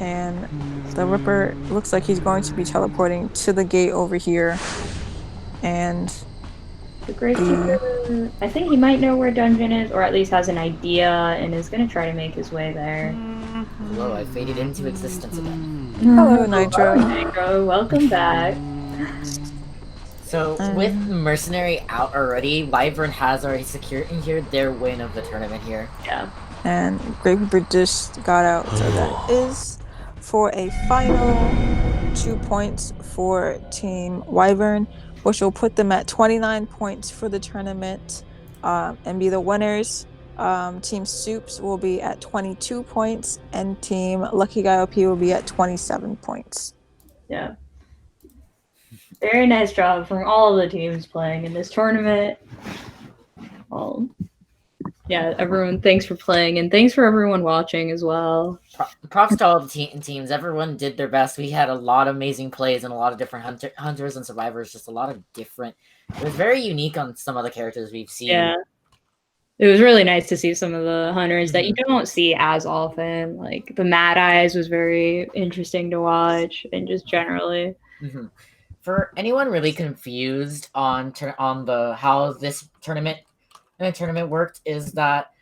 A: And the Ripper looks like he's going to be teleporting to the gate over here. And
B: the Gravekeeper, I think he might know where dungeon is, or at least has an idea, and is going to try to make his way there.
C: Hello, I faded into existence again.
A: Hello, Nitro.
B: Hello, Nitro. Welcome back.
C: So, with Mercenary out already, Wyvern has already secured their win of the tournament here.
B: Yeah.
A: And Gravekeeper just got out, so that is for a final 2 points for Team Wyvern, which will put them at 29 points for the tournament and be the winners. Team Soups will be at 22 points, and Team Lucky Guy OP will be at 27 points.
B: Yeah. Very nice job from all of the teams playing in this tournament. Yeah, everyone, thanks for playing, and thanks for everyone watching as well.
C: Props to all the teams. Everyone did their best. We had a lot of amazing plays and a lot of different hunters and survivors. Just a lot of different. It was very unique on some of the characters we've seen.
B: Yeah, it was really nice to see some of the hunters that you don't see as often. Like the Mad Eyes was very interesting to watch, and just generally.
C: For anyone really confused on how this tournament worked, is that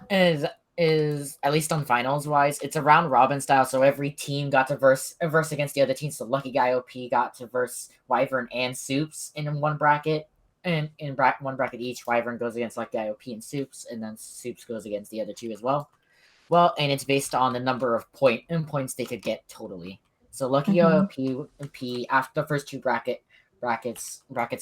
C: is at least on finals wise, it's a round robin style. So every team got to verse against the other team. So Lucky Guy OP got to verse Wyvern and Soups in one bracket, and in one bracket each. Wyvern goes against Lucky Guy OP and Soups, and then Soups goes against the other two as well. Well, and it's based on the number of points they could get totally. So Lucky Guy OP after the first two brackets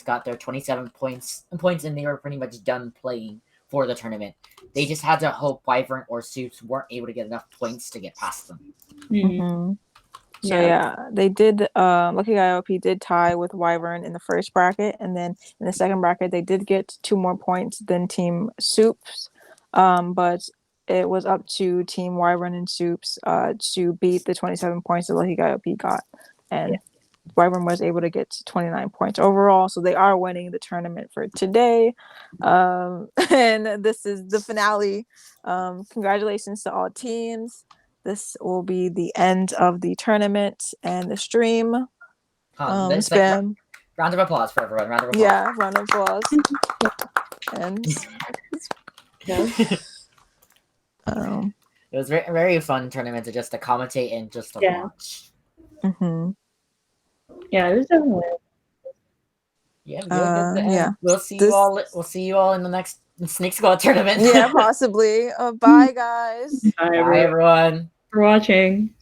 C: got their 27 points, and they were pretty much done playing for the tournament. They just had to hope Wyvern or Soups weren't able to get enough points to get past them.
A: So yeah, they did. Lucky Guy OP did tie with Wyvern in the first bracket, and then in the second bracket they did get 2 more points than Team Soups, but it was up to Team Wyvern and Soups to beat the 27 points that Lucky Guy OP got, and Wyvern was able to get to 29 points overall, so they are winning the tournament for today. And this is the finale. Congratulations to all teams. This will be the end of the tournament and the stream.
C: Round of applause for everyone. Round of applause.
A: Yeah, round of applause. And
C: it was very, very fun tournament to just to commentate and just to watch.
B: Yeah, it was definitely.
C: Yeah. We'll see you all. We'll see you all in the next Snake Squad tournament.
A: Yeah, possibly. Bye, guys.
B: Bye,
C: everyone.
B: For watching.